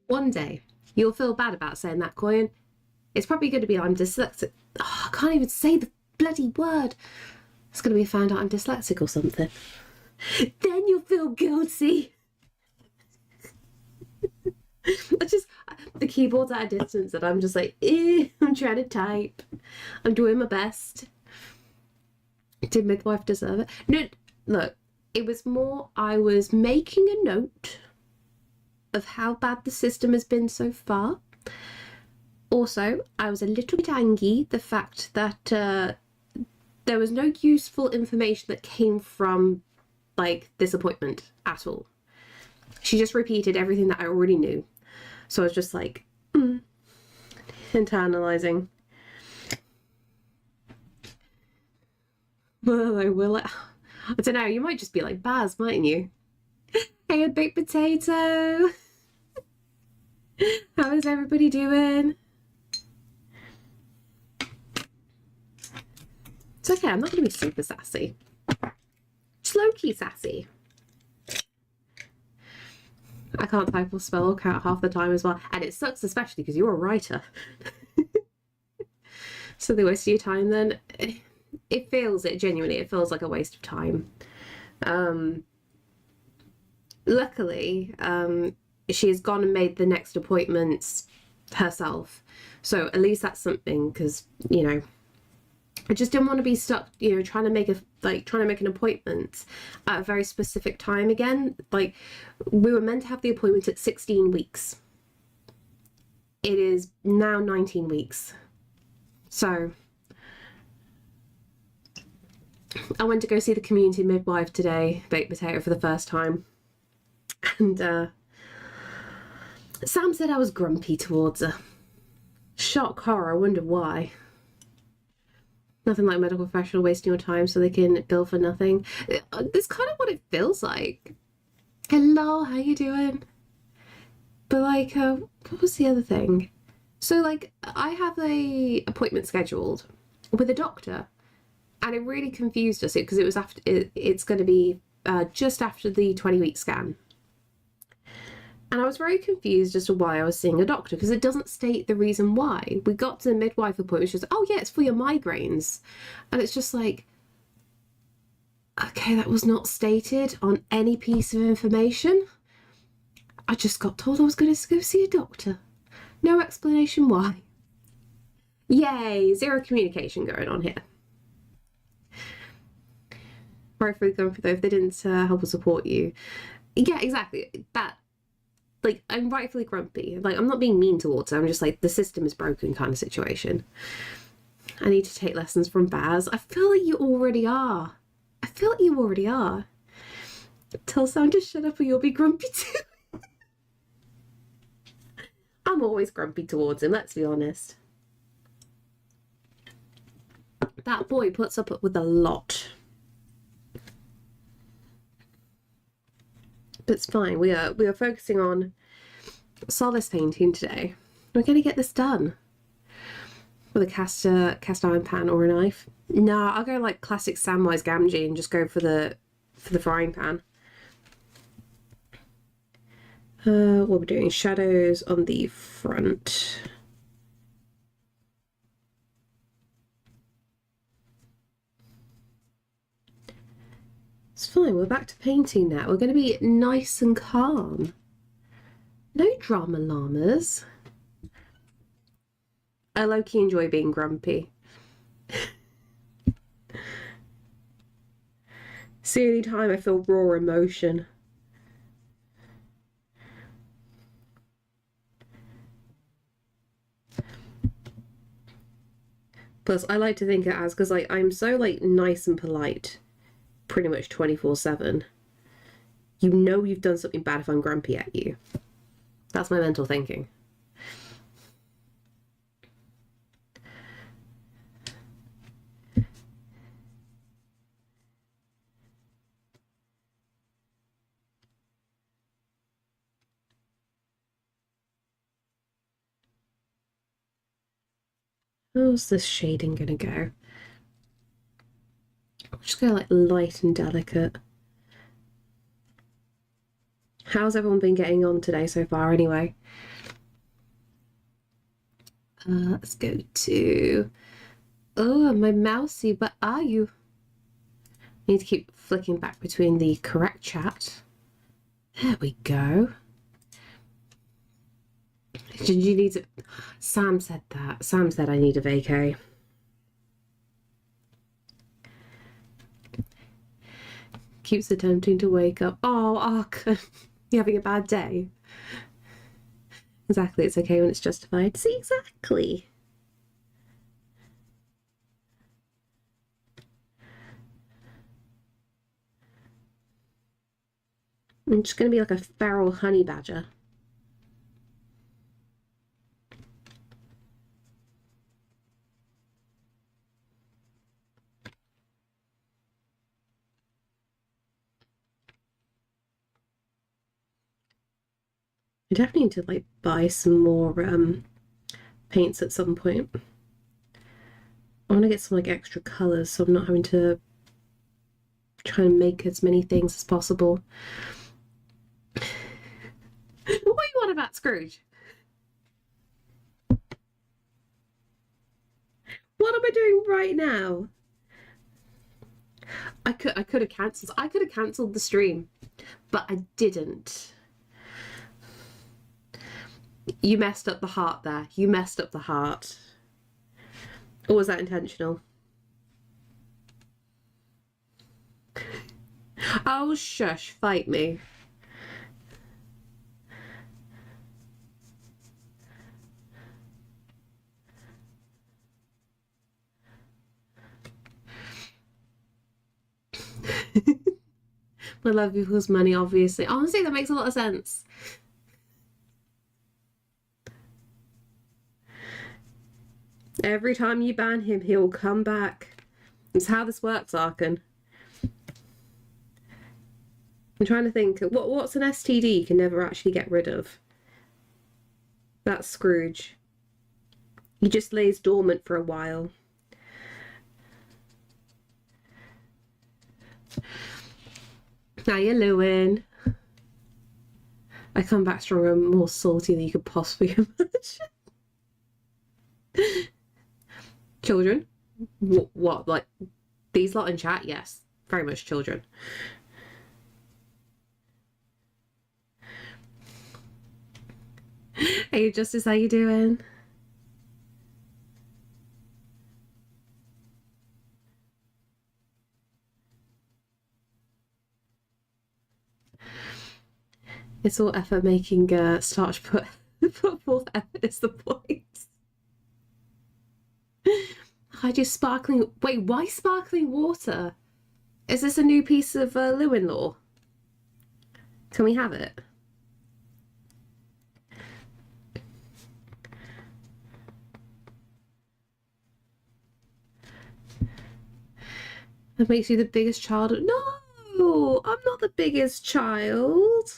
One day, you'll feel bad about saying that, Coin. It's probably going to be I'm dyslexic. Oh, I can't even say the bloody word. It's going to be found out I'm dyslexic or something. Then you'll feel guilty. The keyboard's at a distance and I'm just like, I'm trying to type. I'm doing my best. Did midwife deserve it? No, look, it was more I was making a note of how bad the system has been so far. Also, I was a little bit angry the fact that there was no useful information that came from like this appointment at all. She just repeated everything that I already knew. So I was just like, internalizing. Well, I will. I don't know, you might just be like Baz, mightn't you? Hey, a baked potato. How is everybody doing? It's okay, I'm not going to be super sassy. Just low-key sassy. I can't type or spell or count half the time as well. And it sucks especially because you're a writer. So they waste your time then. It feels like a waste of time. Luckily, she has gone and made the next appointments herself. So at least that's something, because, you know, I just didn't want to be stuck, you know, trying to make an appointment at a very specific time again. Like, we were meant to have the appointment at 16 weeks. It is now 19 weeks. So I went to go see the community midwife today, baked potato, for the first time. And Sam said I was grumpy towards her. Shock horror, I wonder why. Nothing like medical professional wasting your time so they can bill for nothing. It's kind of what it feels like. Hello, how you doing? But like, what was the other thing? So like, I have a appointment scheduled with a doctor, and it really confused us because it was after. It's going to be just after the 20-week scan. And I was very confused as to why I was seeing a doctor, because it doesn't state the reason why. We got to the midwife appointment, she was like, oh yeah, it's for your migraines. And it's just like, okay, that was not stated on any piece of information. I just got told I was going to go see a doctor. No explanation why. Yay, zero communication going on here. Rightfully grumpy though, if they didn't help or support you. Yeah, exactly. That. Like, I'm rightfully grumpy. Like, I'm not being mean towards her. I'm just like, the system is broken kind of situation. I need to take lessons from Baz. I feel like you already are. Tell Sam to shut up or you'll be grumpy too. I'm always grumpy towards him, let's be honest. That boy puts up with a lot. But it's fine. We are focusing on solace painting today. We're going to get this done with a cast iron pan or a knife. No, I'll go like classic Samwise Gamgee and just go for the frying pan. What we're doing, shadows on the front. It's fine, we're back to painting now. We're going to be nice and calm. No drama llamas. I low-key enjoy being grumpy. It's the only time I feel raw emotion. Plus, I like to think it as, because like I'm so like nice and polite pretty much 24/7. You know you've done something bad if I'm grumpy at you. That's my mental thinking. How's this shading gonna go? I'm just going like light and delicate. How's everyone been getting on today so far anyway? Let's go to... Oh, my mousey, where are you? I need to keep flicking back between the correct chat. There we go. Did you need to... Sam said that. Sam said I need a vacay. Keeps attempting to wake up. Oh, Ark, you having a bad day? Exactly, it's okay when it's justified. See, exactly. I'm just going to be like a feral honey badger. I definitely need to like buy some more paints at some point. I want to get some like extra colours so I'm not having to try and make as many things as possible. What are you on about, Scrooge? What am I doing right now? I could have cancelled the stream, but I didn't. You messed up the heart there. You messed up the heart. Or was that intentional? Oh, shush, fight me. My love equals money, obviously. Honestly, that makes a lot of sense. Every time you ban him, he'll come back. It's how this works, Arkan. I'm trying to think, what's an STD you can never actually get rid of? That's Scrooge. He just lays dormant for a while. Hiya, Lewin. I come back stronger and more salty than you could possibly imagine. Children? What? Like, these lot in chat? Yes, very much children. Hey, Justice, how you doing? It's all effort making starch put forth effort is the point. I do sparkling... Wait, why sparkling water? Is this a new piece of Lewin law? Can we have it? That makes you the biggest child. No, I'm not the biggest child.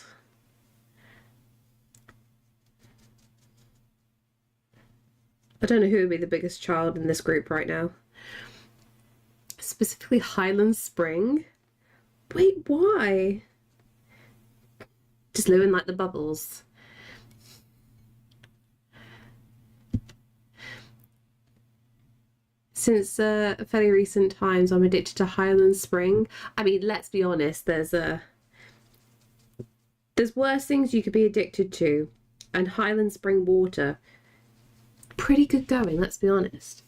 I don't know who would be the biggest child in this group right now. Specifically Highland Spring. Wait, why? Just Lewin like the bubbles. Since fairly recent times, I'm addicted to Highland Spring. I mean, let's be honest, there's worse things you could be addicted to, and Highland Spring water, pretty good going, let's be honest.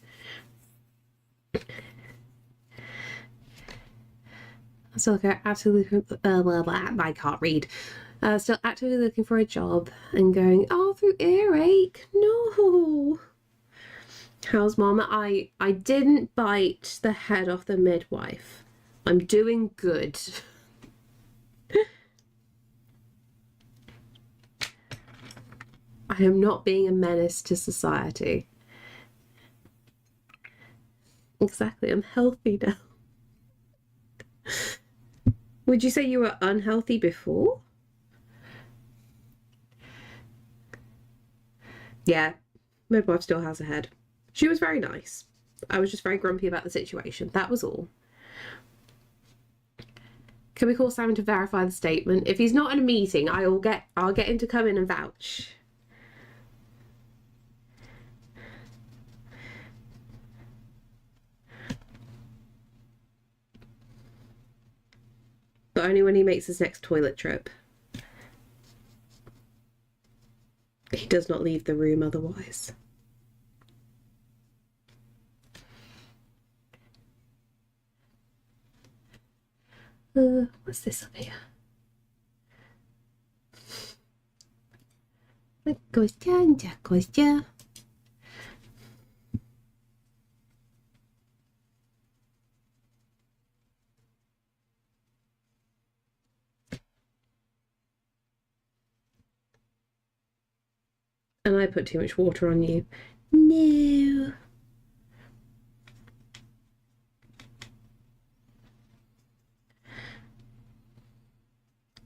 Still absolutely, I can't read. Still actively looking for a job and going, oh, through earache, no. How's Mama? I didn't bite the head off the midwife. I'm doing good. I am not being a menace to society. Exactly, I'm healthy now. Would you say you were unhealthy before? Yeah, midwife still has a head. She was very nice. I was just very grumpy about the situation. That was all. Can we call Simon to verify the statement? If he's not in a meeting, I'll get him to come in and vouch. But only when he makes his next toilet trip. He does not leave the room otherwise. What's this up here? Gouache. And I put too much water on you. No.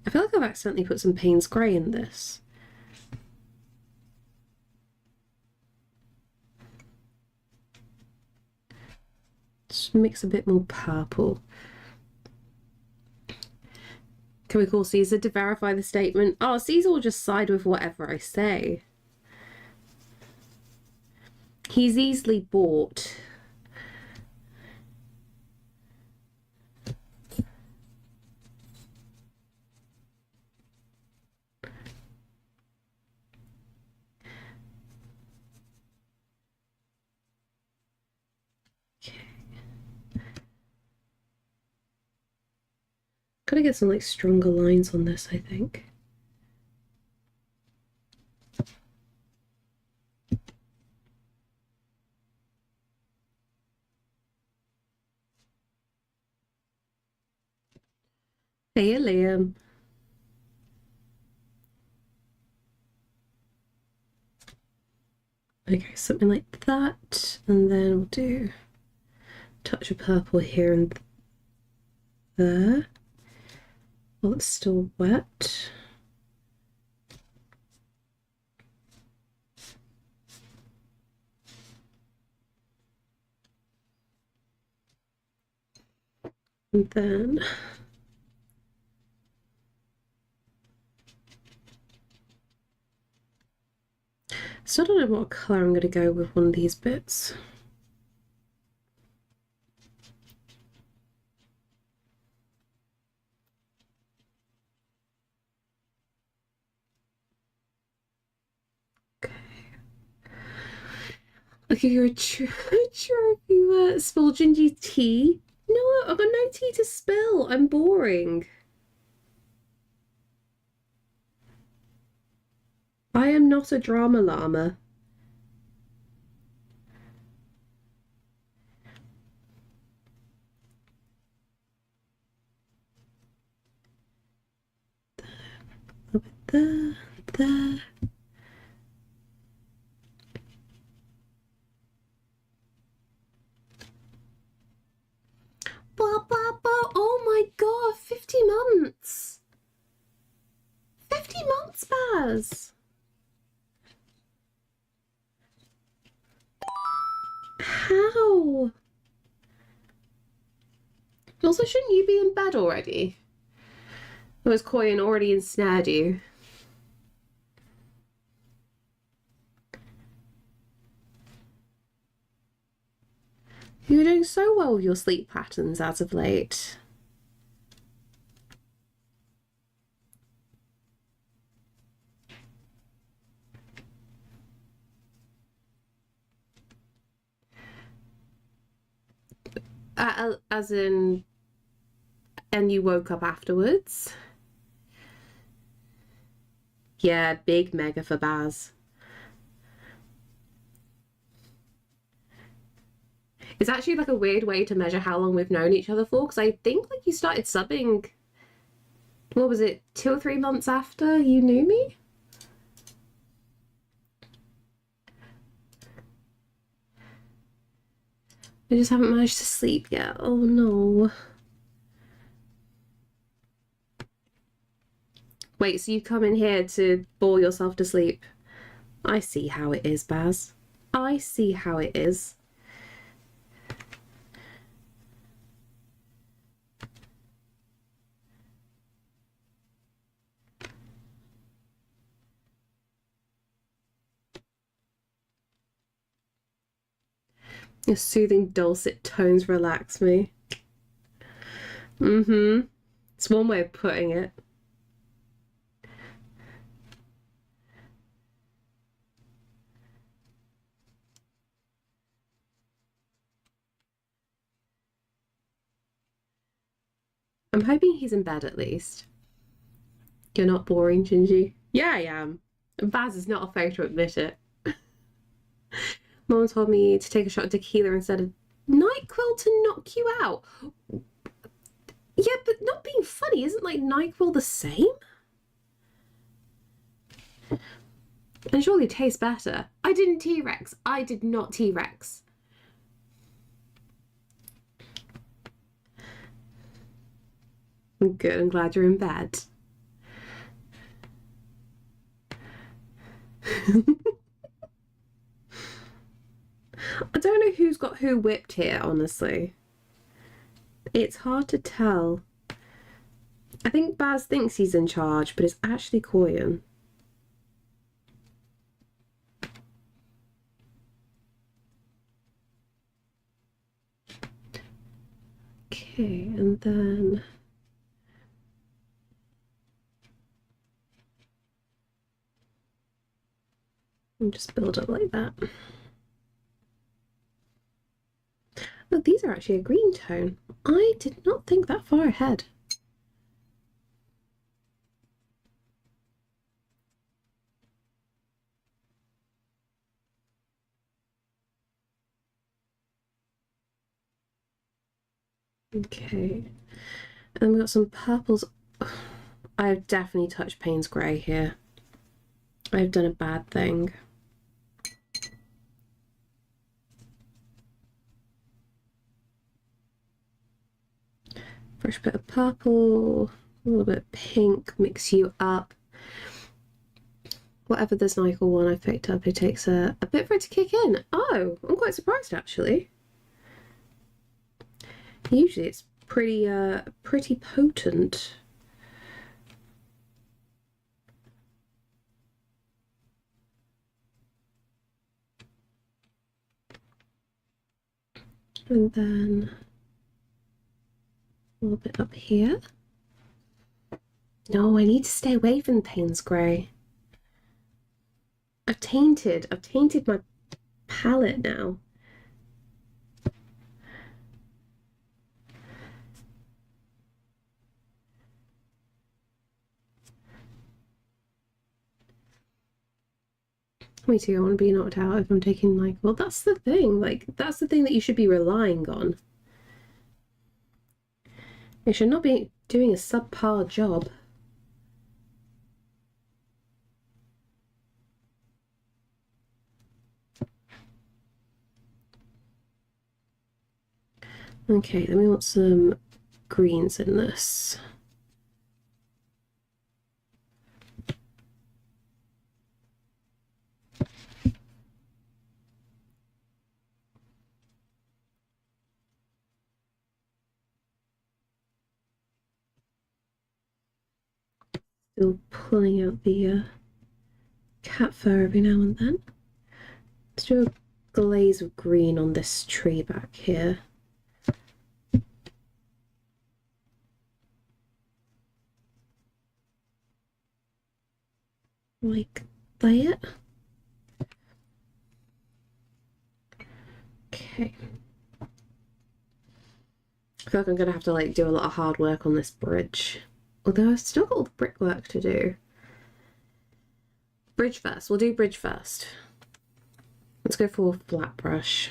I feel like I've accidentally put some Payne's Grey in this. Just mix a bit more purple. Can we call Caesar to verify the statement? Oh, Caesar will just side with whatever I say. He's easily bought. Gotta get some like stronger lines on this, I think. Hey, Liam. Okay, something like that, and then we'll do a touch of purple here and there. Well, it's still wet. And then still don't know what colour I'm going to go with one of these bits. Okay. Okay, you're a true viewer. Spill ginger tea? No, I've got no tea to spill. I'm boring. I am not a drama llama. There. Blah, blah, blah. Oh my god, 50 months. 50 months, Baz. How? Also, shouldn't you be in bed already? Or has Coyan already ensnared you? You're doing so well with your sleep patterns as of late. As in, and you woke up afterwards? Yeah, big mega for Baz. It's actually like a weird way to measure how long we've known each other for, because I think like you started subbing, what was it, 2 or 3 months after you knew me? I just haven't managed to sleep yet. Oh no. Wait, so you come in here to bore yourself to sleep? I see how it is, Baz. I see how it is. Your soothing dulcet tones relax me. Mm-hmm. It's one way of putting it. I'm hoping he's in bed at least. You're not boring, Gingy. Yeah, I am. Baz is not afraid to admit it. Mom told me to take a shot of tequila instead of NyQuil to knock you out. Yeah, but not being funny, isn't like NyQuil the same? And surely tastes better. I didn't T-Rex. I did not T-Rex. Good, I'm glad you're in bed. I don't know who's got who whipped here, honestly. It's hard to tell. I think Baz thinks he's in charge, but it's actually Koyan. Okay, and then... and just build up like that. Oh, these are actually a green tone. I did not think that far ahead. Okay, and we've got some purples. I've definitely touched Payne's Grey here. I've done a bad thing. Fresh bit of purple, a little bit of pink, mix you up. Whatever this NyQuil one I picked up, it takes a bit for it to kick in. Oh, I'm quite surprised actually. Usually it's pretty potent. And then a little bit up here. No, I need to stay away from Payne's Grey. I've tainted my palette now. Me too, I want to be knocked out if I'm taking like, well, that's the thing, like, that's the thing that you should be relying on. You should not be doing a subpar job. Okay, then we want some greens in this. Still pulling out the cat fur every now and then. Let's do a glaze of green on this tree back here. Like that. Okay. I feel like I'm gonna have to like do a lot of hard work on this bridge. Although I've still got all the brickwork to do. Bridge first. We'll do bridge first. Let's go for flat brush.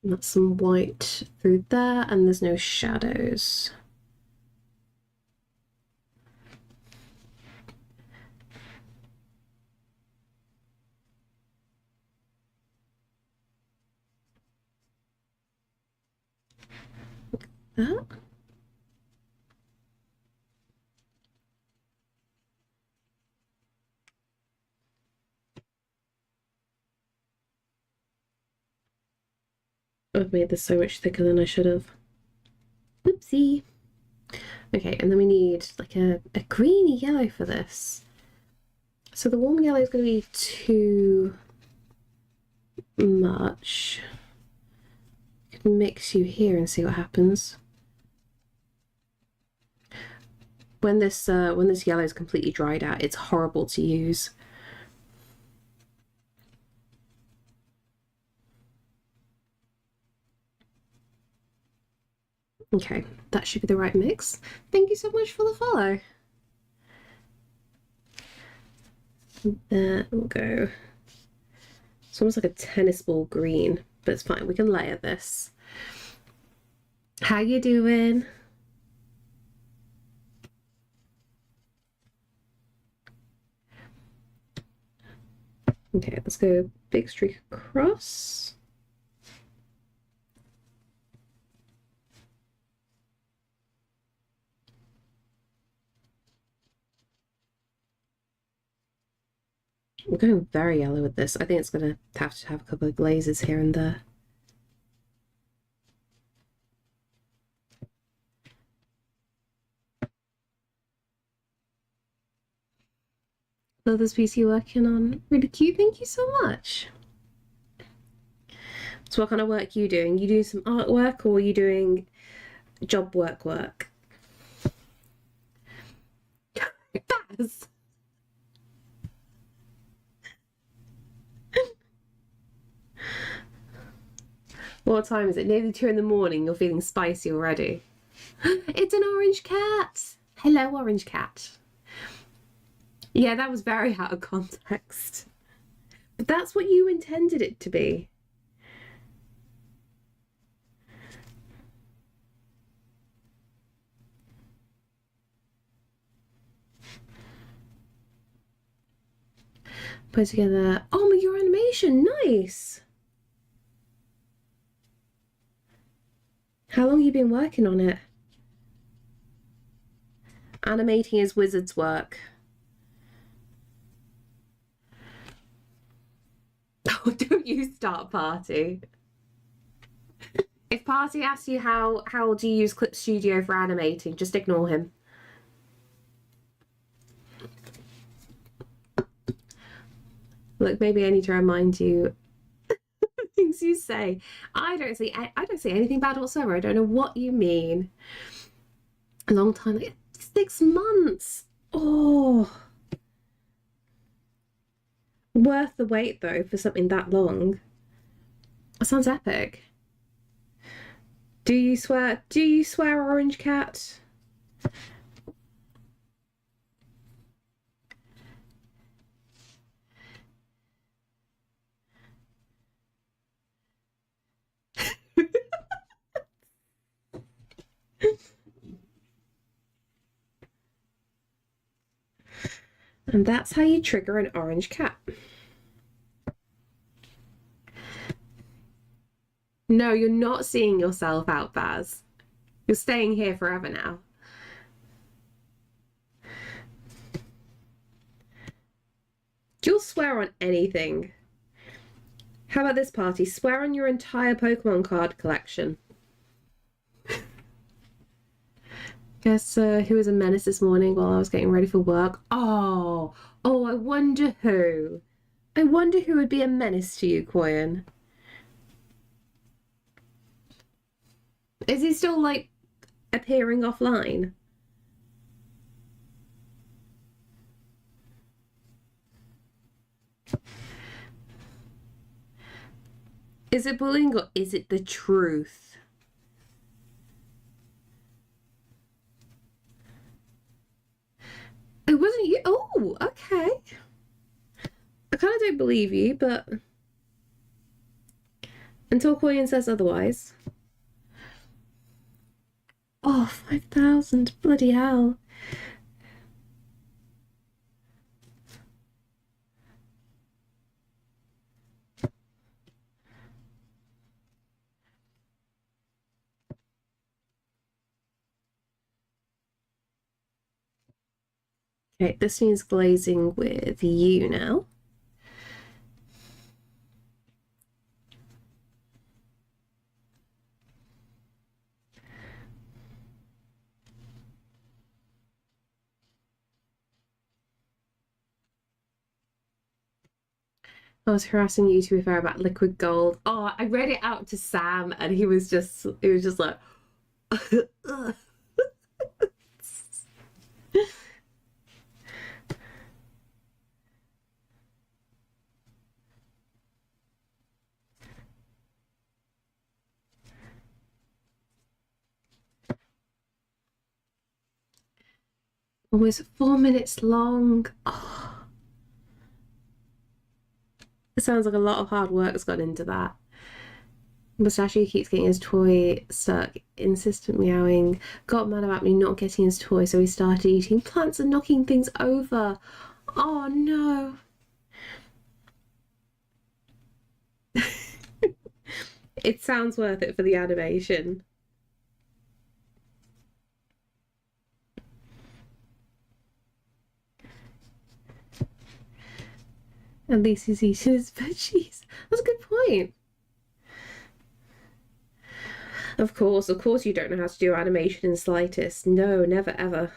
And that's some white through there, and there's no shadows. That. I've made this so much thicker than I should have. Oopsie. Okay, and then we need like a greeny yellow for this. So the warm yellow is going to be too much. I can mix you here and see what happens. When this yellow is completely dried out, it's horrible to use. Okay, that should be the right mix. Thank you so much for the follow. There we'll go. It's almost like a tennis ball green, but it's fine. We can layer this. How you doing? Okay, let's go big streak across. We're going very yellow with this. I think it's going to have a couple of glazes here and there. Love this piece you're working on. Really cute. Thank you so much. So what kind of work are you doing? You doing some artwork or are you doing job work? Baz! What time is it? Nearly 2 in the morning. You're feeling spicy already. It's an orange cat. Hello, orange cat. Yeah, that was very out of context. But that's what you intended it to be. Put together. Oh, my, your animation. Nice. How long have you been working on it? Animating is wizard's work. Oh, don't you start Party. If Party asks you how do you use Clip Studio for animating, just ignore him. Look, maybe I need to remind you things you say. I don't see anything bad whatsoever. I don't know what you mean. A long time, like 6 months. Oh, worth the wait though for something that long. That sounds epic. Do you swear? Do you swear, orange cat? And that's how you trigger an orange cat. No, you're not seeing yourself out, Baz. You're staying here forever now. You'll swear on anything. How about this, Party? Swear on your entire Pokemon card collection. Guess who was a menace this morning while I was getting ready for work? Oh, I wonder who. I wonder who would be a menace to you, Koyan. Is he still, like, appearing offline? Is it bullying or is it the truth? It wasn't you. Oh, okay. I kind of don't believe you, but until Koyan says otherwise. Oh, 5,000. Bloody hell. Okay, this means glazing with you now. I was harassing you, to be fair, about liquid gold. Oh, I read it out to Sam and he was just like almost 4 minutes long. Oh, it sounds like a lot of hard work's gone into that. Mustachio keeps getting his toy stuck, insistent meowing. Got mad about me not getting his toy, so he started eating plants and knocking things over. Oh no. It sounds worth it for the animation. At least he's eating his veggies. That's a good point. Of course you don't know how to do animation in the slightest. No, never ever.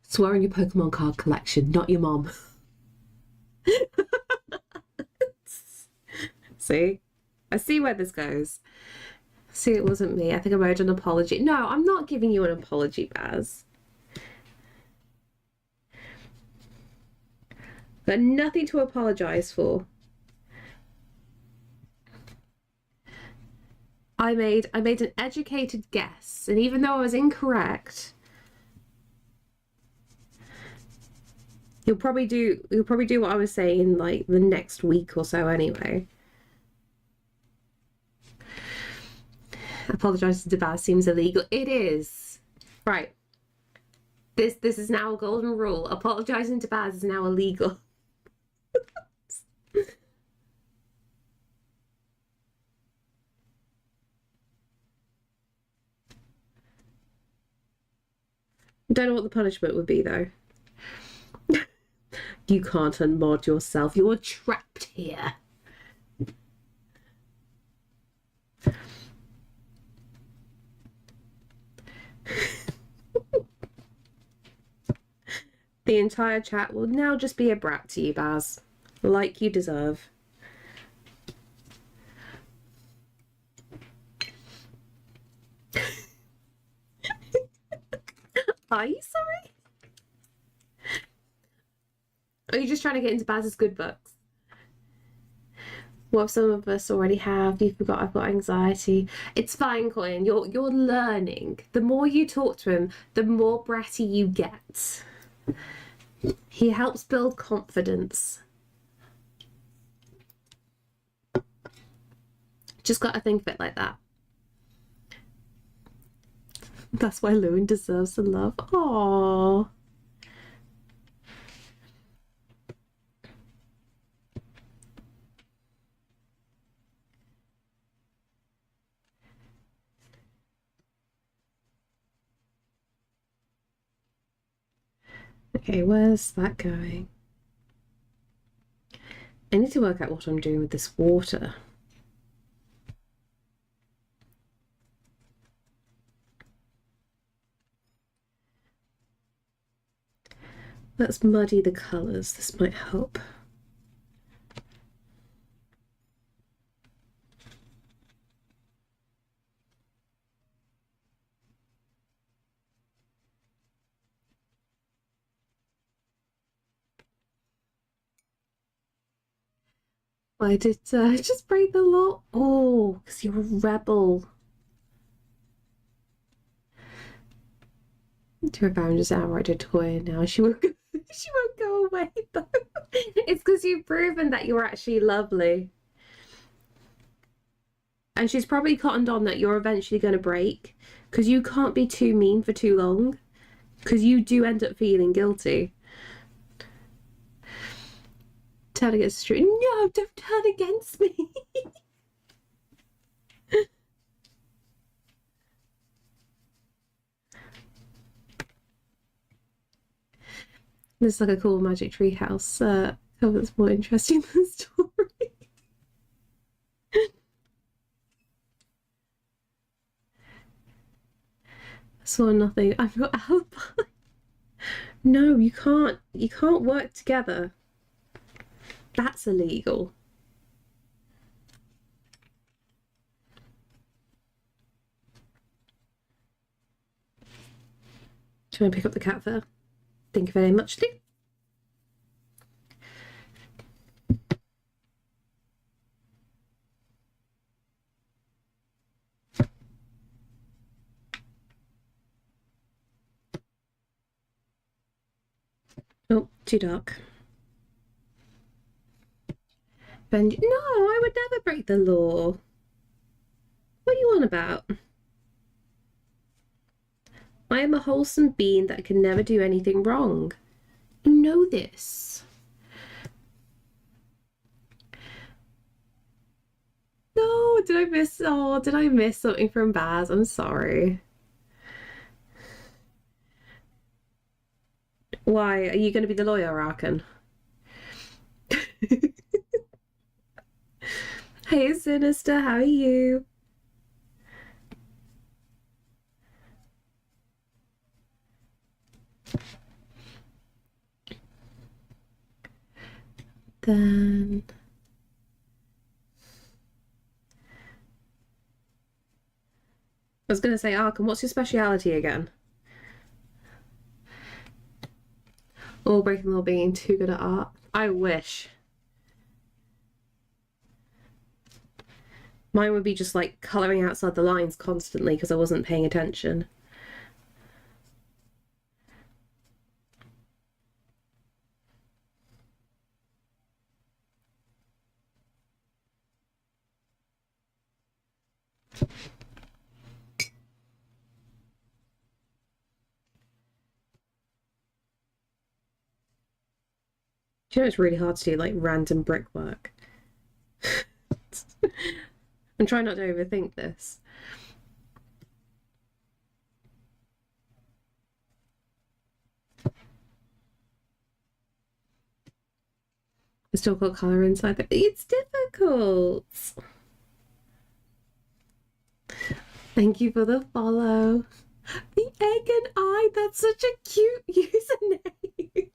Swear on your Pokemon card collection, not your mom. See? I see where this goes. See, it wasn't me. I think I owed an apology. No, I'm not giving you an apology, Baz. Got nothing to apologize for. I made an educated guess, and even though I was incorrect, you'll probably do what I was saying in like the next week or so anyway. Apologizing to Baz seems illegal. It is. Right. This is now a golden rule. Apologizing to Baz is now illegal. Don't know what the punishment would be though. You can't unmod yourself. You're trapped here. The entire chat will now just be a brat to you, Baz. Like you deserve. Are you sorry? Are you just trying to get into Baz's good books? What some of us already have. You forgot I've got anxiety. It's fine, Coin. You're learning. The more you talk to him, the more bratty you get. He helps build confidence. Just got to think of it like that. That's why Lewin deserves the love. Aww. Okay, where's that going? I need to work out what I'm doing with this water. Let's muddy the colours. This might help. Why did just break the law? Oh, because you're a rebel. To her I'm just outright a toy now. She won't go away though. It's because you've proven that you're actually lovely. And she's probably cottoned on that you're eventually going to break because you can't be too mean for too long because you do end up feeling guilty. Turn against the street. No, don't turn against me. This is like a cool magic tree house cover that's more interesting than the story. saw nothing. I've got alibi. No, you can't. You can't work together. That's illegal. Do you want to pick up the cat fur? Thank you very much, Lee. Oh, too dark. Benji, no, I would never break the law. What are you on about? I am a wholesome being that can never do anything wrong. You know this. No, did I miss? Oh, did I miss something from Baz? I'm sorry. Why? Are you going to be the lawyer, Arkan? Hey, Sinister, how are you? Then... I was going to say, Arkan, what's your speciality again? Oh, breaking the law being too good at art. I wish. Mine would be just like colouring outside the lines constantly because I wasn't paying attention. Do you know it's really hard to do like random brickwork? I'm trying not to overthink this. I still got colour inside, but it's difficult. Thank you for the follow. The egg and I, that's such a cute username.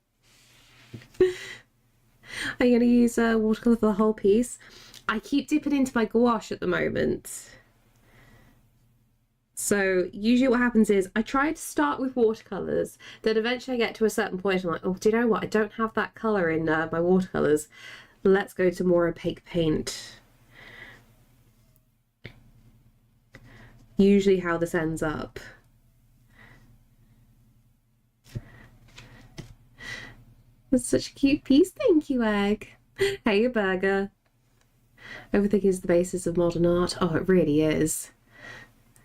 Are you going to use watercolour for the whole piece? I keep dipping into my gouache at the moment. So usually what happens is I try to start with watercolours, then eventually I get to a certain point I'm like, oh, do you know what? I don't have that colour in my watercolours. Let's go to more opaque paint. Usually how this ends up. That's such a cute piece. Thank you, Egg. Hey, a burger. Everything is the basis of modern art. Oh, it really is.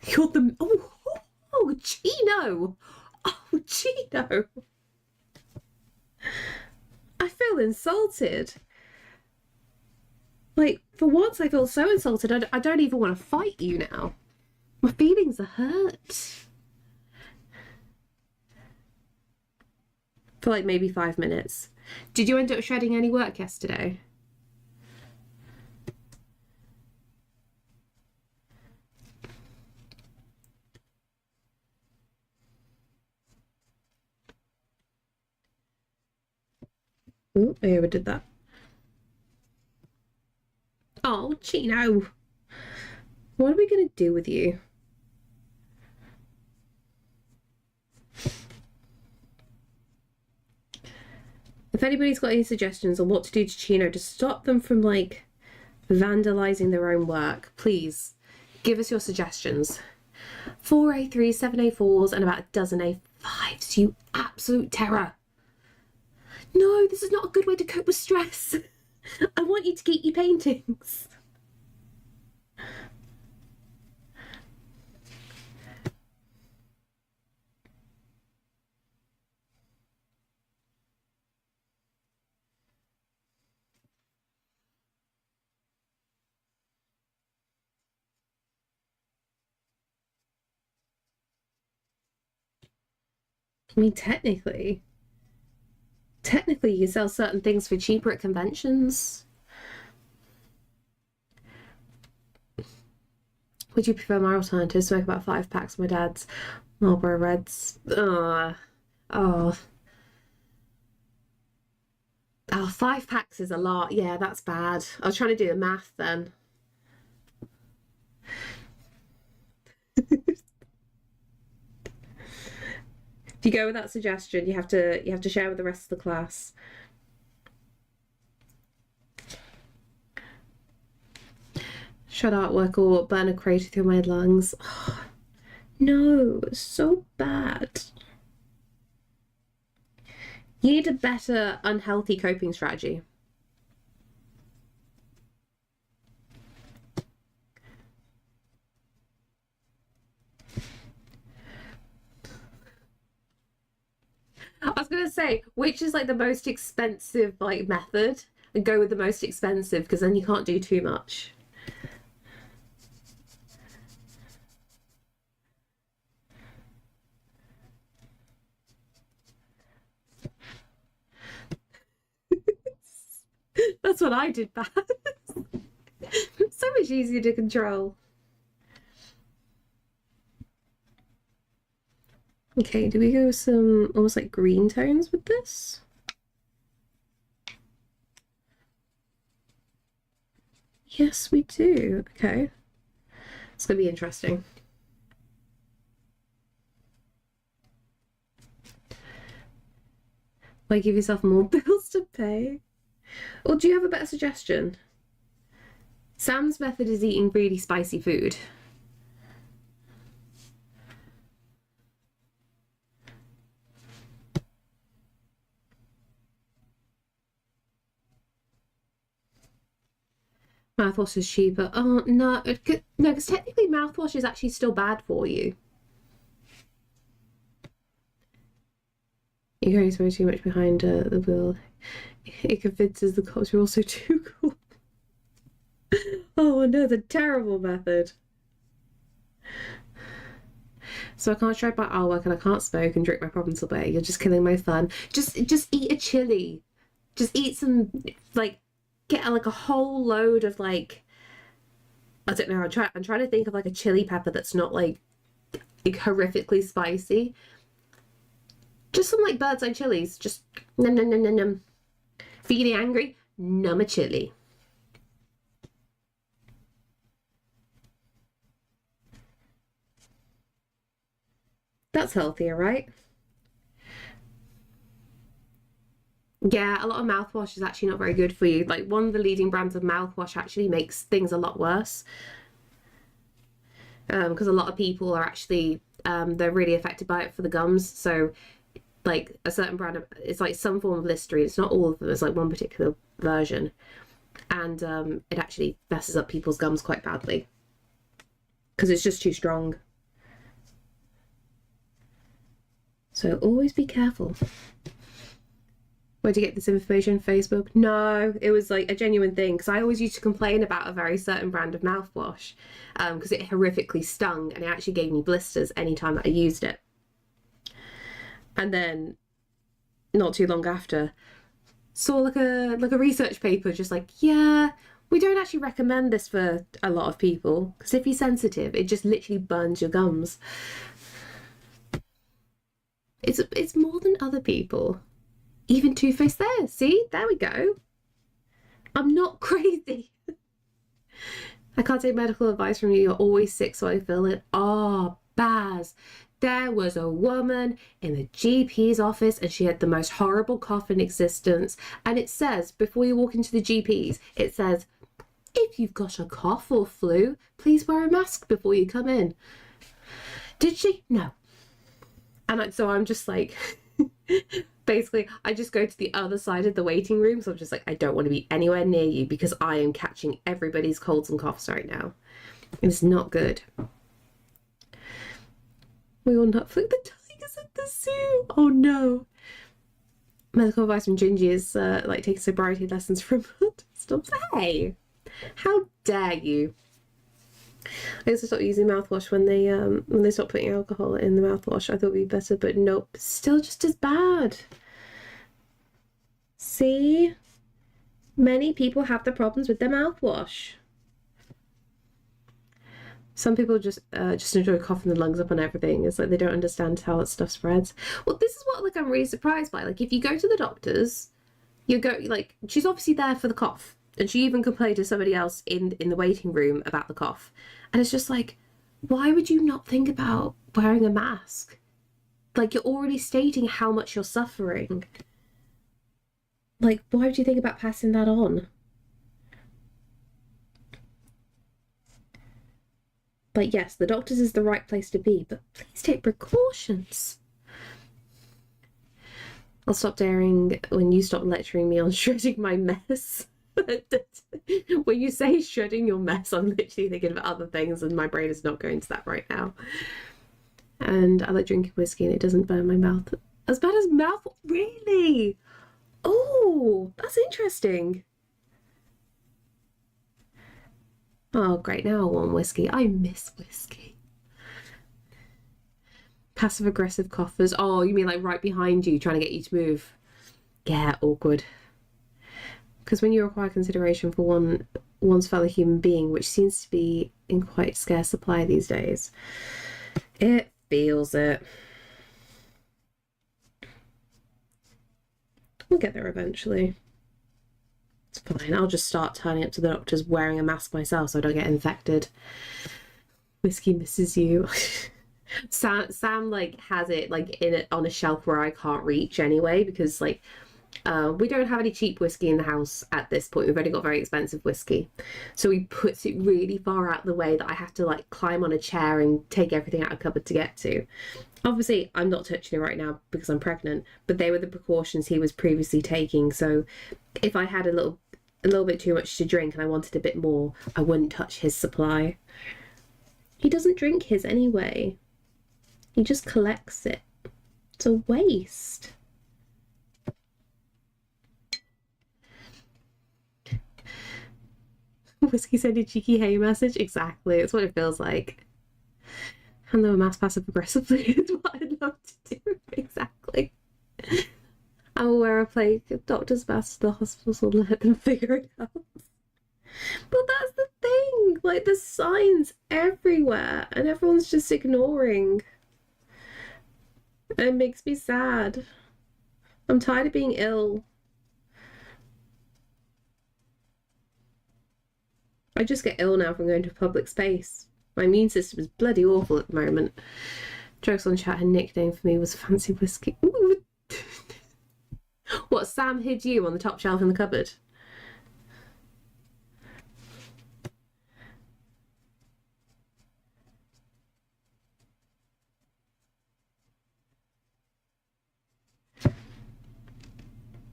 You're the... Oh, Chino. Oh, Chino. I feel insulted. Like, for once I feel so insulted, I don't even want to fight you now. My feelings are hurt. For like maybe 5 minutes. Did you end up shredding any work yesterday? Oh, I overdid that. Oh, Chino. What are we going to do with you? If anybody's got any suggestions on what to do to Chino to stop them from, like, vandalising their own work, please give us your suggestions. 4 A3s, 7 A4s, and about a dozen A5s, you absolute terror. No, this is not a good way to cope with stress. I want you to keep your paintings. I mean, technically you sell certain things for cheaper at conventions. Would you prefer my alternative? Smoke about 5 packs of my dad's. Marlboro Reds. Oh. Oh, 5 packs is a lot. Yeah, that's bad. I was trying to do the math then. If you go with that suggestion, you have to share with the rest of the class. Shut artwork or burn a crater through my lungs. Oh, no, so bad. You need a better unhealthy coping strategy. I was gonna say, which is like the most expensive like method, and go with the most expensive because then you can't do too much. That's what I did bad. So much easier to control. Okay, do we go with some almost like green tones with this? Yes, we do. Okay. It's gonna be interesting. Why give yourself more bills to pay? Or do you have a better suggestion? Sam's method is eating really spicy food. Mouthwash is cheaper. Oh, no. No, because technically mouthwash is actually still bad for you. You're going so too much behind the wheel. It convinces the cops you're also too cool. Oh no, the terrible method. So I can't try my artwork and I can't smoke and drink my problems away. You're just killing my fun. Just eat a chili. Just eat some, like, get like a whole load of like, I don't know. I'm trying to think of like a chili pepper that's not like horrifically spicy. Just some like bird's eye chilies. Just num num num num num. Feeling angry? Num a chili. That's healthier, right? Yeah, a lot of mouthwash is actually not very good for you. Like one of the leading brands of mouthwash actually makes things a lot worse. Because a lot of people are actually they're really affected by it for the gums. So like a certain brand of it's like some form of Listerine. It's not all of them. It's like one particular version, and it actually messes up people's gums quite badly because it's just too strong. So always be careful. Where'd you get this information? Facebook? No, it was like a genuine thing because I always used to complain about a very certain brand of mouthwash because it horrifically stung and it actually gave me blisters anytime that I used it. And then not too long after, saw like a research paper just like, yeah, we don't actually recommend this for a lot of people because if you're sensitive, it just literally burns your gums. It's more than other people. Even Too Faced there. See? There we go. I'm not crazy. I can't take medical advice from you. You're always sick, so I feel it. Oh, Baz. There was a woman in the GP's office and she had the most horrible cough in existence. And it says, before you walk into the GP's, it says, if you've got a cough or flu, please wear a mask before you come in. Did she? No. And so I'm just like... Basically, I just go to the other side of the waiting room. So I'm just like, I don't want to be anywhere near you because I am catching everybody's colds and coughs right now. It's not good. We will not flick the tigers at the zoo. Oh no. Medical advice from Gingy is like taking sobriety lessons from Stop. Hey, how dare you? I also stopped using mouthwash when they stopped putting alcohol in the mouthwash. I thought it'd be better, but nope, still just as bad. See? Many people have the problems with their mouthwash. Some people just enjoy coughing their lungs up on everything. It's like they don't understand how that stuff spreads. Well, this is what like I'm really surprised by. Like if you go to the doctors, you go like she's obviously there for the cough, and she even complained to somebody else in the waiting room about the cough, and it's just like, why would you not think about wearing a mask? Like you're already stating how much you're suffering. Like why would you think about passing that on? But yes, the doctors is the right place to be, but please take precautions. I'll stop daring when you stop lecturing me on shredding my mess. When you say shredding your mess, I'm literally thinking of other things, and my brain is not going to that right now. And I like drinking whiskey, and it doesn't burn my mouth as bad as mouth. Really? Oh, that's interesting. Oh, great. Now I want whiskey. I miss whiskey. Passive aggressive coughers. Oh, you mean like right behind you, trying to get you to move? Yeah, awkward. Because when you require consideration for one's fellow human being, which seems to be in quite scarce supply these days, it feels it. We'll get there eventually. It's fine. I'll just start turning up to the doctors wearing a mask myself so I don't get infected. Whiskey misses you. Sam like has it like in it on a shelf where I can't reach anyway because like we don't have any cheap whiskey in the house at this point. We've only got very expensive whiskey, so he puts it really far out the way that I have to like climb on a chair and take everything out of cupboard to get to. Obviously I'm not touching it right now because I'm pregnant, but they were the precautions he was previously taking. So if I had a little bit too much to drink and I wanted a bit more, I wouldn't touch his supply. He doesn't drink his anyway. He just collects it. It's a waste. Whiskey sending cheeky hey message? Exactly. It's what it feels like. And though mass passive aggressively is what I'd love to do. Exactly. I will wear a plague doctor's mask to the hospital and let them figure it out. But that's the thing. Like, there's signs everywhere and everyone's just ignoring. And it makes me sad. I'm tired of being ill. I just get ill now from going to a public space. My immune system is bloody awful at the moment. Jokes on chat, her nickname for me was Fancy Whiskey. What, Sam hid you on the top shelf in the cupboard?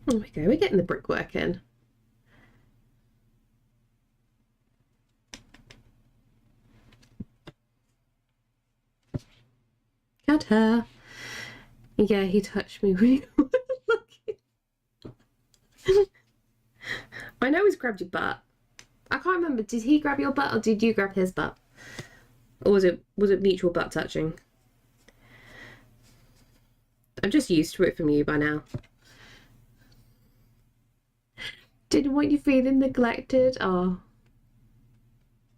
There we go, we're getting the brickwork in. Cat hair. Yeah, he touched me when you were looking. I know he's grabbed your butt. I can't remember, did he grab your butt or did you grab his butt? Or was it mutual butt touching? I'm just used to it from you by now. Didn't want you feeling neglected. Oh,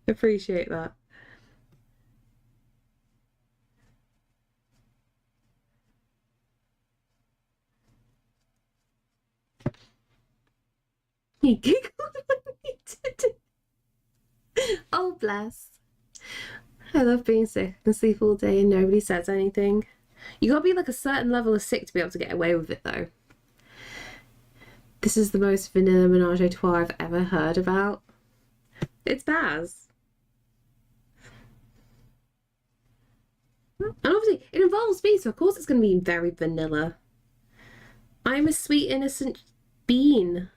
appreciate that. He giggled when he did it. Oh, bless. I love being sick. I can sleep all day and nobody says anything. You gotta be like a certain level of sick to be able to get away with it, though. This is the most vanilla menage a trois I've ever heard about. It's Baz. And obviously, it involves me, so of course it's going to be very vanilla. I'm a sweet, innocent bean.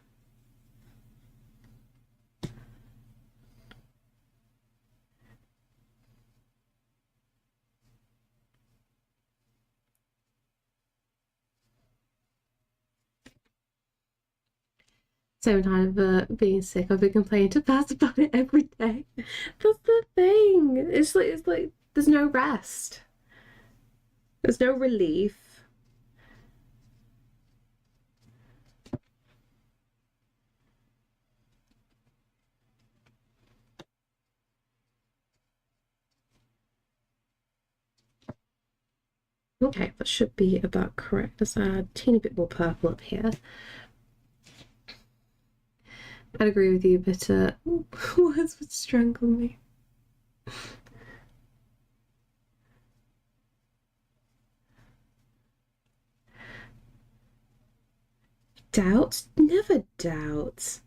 So tired of being sick. I've been complaining to Baz about it every day. That's the thing. It's like there's no rest. There's no relief. Okay, that should be about correct. Let's add a teeny bit more purple up here. I'd agree with you, but words would strangle me. Doubt? Never doubt.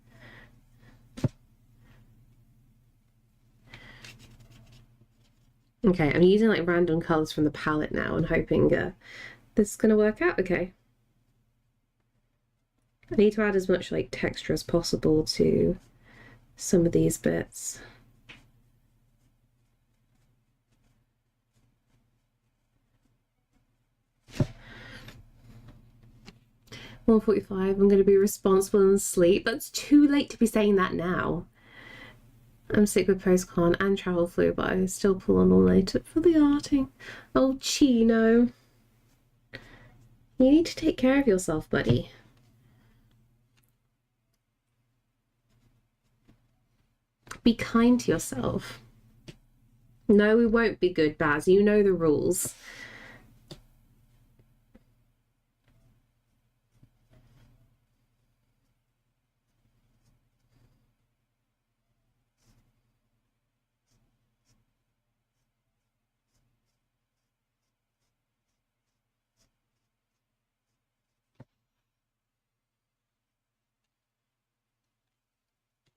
Okay, I'm using like random colors from the palette now and hoping this is gonna work out okay. I need to add as much like texture as possible to some of these bits. $1:45, I'm going to be responsible and sleep. That's too late to be saying that now. I'm sick with postcon and travel flu, but I still pull on all night for the arting. Oh, Chino. You need to take care of yourself, buddy. Be kind to yourself. No, we won't be good, Baz. You know the rules.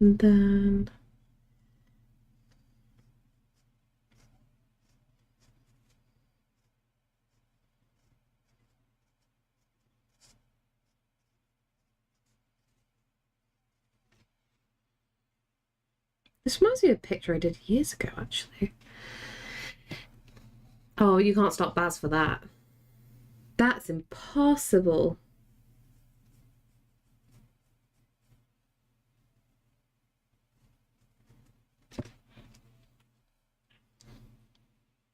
And then... This reminds me of a picture I did years ago, actually. Oh, you can't stop Baz for that. That's impossible.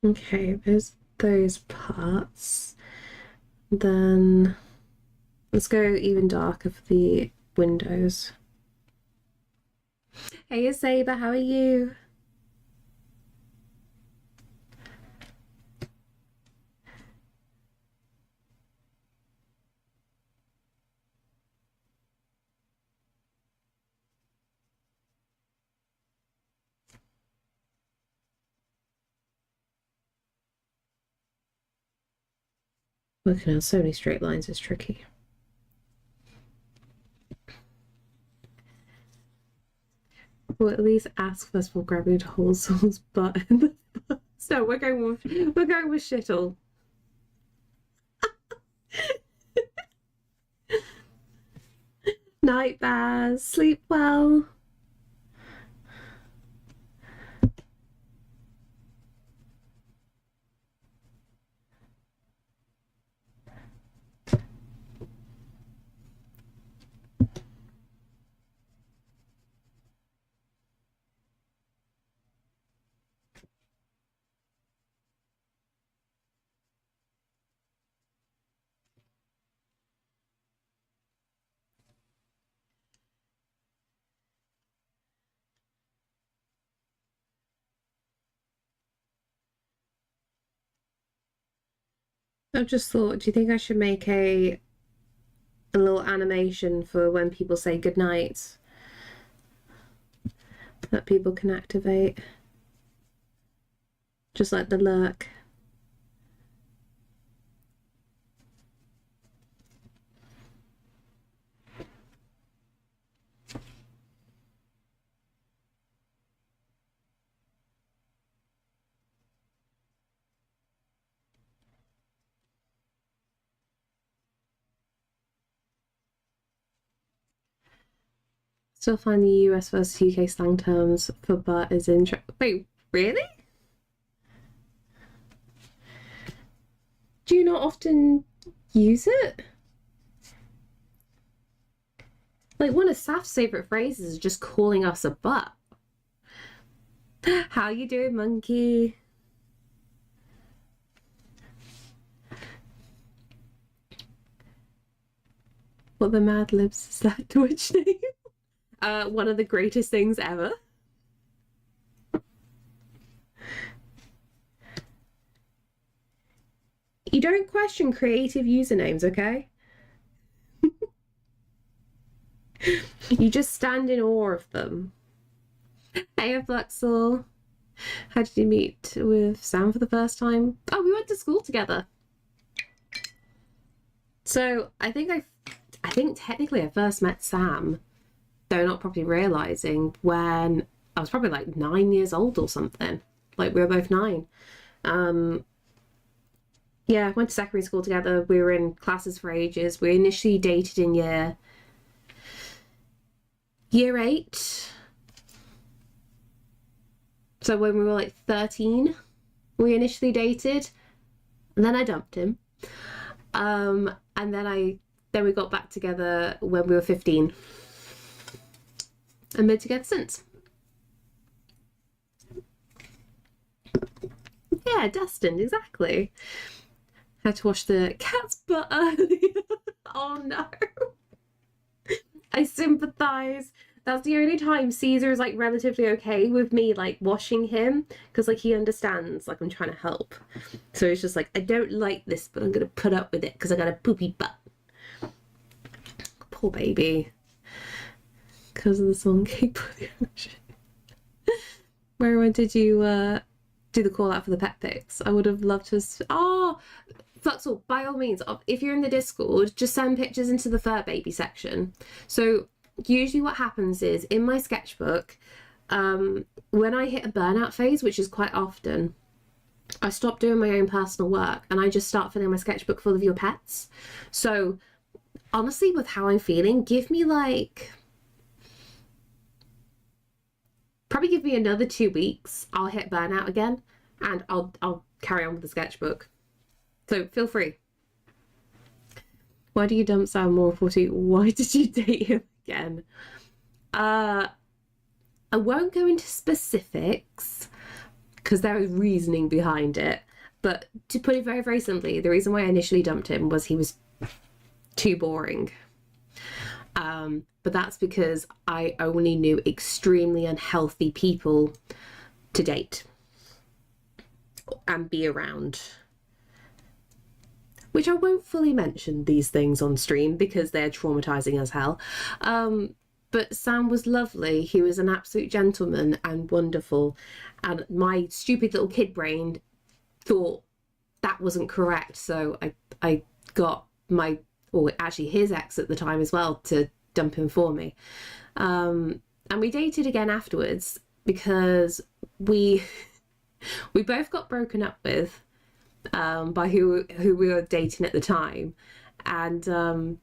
Okay, there's those parts. Then let's go even darker for the windows. Hey, Saber, how are you? Working on so many straight lines is tricky. Well, at least ask first before grabbing to hold someone's butt in the bus. So we're going with shittle. Night, Baz. Sleep well. I've just thought, do you think I should make a little animation for when people say goodnight that people can activate? Just like the lurk. Still find the US versus UK slang terms for butt is interesting. Wait, really? Do you not often use it? Like, one of Saf's favourite phrases is just calling us a butt. How you doing, monkey? What the Mad Libs is that Twitch name? One of the greatest things ever. You don't question creative usernames, okay? You just stand in awe of them. Hey, Fluxel. How did you meet with Sam for the first time? Oh, we went to school together. So I think technically I first met Sam, though not properly realizing, when I was probably like 9 years old or something. Like we were both 9. Yeah, went to secondary school together. We were in classes for ages. We initially dated in year 8. So when we were like 13, we initially dated, and then I dumped him. And then we got back together when we were 15, and been together since. Yeah, destined, exactly. Had to wash the cat's butt earlier. Oh no. I sympathize. That's the only time Caesar is like relatively okay with me like washing him, because like he understands like I'm trying to help. So it's just like, I don't like this, but I'm gonna put up with it because I got a poopy butt. Poor baby. Because of the song Cake for the Ocean. When did you do the call out for the pet pics? I would have loved to. Oh, Fluxel, by all means, if you're in the Discord, just send pictures into the fur baby section. So usually what happens is, in my sketchbook, when I hit a burnout phase, which is quite often, I stop doing my own personal work and I just start filling my sketchbook full of your pets. So honestly, with how I'm feeling, give me like, probably give me another 2 weeks. I'll hit burnout again and I'll carry on with the sketchbook. So feel free. Why do you dump Sam more 40? Why did you date him again? I won't go into specifics because there is reasoning behind it. But to put it very, very simply, the reason why I initially dumped him was he was too boring. But that's because I only knew extremely unhealthy people to date and be around. Which I won't fully mention these things on stream because they're traumatizing as hell. But Sam was lovely. He was an absolute gentleman and wonderful. And my stupid little kid brain thought that wasn't correct. So I got actually his ex at the time as well to dump him for me. And we dated again afterwards because we both got broken up with by who we were dating at the time. And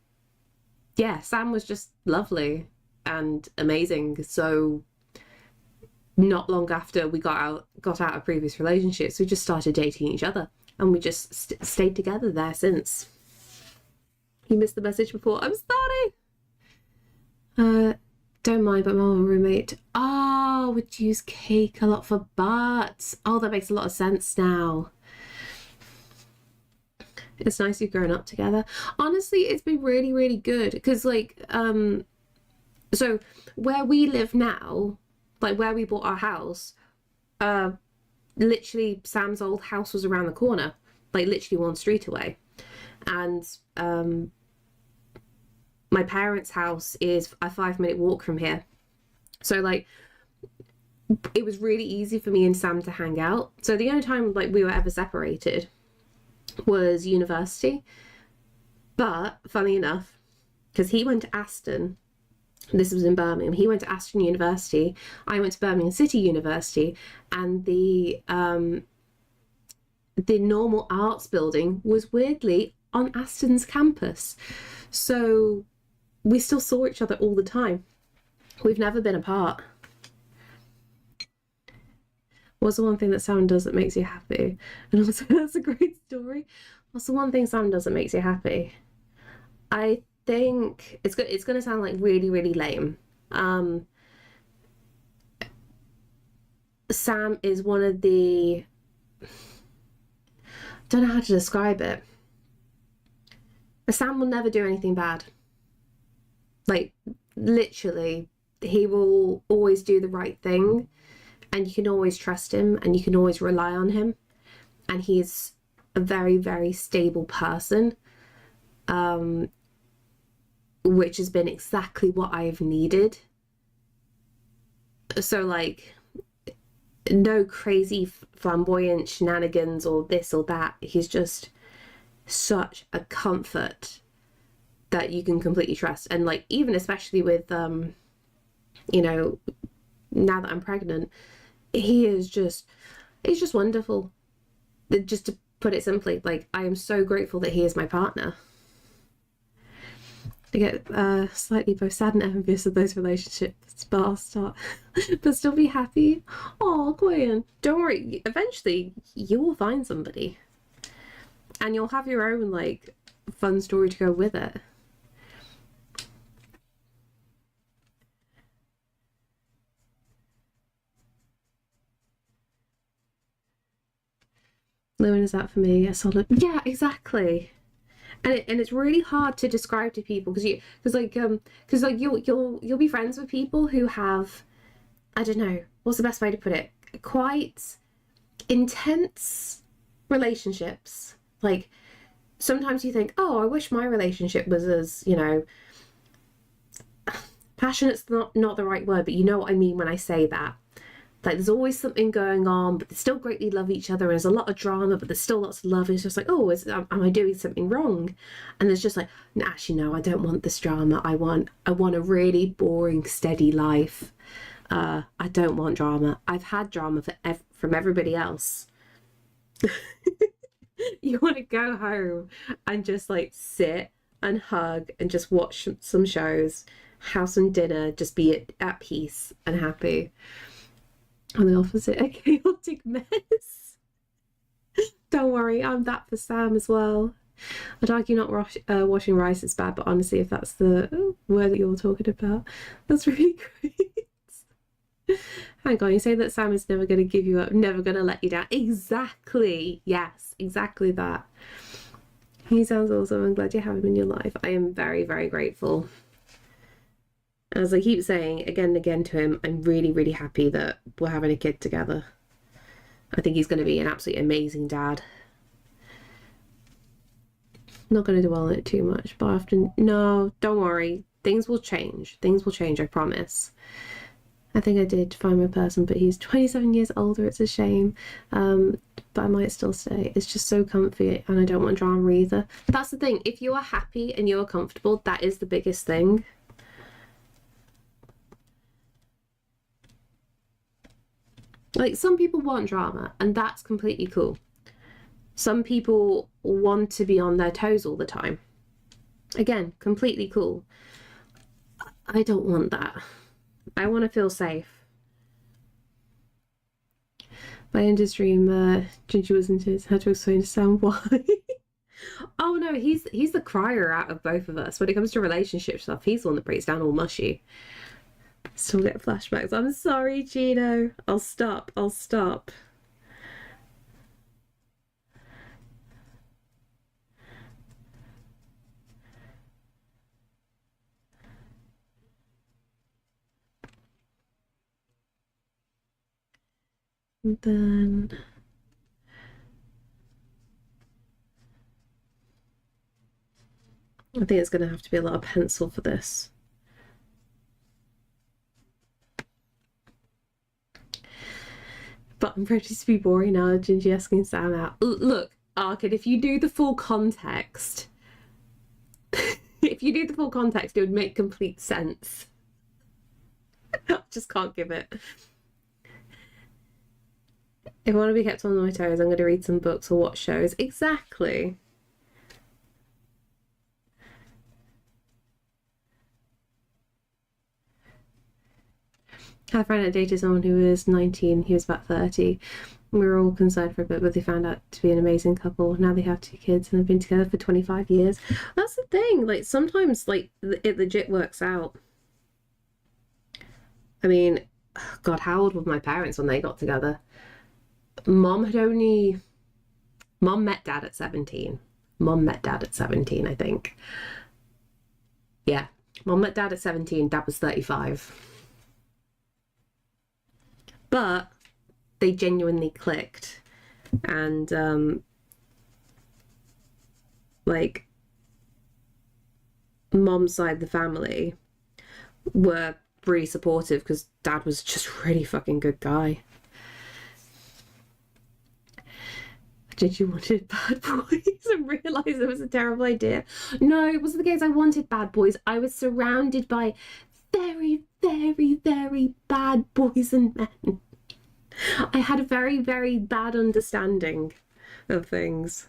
yeah, Sam was just lovely and amazing. So not long after we got out of previous relationships, we just started dating each other, and we just stayed together there since. You missed the message before. I'm sorry. Don't mind, but my roommate would use cake a lot for butts. Oh, that makes a lot of sense now. It's nice you've grown up together. Honestly, it's been really, really good because like so where we live now, like where we bought our house, literally Sam's old house was around the corner, like literally 1 street away. And my parents' house is a 5-minute walk from here. So like it was really easy for me and Sam to hang out. So the only time like we were ever separated was university. But funny enough, because he went to Aston, this was in Birmingham, he went to Aston University, I went to Birmingham City University, and the normal arts building was weirdly on Aston's campus. So we still saw each other all the time. We've never been apart. What's the one thing that Sam does that makes you happy? And also, that's a great story. What's the one thing Sam does that makes you happy? I think it's going to sound like really, really lame. Sam is one of the... I don't know how to describe it. Sam will never do anything bad. Like, literally, he will always do the right thing. And you can always trust him and you can always rely on him. And he's a very, very stable person, which has been exactly what I've needed. So, like, no crazy flamboyant shenanigans or this or that. He's just such a comfort that you can completely trust. And, like, even especially with, you know, now that I'm pregnant, he's just wonderful. Just to put it simply, like, I am so grateful that he is my partner. I get slightly both sad and envious of those relationships, but I'll start, but still be happy. Oh, Gwen, don't worry. Eventually, you will find somebody, and you'll have your own like fun story to go with it. Lewin is that for me? A solid. Yeah, exactly. And it's really hard to describe to people because you'll be friends with people who have, I don't know, what's the best way to put it, quite intense relationships. Like, sometimes you think, oh, I wish my relationship was as, you know, passionate's not the right word, but you know what I mean when I say that. Like, there's always something going on, but they still greatly love each other. And there's a lot of drama, but there's still lots of love. It's just like, oh, am I doing something wrong? And there's just like, actually, no, I don't want this drama. I want a really boring, steady life. I don't want drama. I've had drama from everybody else. You want to go home and just like sit and hug and just watch some shows, have some dinner, just be at peace and happy. On the opposite, a chaotic mess. Don't worry, I'm that for Sam as well. I'd argue not washing rice is bad, but honestly, if that's the word that you're talking about, that's really great. Hang on, you say that Sam is never going to give you up, never going to let you down. Exactly. Yes, exactly that. He sounds awesome. I'm glad you have him in your life. I am very, very grateful. As I keep saying again and again to him, I'm really, really happy that we're having a kid together. I think he's going to be an absolutely amazing dad. Not going to dwell on it too much, but often, no, don't worry. Things will change. Things will change, I promise. I think I did find my person, but he's 27 years older. It's a shame. But I might still stay. It's just so comfy, and I don't want drama either. That's the thing. If you are happy and you are comfortable, that is the biggest thing. Like, some people want drama, and that's completely cool. Some people want to be on their toes all the time. Again, completely cool. I don't want that. I want to feel safe. By end of stream, Ginger wasn't it? Had to explain to Sam why. Oh no, he's the crier out of both of us. When it comes to relationship stuff, he's the one that breaks down all mushy. Still get flashbacks. I'm sorry, Gino. I'll stop. I'll stop. And then I think it's going to have to be a lot of pencil for this. But I'm ready to be boring now. Gingy asking Sam out. Look, Arkad, if you do the full context, if you do the full context, it would make complete sense. I just can't give it. If I want to be kept on my toes, I'm going to read some books or watch shows. Exactly. I had a friend that dated someone who was 19, he was about 30. We were all concerned for a bit, but they found out to be an amazing couple. Now they have 2 kids and they've been together for 25 years. That's the thing, like, sometimes, like, it legit works out. I mean, God, how old were my parents when they got together? Mom met Dad at 17. Mom met Dad at 17, I think. Yeah, Mom met Dad at 17, Dad was 35. But they genuinely clicked, and like mom's side of the family were really supportive because dad was just a really fucking good guy. Did you wanted bad boys and realise it was a terrible idea? No, it wasn't the case I wanted bad boys. I was surrounded by very, very, very bad boys and men. I had a very, very bad understanding of things.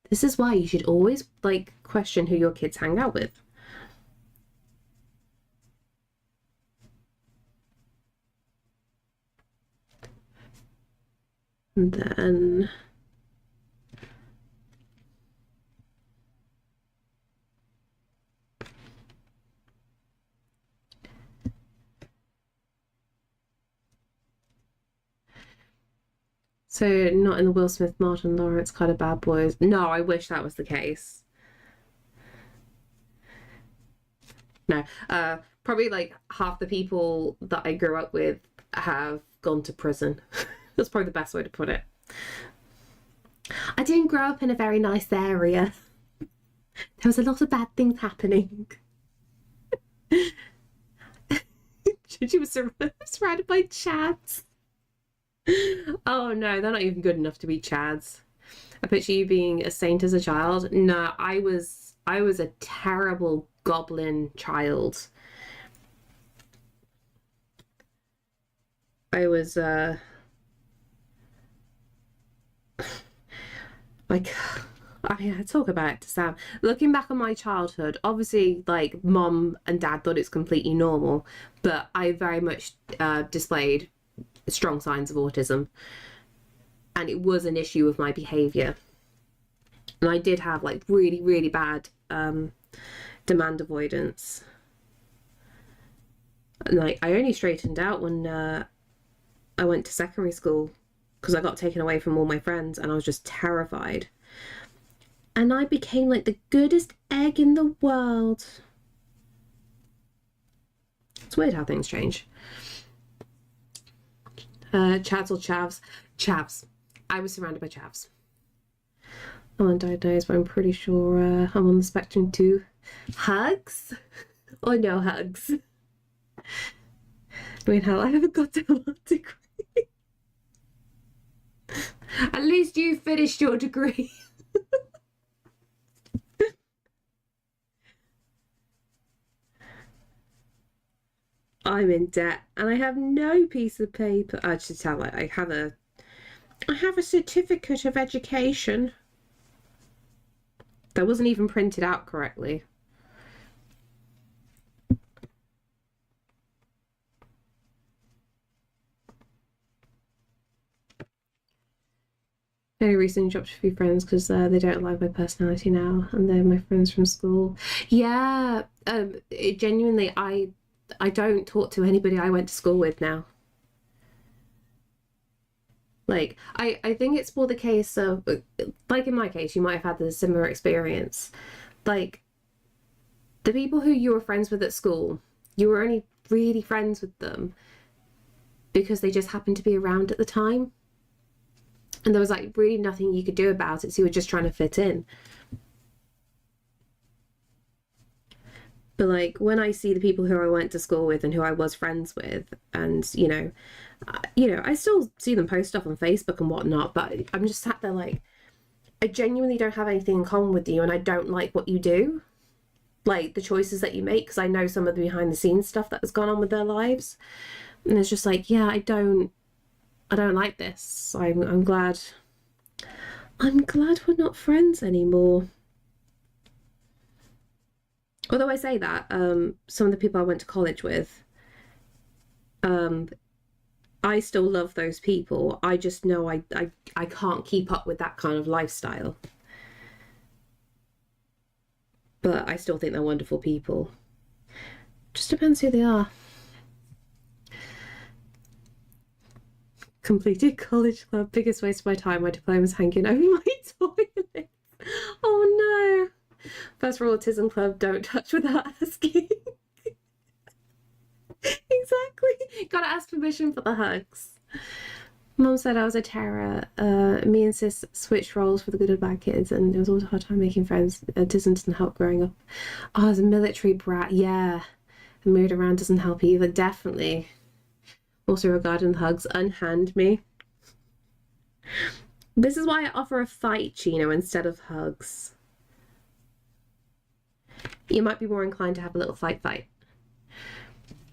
This is why you should always like question who your kids hang out with. And then so not in the Will Smith, Martin Lawrence kind of bad boys. No, I wish that was the case. No, probably like half the people that I grew up with have gone to prison. That's probably the best way to put it. I didn't grow up in a very nice area. There was a lot of bad things happening. She was surrounded by chads. Oh no, they're not even good enough to be chads. I picture you being a saint as a child. No, I was a terrible goblin child. I was like I mean, I talk about it to Sam. Looking back on my childhood, obviously, like mom and dad thought it's completely normal, but I very much displayed strong signs of autism, and it was an issue with my behavior. And I did have like really, really bad demand avoidance. And like I only straightened out when I went to secondary school because I got taken away from all my friends and I was just terrified. And I became like the goodest egg in the world. It's weird how things change. Chads or chavs? Chavs. I was surrounded by chavs. I'm undiagnosed, but I'm pretty sure I'm on the spectrum too. Hugs? Or no hugs? I mean, hell, I haven't got to a degree. At least you finished your degree. I'm in debt and I have no piece of paper. I should tell it. I have a certificate of education that wasn't even printed out correctly. I recently dropped a few friends because they don't like my personality now, and they're my friends from school. Yeah, genuinely, I don't talk to anybody I went to school with now. Like, I think it's more the case of, like in my case, you might have had a similar experience. Like, the people who you were friends with at school, you were only really friends with them because they just happened to be around at the time. And there was like really nothing you could do about it, so you were just trying to fit in. But like when I see the people who I went to school with and who I was friends with, and I still see them post stuff on Facebook and whatnot, but I'm just sat there like, I genuinely don't have anything in common with you, and I don't like what you do, like the choices that you make, because I know some of the behind the scenes stuff that has gone on with their lives, and it's just like, yeah, I don't like this. I'm glad we're not friends anymore. Although I say that, some of the people I went to college with, I still love those people. I just know I can't keep up with that kind of lifestyle. But I still think they're wonderful people. Just depends who they are. Completed college club, biggest waste of my time. My diploma's hanging over my toilet. Oh no. First for autism club, don't touch without asking. gotta ask permission for the hugs. Mum said I was a terror. Me and sis switched roles for the good of bad kids, and it was always a hard time making friends. It doesn't help growing up. Oh, as a military brat, yeah. The mood around doesn't help either, definitely. Also regarding the hugs, unhand me. This is why I offer a fight, Chino, instead of hugs. You might be more inclined to have a little fight.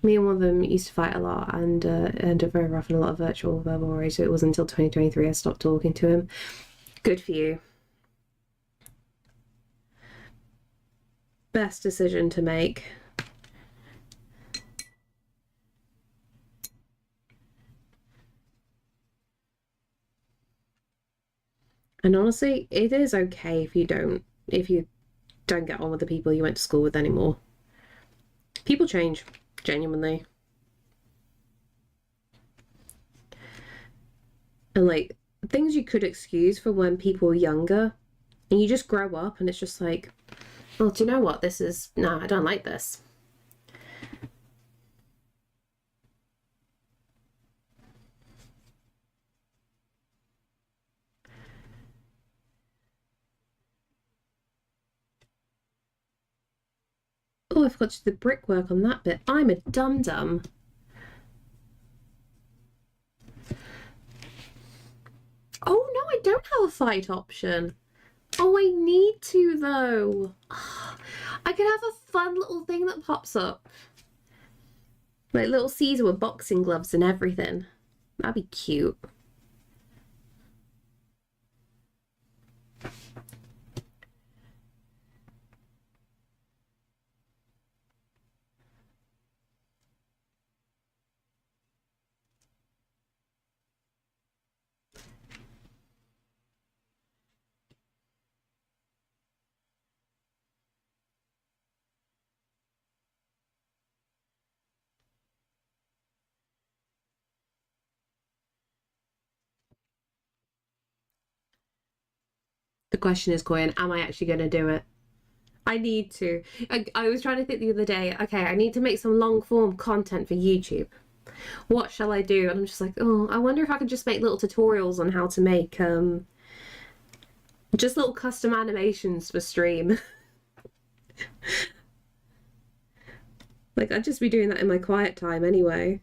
Me and one of them used to fight a lot and ended up very rough and a lot of virtual verbal rage. So it wasn't until 2023 I stopped talking to him. Good for you. Best decision to make. And honestly, it is okay if you don't get on with the people you went to school with anymore. People change, genuinely. And like things you could excuse for when people were younger, and you just grow up and it's just like, well, do you know what? No, I don't like this. Oh, I forgot to do the brickwork on that bit. I'm a dum-dum. Oh, no, I don't have a fight option. Oh, I need to, though. I could have a fun little thing that pops up. Like little Caesar with boxing gloves and everything. That'd be cute. The question is, Coin, am I actually going to do it? I need to. I was trying to think the other day, okay, I need to make some long form content for YouTube. What shall I do? And I'm just like, oh, I wonder if I could just make little tutorials on how to make just little custom animations for stream. Like, I'd just be doing that in my quiet time anyway.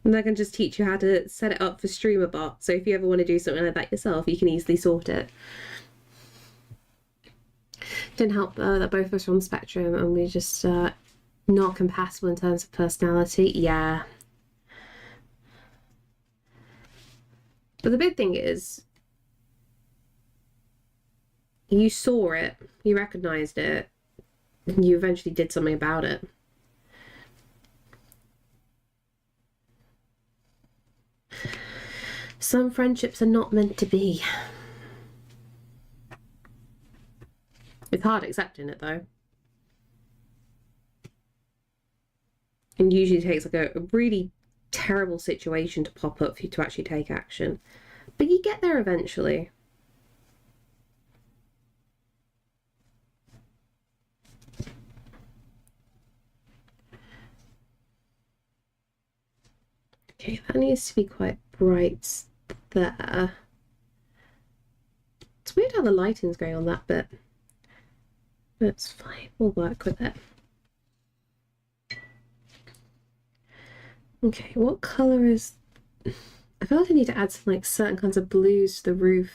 And I can just teach you how to set it up for StreamerBot. So if you ever want to do something like that yourself, you can easily sort it. Didn't help that both of us are on the spectrum and we're just not compatible in terms of personality. Yeah. But the big thing is, you saw it, you recognized it, and you eventually did something about it. Some friendships are not meant to be. It's hard accepting it though. And usually takes like a really terrible situation to pop up for you to actually take action. But you get there eventually. Okay, that needs to be quite bright there. It's weird how the lighting's going on that bit. That's fine, we'll work with it. Okay, what colour is... I feel like I need to add some like certain kinds of blues to the roof.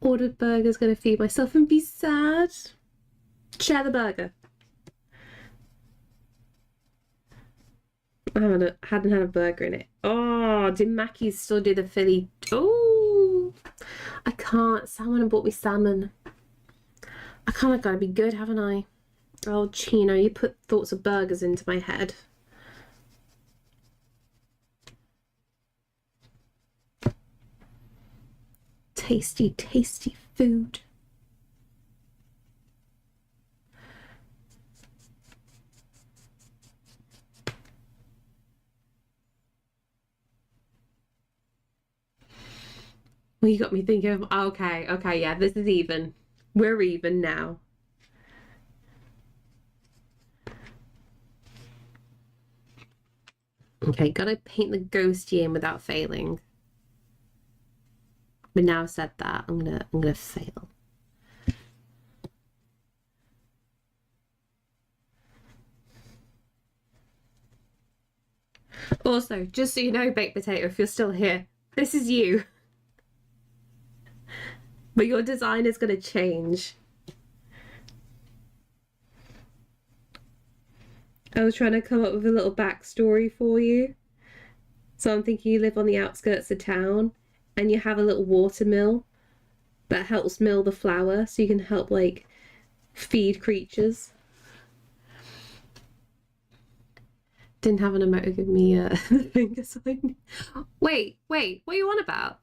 Ordered burger's gonna feed myself and be sad. Share the burger. I hadn't had a burger in it. Oh, did Mackie's still do the Philly? Oh, I can't. Someone bought me salmon. I kind of gotta be good, haven't I? Oh, Chino, you put thoughts of burgers into my head. Tasty, tasty food. Well, you got me thinking of, okay, yeah, this is even. We're even now. Okay, gotta paint the ghosty in without failing. But now I've said that, I'm gonna fail. Also, just so you know, Baked Potato, if you're still here, this is you. But your design is gonna change. I was trying to come up with a little backstory for you. So I'm thinking you live on the outskirts of town and you have a little water mill that helps mill the flour so you can help like feed creatures. Didn't have an emote give me a finger sign. Wait, what are you on about?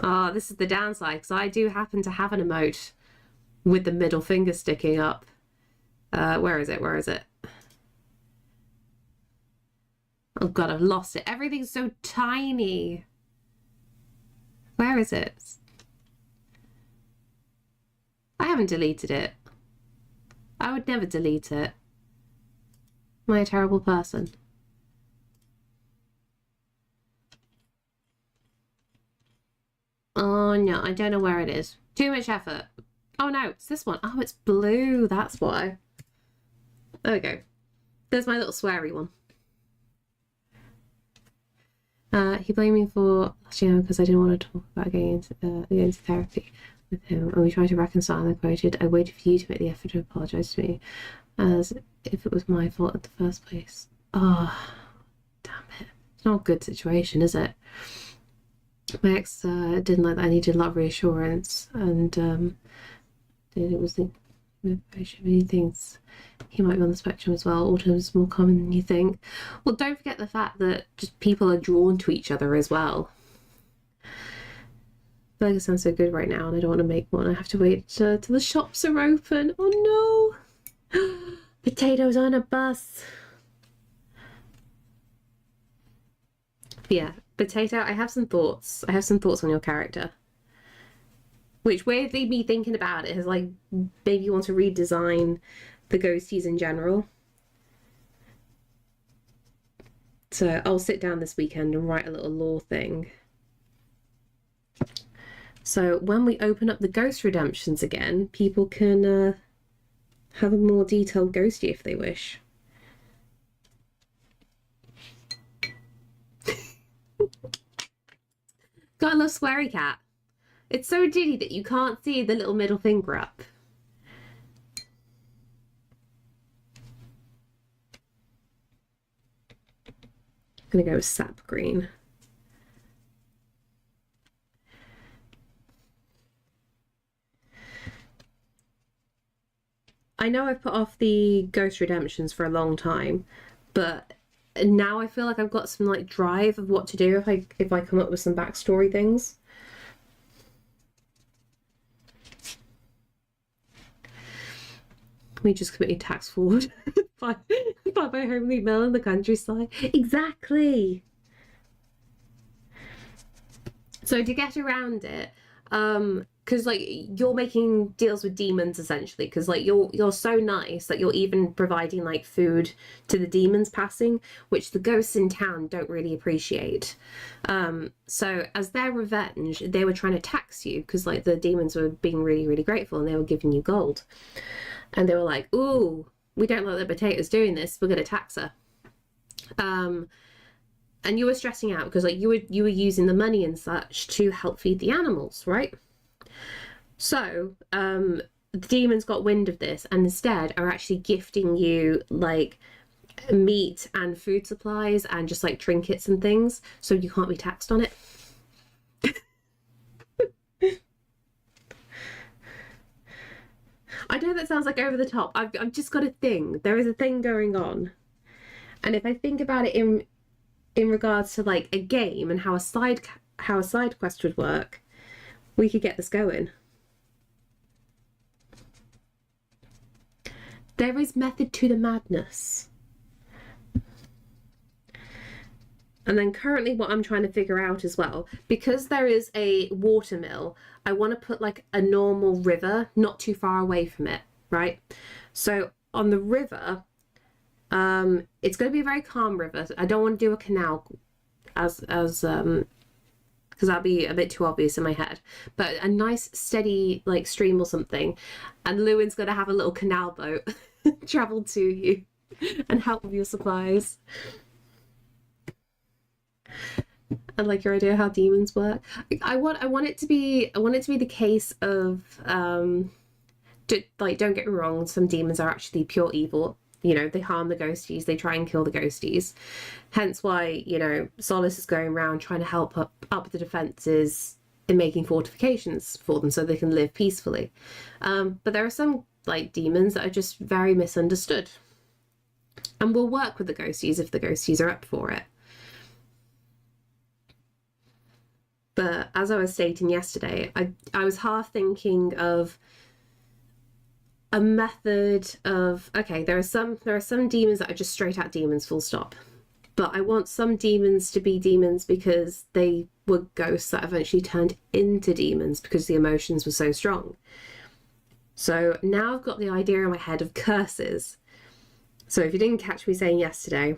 Oh, this is the downside because I do happen to have an emote with the middle finger sticking up. Where is it? Oh god, I've lost it. Everything's so tiny. Where is it? I haven't deleted it. I would never delete it. Am I a terrible person? Oh no, I don't know where it is. Too much effort. Oh no, it's this one. Oh, it's blue. That's why. There we go. There's my little sweary one. He blamed me for last year because I didn't want to talk about going into therapy with him, and we tried to reconcile and quoted, "I waited for you to make the effort to apologise to me, as if it was my fault in the first place." Oh, damn it. It's not a good situation, is it? My ex didn't like that. I needed a lot of reassurance, and it was the many things. He might be on the spectrum as well. Autism is more common than you think. Well, don't forget the fact that just people are drawn to each other as well. I feel like it sounds so good right now and I don't want to make one. I have to wait till the shops are open. Oh no! Potatoes on a bus. Yeah, Potato, I have some thoughts. I have some thoughts on your character. Which weirdly, me thinking about it is like maybe you want to redesign the ghosties in general. So I'll sit down this weekend and write a little lore thing. So when we open up the ghost redemptions again, people can have a more detailed ghosty if they wish. God, I love Sweary Cat. It's so diddy that you can't see the little middle finger up. I'm gonna go with sap green. I know I've put off the ghost redemptions for a long time, but now I feel like I've got some like drive of what to do if I come up with some backstory things. We just committed tax fraud by my homely mill in the countryside. Exactly. So to get around it, because like you're making deals with demons essentially, because like you're so nice that you're even providing like food to the demons passing, which the ghosts in town don't really appreciate. So as their revenge, they were trying to tax you because like the demons were being really, really grateful and they were giving you gold. And they were like, ooh, we don't like the potatoes doing this, we're gonna tax her. And you were stressing out because like you were using the money and such to help feed the animals, right? So the demons got wind of this and instead are actually gifting you like meat and food supplies and just like trinkets and things, so you can't be taxed on it. I know that sounds like over the top. I've just got a thing. There is a thing going on. And if I think about it in regards to like a game and how a side quest would work, we could get this going. There is method to the madness. And then currently what I'm trying to figure out as well, because there is a water mill, I want to put like a normal river not too far away from it, right? So on the river, It's going to be a very calm river. I don't want to do a canal as because that'll be a bit too obvious in my head. But a nice steady like stream or something, and Lewin's going to have a little canal boat travel to you and help with your supplies. I like your idea how demons work. I want it to be the case of don't get me wrong, some demons are actually pure evil. You know, they harm the ghosties, they try and kill the ghosties. Hence why, you know, Solace is going around trying to help up the defenses in making fortifications for them so they can live peacefully. But there are some like demons that are just very misunderstood. And we'll work with the ghosties if the ghosties are up for it. But as I was stating yesterday, I was half thinking of a method of, okay, there are some demons that are just straight out demons, full stop. But I want some demons to be demons because they were ghosts that eventually turned into demons because the emotions were so strong. So now I've got the idea in my head of curses. So if you didn't catch me saying yesterday,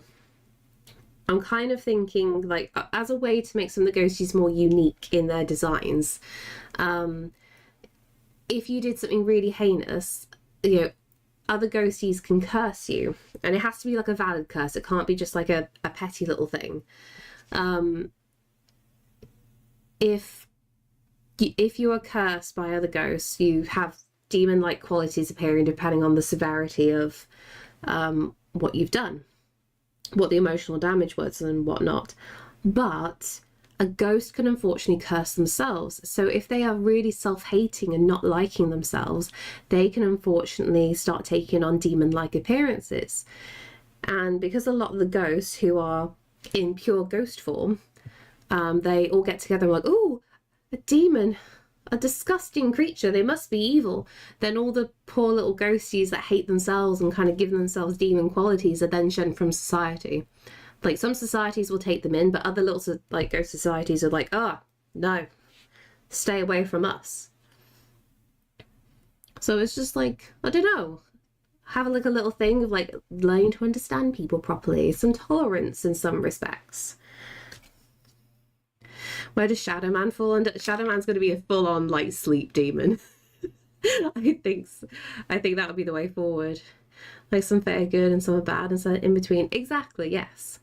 I'm kind of thinking like as a way to make some of the ghosties more unique in their designs. If you did something really heinous, you know, other ghosties can curse you, and it has to be like a valid curse. It can't be just like a petty little thing. If you are cursed by other ghosts, you have demon-like qualities appearing depending on the severity of what you've done, what the emotional damage was and whatnot. But a ghost can unfortunately curse themselves. So if they are really self-hating and not liking themselves, they can unfortunately start taking on demon-like appearances. And because a lot of the ghosts who are in pure ghost form, they all get together and like, oh, a demon, a disgusting creature, they must be evil. Then all the poor little ghosties that hate themselves and kind of give themselves demon qualities are then shunned from society. Like some societies will take them in, but other little like ghost societies are like, oh, no, stay away from us. So it's just like, I don't know, have like a little thing of like learning to understand people properly, some tolerance in some respects. Where does Shadow Man fall under? Shadow Man's going to be a full-on like sleep demon. I think that would be the way forward. Like some fit are good and some are bad and some in between. Exactly, yes.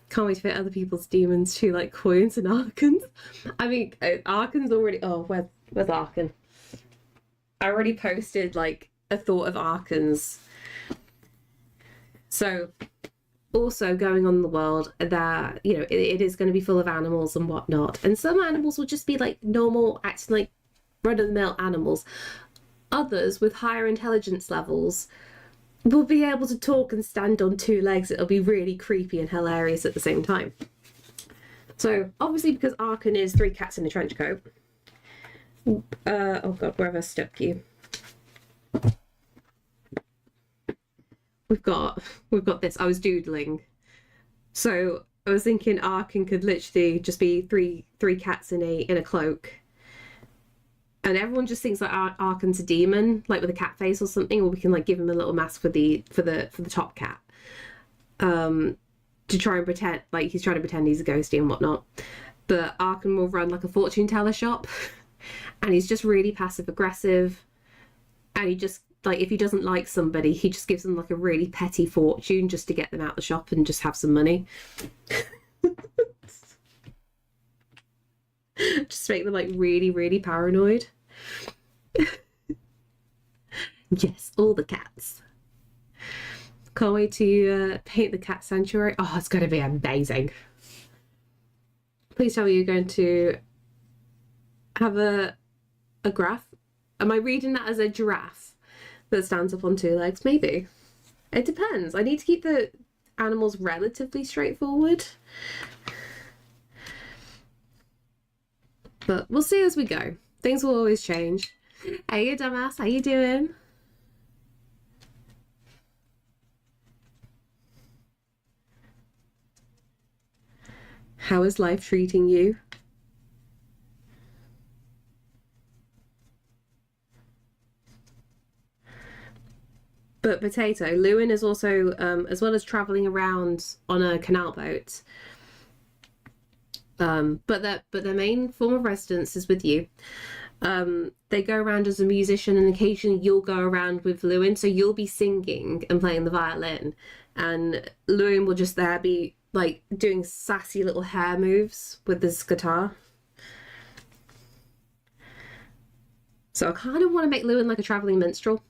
Can't wait to fit other people's demons too, like coins and Arkans. I mean, Arkan's already... Oh, where's Arkan? I already posted, like, a thought of Arkans. So, also going on in the world that, you know, it is going to be full of animals and whatnot. And some animals will just be, like, normal, acting like run-of-the-mill animals. Others, with higher intelligence levels, will be able to talk and stand on two legs. It'll be really creepy and hilarious at the same time. So obviously because Arkan is 3 cats in a trench coat. Oh god, where have I stuck you? We've got this. I was doodling. So I was thinking Arkan could literally just be three cats in a cloak. And everyone just thinks like Arkan's a demon, like with a cat face or something, or we can like give him a little mask for the top cat, to try and pretend like he's trying to pretend he's a ghosty and whatnot. But Arkan will run like a fortune teller shop, and he's just really passive aggressive, and he just like if he doesn't like somebody, he just gives them like a really petty fortune just to get them out the shop and just have some money. Just make them like really, really paranoid. Yes, all the cats. Can't wait to paint the cat sanctuary. Oh, it's going to be amazing. Please tell me you're going to have a graph. Am I reading that as a giraffe that stands up on 2 legs? Maybe. It depends. I need to keep the animals relatively straightforward. But we'll see as we go. Things will always change. Hey, you dumbass. How you doing? How is life treating you? But Potato, Lewin is also, as well as traveling around on a canal boat, but their main form of residence is with you. They go around as a musician, and occasionally you'll go around with Lewin, so you'll be singing and playing the violin, and Lewin will just there be like doing sassy little hair moves with his guitar. So I kind of want to make Lewin like a traveling minstrel.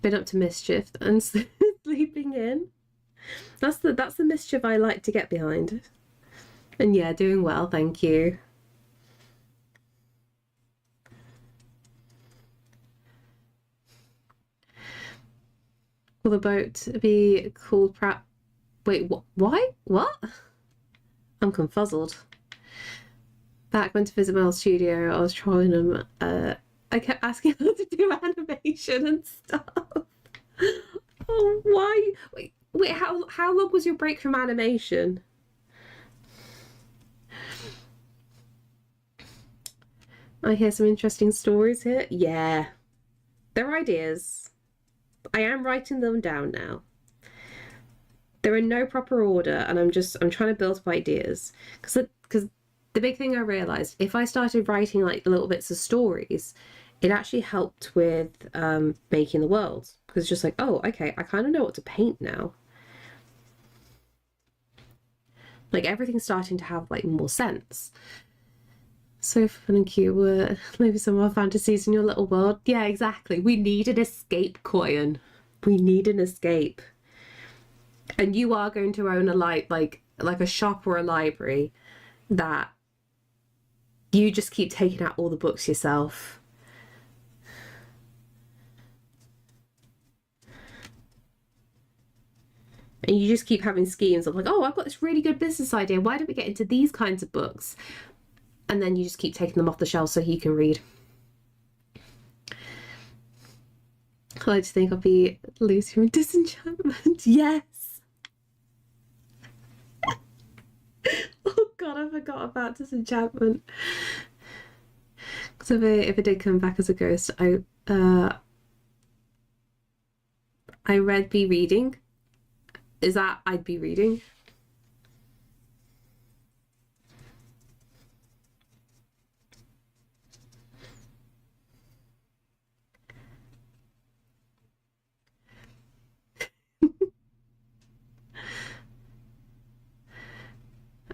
Been up to mischief and sleeping in. That's the mischief I like to get behind. And yeah, doing well, thank you. Will the boat be called Wait, what? Why? What? I'm confuzzled. Back went to visit my old studio. I was trying them. I kept asking her to do animation and stuff. Oh, why? Wait. How long was your break from animation? I hear some interesting stories here. Yeah, they're ideas. I am writing them down now. They're in no proper order, and I'm trying to build up ideas because the big thing I realized, if I started writing like little bits of stories, it actually helped with making the world, because it's just like, oh, okay, I kind of know what to paint now. Like everything's starting to have like more sense. So fun and cute were maybe some of our fantasies in your little world. Yeah, exactly. We need an escape, Koyan. We need an escape. And you are going to own a like a shop or a library that you just keep taking out all the books yourself. And you just keep having schemes of like, oh, I've got this really good business idea. Why don't we get into these kinds of books? And then you just keep taking them off the shelf so you can read. I like to think I'll be Lucy from Disenchantment. Yes. Oh God, I forgot about Disenchantment. So if it did come back as a ghost, I read Be Reading. Is that I'd be reading?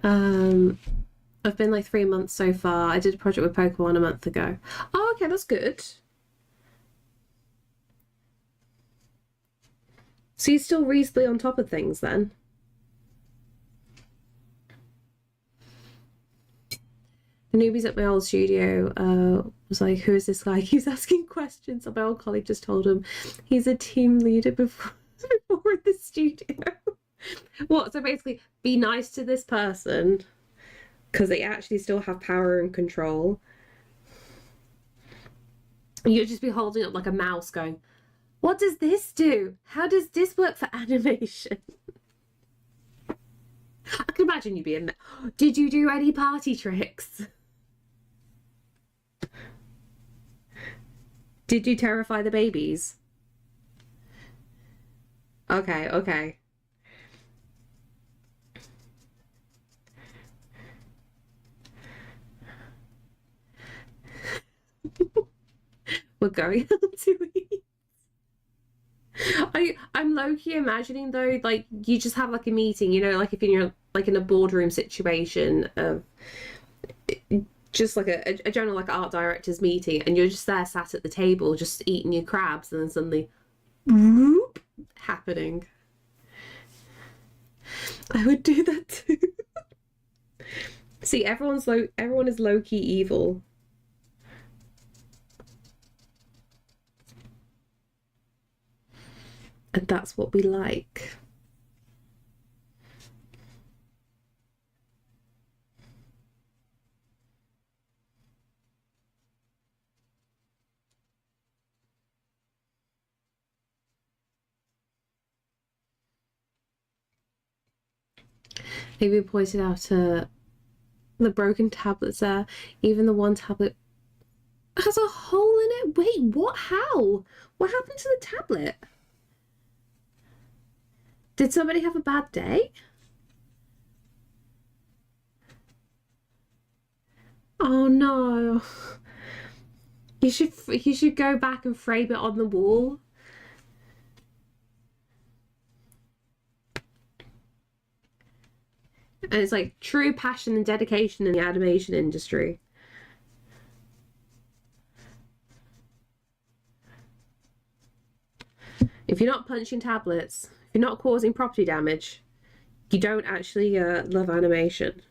I've been like 3 months so far. I did a project with Pokemon a month ago. Oh, okay, that's good. So you're still reasonably on top of things then? The newbies at my old studio was like, who is this guy? He was asking questions. And my old colleague just told him he's a team leader before the studio. What? So basically, be nice to this person because they actually still have power and control. You'll just be holding up like a mouse going, what does this do? How does this work for animation? I can imagine you being, did you do any party tricks? Did you terrify the babies? Okay, okay. We're going to eat. I'm low-key imagining though, like you just have like a meeting, you know, like if you're like in a boardroom situation of just like a general like art director's meeting, and you're just there sat at the table just eating your crabs, and then suddenly whoop happening. I would do that too. See, everyone is low-key evil. And that's what we like. Maybe we pointed out the broken tablets there. Even the one tablet It has a hole in it? Wait, what? How? What happened to the tablet? Did somebody have a bad day? Oh no. You should go back and frame it on the wall. And it's like true passion and dedication in the animation industry. If you're not punching tablets, if you're not causing property damage, you don't actually love animation.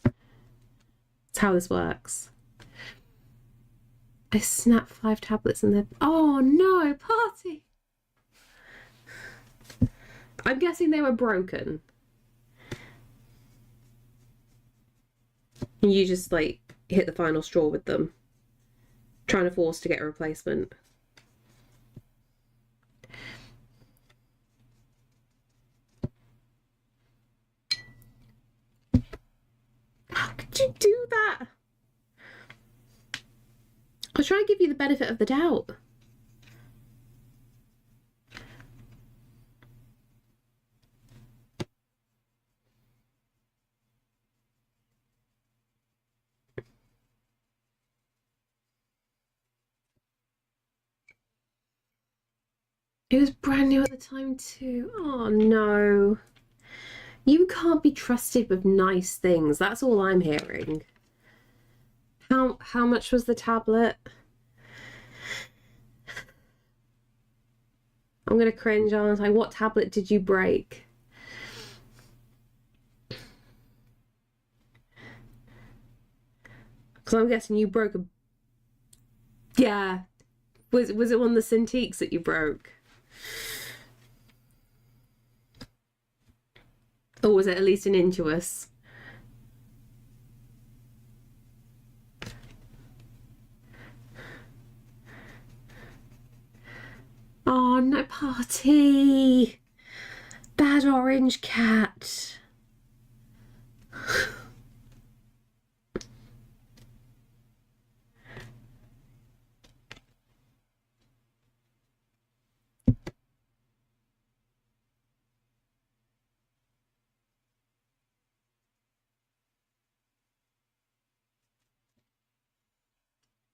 That's how this works. I snapped 5 tablets and then... Oh no, party! I'm guessing they were broken. And you just like hit the final straw with them. Trying to force to get a replacement. How could you do that? I was trying to give you the benefit of the doubt. It was brand new at the time too. Oh no. You can't be trusted with nice things. That's all I'm hearing. How much was the tablet? I'm gonna cringe, aren't I? What tablet did you break? Because I'm guessing you broke a... Yeah. Was it one of the Cintiqs that you broke? Or was it at least an Intuos? Oh, no, party! Bad orange cat.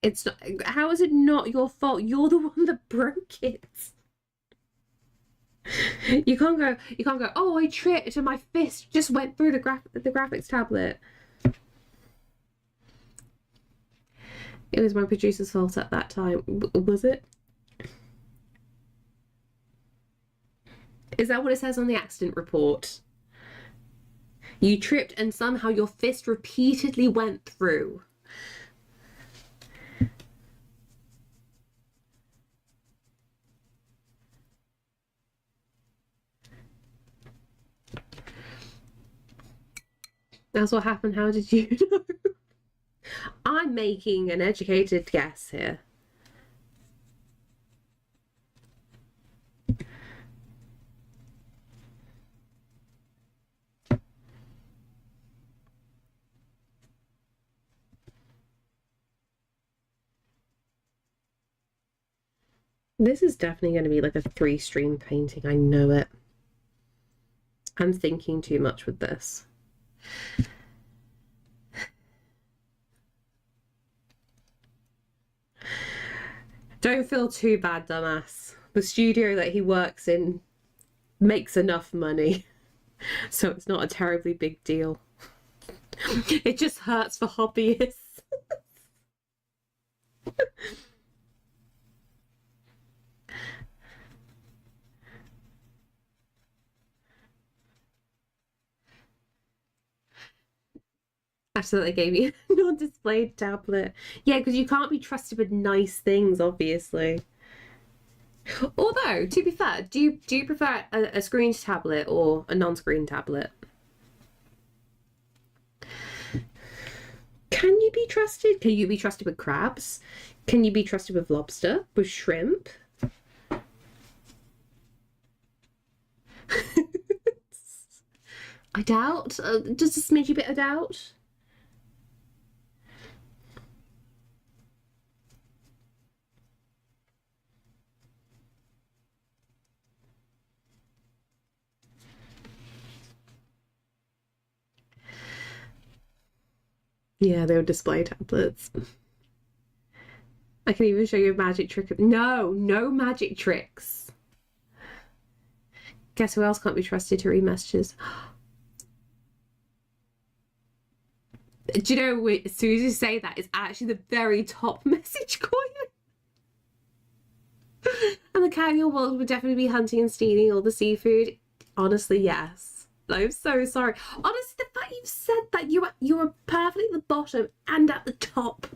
It's not, how is it not your fault? You're the one that broke it. You can't go, oh, I tripped and my fist just went through the graphics tablet. It was my producer's fault at that time. Was it? Is that what it says on the accident report? You tripped and somehow your fist repeatedly went through. That's what happened. How did you know? I'm making an educated guess here. This is definitely going to be like a 3-stream painting. I know it. I'm thinking too much with this. Don't feel too bad, dumbass. The studio that he works in makes enough money, so it's not a terribly big deal. It just hurts for hobbyists. After they gave you a non-displayed tablet. Yeah, because you can't be trusted with nice things, obviously. Although, to be fair, do you prefer a screened tablet or a non-screen tablet? Can you be trusted? Can you be trusted with crabs? Can you be trusted with lobster? With shrimp? I doubt. Just a smidgy bit of doubt. Yeah, they were display tablets. I can even show you a magic trick. No, no magic tricks. Guess who else can't be trusted to read messages? Do you know, as soon as you say that, it's actually the very top message coin. And the cat in your world would definitely be hunting and stealing all the seafood. Honestly, yes. I'm so sorry. Honestly, the fact you've said that, you were perfectly at the bottom and at the top.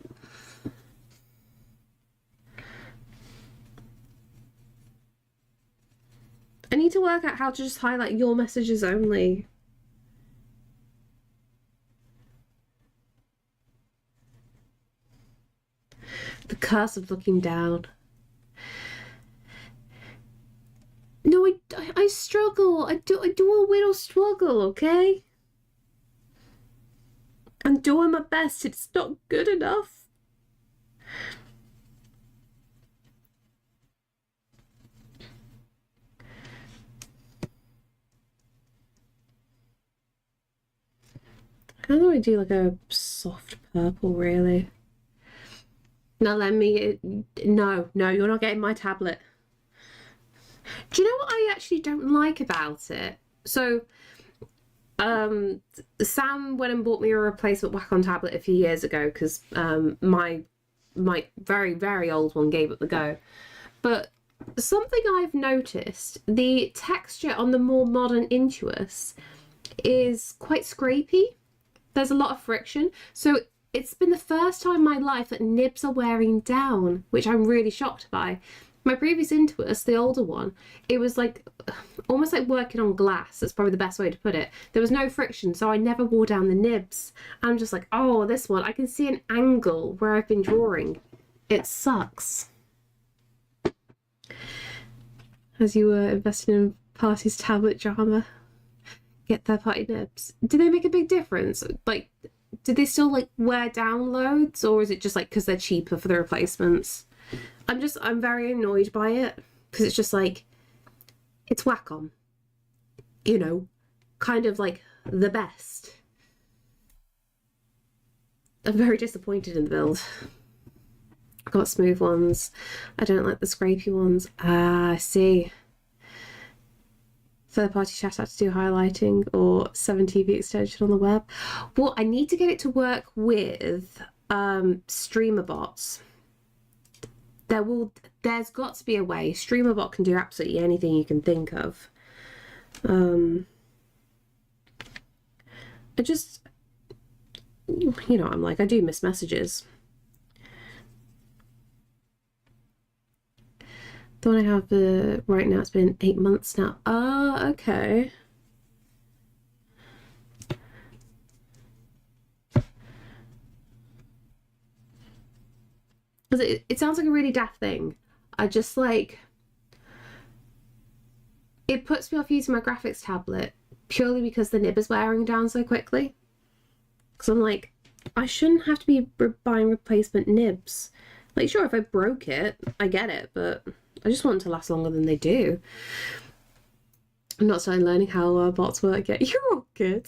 I need to work out how to just highlight your messages only. The curse of looking down. No, I struggle. I do a little struggle, okay? I'm doing my best. It's not good enough. How do I do like a soft purple, really? Now let me... No, you're not getting my tablet. Do you know what I actually don't like about it? So, Sam went and bought me a replacement Wacom tablet a few years ago because my very, very old one gave it the go. But something I've noticed, the texture on the more modern Intuos is quite scrapey. There's a lot of friction. So it's been the first time in my life that nibs are wearing down, which I'm really shocked by. My previous Intuos, the older one, it was like almost like working on glass. That's probably the best way to put it. There was no friction, so I never wore down the nibs. I'm just like, oh, this one, I can see an angle where I've been drawing. It sucks. As you were investing in Party's tablet drama, get third-party nibs. Do they make a big difference? Like, do they still like wear down loads, or is it just like because they're cheaper for the replacements? I'm very annoyed by it because it's just like, it's Wacom, you know, kind of like the best. I'm very disappointed in the build. I've got smooth ones. I don't like the scrapey ones. Ah, I see. Third party chat out to do highlighting or 7TV extension on the web. Well, I need to get it to work with streamer bots. There's got to be a way. StreamerBot can do absolutely anything you can think of. I just, you know, I'm like, I do miss messages. The one I have right now, it's been 8 months now. Oh, okay. Because it sounds like a really daft thing. I just like... It puts me off using my graphics tablet purely because the nib is wearing down so quickly. Because I'm like, I shouldn't have to be buying replacement nibs. Like, sure, if I broke it, I get it, but I just want it to last longer than they do. I'm not starting learning how bots work yet. You're all good.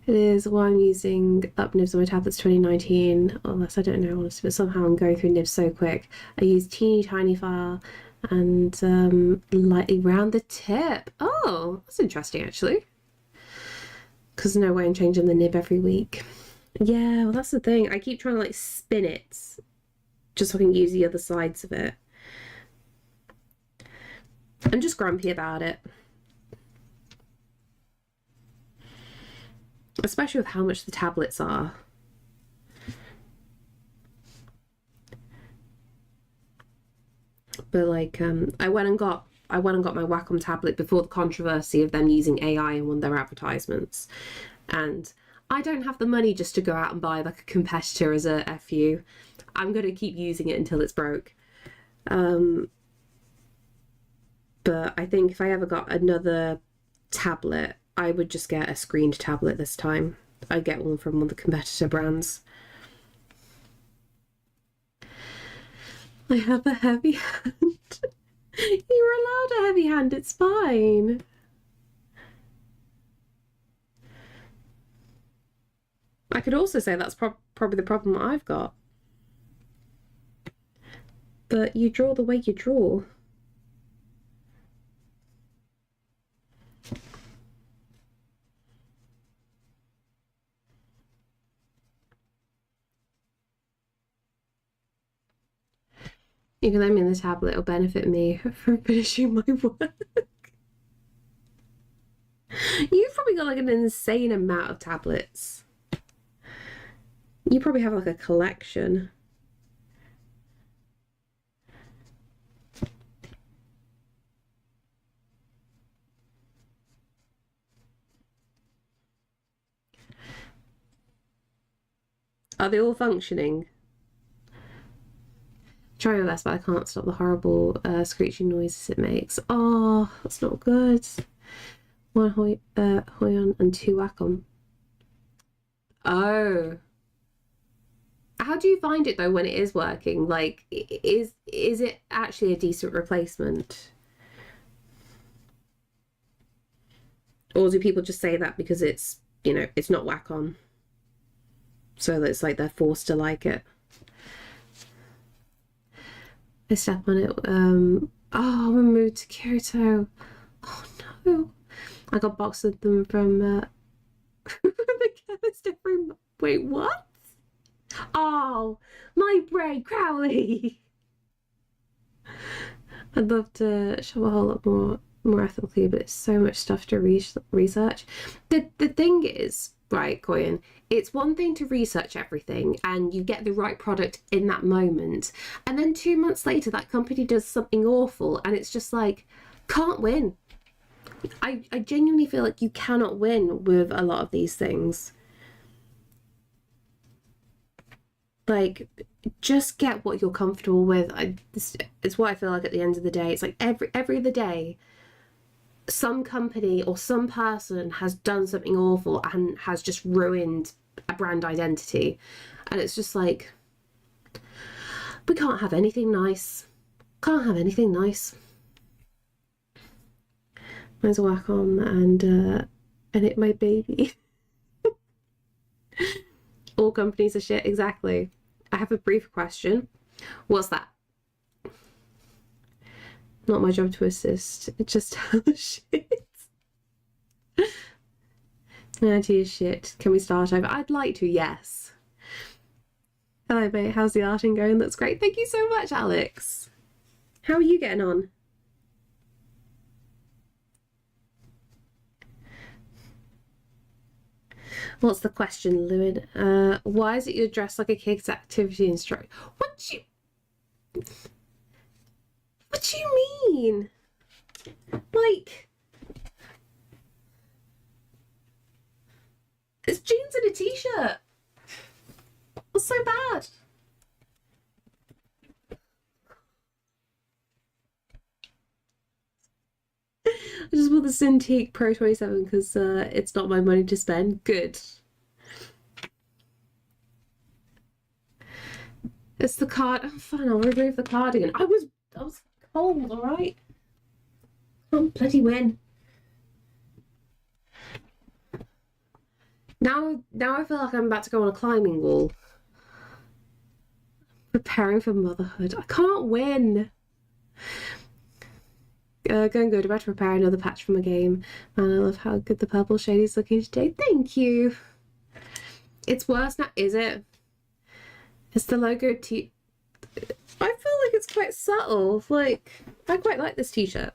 It is why I'm using up nibs on my tablets 2019, unless I don't know honestly, but somehow I'm going through nibs so quick. I use teeny tiny file and lightly round the tip. Oh, that's interesting actually. Because no way I'm changing the nib every week. Yeah, well that's the thing. I keep trying to like spin it just so I can use the other sides of it. I'm just grumpy about it. Especially with how much the tablets are. But like, I went and got my Wacom tablet before the controversy of them using AI in one of their advertisements, and I don't have the money just to go out and buy like a competitor as a FU. I'm going to keep using it until it's broke. But I think if I ever got another tablet, I would just get a screened tablet this time. I'd get one from one of the competitor brands. I have a heavy hand. You were allowed a heavy hand, it's fine. I could also say that's probably the problem I've got. But you draw the way you draw. You can lend me the tablet, it'll benefit me for finishing my work. You've probably got like an insane amount of tablets. You probably have like a collection. Are they all functioning? Try my best, but I can't stop the horrible screeching noises it makes. Oh, that's not good. One Hoyon and two Wacom. Oh. How do you find it though when it is working? Like, is it actually a decent replacement? Or do people just say that because it's, you know, it's not Wacom? So that it's like they're forced to like it. I step on it. Oh, we moved to Kyoto. Oh no. I got a box of them from the chemist every month. Wait, what? Oh, my brain, Crowley. I'd love to show a whole lot more ethically, but it's so much stuff to research. The thing is, right, Koyan, it's one thing to research everything and you get the right product in that moment, and then 2 months later that company does something awful and it's just like, can't win. I genuinely feel like you cannot win with a lot of these things. Like, just get what you're comfortable with. It's what I feel like at the end of the day. It's like every other day, some company or some person has done something awful and has just ruined a brand identity. And it's just like, we can't have anything nice. Can't have anything nice. Might as well whack on and hit my baby. All companies are shit, exactly. I have a brief question. What's that? Not my job to assist. It's just shit. Humanity is shit. Can we start over? I'd like to, yes. Hello, mate. How's the arting going? That's great. Thank you so much, Alex. How are you getting on? What's the question, Lewin? Why is it you're dressed like a kid's activity instructor? What do you mean? Like, it's jeans and a t-shirt. What's so bad? I just bought the Cintiq Pro 27 because it's not my money to spend. Good. It's the card. Oh, fine, I'll remove the cardigan. I was cold, all right. Can't bloody win. Now I feel like I'm about to go on a climbing wall. Preparing for motherhood. I can't win. Go and go to bed to prepare another patch from a game. Man, I love how good the purple shade is looking today. Thank you. It's worse now, is it? It's the logo I feel like it's quite subtle. Like, I quite like this t-shirt.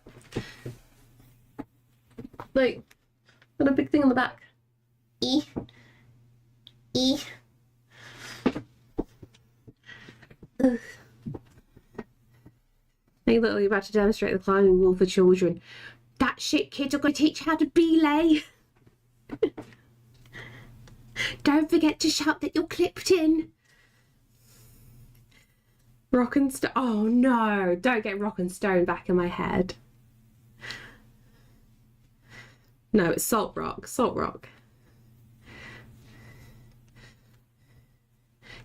Like, got a big thing on the back. E. Ugh. They literally about to demonstrate the climbing wall for children. That shit, kids are going to teach you how to belay. Don't forget to shout that you're clipped in. Rock and Stone. Oh no, don't get Rock and Stone back in my head. No, it's Salt Rock. Salt Rock.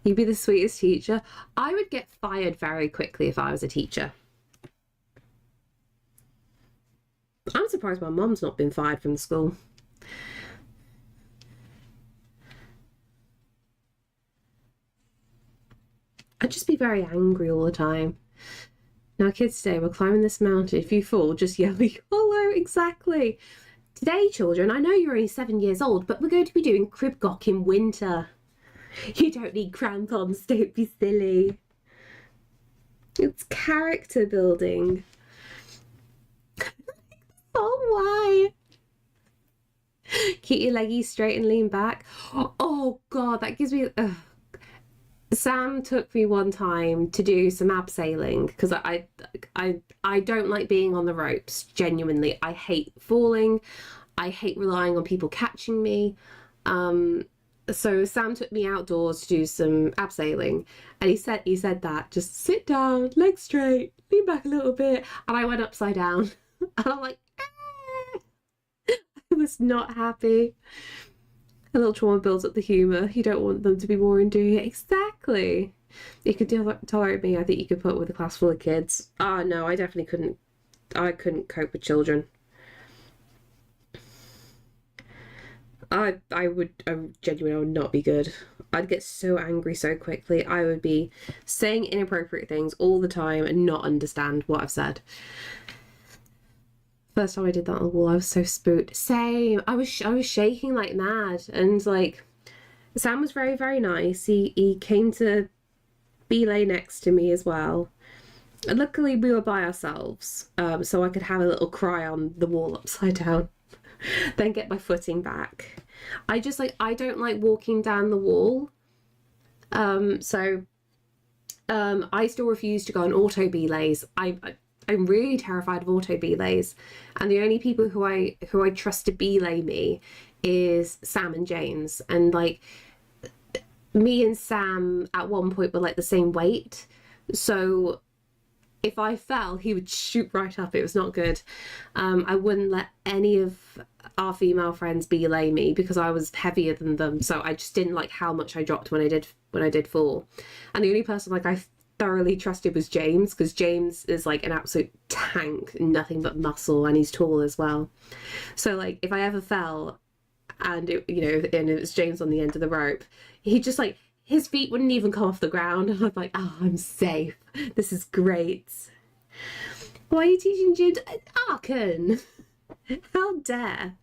You'd be the sweetest teacher. I would get fired very quickly if I was a teacher. I'm surprised my mum's not been fired from school. I'd just be very angry all the time. Now, kids today, we're climbing this mountain. If you fall, just yell, YOLO, exactly. Today, children, I know you're only 7 years old, but we're going to be doing crib gok in winter. You don't need crampons, don't be silly. It's character building. Oh, why? Keep your leggies straight and lean back. Oh, God, that gives me... Sam took me one time to do some abseiling because I don't like being on the ropes, genuinely. I hate falling. I hate relying on people catching me. So Sam took me outdoors to do some abseiling, and he said that just sit down, legs straight, lean back a little bit, and I went upside down. And I'm like, I was not happy. A little trauma builds up the humour. You don't want them to be boring, do you? Exactly. You could tolerate me. I think you could put up with a class full of kids. Ah, no, I definitely couldn't. I couldn't cope with children. I genuinely would not be good. I'd get so angry so quickly. I would be saying inappropriate things all the time and not understand what I've said. First time I did that on the wall, I was so spooked. Same. I was shaking like mad, and like Sam was very, very nice. He came to belay next to me as well. And luckily we were by ourselves, so I could have a little cry on the wall upside down, then get my footing back. I don't like walking down the wall. I still refuse to go on auto belays. I'm really terrified of auto belays, and the only people who I trust to belay me is Sam and James. And like me and Sam at one point were like the same weight, so if I fell, he would shoot right up. It was not good. I wouldn't let any of our female friends belay me because I was heavier than them, so I just didn't like how much I dropped when I did fall. And the only person like I thoroughly trusted was James, because James is like an absolute tank, nothing but muscle, and he's tall as well. So like if I ever fell and it was James on the end of the rope, he just like his feet wouldn't even come off the ground, and I'm like, oh, I'm safe, this is great. Why are you teaching James? Arkan, how dare.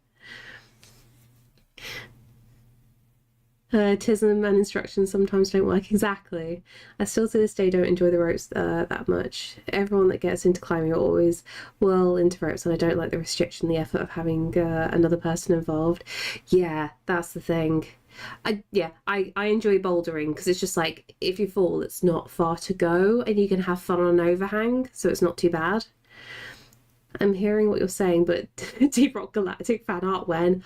Tism and instructions sometimes don't work. Exactly. I still to this day don't enjoy the ropes that much. Everyone that gets into climbing are always well into ropes, and I don't like the restriction, the effort of having another person involved. Yeah, that's the thing. I enjoy bouldering because it's just like if you fall, it's not far to go, and you can have fun on an overhang, so it's not too bad. I'm hearing what you're saying, but Deep Rock Galactic fan art when?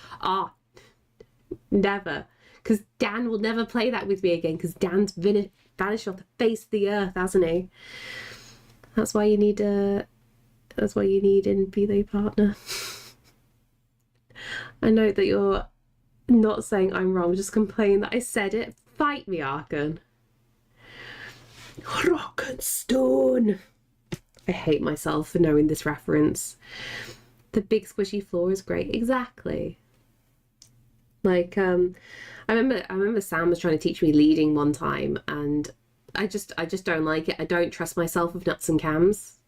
Never. Because Dan will never play that with me again, because Dan's vanished off the face of the earth, hasn't he? That's why you need a belay partner. I know that you're not saying I'm wrong, just complain that I said it. Fight me, Arkan. Rock and stone. I hate myself for knowing this reference. The big squishy floor is great. Exactly. Like, I remember Sam was trying to teach me leading one time, and I just don't like it. I don't trust myself with nuts and cams.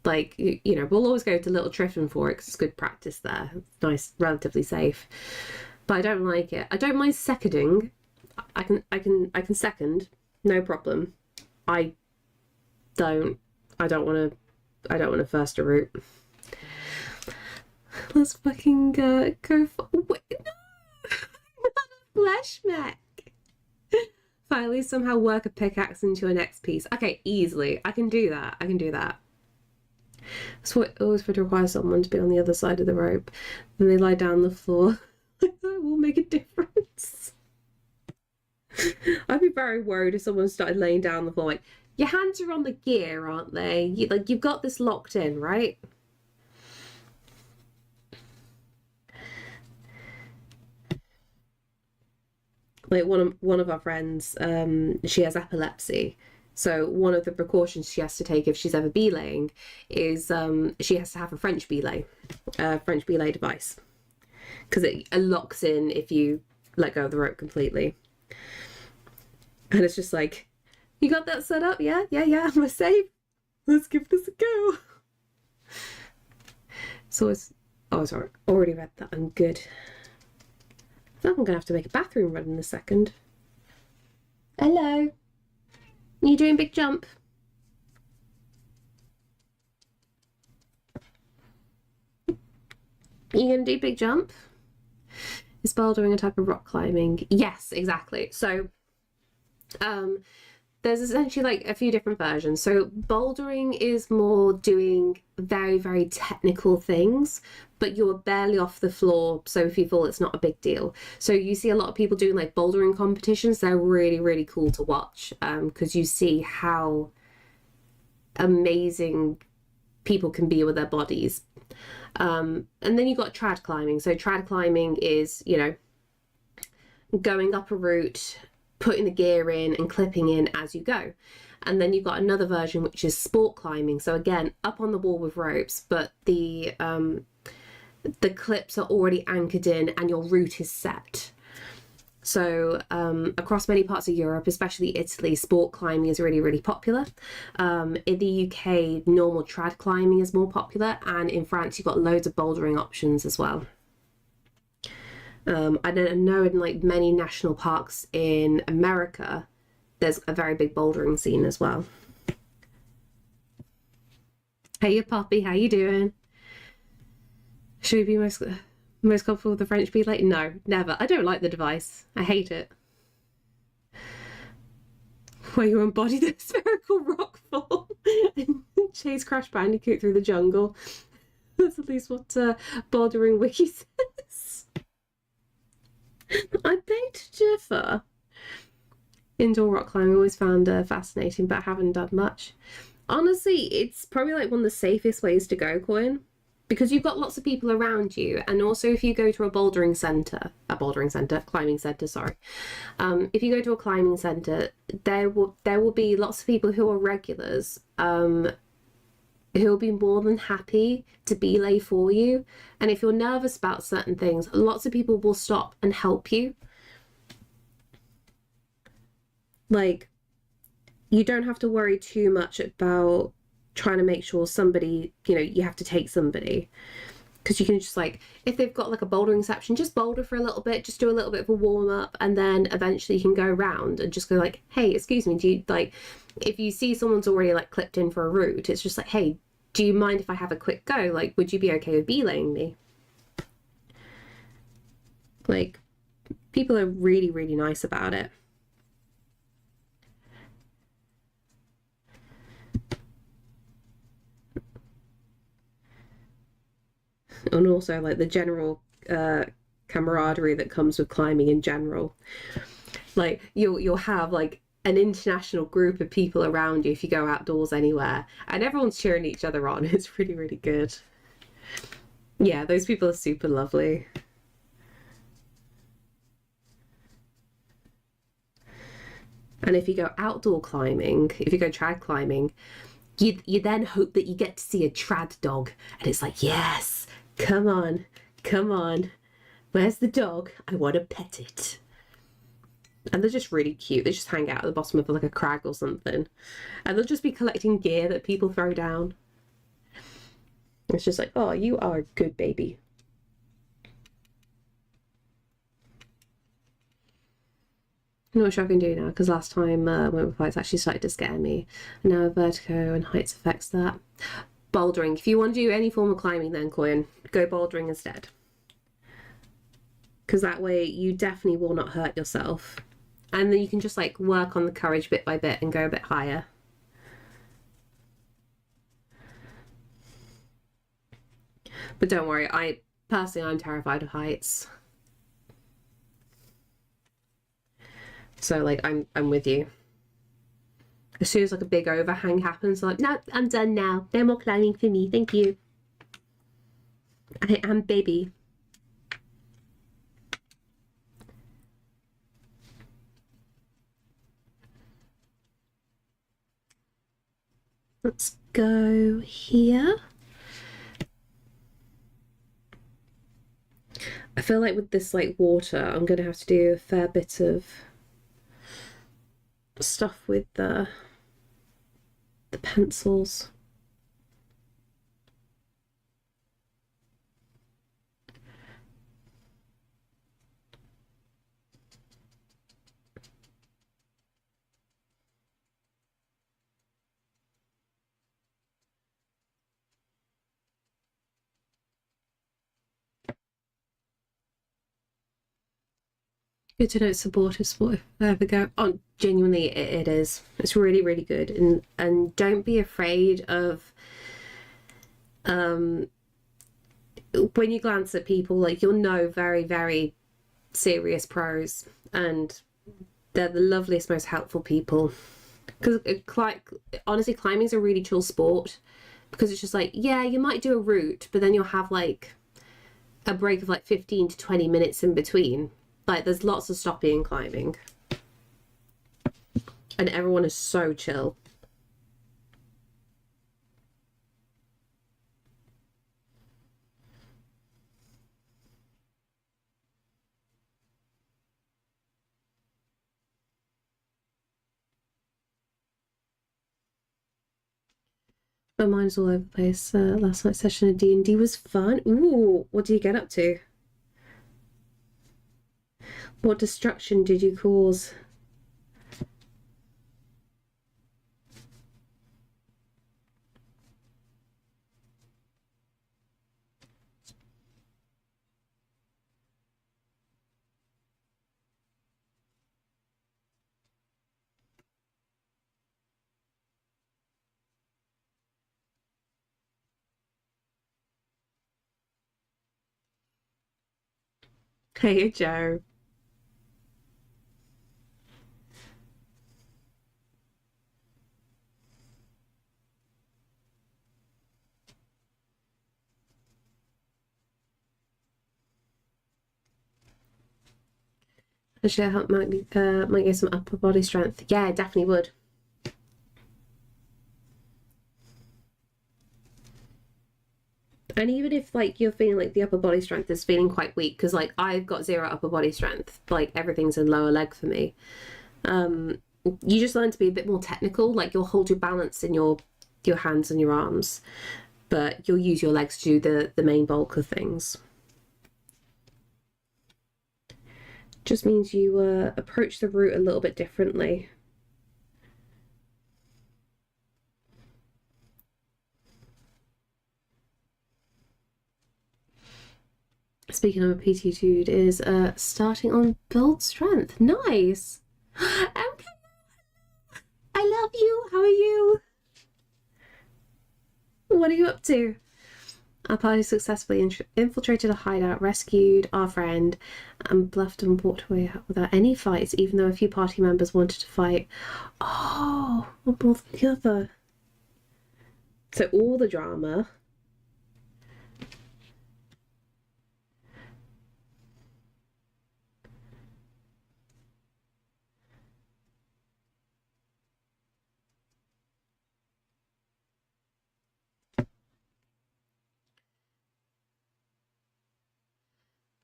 Like, we'll always go to Little Trifton for it because it's good practice there. It's nice, relatively safe. But I don't like it. I don't mind seconding. I can second, no problem. I don't want to first a route. Let's fucking go for... Wait, no! Flesh mech. Finally somehow work a pickaxe into your next piece. Okay, easily. I can do that. So it always would require someone to be on the other side of the rope. Then they lie down on the floor. That will make a difference. I'd be very worried if someone started laying down on the floor. Like, your hands are on the gear, aren't they? You've got this locked in, right? Like one of our friends, she has epilepsy, so one of the precautions she has to take if she's ever belaying is she has to have a French belay device, because it locks in if you let go of the rope completely. And it's just like You got that set up? Yeah, we're safe. Let's give this a go. So it's, oh, sorry, already read that. I'm good. I think I'm gonna have to make a bathroom run in a second. Hello. You doing big jump? You gonna do big jump? Is bouldering a type of rock climbing? Yes, exactly. So, there's essentially like a few different versions. So bouldering is more doing very, very technical things, but you're barely off the floor. So if you fall, it's not a big deal. So you see a lot of people doing like bouldering competitions. They're really, really cool to watch because you see how amazing people can be with their bodies. And then you've got trad climbing. So trad climbing is, you know, going up a route, putting the gear in and clipping in as you go. And then you've got another version which is sport climbing. So again, up on the wall with ropes, but the clips are already anchored in and your route is set. So across many parts of Europe, especially Italy, sport climbing is really, really popular. In the UK, normal trad climbing is more popular, and in France you've got loads of bouldering options as well. I don't know, in like many national parks in America, there's a very big bouldering scene as well. Hey, Poppy, how you doing? Should we be most comfortable with the French bead? Like, no, never. I don't like the device. I hate it. Where you embody the spherical rock fall and chase Crash Bandicoot through the jungle. That's at least what Bouldering Wiki says. I beg to differ. Indoor rock climbing I always found fascinating, but I haven't done much. Honestly, it's probably like one of the safest ways to go, Coin, because you've got lots of people around you, and also if you go to climbing center, sorry. If you go to a climbing center, there will be lots of people who are regulars, who will be more than happy to belay for you. And if you're nervous about certain things, lots of people will stop and help you. Like, you don't have to worry too much about trying to make sure somebody, you know, you have to take somebody. Because you can just like, if they've got like a bouldering section, just boulder for a little bit, just do a little bit of a warm up, and then eventually you can go around and just go like, hey, excuse me, do you like, if you see someone's already like clipped in for a route, it's just like, hey, do you mind if I have a quick go? Like, would you be okay with belaying me? Like, people are really, really nice about it. And also like the general camaraderie that comes with climbing in general. Like you'll have like an international group of people around you if you go outdoors anywhere, and everyone's cheering each other on. It's really, really good. Yeah, those people are super lovely. And if you go outdoor climbing, if you go trad climbing, you then hope that you get to see a trad dog, and it's like, yes, come on, come on. Where's the dog? I want to pet it. And they're just really cute. They just hang out at the bottom of like a crag or something. And they'll just be collecting gear that people throw down. It's just like, oh, you are a good baby. I'm not sure I can do now, because last time when fights actually started to scare me. Now vertigo and heights affects that. Bouldering. If you want to do any form of climbing then, Coin, go bouldering instead. Because that way you definitely will not hurt yourself. And then you can just like work on the courage bit by bit and go a bit higher. But don't worry, I'm terrified of heights. So like I'm with you. As soon as like a big overhang happens, I'm like, no, I'm done now. No more climbing for me, thank you. I am baby. Let's go here. I feel like with this like water, I'm gonna have to do a fair bit of stuff with the pencils. Good to know it's supportive sport if I ever go. Oh, genuinely, it is. It's really, really good. And don't be afraid of when you glance at people, like you'll know very, very serious pros, and they're the loveliest, most helpful people. Because honestly, climbing's a really chill sport because it's just like, yeah, you might do a route, but then you'll have like a break of like 15 to 20 minutes in between. Like there's lots of stopping and climbing. And everyone is so chill. My mind's all over the place. Last night's session of D&D was fun. Ooh, what do you get up to? What destruction did you cause? Hey, Joe. Actually, I help might get some upper body strength. Yeah, definitely would. And even if like you're feeling like the upper body strength is feeling quite weak, because like I've got zero upper body strength, like everything's in lower leg for me. You just learn to be a bit more technical. Like you'll hold your balance in your hands and your arms, but you'll use your legs to do the main bulk of things. Just means you approach the route a little bit differently. Speaking of a PT dude, is starting on build strength. Nice. Okay. I love you. How are you? What are you up to? Our party successfully infiltrated a hideout, rescued our friend, and bluffed and walked away without any fights, even though a few party members wanted to fight. Oh, one more than the other. So all the drama.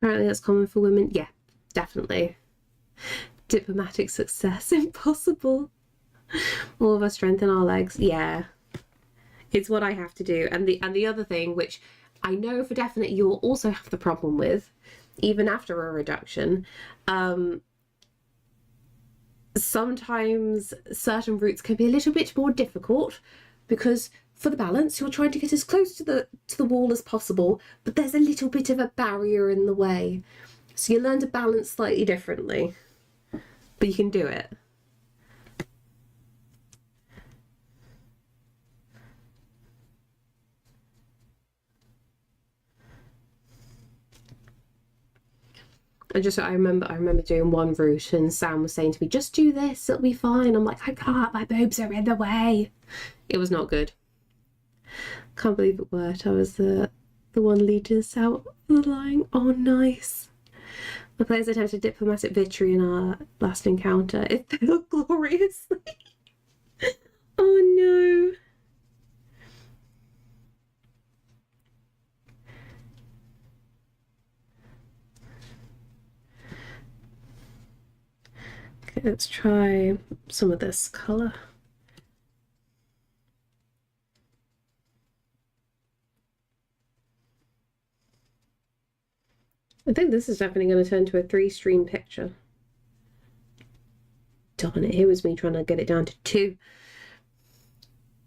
Apparently that's common for women. Yeah, definitely. Diplomatic success impossible. All of us strengthen our legs. Yeah. It's what I have to do. And the other thing, which I know for definite you'll also have the problem with, even after a reduction, sometimes certain routes can be a little bit more difficult because for the balance you're trying to get as close to the wall as possible, but there's a little bit of a barrier in the way. So you learn to balance slightly differently, but you can do it. I remember doing one route and Sam was saying to me, just do this, it'll be fine. I'm like, I can't, my boobs are in the way. It was not good. Can't believe it worked. I was the one leading us out the line. Oh, nice. The players attempted diplomatic victory in our last encounter. It failed gloriously. Oh no. Okay, let's try some of this colour. I think this is definitely going to turn to a 3-stream picture. Darn it, here was me trying to get it down to 2.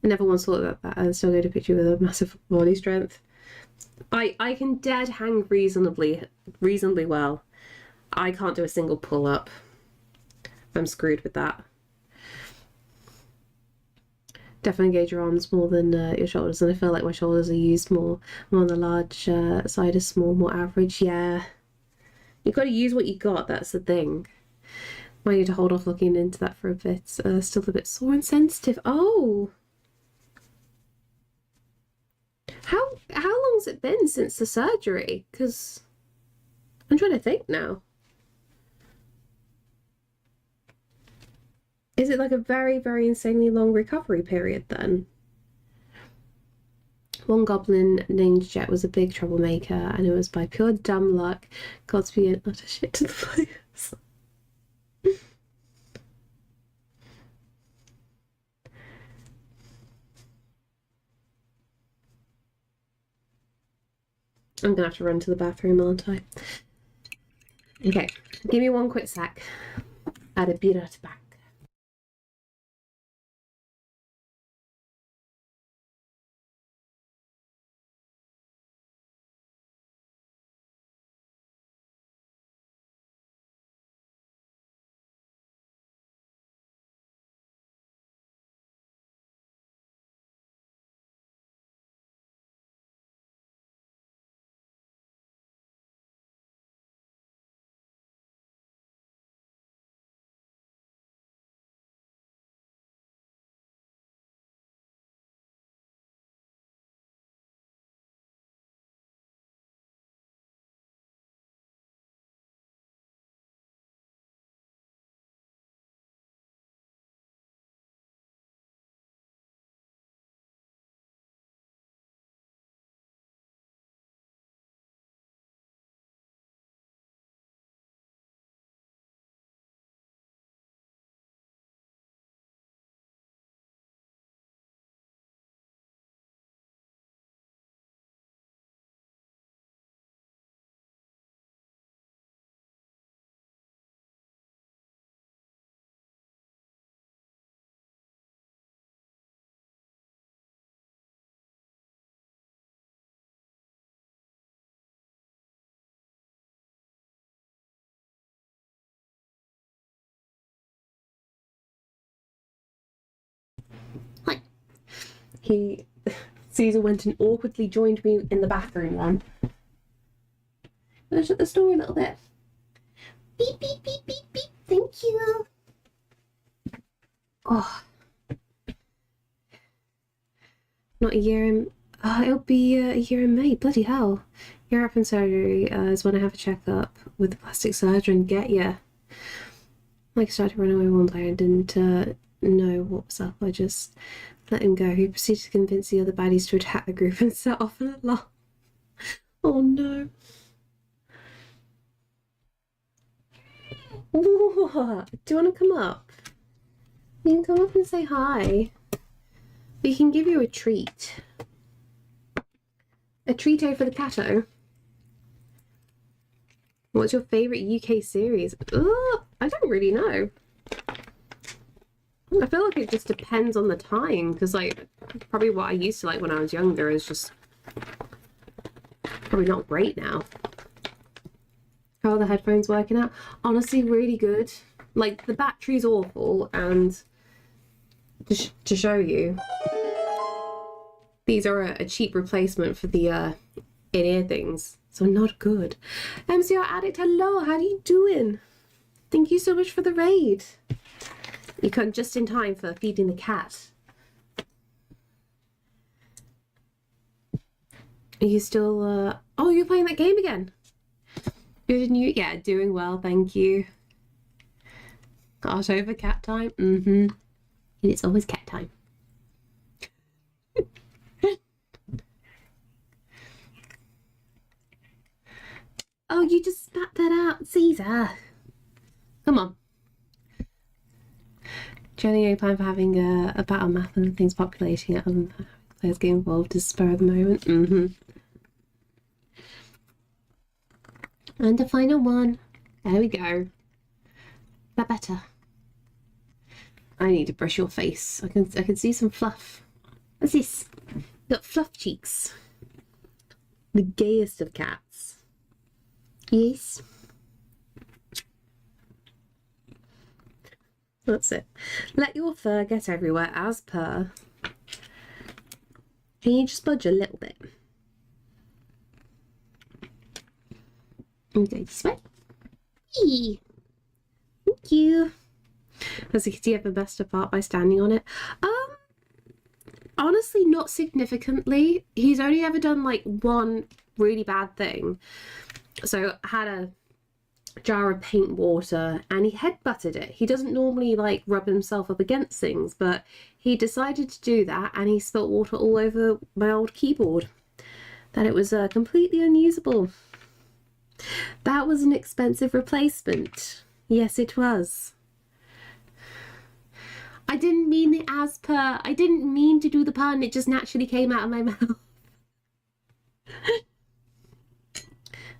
I never once thought about that. I still get a picture with a massive body strength. I can dead hang reasonably well. I can't do a single pull-up. I'm screwed with that. Definitely engage your arms more than your shoulders, and I feel like my shoulders are used more on the large side of small, more average. Yeah, you've got to use what you got. That's the thing. Might need to hold off looking into that for a bit. Still a bit sore and sensitive. Oh, how long's it been since the surgery? Because I'm trying to think now. Is it like a very, very insanely long recovery period then? One goblin named Jet was a big troublemaker, and it was by pure dumb luck got to be an utter shit to the players. I'm gonna have to run to the bathroom, aren't I? Okay, give me one quick sec. I'll be right back. Hi. Caesar went and awkwardly joined me in the bathroom then. I'm gonna shut this door a little bit. Beep, beep, beep, beep, beep. Thank you. Oh. Not a year in... it'll be a year in May. Bloody hell. Year after surgery is when I have a checkup with the plastic surgeon. Get ya. Like I started running away one day and didn't know what was up. I just let him go. He proceeded to convince the other baddies to attack the group and set off an alarm. Oh no. What? Do you want to come up? You can come up and say hi. We can give you a treat. A treato for the catto. What's your favourite UK series? I don't really know. I feel like it just depends on the time, because like probably what I used to like when I was younger is just probably not great now. How are the headphones working out? Honestly, really good. Like the battery's awful, and to show you, these are a cheap replacement for the in-ear things, so not good. MCR Addict, hello, how are you doing? Thank you so much for the raid. You come just in time for feeding the cat. Are you still oh, you're playing that game again? Good and you? Yeah, doing well, thank you. Art over cat time? Mm-hmm. And it's always cat time. Oh, you just spat that out, Caesar. Come on. Do you have any plan for having a battle map and things populating it and players get involved as spur of the moment? And the final one. There we go. That better. I need to brush your face. I can see some fluff. What's this? Got fluff cheeks. The gayest of cats. Yes. That's it. Let your fur get everywhere as per. Can you just budge a little bit? And go this way. Eee. Thank you. Does the kitty ever best apart by standing on it? Honestly, not significantly. He's only ever done like one really bad thing. So I had a jar of paint water and he headbutted it. He doesn't normally like rub himself up against things, but he decided to do that and he spilt water all over my old keyboard. That it was completely unusable. That was an expensive replacement. Yes, it was. I didn't mean the as per. I didn't mean to do the pun. It just naturally came out of my mouth.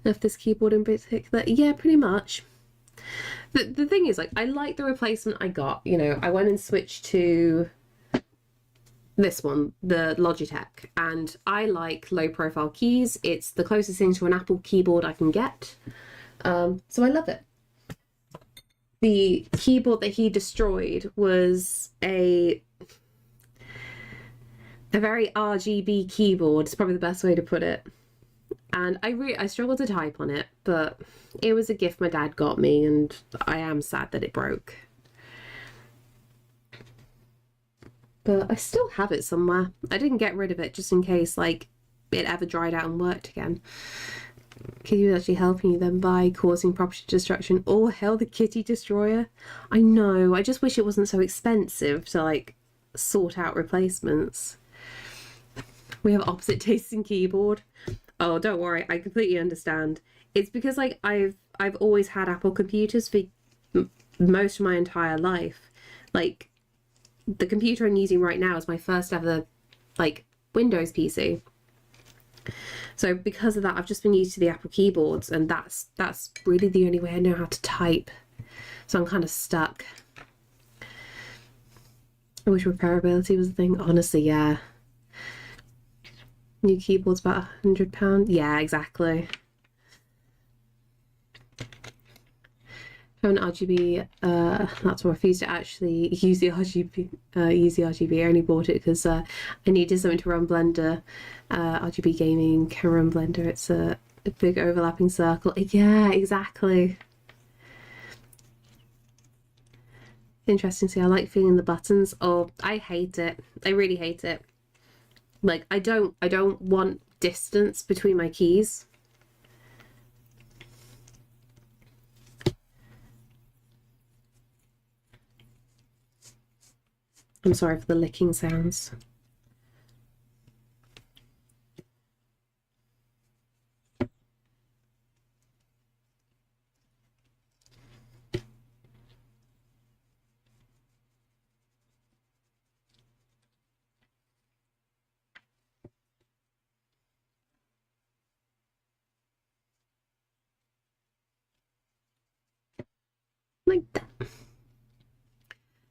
Of this keyboard in particular, yeah, pretty much. The thing is, like, I like the replacement I got. You know, I went and switched to this one, the Logitech, and I like low profile keys. It's the closest thing to an Apple keyboard I can get, so I love it. The keyboard that he destroyed was a very RGB keyboard. It's probably the best way to put it. And I struggled to type on it, but it was a gift my dad got me, and I am sad that it broke. But I still have it somewhere. I didn't get rid of it just in case, like, it ever dried out and worked again. Kitty was actually helping you then by causing property destruction. Oh, hell, the kitty destroyer. I know. I just wish it wasn't so expensive to, like, sort out replacements. We have opposite tastes in keyboard. Oh, don't worry. I completely understand. It's because, like, I've always had Apple computers for most of my entire life. Like, the computer I'm using right now is my first ever, like, Windows PC. So because of that, I've just been used to the Apple keyboards, and that's really the only way I know how to type. So I'm kind of stuck. I wish repairability was a thing. Honestly, yeah. New keyboard's about £100. Yeah, exactly. I have an RGB laptop. I refused to actually use the RGB. I only bought it because I needed something to run Blender. RGB gaming can run Blender. It's a big overlapping circle. Yeah, exactly. Interesting. See, I like feeling the buttons. Oh, I hate it. I really hate it. Like, I don't want distance between my keys. I'm sorry for the licking sounds. Like that.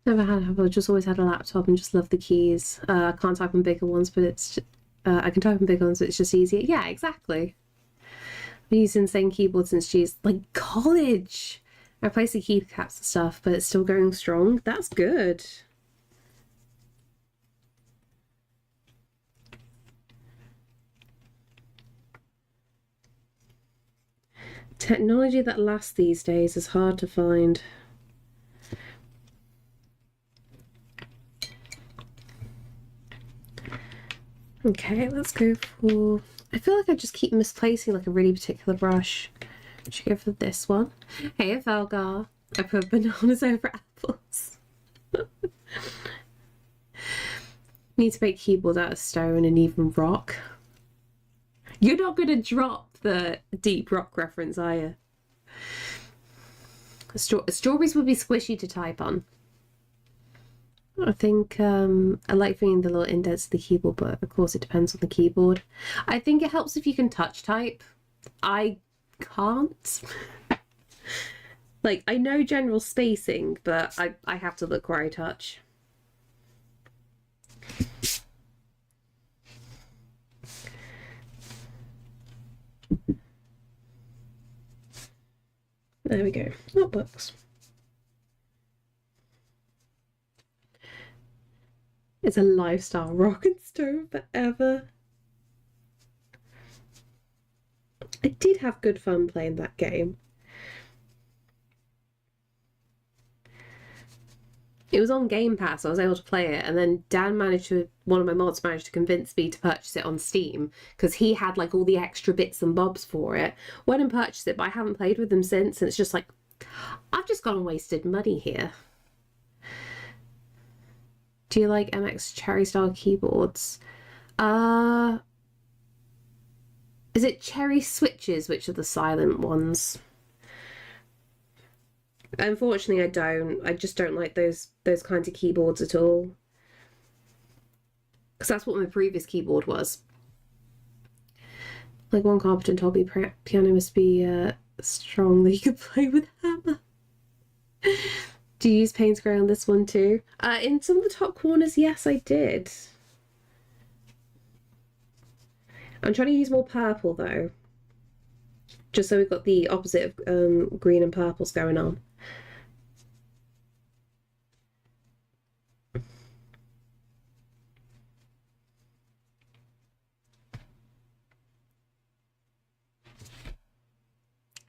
Never had I've just always had a laptop and just love the keys. I can't type on bigger ones, but it's I can type on bigger ones, but it's just easier. Yeah, exactly. I've used the same keyboard since she's like college. I replaced the keycaps and stuff, but it's still going strong. That's good. Technology that lasts these days is hard to find. Okay, let's go for... I feel like I just keep misplacing like a really particular brush. I should go for this one. Hey, Felgar. I put bananas over apples. Need to make keyboards out of stone and even rock. You're not going to drop the deep rock reference, are you? . Strawberries would be squishy to type on. I think I like finding the little indents of the keyboard, but of course it depends on the keyboard. I think it helps if you can touch type. I can't. Like, I know general spacing, but I have to look where I touch. There we go. Notebooks. It's a lifestyle, rock and stone forever. I did have good fun playing that game. It was on Game Pass, so I was able to play it, and then one of my mods managed to convince me to purchase it on Steam, because he had like all the extra bits and bobs for it. Went and purchased it, but I haven't played with them since, and it's just like, I've just gone and wasted money here. Do you like MX Cherry style keyboards? Is it Cherry Switches, which are the silent ones? Unfortunately, I don't. I just don't like those kinds of keyboards at all. Because that's what my previous keyboard was. Like one competent told me, piano must be strong that you can play with hammer. Do you use Payne's Grey on this one too? In some of the top corners, yes, I did. I'm trying to use more purple though. Just so we've got the opposite of green and purples going on.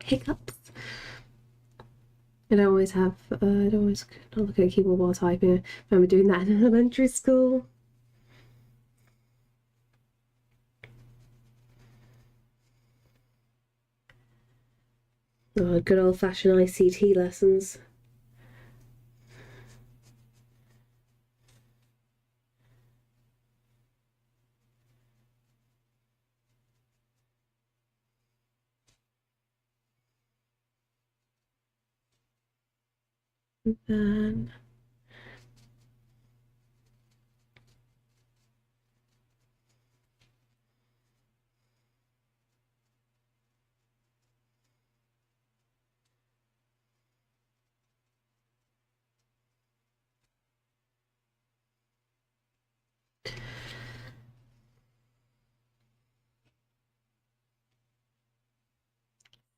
Hiccups. I don't always not look at a keyboard while typing. I remember doing that in elementary school. Oh, good old-fashioned ICT lessons. And then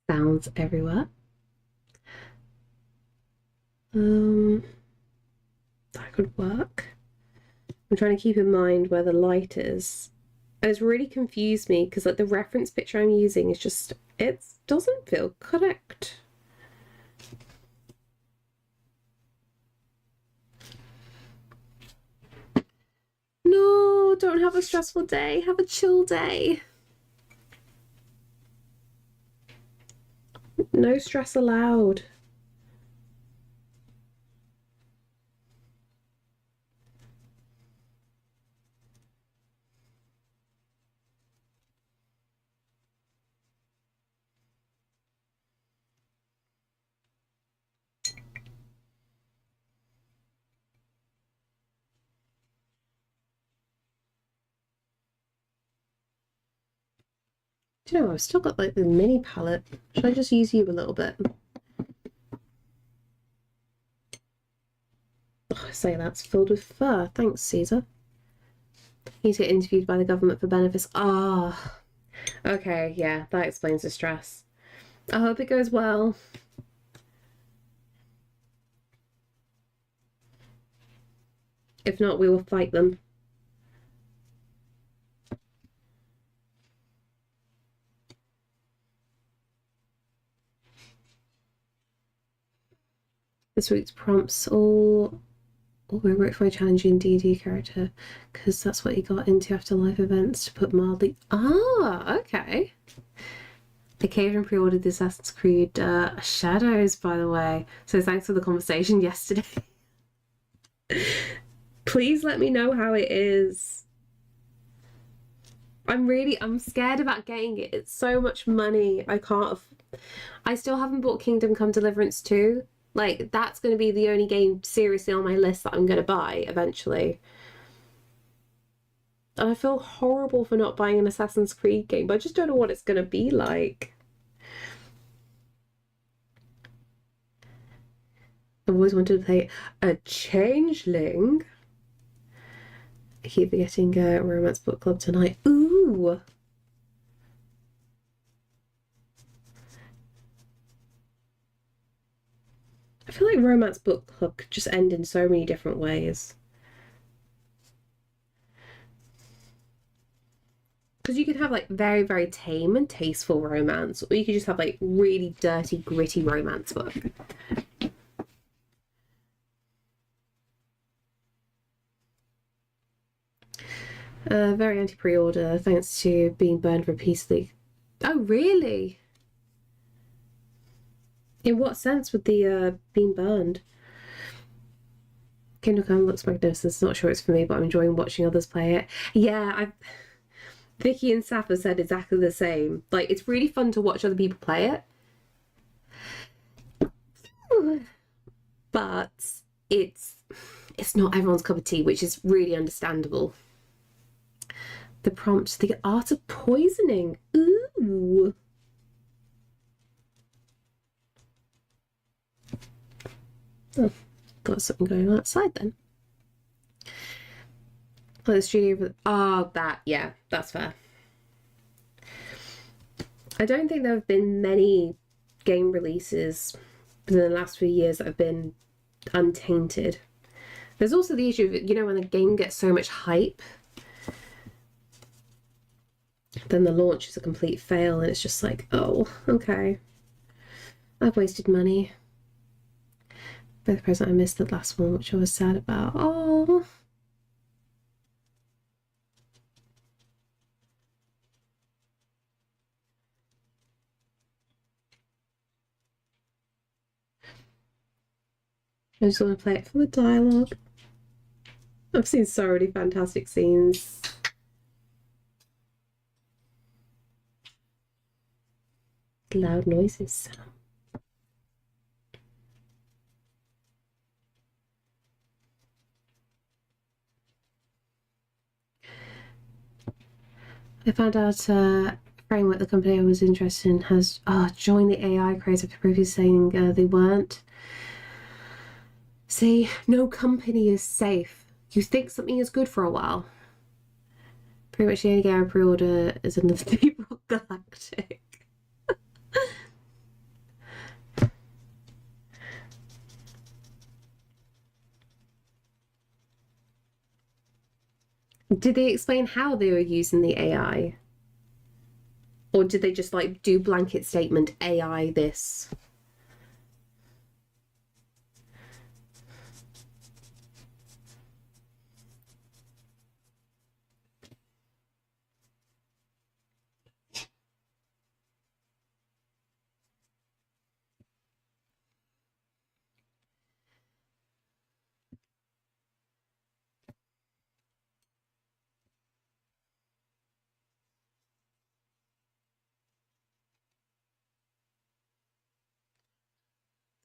sounds everywhere. That could work. I'm trying to keep in mind where the light is. And it's really confused me because like the reference picture I'm using is just, it doesn't feel correct. No, don't have a stressful day. Have a chill day. No stress allowed. Do you know, I've still got like the mini palette. Should I just use you a little bit? Oh, I say that's filled with fur. Thanks, Caesar. Need to get interviewed by the government for benefits. Ah, okay, yeah, that explains the stress. I hope it goes well. If not, we will fight them. This week's prompts all we wrote for a challenging D&D character because that's what he got into after live events, to put mildly. Ah, okay. I caved and pre-ordered the Assassin's Creed Shadows, by the way. So thanks for the conversation yesterday. Please let me know how it is. I'm scared about getting it. It's so much money. I still haven't bought Kingdom Come Deliverance 2. Like, that's going to be the only game seriously on my list that I'm going to buy eventually. And I feel horrible for not buying an Assassin's Creed game, but I just don't know what it's going to be like. I've always wanted to play a changeling. I keep forgetting Romance Book Club tonight. Ooh! I feel like Romance Book Club could just end in so many different ways. Because you could have like very, very tame and tasteful romance, or you could just have like really dirty, gritty romance book. Very anti-pre-order, thanks to being burned repeatedly. Oh, really? In what sense would the being burned? Kingdom Come looks magnificent. Not sure it's for me, but I'm enjoying watching others play it. Yeah, Vicky and Safa said exactly the same. Like, it's really fun to watch other people play it. But it's not everyone's cup of tea, which is really understandable. The prompt, the art of poisoning. Ooh. Oh, got something going on outside then. Oh, the studio. Oh, yeah, that's fair. I don't think there have been many game releases in the last few years that have been untainted. There's also the issue of, you know, when a game gets so much hype, then the launch is a complete fail, and it's just like, oh, okay, I've wasted money. By the present, I missed the last one, which I was sad about. Oh. I just want to play it for the dialogue. I've seen so many fantastic scenes. Loud noises. I found out Framework, the company I was interested in, has joined the AI craze after previously saying they weren't. See, no company is safe. You think something is good for a while. Pretty much the only game I pre-order is another Deep Rock Galactic. Did they explain how they were using the AI? Or did they just like do blanket statement AI this?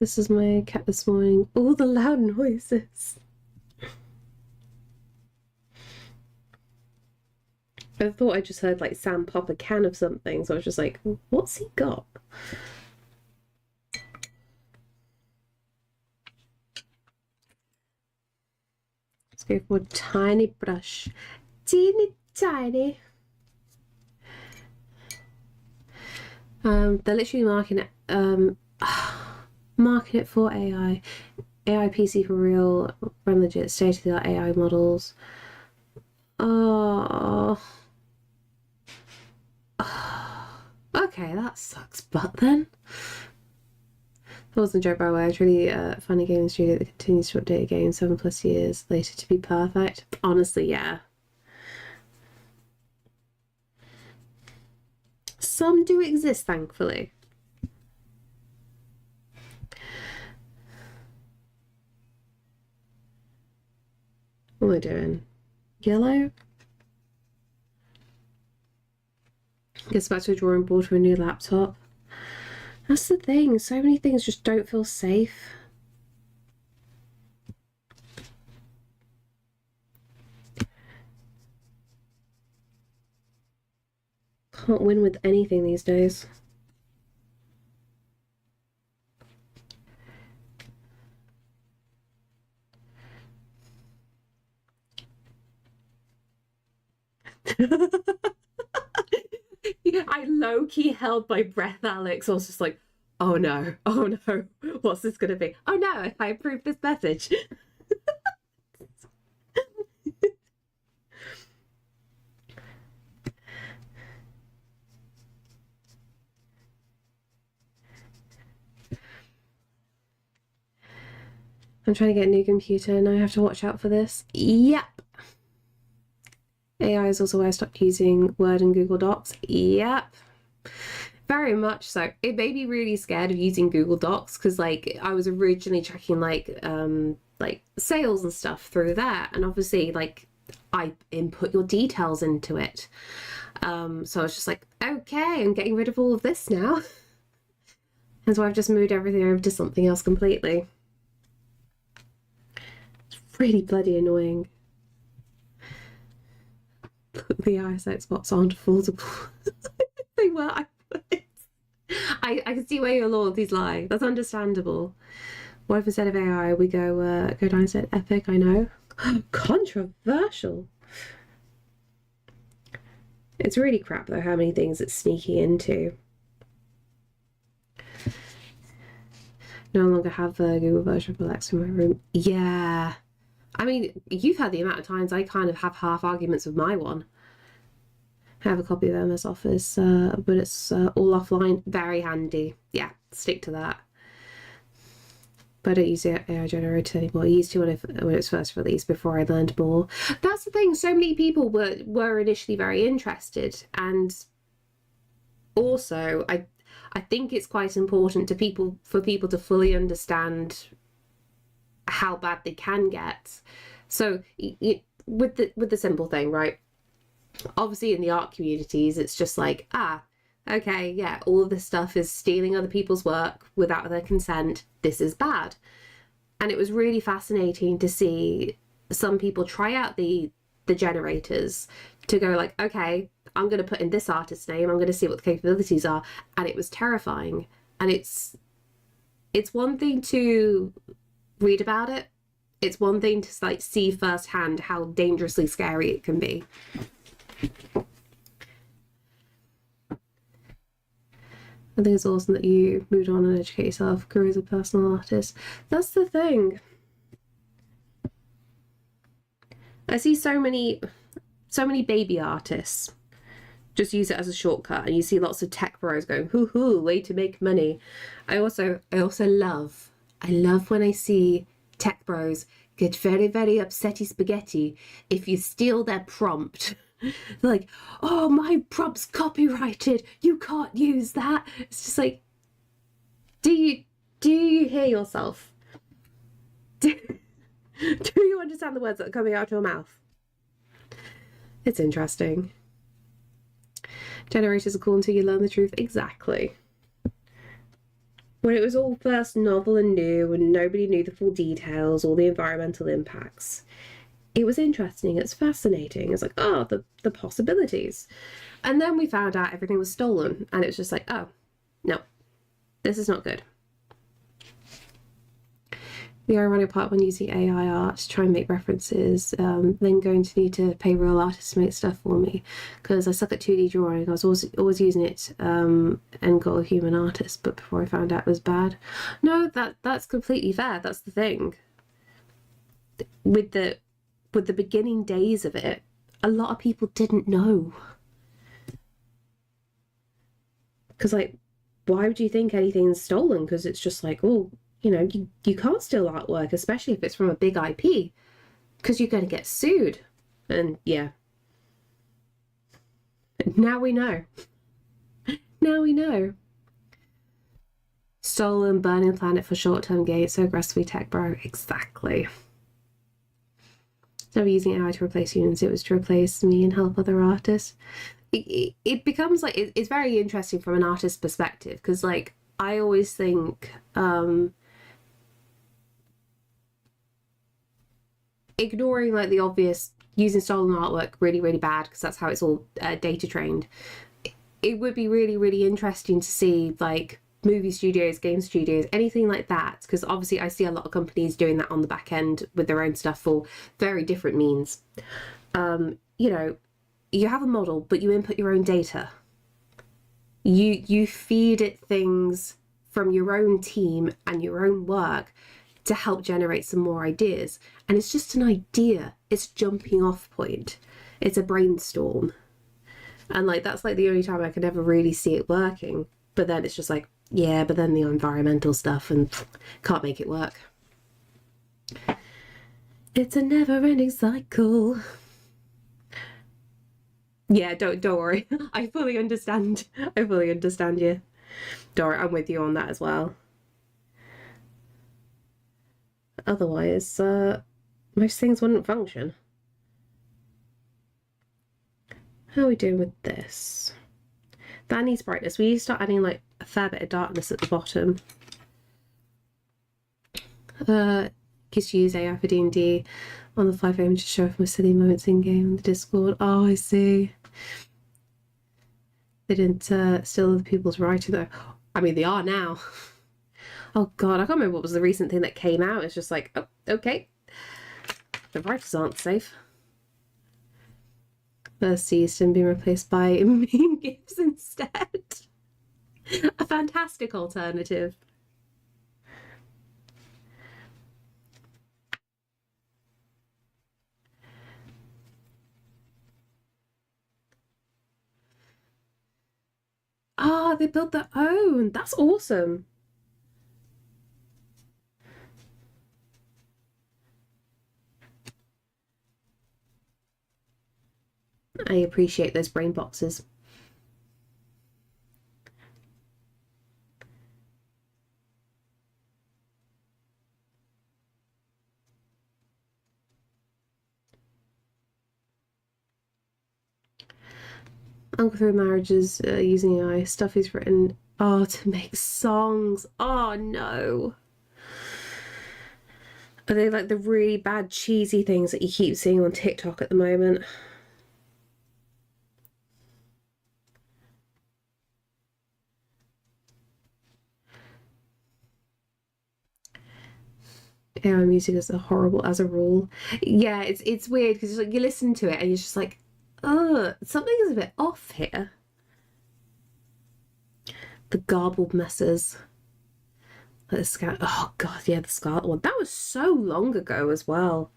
This is my cat this morning. All the loud noises. I thought I just heard like Sam pop a can of something, so I was just like, what's he got? Let's go for a tiny brush. Teeny tiny. They're literally marking it for AI. AI PC for real, run legit, state-of-the-art AI models. Oh. Okay, that sucks, but then. That wasn't a joke, by the way. It's really a funny gaming studio that continues to update a game 7+ years later to be perfect. Honestly, yeah. Some do exist, thankfully. What am I doing? Yellow? Gets back to a drawing board for a new laptop. That's the thing. So many things just don't feel safe. Can't win with anything these days. I low-key held my breath, Alex. I was just like, oh no, what's this gonna be? Oh no, I approved this message. I'm trying to get a new computer and I have to watch out for this. Yep. AI is also why I stopped using Word and Google Docs. Yep. Very much so. It made me really scared of using Google Docs because like I was originally tracking like sales and stuff through there, and obviously like I input your details into it. So I was just like, okay, I'm getting rid of all of this now. And so I've just moved everything over to something else completely. It's really bloody annoying. The eyesight spots aren't affordable. They were. I can see where your loyalties lie. That's understandable. What if instead of AI we go down instead Epic? I know. Controversial. It's really crap though how many things it's sneaking into. No longer have the Google version of Alexa in my room. Yeah. I mean, you've had the amount of times I kind of have half arguments with my one. I have a copy of MS Office, but it's all offline. Very handy. Yeah, stick to that. But I don't use the AI generator anymore. I used to when it was first released before I learned more. That's the thing. So many people were initially very interested, and also I think it's quite important for people to fully understand how bad they can get. So with the simple thing, right? Obviously in the art communities it's just like, okay, yeah, all of this stuff is stealing other people's work without their consent, this is bad. And it was really fascinating to see some people try out the generators to go like, okay, I'm going to put in this artist's name, I'm going to see what the capabilities are, and it was terrifying. And it's one thing to read about it, it's one thing to like see firsthand how dangerously scary it can be. I think it's awesome that you moved on and educate yourself, grew as a personal artist. That's the thing. I see so many baby artists just use it as a shortcut, and you see lots of tech bros going, hoo, way to make money. I also love when I see tech bros get very, very upsetty spaghetti if you steal their prompt. Like, oh, my prompt's copyrighted, you can't use that. It's just like, do you hear yourself? Do you understand the words that are coming out of your mouth? It's interesting. Generators are cool until you learn the truth. Exactly. When it was all first novel and new and nobody knew the full details or the environmental impacts, it was interesting, it's fascinating. It's like, oh, the possibilities. And then we found out everything was stolen, and it was just like, oh, no, this is not good. The ironic part when using AI art to try and make references, then going to need to pay real artists to make stuff for me, because I suck at 2D drawing. I was always using it and got a human artist, but before I found out it was bad. No, that's completely fair. That's the thing. With the beginning days of it, a lot of people didn't know. Because, like, why would you think anything's stolen? Because it's just like, oh, you know, you can't steal artwork, especially if it's from a big IP, because you're going to get sued. And yeah. Now we know. Now we know. Stolen, burning the planet for short-term gain, so aggressively tech bro. Exactly. Never using AI to replace humans, it was to replace me and help other artists. It becomes like, it's very interesting from an artist's perspective, because like I always think ignoring like the obvious, using stolen artwork really, really bad, because that's how it's all data trained. it would be really, really interesting to see like movie studios, game studios, anything like that. Because obviously I see a lot of companies doing that on the back end with their own stuff for very different means. You know, you have a model, but you input your own data. You feed it things from your own team and your own work to help generate some more ideas. And it's just an idea. It's jumping off point. It's a brainstorm. And like that's like the only time I can ever really see it working. But then it's just like, yeah, but then the environmental stuff and can't make it work. It's a never-ending cycle. Yeah, don't worry. I fully understand. I fully understand you. Don't worry, I'm with you on that as well. Otherwise, most things wouldn't function. How are we doing with this? That needs brightness. We need to start adding like a fair bit of darkness at the bottom. Just use AI for D&D on the 5am to show off my silly moments in game on the Discord. Oh, I see. They didn't steal other people's writing though. I mean, they are now. Oh god, I can't remember what was the recent thing that came out. It's just like, oh, okay. The writers aren't safe. Ceased and being replaced by mean gifs instead. A fantastic alternative. Ah, they built their own. That's awesome. I appreciate those brain boxes. Uncle through marriages using AI. Stuff he's written. Oh, to make songs. Oh no. Are they like the really bad cheesy things that you keep seeing on TikTok at the moment? AI music is horrible as a rule. Yeah, it's weird because like you listen to it and you're just like, oh, something is a bit off here. The garbled messes. Like the oh god, yeah, the Scarlet one. That was so long ago as well.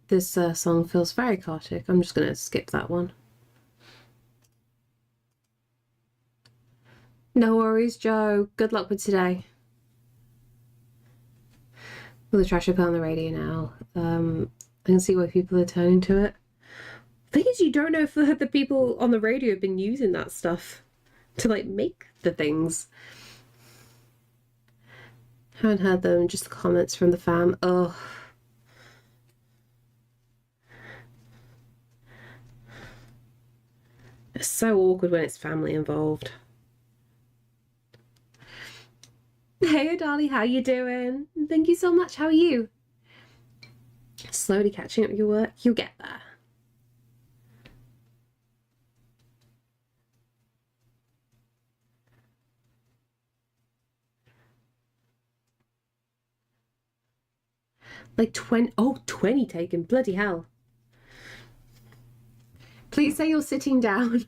This song feels very chaotic. I'm just gonna skip that one. No worries, Joe. Good luck with today. With the trash up on the radio now. I can see why people are turning to it. The thing is, you don't know if the people on the radio have been using that stuff to like make the things. Haven't heard them, just the comments from the fam. Oh. It's so awkward when it's family involved. Hey, Adali, how you doing? Thank you so much. How are you? Slowly catching up with your work. You'll get there. Like 20, oh, 20 taken, bloody hell. Please say you're sitting down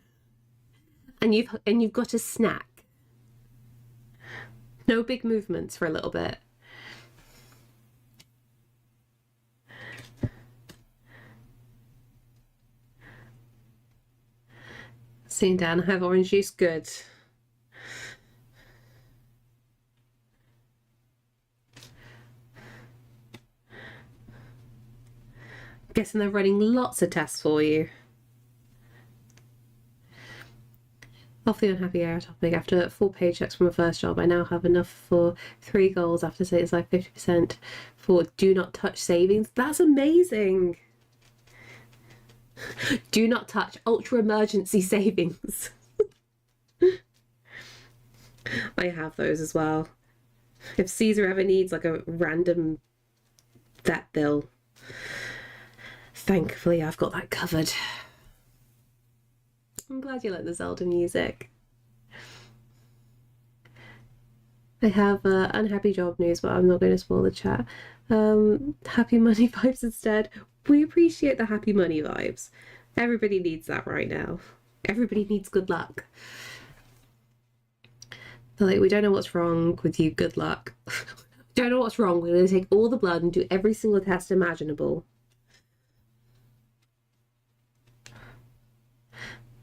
and you've got a snack. No big movements for a little bit. Sitting down, have orange juice, good. Guessing they're running lots of tests for you. Off the unhappy hour topic. After 4 paychecks from a first job, I now have enough for 3 goals after say it's like 50% for do not touch savings. That's amazing. Do not touch ultra emergency savings. I have those as well. If Caesar ever needs like a random vet bill, thankfully I've got that covered. I'm glad you like the Zelda music. I have unhappy job news, but I'm not going to spoil the chat. Happy money vibes instead. We appreciate the happy money vibes. Everybody needs that right now. Everybody needs good luck. But like, we don't know what's wrong with you. Good luck. Don't know what's wrong. We're going to take all the blood and do every single test imaginable.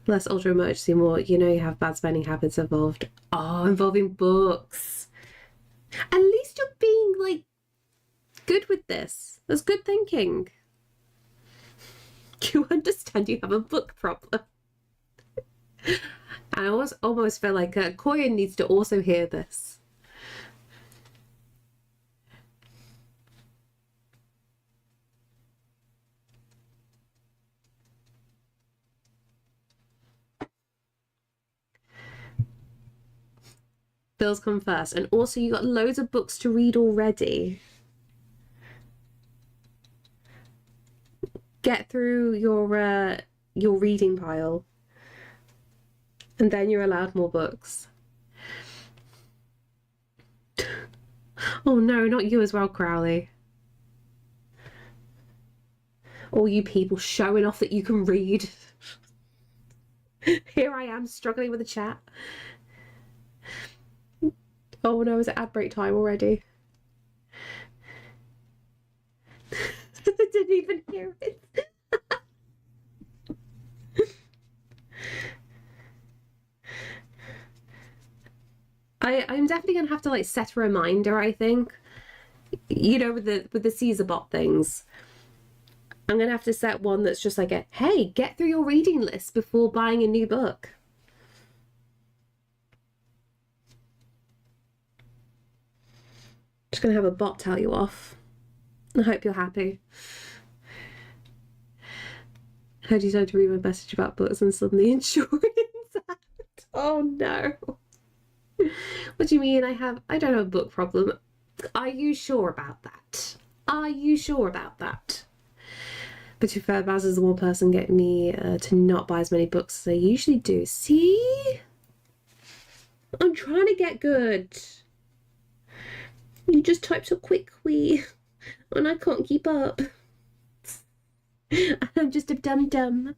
Less ultra emergency, more, you know, you have bad spending habits involved. Oh, involving books. At least you're being, like, good with this. That's good thinking. You understand you have a book problem. I almost feel like Koyan needs to also hear this. Bills come first. And also you got loads of books to read already. Get through your reading pile. And then you're allowed more books. Oh no, not you as well, Crowley. All you people showing off that you can read. Here I am struggling with the chat. Oh no, is it ad break time already? I didn't even hear it. I'm definitely gonna have to like set a reminder, I think. You know, with the Caesar bot things. I'm gonna have to set one that's just like hey, get through your reading list before buying a new book. Just gonna have a bot tell you off. I hope you're happy. How do you decide to read my message about books and suddenly insurance act? Oh no. What do you mean I don't have a book problem? Are you sure about that? Are you sure about that? But to be fair, Baz is the one person getting me to not buy as many books as I usually do. See? I'm trying to get good. You just type so quickly and I can't keep up. I'm just a dum-dum.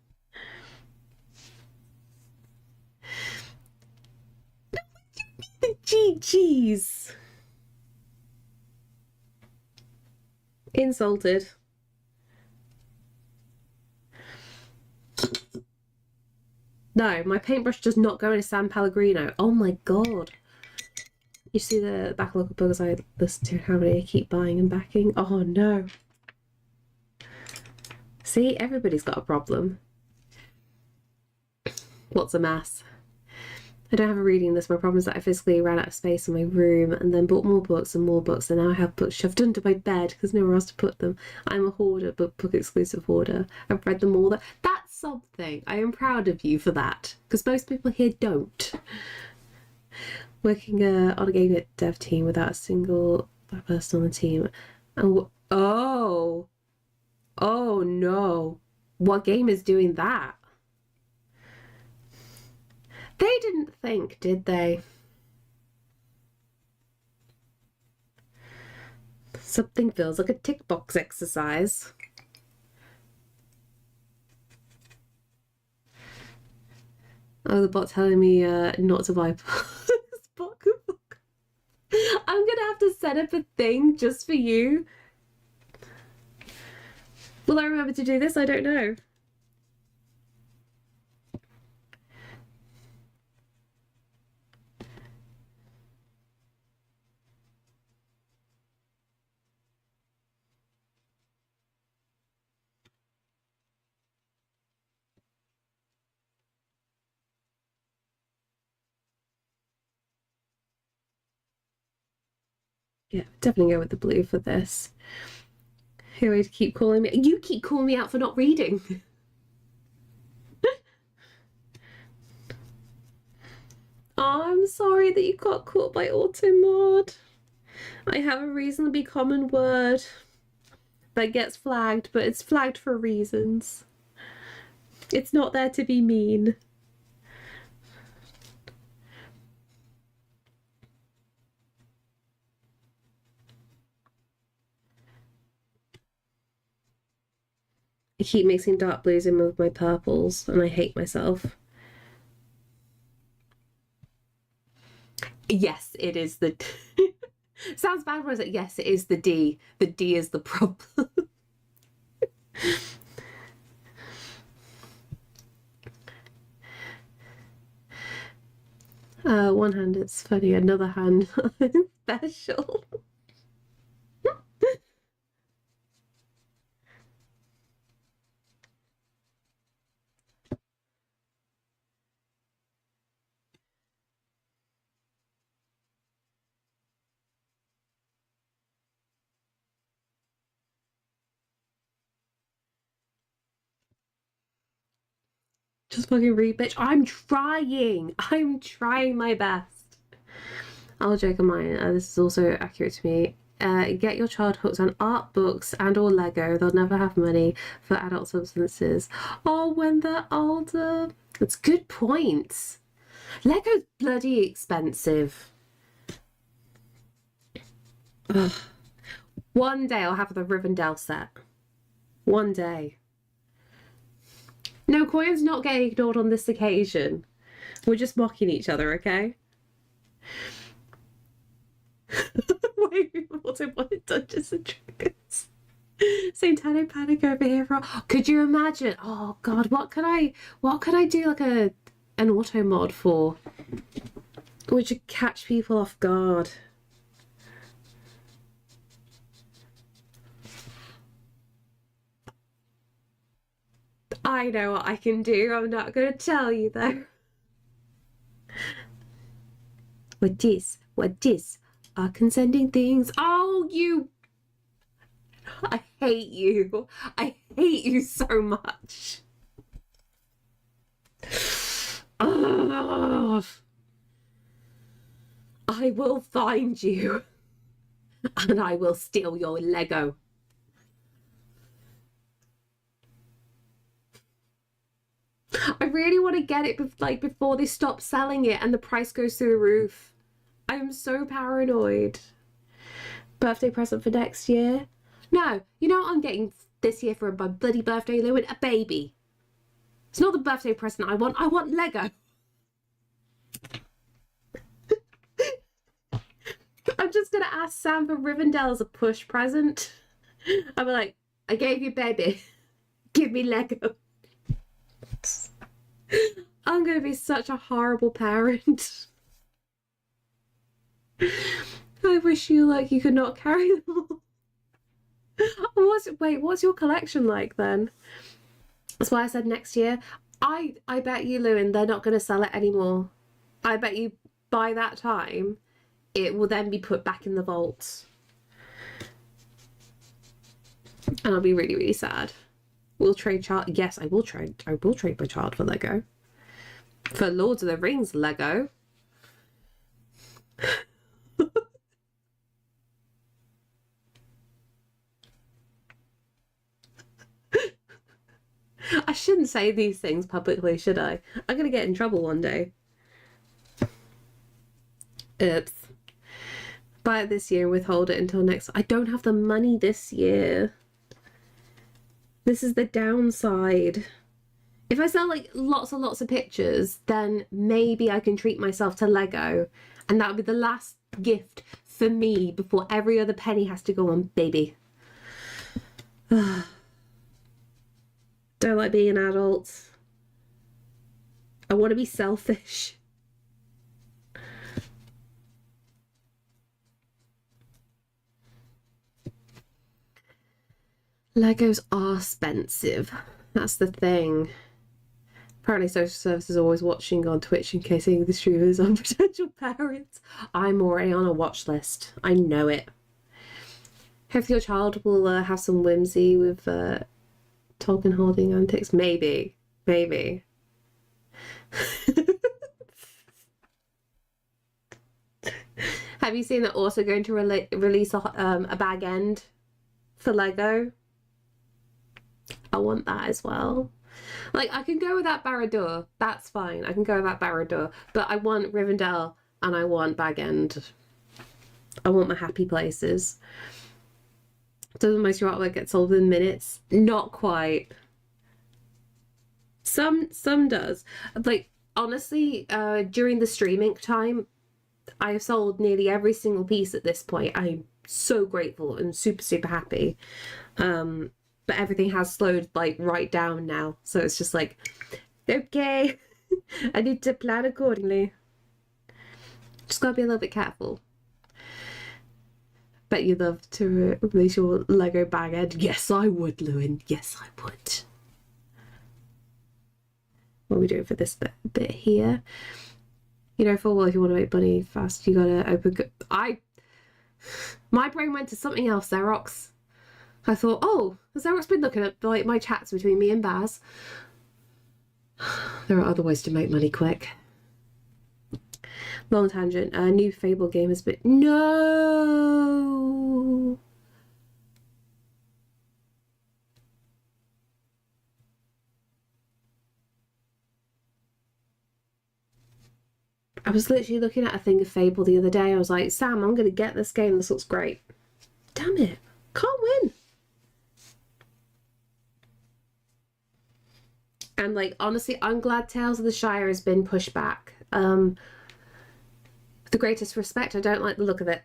The GGs. Insulted. No, my paintbrush does not go into San Pellegrino. Oh my god. You see the backlog of books I listen to, how many I keep buying and backing? Oh no. See, everybody's got a problem. What's a mess? I don't have a reading list. My problem is that I physically ran out of space in my room and then bought more books, and now I have books shoved under my bed because nowhere else to put them. I'm a hoarder, but book exclusive hoarder. I've read them all. That's something. I am proud of you for that, because most people here don't. Working on a game dev team without a single black person on the team. And oh no. What game is doing that? They didn't think, did they? Something feels like a tick box exercise. Oh, the bot's telling me not to buy book. I'm gonna have to set up a thing just for you. Will I remember to do this? I don't know. Yeah, definitely go with the blue for this. Who would keep calling me? You keep calling me out for not reading. Oh, I'm sorry that you got caught by auto mod. I have a reasonably common word that gets flagged, but it's flagged for reasons. It's not there to be mean. I keep mixing dark blues in with my purples, and I hate myself. Yes, it is the... Sounds bad when I say yes, it is the D. The D is the problem. One hand it's funny, another hand special. Just fucking read, bitch. I'm trying my best. I'll joke on mine. This is also accurate to me. Get your child hooked on art, books, and or Lego. They'll never have money for adult substances. Oh, when they're older. That's good points. Lego's bloody expensive. Ugh. One day I'll have the Rivendell set. One day. No, Koyon's not getting ignored on this occasion. We're just mocking each other, okay? Wait, what I wanted Dungeons and Dragons. Satanic Panic over here. Could you imagine? Oh God, what could I do like an auto mod for? Which would catch people off guard. I know what I can do. I'm not going to tell you though. What this are consenting things. Oh, you. I hate you. I hate you so much. Oh, I will find you and I will steal your Lego. I really want to get it like before they stop selling it and the price goes through the roof. I'm so paranoid. Birthday present for next year? No, you know what I'm getting this year for my bloody birthday, Lewin? A baby. It's not the birthday present I want. I want Lego. I'm just going to ask Sam for Rivendell as a push present. I'll be like, I gave you baby. Give me Lego. I'm going to be such a horrible parent. I wish you like you could not carry them all. What's your collection like then? That's why I said next year. I bet you, Lewin, they're not going to sell it anymore. I bet you by that time it will then be put back in the vaults. And I'll be really, really sad. We'll trade child. Yes, I will trade my child for Lego. For Lords of the Rings Lego. I shouldn't say these things publicly, should I? I'm gonna get in trouble one day. Oops. Buy it this year and withhold it until next. I don't have the money this year. This is the downside. If I sell like lots and lots of pictures, then maybe I can treat myself to Lego. And that would be the last gift for me before every other penny has to go on baby. Don't like being an adult. I want to be selfish. Legos are expensive. That's the thing. Apparently social services are always watching on Twitch in case any of the streamers are potential parents. I'm already on a watch list. I know it. Hopefully your child will have some whimsy with Tolkien holding antics. Maybe. Maybe. Have you seen they're also going to release a bag end for Lego? I want that as well. Like, I can go with that Barad-dûr. That's fine. I can go with that Barad-dûr. But I want Rivendell and I want Bag End. I want my happy places. Doesn't most of your artwork get sold in minutes? Not quite. Some does. Like, honestly, during the streaming time, I have sold nearly every single piece at this point. I'm so grateful and super, super happy. But everything has slowed like right down now. So it's just like, okay, I need to plan accordingly. Just gotta be a little bit careful. Bet you'd love to release your Lego bag end. Yes, I would, Lewin. Yes, I would. What are we doing for this bit here? You know, for well, if you want to make money fast, you gotta open. My brain went to something else, Xerox. I thought, oh, has Xerox been looking at like my chats between me and Baz? There are other ways to make money quick. Long tangent. A new Fable game has been. No. I was literally looking at a thing of Fable the other day. I was like, Sam, I'm going to get this game. This looks great. Damn it. Can't win. And like, honestly, I'm glad Tales of the Shire has been pushed back. With the greatest respect, I don't like the look of it.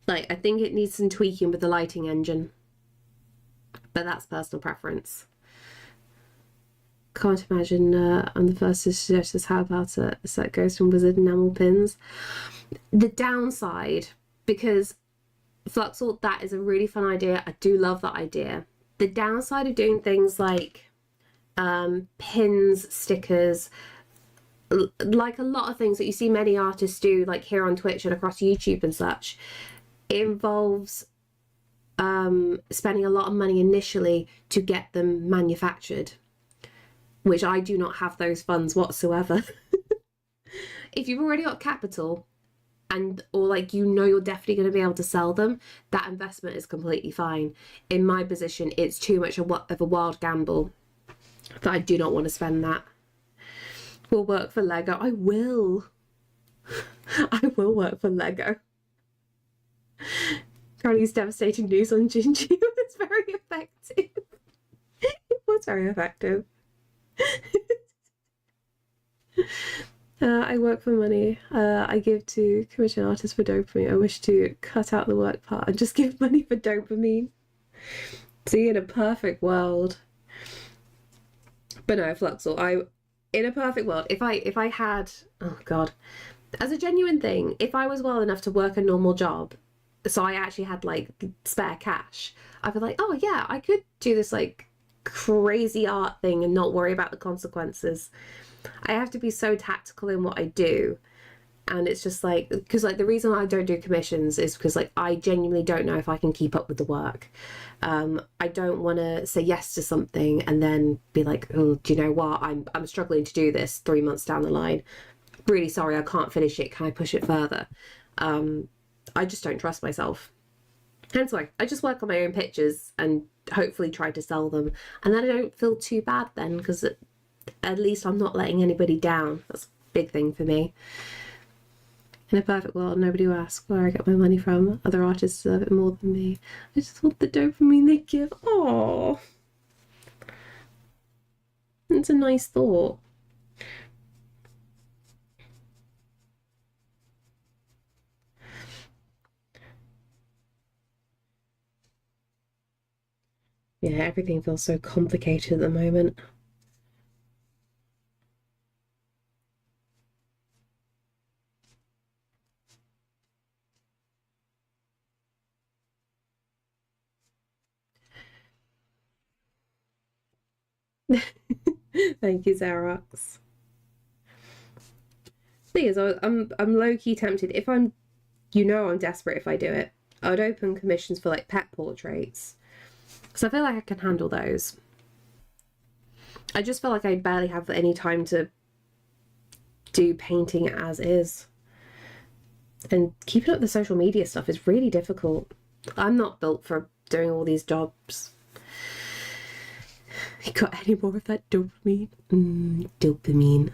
Like, I think it needs some tweaking with the lighting engine. But that's personal preference. Can't imagine I'm the first to suggest this. How about a set Ghost and Wizard enamel pins? The downside, because Fluxel, that is a really fun idea. I do love that idea. The downside of doing things like pins, stickers, like a lot of things that you see many artists do, like here on Twitch and across YouTube and such, it involves spending a lot of money initially to get them manufactured, which I do not have those funds whatsoever. If you've already got capital and or like you know you're definitely going to be able to sell them, that investment is completely fine. In my position, it's too much of a wild gamble that I do not want to spend that. Will work for Lego. I will. I will work for Lego. Carly's devastating news on Gingy was very effective. It was very effective. I work for money. I give to commission artists for dopamine. I wish to cut out the work part and just give money for dopamine. See, in a perfect world. But no, Fluxel, in a perfect world, if I had, oh God, as a genuine thing, if I was well enough to work a normal job, so I actually had like spare cash, I'd be like, oh yeah, I could do this like crazy art thing and not worry about the consequences. I have to be so tactical in what I do. And it's just like, because like the reason I don't do commissions is because like I genuinely don't know if I can keep up with the work. I don't want to say yes to something and then be like, oh, do you know what? I'm struggling to do this 3 months down the line. Really sorry, I can't finish it. Can I push it further? I just don't trust myself. Hence why I just work on my own pictures and hopefully try to sell them. And then I don't feel too bad then, because at least I'm not letting anybody down. That's a big thing for me. In a perfect world, nobody will ask where I get my money from. Other artists deserve it more than me. I just want the dopamine they give. Oh, it's a nice thought. Yeah, everything feels so complicated at the moment. Thank you, Xerox. Thing is, I'm low-key tempted. If I'm you know I'm desperate if I do it. I would open commissions for like pet portraits. So I feel like I can handle those. I just feel like I barely have any time to do painting as is. And keeping up the social media stuff is really difficult. I'm not built for doing all these jobs. You got any more of that dopamine? Dopamine.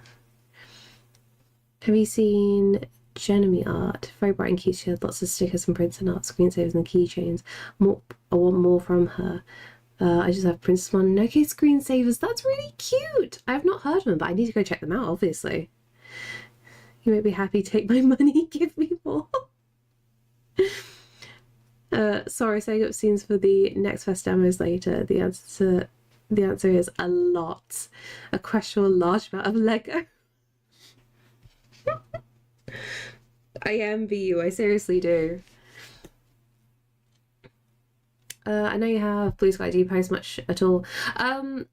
Have you seen Genemy art? Very bright and cute. She has lots of stickers and prints and art, screensavers and keychains. I want more from her. I just have Princess Mononoke screensavers. That's really cute. I have not heard of them, but I need to go check them out, obviously. You make me happy. Take my money. Give me more. Sorry, setting up scenes for the next fest demos later. The answer is a lot. A question, a large amount of Lego. I envy you. I seriously do. I know you have Blue Sky. Do you post much at all? I'm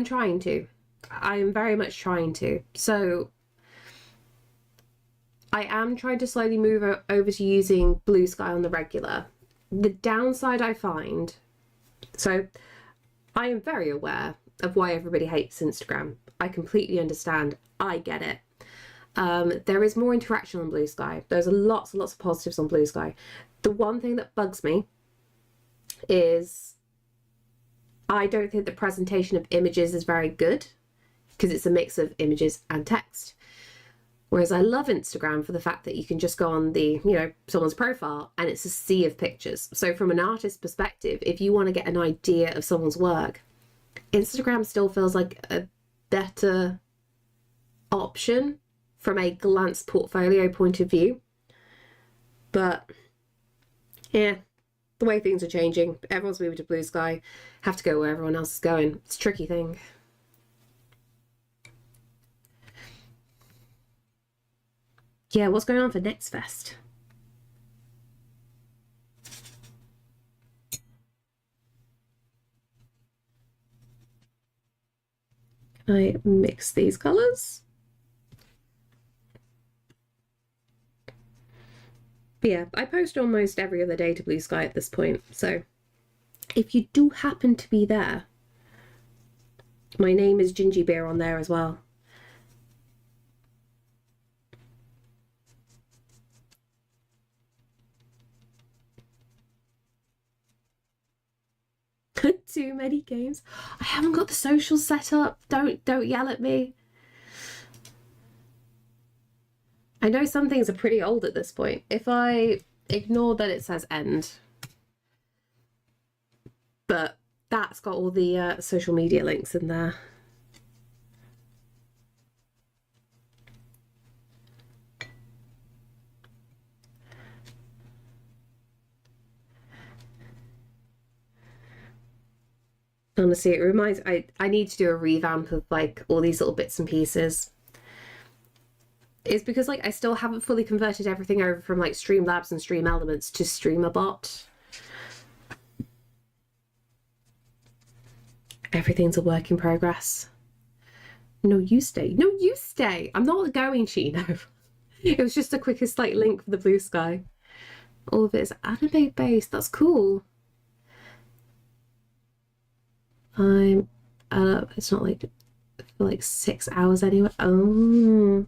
trying to. I'm very much trying to. So I am trying to slowly move over to using Blue Sky on the regular. The downside I find, so I am very aware of why everybody hates Instagram. I completely understand. I get it. There is more interaction on Blue Sky. There's lots and lots of positives on Blue Sky. The one thing that bugs me is I don't think the presentation of images is very good because it's a mix of images and text. Whereas I love Instagram for the fact that you can just go on the, someone's profile and it's a sea of pictures. So from an artist's perspective, if you want to get an idea of someone's work, Instagram still feels like a better option from a glance portfolio point of view. But yeah, the way things are changing, everyone's moving to Blue Sky, have to go where everyone else is going. It's a tricky thing. Yeah, what's going on for Next Fest? Can I mix these colours? But yeah, I post almost every other day to Blue Sky at this point, so if you do happen to be there, my name is Gingy Beer on there as well. Too many games. I haven't got the socials set up. Don't yell at me. I know some things are pretty old at this point. If I ignore that it says end, but that's got all the social media links in there. Honestly, it reminds I need to do a revamp of like all these little bits and pieces. It's because like I still haven't fully converted everything over from like Streamlabs and Stream Elements to StreamerBot. Everything's a work in progress. No, you stay. No, you stay. I'm not going, Chino. It was just the quickest like link for the Blue Sky. All of it is anime based. That's cool. It's not like for like 6 hours anyway. Oh.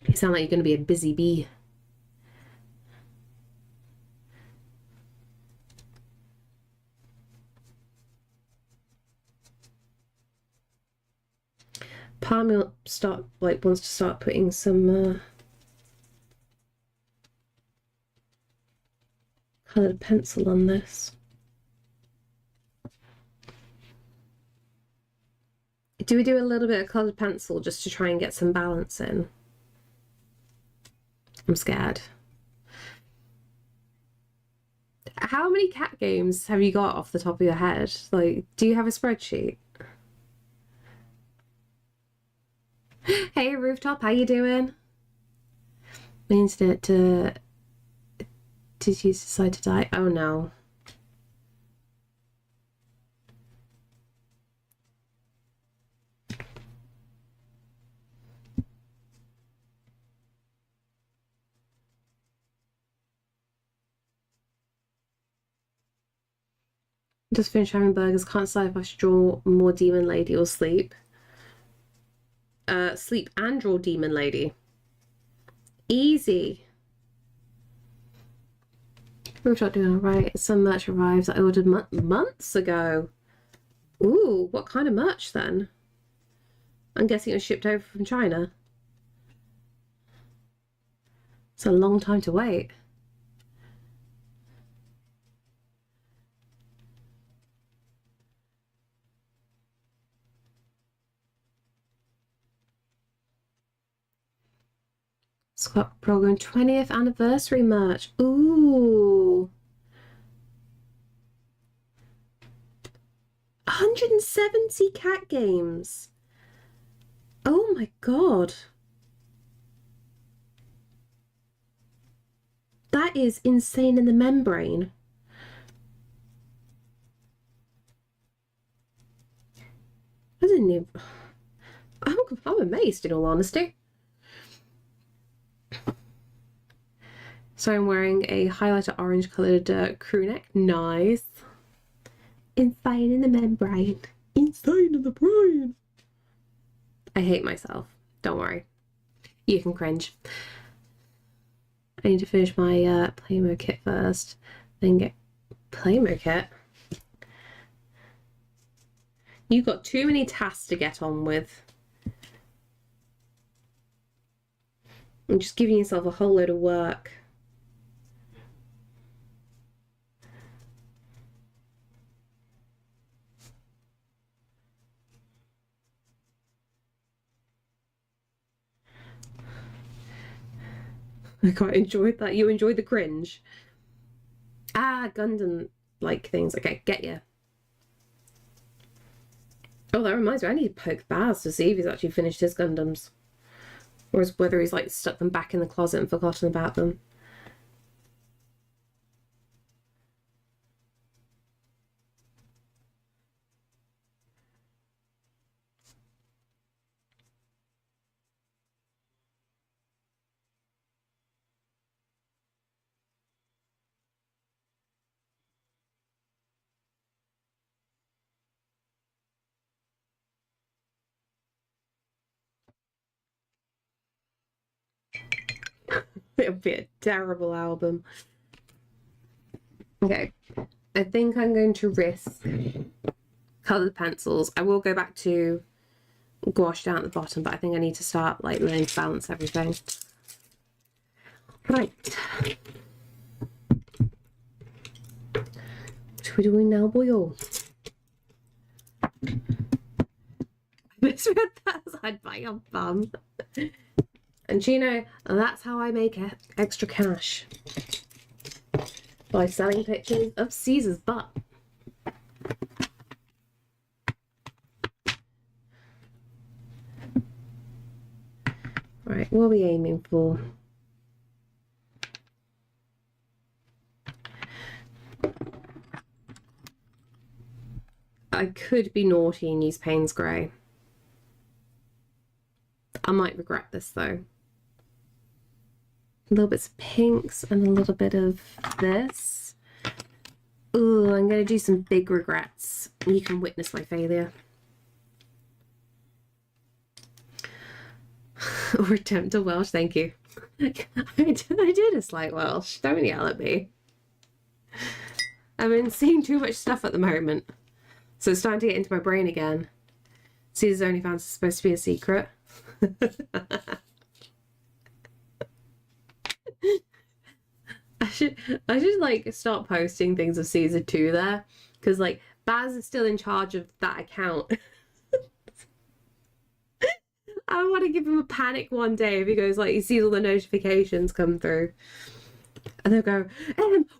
You sound like you're going to be a busy bee. Palmy wants to start putting some coloured pencil on this. Do we do a little bit of coloured pencil just to try and get some balance in? I'm scared. How many cat games have you got off the top of your head? Like, do you have a spreadsheet? Hey, Rooftop, how you doing? My internet did you decide to die? Oh no. Just finished having burgers. Can't decide if I should draw more Demon Lady or sleep. Sleep and draw Demon Lady. Easy. Rooftop doing alright. Some merch arrives that I ordered months ago. Ooh, what kind of merch then? I'm guessing it was shipped over from China. It's a long time to wait. Scott Program 20th anniversary merch. Ooh. 170 cat games. Oh my god. That is insane in the membrane. I didn't even... I'm amazed in all honesty. So I'm wearing a highlighter orange coloured crew neck. Nice. Insane in the membrane. Insane in the brain. I hate myself. Don't worry. You can cringe. I need to finish my Playmo kit first. Then get Playmo kit. You've got too many tasks to get on with. I'm just giving yourself a whole load of work. I quite enjoyed that. You enjoyed the cringe. Ah, Gundam like things. Okay, get you. Oh, that reminds me, I need to poke Baz to see if he's actually finished his Gundams. Or whether he's like stuck them back in the closet and forgotten about them. It'll be a terrible album. Okay, I think I'm going to risk coloured pencils. I will go back to gouache down at the bottom, but I think I need to start like learning to balance everything. Right. What are we doing now, boyo? I misread that as I'd buy your bum. And you know, that's how I make extra cash. By selling pictures of Caesar's butt. Right, what are we aiming for? I could be naughty and use Payne's Grey. I might regret this though. A little bits of pinks and a little bit of this. Ooh, I'm going to do some big regrets. You can witness my failure. Or attempt a Welsh, thank you. I did a slight Welsh. Don't yell at me. I've been seeing too much stuff at the moment. So it's starting to get into my brain again. Caesar's OnlyFans is supposed to be a secret. I should like start posting things of Caesar 2 there, because like Baz is still in charge of that account. I want to give him a panic one day if he goes like he sees all the notifications come through, and they'll go,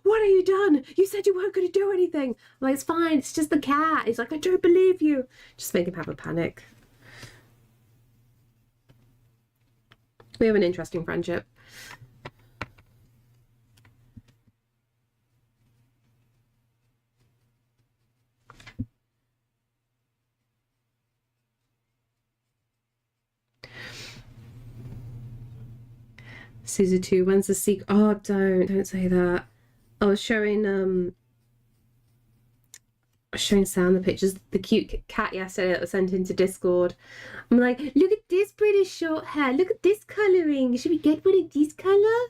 what have you done? You said you weren't going to do anything. I'm like, it's fine, it's just the cat. He's like, I don't believe you. Just make him have a panic. We have an interesting friendship. Caesar 2, when's the sequel? Oh, don't say that. I was showing showing Sam the pictures, the cute cat yesterday that was sent into Discord. I'm like, look at this pretty short hair. Look at this colouring. Should we get one of this colour?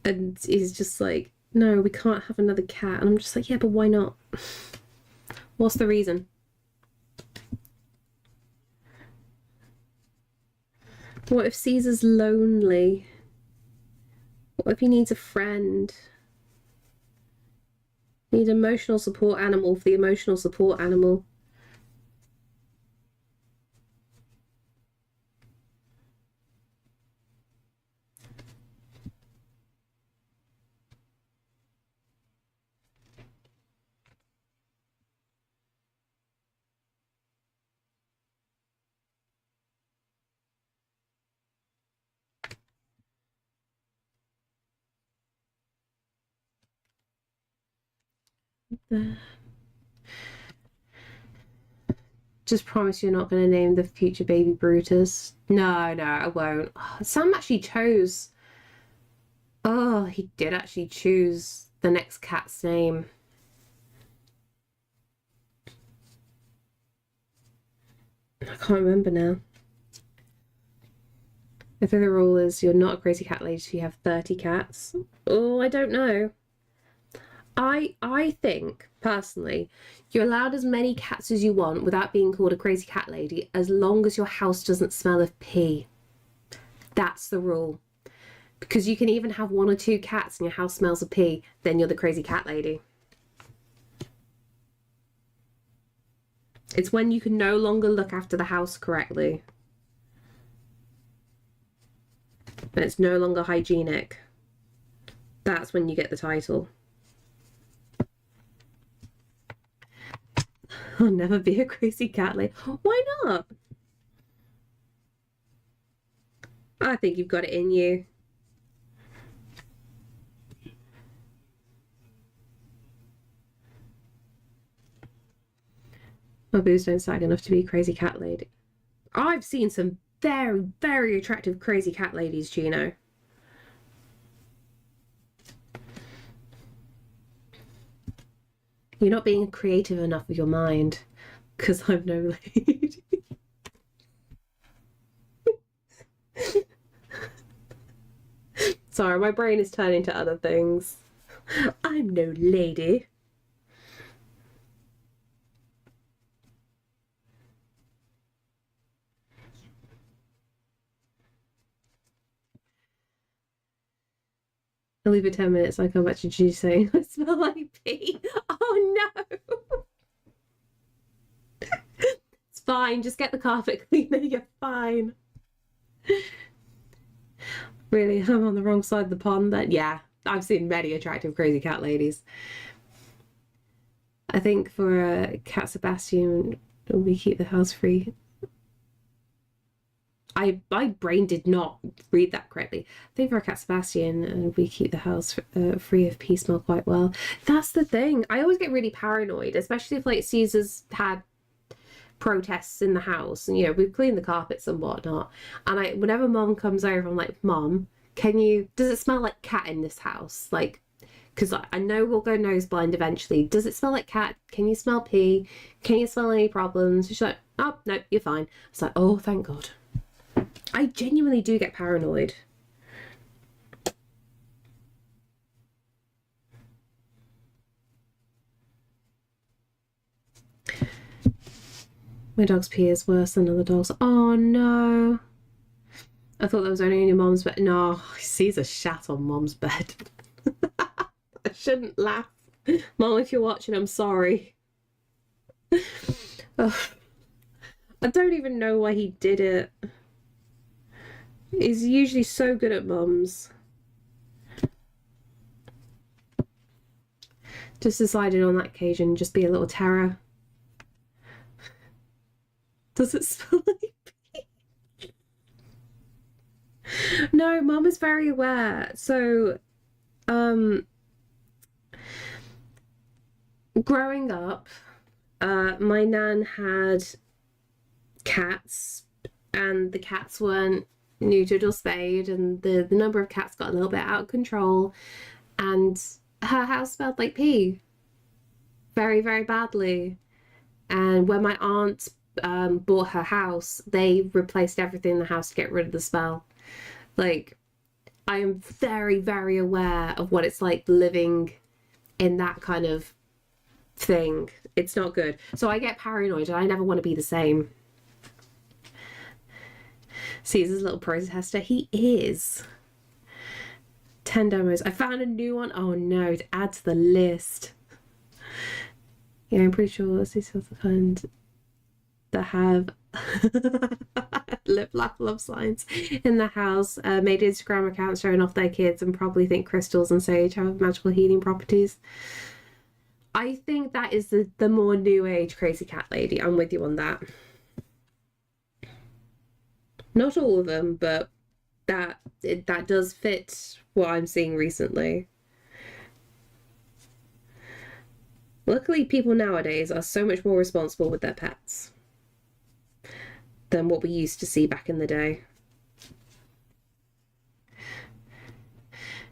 And he's just like, no, we can't have another cat. And I'm just like, yeah, but why not? What's the reason? What if Caesar's lonely? What if he needs a friend? Need an emotional support animal for the emotional support animal. Just promise you're not going to name the future baby Brutus. No, no, I won't. Sam actually chose. Oh, he did actually choose the next cat's name. I can't remember now. I think the rule is you're not a crazy cat lady if you have 30 cats. Oh, I don't know. I think, personally, you're allowed as many cats as you want without being called a crazy cat lady as long as your house doesn't smell of pee. That's the rule. Because you can even have 1 or 2 cats and your house smells of pee, then you're the crazy cat lady. It's when you can no longer look after the house correctly. And it's no longer hygienic. That's when you get the title. I'll never be a crazy cat lady. Why not? I think you've got it in you. My boobs don't sag enough to be a crazy cat lady. I've seen some very, very attractive crazy cat ladies, Gino. You're not being creative enough with your mind, because I'm no lady. Sorry, my brain is turning to other things. I'm no lady. I'll leave it 10 minutes. I come back to you saying I smell like pee. Oh no. It's fine. Just get the carpet cleaner. You're fine. Really, I'm on the wrong side of the pond then. Yeah, I've seen many attractive crazy cat ladies. I think for Cat Sebastian, we keep the house free. My brain did not read that correctly. I think for a Cat Sebastian, we keep the house free of pee smell quite well. That's the thing. I always get really paranoid, especially if like Caesar's had protests in the house, and we've cleaned the carpets and whatnot. And whenever Mom comes over, I'm like, Mom, does it smell like cat in this house? Like, because I know we'll go nose blind eventually. Does it smell like cat? Can you smell pee? Can you smell any problems? She's like, oh no, you're fine. It's like, oh, thank God. I genuinely do get paranoid. My dog's pee is worse than other dogs. Oh no. I thought that was only in your mom's bed. No, Caesar shat on Mom's bed. I shouldn't laugh. Mom, if you're watching, I'm sorry. Oh, I don't even know why he did it. He's usually so good at mums. Just decided on that occasion, just be a little terror. Does it smell like pee? No, Mum is very aware. So, growing up, my nan had cats, and the cats weren't neutered or spayed, and the number of cats got a little bit out of control, and her house smelled like pee very, very badly. And when my aunt bought her house, they replaced everything in the house to get rid of the smell. Like, I am very, very aware of what it's like living in that kind of thing. It's not good. So I get paranoid and I never want to be the same. Caesar's a little protester. He is. 10 demos. I found a new one. Oh no, to add to the list. Yeah, I'm pretty sure these are the kind that have lip love signs in the house, made Instagram accounts showing off their kids and probably think crystals and sage have magical healing properties. I think that is the more new age crazy cat lady. I'm with you on that. Not all of them, but that does fit what I'm seeing recently. Luckily, people nowadays are so much more responsible with their pets than what we used to see back in the day.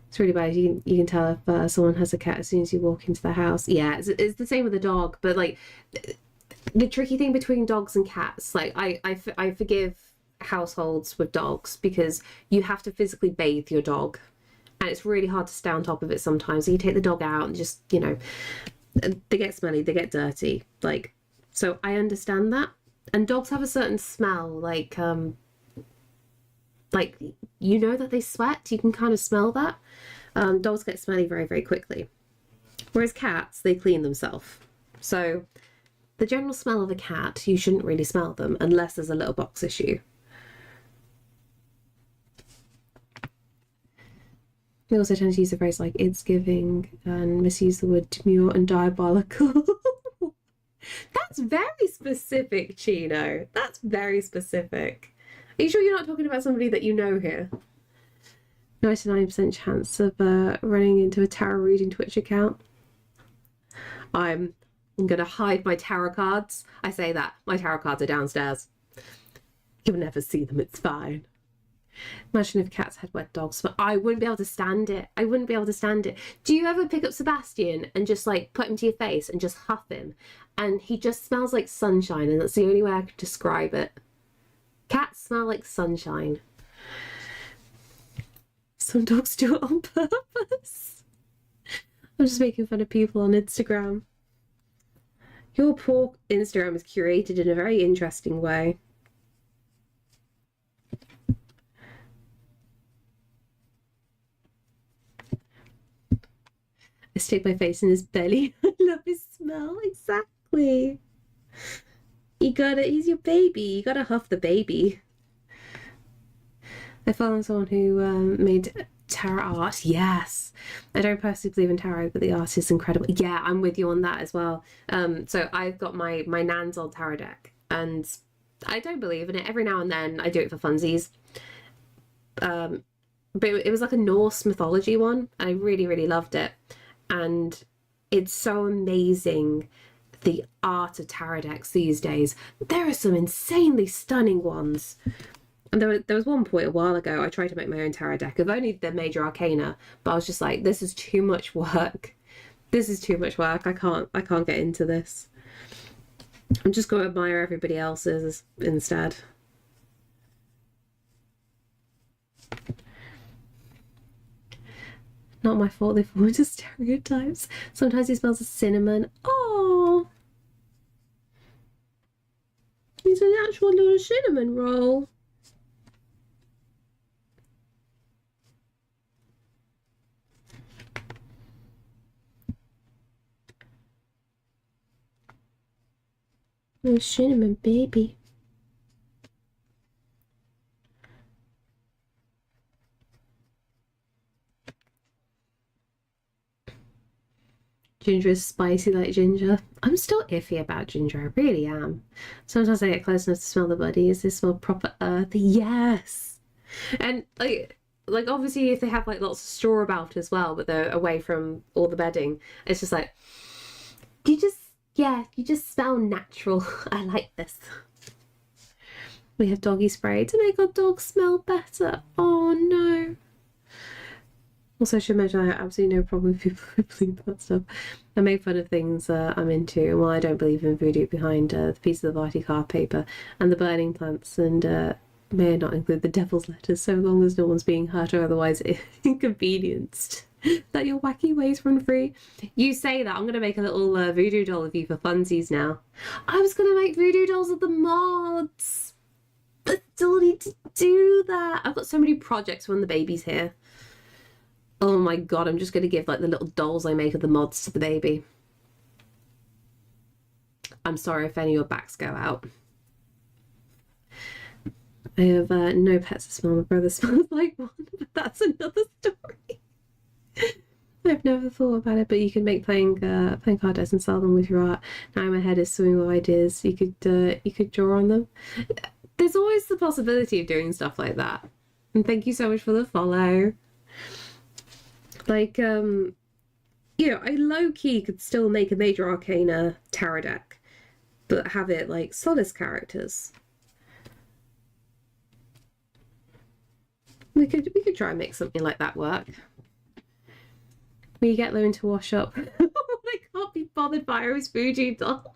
It's really bad. You can tell if someone has a cat as soon as you walk into the house. Yeah, it's the same with a dog, but like the tricky thing between dogs and cats, like I forgive households with dogs because you have to physically bathe your dog and it's really hard to stay on top of it sometimes. So you take the dog out and just, you know, they get smelly, they get dirty, like, so I understand that. And dogs have a certain smell, like you know that they sweat, you can kind of smell that. Dogs get smelly very, very quickly, whereas cats, they clean themselves. So the general smell of a cat, you shouldn't really smell them unless there's a little box issue. We also tend to use the phrase like it's giving and misuse the word demure and diabolical. That's very specific, Chino. That's very specific. Are you sure you're not talking about somebody that you know here? 99% chance of running into a tarot reading Twitch account. I'm going to hide my tarot cards. I say that. My tarot cards are downstairs. You'll never see them. It's fine. Imagine if cats had wet dogs, but I wouldn't be able to stand it. I wouldn't be able to stand it. Do you ever pick up Sebastian and just like put him to your face and just huff him? And he just smells like sunshine, and that's the only way I could describe it. Cats smell like sunshine. Some dogs do it on purpose. I'm just making fun of people on Instagram. Your poor Instagram is curated in a very interesting way. I stick my face in his belly. I love his smell. Exactly. He's your baby. You gotta huff the baby. I found someone who made tarot art. Yes. I don't personally believe in tarot, but the art is incredible. Yeah, I'm with you on that as well. So I've got my nan's old tarot deck, and I don't believe in it. Every now and then I do it for funsies. But it was like a Norse mythology one. I really, really loved it. And it's so amazing, the art of tarot decks these days. There are some insanely stunning ones. And there was one point a while ago I tried to make my own tarot deck of only the major arcana, but I was just like, this is too much work. This is too much work. I can't get into this. I'm just going to admire everybody else's instead. Not my fault they fall into stereotypes. Sometimes he smells of cinnamon. Oh, he's an actual little cinnamon roll. Little cinnamon baby. Ginger is spicy like ginger. I'm still iffy about ginger. I really am. Sometimes I get close enough to smell the body. Is this smell proper earthy? Yes. And like obviously if they have like lots of straw about as well, but they're away from all the bedding, it's just like you just smell natural. I like this. We have doggy spray to make our dogs smell better. Oh no. Also, I should mention I have absolutely no problem with people who believe that stuff. I make fun of things I'm into. Well, I don't believe in voodoo behind the piece of the Watercolour paper and the burning plants, and may not include the devil's letters so long as no one's being hurt or otherwise inconvenienced. That your wacky ways run free. You say that. I'm going to make a little voodoo doll of you for funsies now. I was going to make voodoo dolls of the mods. But still need to do that. I've got so many projects when the baby's here. Oh my god, I'm just going to give like the little dolls I make of the mods to the baby. I'm sorry if any of your backs go out. I have no pets to smell. My brother smells like one, but that's another story. I've never thought about it, but you can make playing card decks and sell them with your art. Now my head is swimming with ideas. You could draw on them. There's always the possibility of doing stuff like that. And thank you so much for the follow. Like, you know, I low-key could still make a Major Arcana tarot deck, but have it, like, Solace characters. We could try and make something like that work. When you get Lowen to wash up. I can't be bothered by Iris voodoo doll.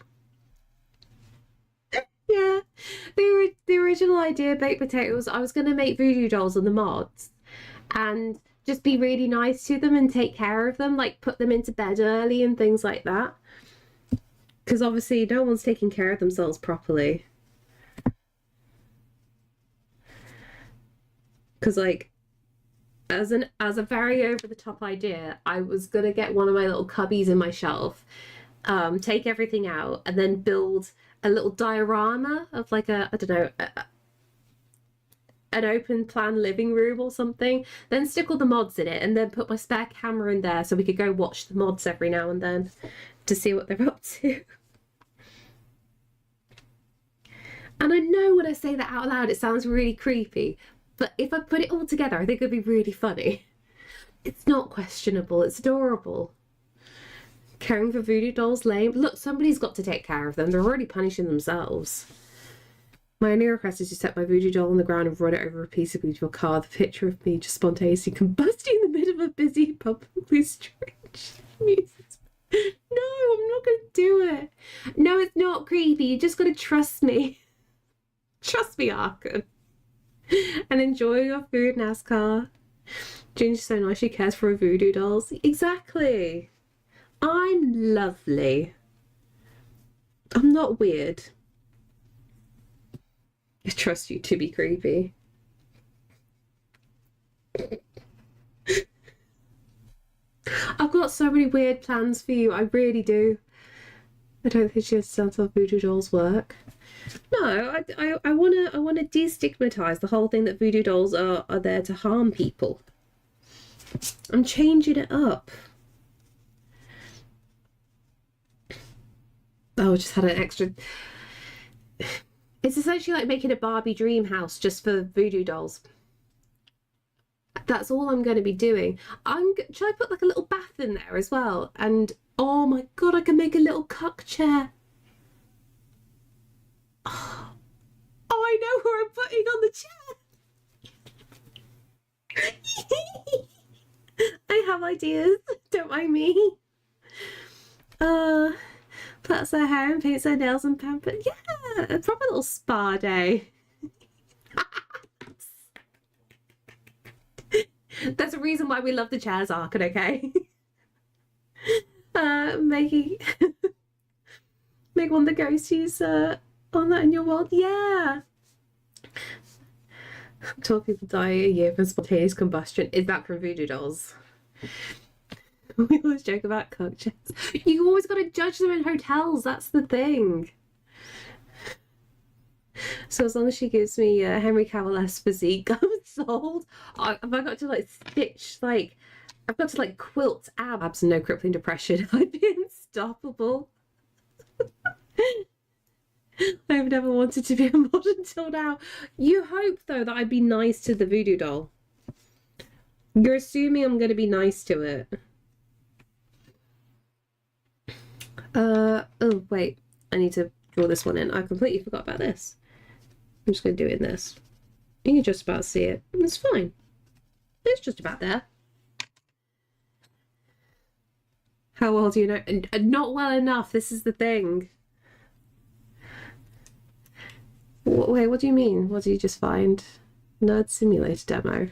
Yeah. The original idea, baked potatoes, I was going to make voodoo dolls on the mods. And just be really nice to them and take care of them, like put them into bed early and things like that. Because obviously no one's taking care of themselves properly. Because like, as a very over-the-top idea, I was going to get one of my little cubbies in my shelf, take everything out, and then build a little diorama of like a, I don't know, an open plan living room or something, then stick all the mods in it, and then put my spare camera in there so we could go watch the mods every now and then to see what they're up to. And I know when I say that out loud it sounds really creepy, but if I put it all together I think it'd be really funny. It's not questionable, it's adorable. Caring for voodoo dolls lame. Look, somebody's got to take care of them. They're already punishing themselves. My only request is to set my voodoo doll on the ground and run it over a piece of your car. The picture of me just spontaneously combusting in the middle of a busy publicly strange music. No, I'm not going to do it. No, it's not creepy. You just got to trust me. Trust me, Arkham. And enjoy your food, NASCAR. Ginger's so nice. She cares for her voodoo dolls. Exactly. I'm lovely. I'm not weird. I trust you to be creepy. I've got so many weird plans for you. I really do. I don't think she understands how voodoo dolls work. No, I wanna destigmatize the whole thing that voodoo dolls are there to harm people. I'm changing it up. Oh, I just had an extra. It's essentially like making a Barbie dream house just for voodoo dolls. That's all I'm going to be doing. Shall I put like a little bath in there as well? And oh my god, I can make a little cuck chair. Oh, I know where I'm putting on the chair. I have ideas. Don't mind me. Puts her hair and paints her nails and pamper. Yeah, a proper little spa day. That's a reason why we love the chairs, Arkin, okay? Make one of the ghosties on that in your world. Yeah. 12 people die a year from spontaneous combustion. Is that from voodoo dolls? We always joke about cocktails. You always got to judge them in hotels. That's the thing. So as long as she gives me Henry Cavill-esque physique, I'm sold. Have I got to like stitch, like, I've got to like quilt abs and no crippling depression. I'd be unstoppable. I've never wanted to be a mod until now. You hope though that I'd be nice to the voodoo doll. You're assuming I'm going to be nice to it. Oh wait, I need to draw this one in. I completely forgot about this. I'm just going to do it in this. You can just about see it. It's fine. It's just about there. How well do you know? Not well enough. This is the thing. Wait, what do you mean? What did you just find? Nerd Simulator demo.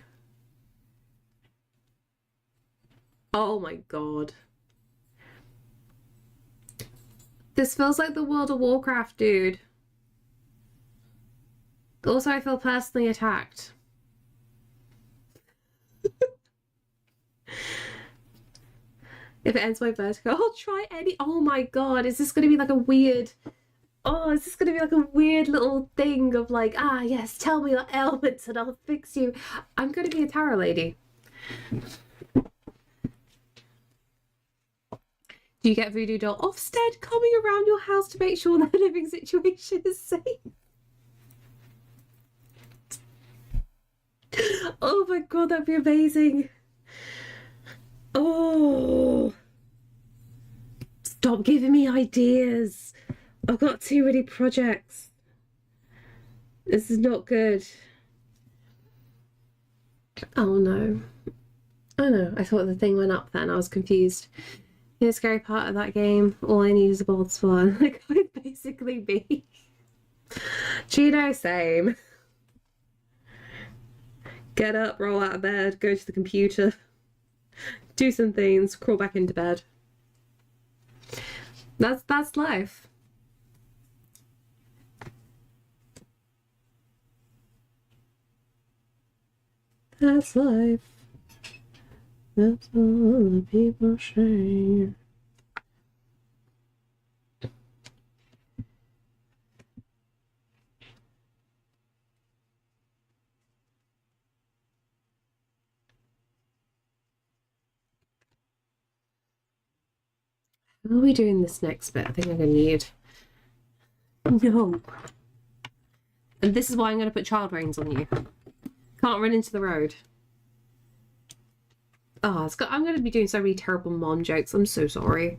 Oh my god. This feels like the World of Warcraft dude. Also, I feel personally attacked. If it ends by vertigo, I'll try any. Oh my god, is this going to be like a weird. Oh, is this going to be like a weird little thing of like, ah, yes, tell me your ailments and I'll fix you. I'm going to be a tarot lady. Do you get voodoo doll Ofsted coming around your house to make sure the living situation is safe? Oh my god, that'd be amazing. Oh, stop giving me ideas. I've got too many projects. This is not good. Oh no. Oh no, I thought the thing went up then. I was confused. You know, the scary part of that game, all I need is a bald swan. Like, I'd basically be. Cheeto, same. Get up, roll out of bed, go to the computer, do some things, crawl back into bed. That's life. That's life. That's all the people say. How are we doing this next bit? I think I'm gonna need. No. And this is why I'm gonna put child reins on you. Can't run into the road. Oh, I'm gonna be doing so many terrible mom jokes. I'm so sorry.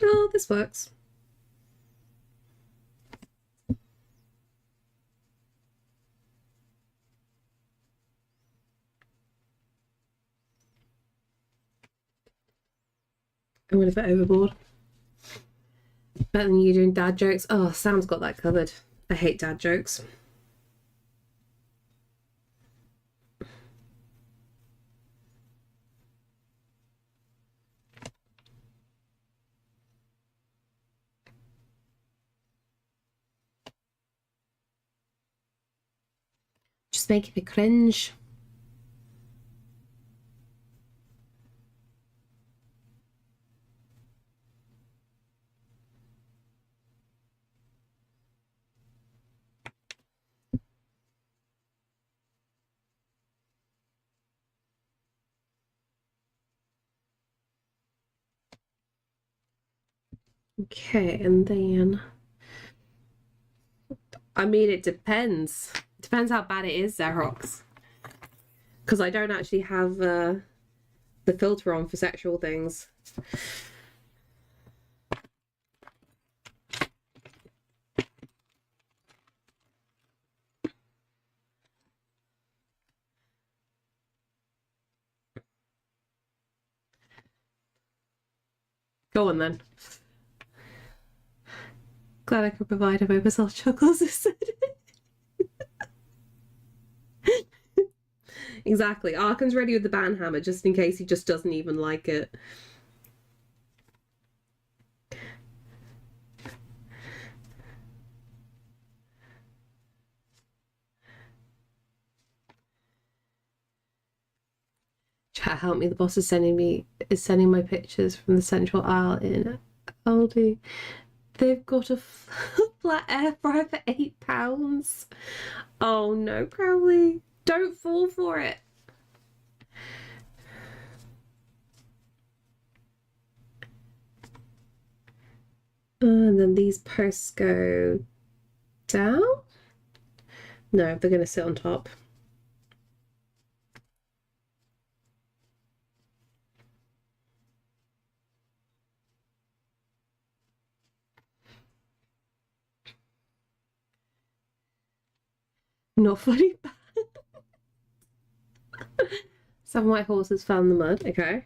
Oh, this works. I went a bit overboard. Better than you doing dad jokes. Oh, Sam's got that covered. I hate dad jokes. Just making me cringe. Okay, and then I mean it depends. It depends how bad it is, Xerox. Because I don't actually have the filter on for sexual things. Go on then. Glad I could provide him over soft chuckles. Exactly. Arkham's ready with the banhammer just in case he just doesn't even like it. Chat, help me. The boss is sending my pictures from the central aisle in Aldi. They've got a flat air fryer for £8. Oh no, Crowley. Don't fall for it. And then these posts go down? No, they're going to sit on top. Not funny. 7 white horses fell in the mud. Okay.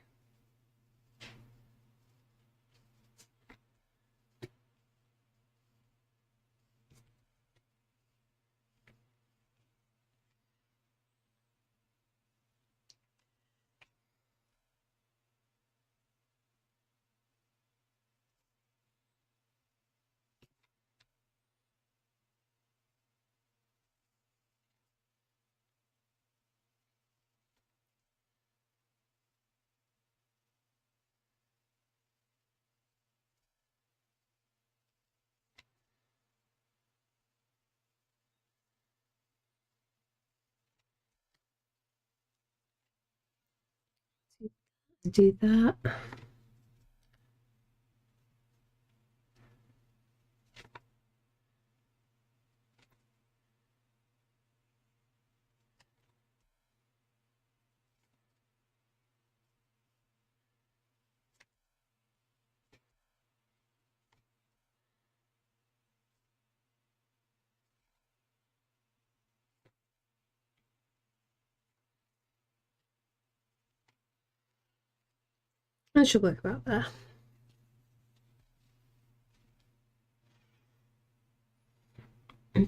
Do that. I should work about that.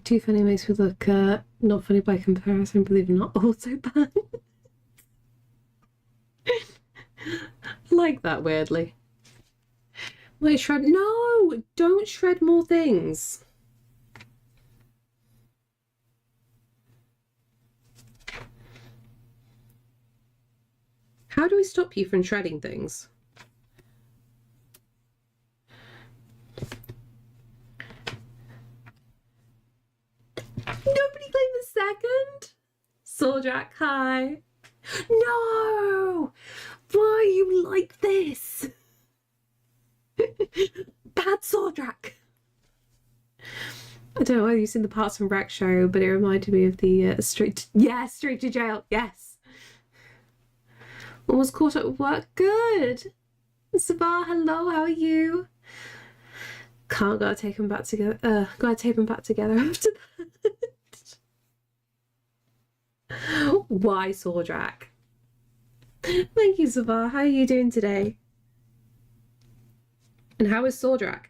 Too funny makes me look not funny by comparison, believe it or not, also bad. Like that weirdly. Wait, shred. No, don't shred more things. How do we stop you from shredding things? Nobody claimed the second? Sordrak, hi. No! Why are you like this? Bad Sordrak. I don't know whether you've seen the Parks and Rec show, but it reminded me of the straight to jail. Yes. Almost caught up with work. Good. Sabah, hello, how are you? Gotta take them back together. Gotta tape them back together after that. Why Sordrak? Thank you, Sabah. How are you doing today? And how is Sordrak?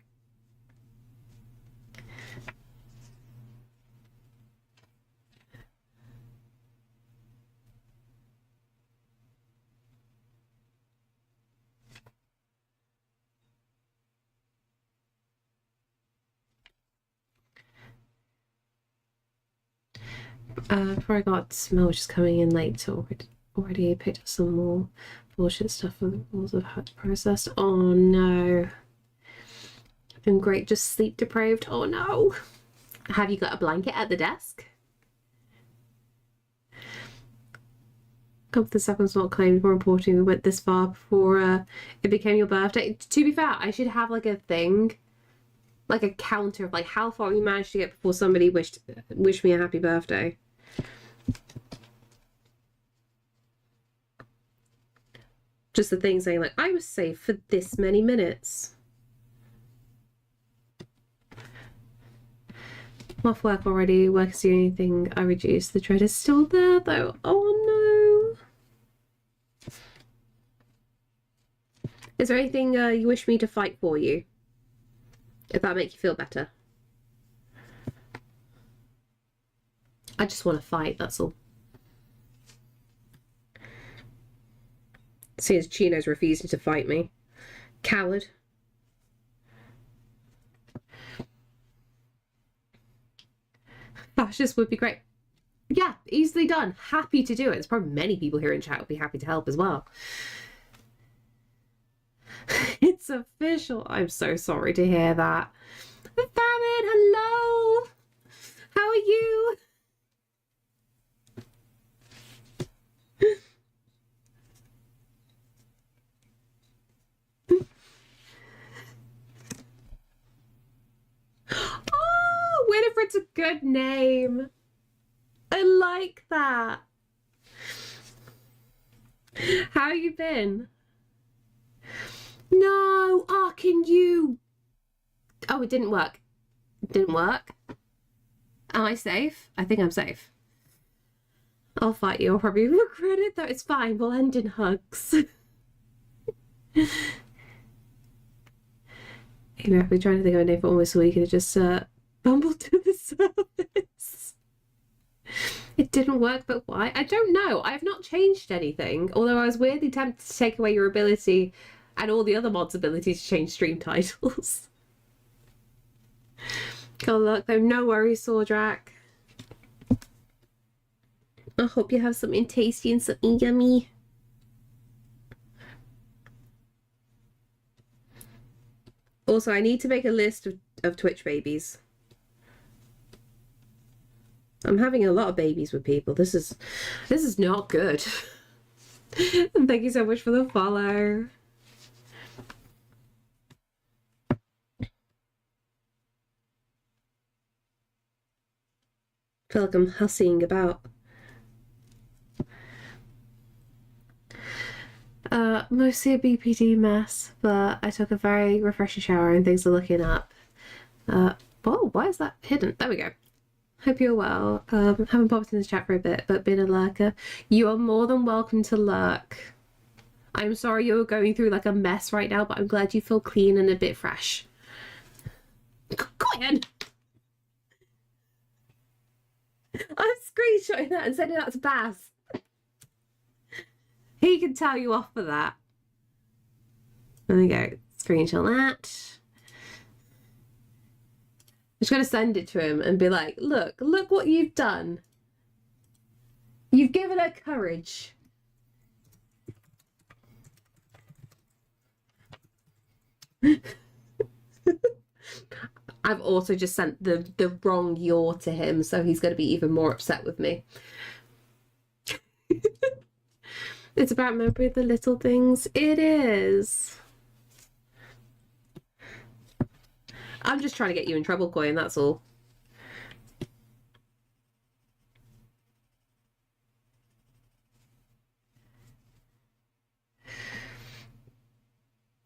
Before I got smell, which is coming in late, so already picked up some more bullshit stuff for the rules of how to process. Oh no. I've been great, just sleep deprived. Oh no. Have you got a blanket at the desk? Couple of the seconds not claimed. More importantly, we went this far before it became your birthday. To be fair, I should have like a thing, like a counter of like how far we managed to get before somebody wished me a happy birthday. Just the thing saying like I was safe for this many minutes. I'm off work already. Work is the only thing I reduced. The dread is still there though. Oh no. Is there anything you wish me to fight for you? If that makes you feel better. I just want to fight, that's all. See as Chino's refusing to fight me. Coward. Fascist would be great. Yeah, easily done. Happy to do it. There's probably many people here in chat would be happy to help as well. It's official. I'm so sorry to hear that. Famine, hello. How are you? Oh, Winifred's a good name. I like that. How you been? No, can you? Oh, it didn't work. It didn't work. Am I safe? I think I'm safe. I'll fight you. I'll probably regret it, though. It's fine. We'll end in hugs. You know, I've been trying to think of a name for almost a week and it just bumbled to the surface. It didn't work, but why? I don't know. I've not changed anything, although I was weirdly tempted to take away your ability and all the other mods' ability to change stream titles. Good luck, though. No worries, Sordrak. I hope you have something tasty and something yummy. Also, I need to make a list of Twitch babies. I'm having a lot of babies with people. This is not good. Thank you so much for the follow. I feel like I'm hussying about. Mostly a BPD mess, but I took a very refreshing shower and things are looking up. Oh, why is that hidden? There we go. Hope you're well. Haven't popped in the chat for a bit, but been a lurker. You are more than welcome to lurk. I'm sorry you're going through like a mess right now, but I'm glad you feel clean and a bit fresh. Go ahead. I'm screenshotting that and sending that to Baz. He can tell you off for that. There we go. Screenshot that. I'm just going to send it to him and be like, look what you've done. You've given her courage. I've also just sent the wrong yaw to him, so he's going to be even more upset with me. It's about remembering the little things. It is. I'm just trying to get you in trouble, Coin, that's all.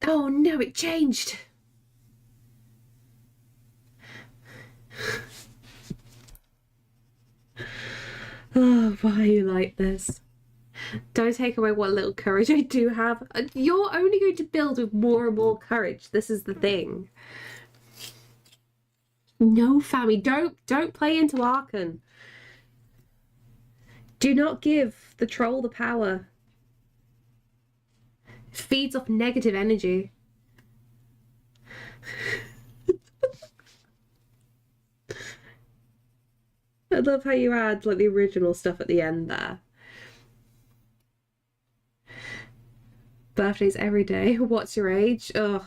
Oh no, it changed. Oh, why are you like this? Don't take away what little courage I do have. You're only going to build with more and more courage. This is the thing. No, family, don't play into Arkan. Do not give the troll the power. It feeds off negative energy. I love how you add like the original stuff at the end there. Birthdays every day. What's your age? Ugh.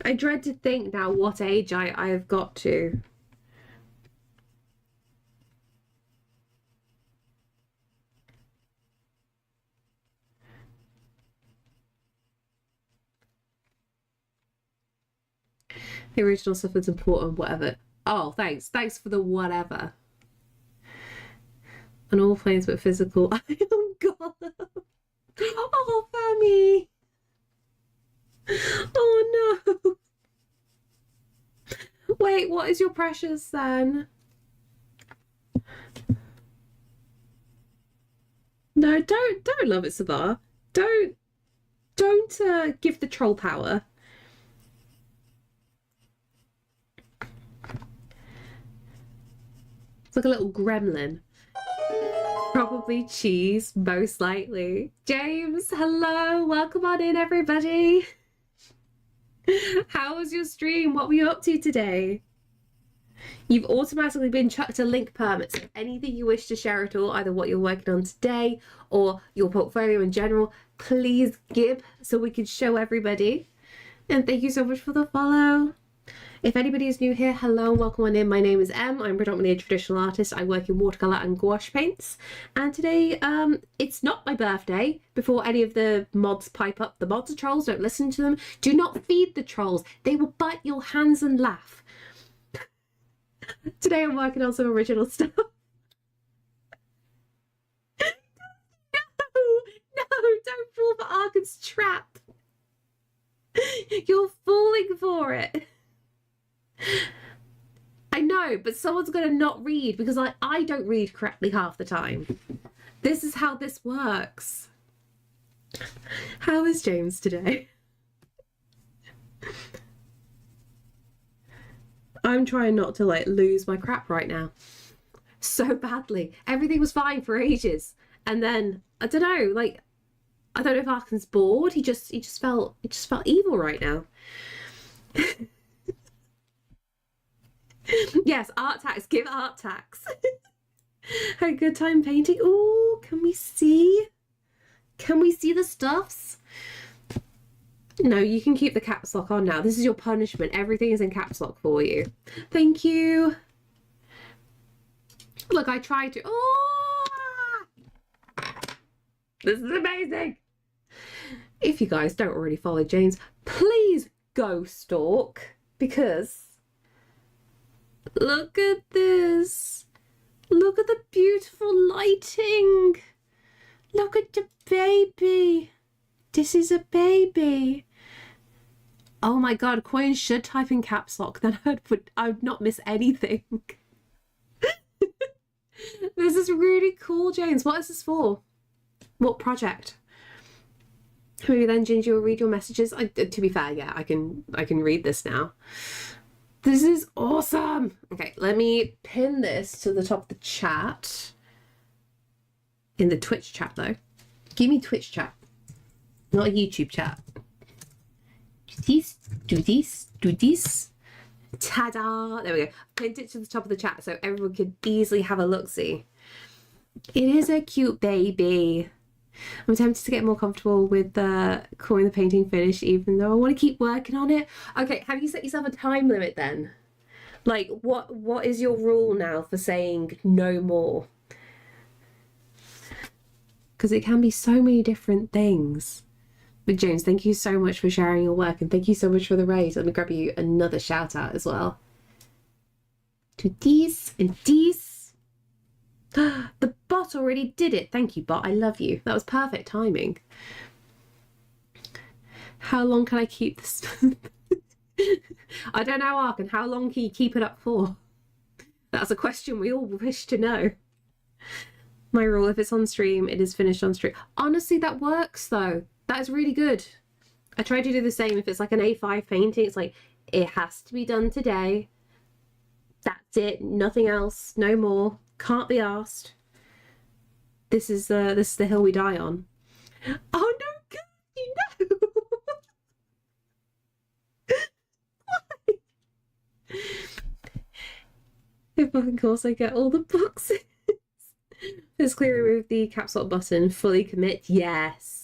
I dread to think now what age I have got to. The original stuff is important, whatever. Oh, thanks. Thanks for the whatever. On all planes but physical. I am God. Oh, Fammy. Oh, no. Wait, what is your precious then? No, don't love it, Sabar. Don't give the troll power. It's like a little gremlin. Probably cheese, most likely. James, hello. Welcome on in, everybody. How was your stream? What were you up to today? You've automatically been chucked a link permit. So anything you wish to share at all, either what you're working on today or your portfolio in general, please give so we can show everybody. And thank you so much for the follow. If anybody is new here, hello and welcome on in. My name is Em. I'm predominantly a traditional artist. I work in watercolour and gouache paints. And today, it's not my birthday. Before any of the mods pipe up, the mods are trolls. Don't listen to them. Do not feed the trolls. They will bite your hands and laugh. Today I'm working on some original stuff. No, don't fall for Arkan's trap. You're falling for it. I know, but someone's going to not read because I don't read correctly half the time. This is how this works. How is James today? I'm trying not to like lose my crap right now. So badly. Everything was fine for ages. And then I don't know, like I don't know if Arkin's bored. He just felt evil right now. Yes, art tax, give art tax. Had a good time painting. Oh, can we see? Can we see the stuffs? No, you can keep the caps lock on now. This is your punishment. Everything is in caps lock for you. Thank you. Look, I tried to. Oh! This is amazing. If you guys don't already follow James, please go stalk, because look at this. Look at the beautiful lighting. Look at the baby. This is a baby. Oh my god, Coin should type in caps lock, then I would not miss anything. This is really cool, James. What is this for? What project? Maybe then Ginger will read your messages. To be fair, yeah, I can read this now. This is awesome. Okay, let me pin this to the top of the chat. In the Twitch chat though. Give me Twitch chat. Not a YouTube chat. Do this, do this, do this. Ta-da! There we go. Pinned it to the top of the chat so everyone could easily have a look-see. It is a cute baby. I'm tempted to get more comfortable with calling the painting finished, even though I want to keep working on it. Okay, have you set yourself a time limit then? Like, what is your rule now for saying no more? Because it can be so many different things. But James, thank you so much for sharing your work, and thank you so much for the raise. Let me grab you another shout out as well. To these and these. The bot already did it. Thank you, bot. I love you. That was perfect timing. How long can I keep this? I don't know, Ark, and how long can you keep it up for? That's a question we all wish to know. My rule, if it's on stream, it is finished on stream. Honestly, that works though. That is really good. I try to do the same if it's like an A5 painting. It's like, it has to be done today. That's it. Nothing else. No more. Can't be asked. This is the hill we die on. Oh no, God, you know. Why? If of course I get all the boxes. Physically remove the caps lock button. Fully commit. Yes.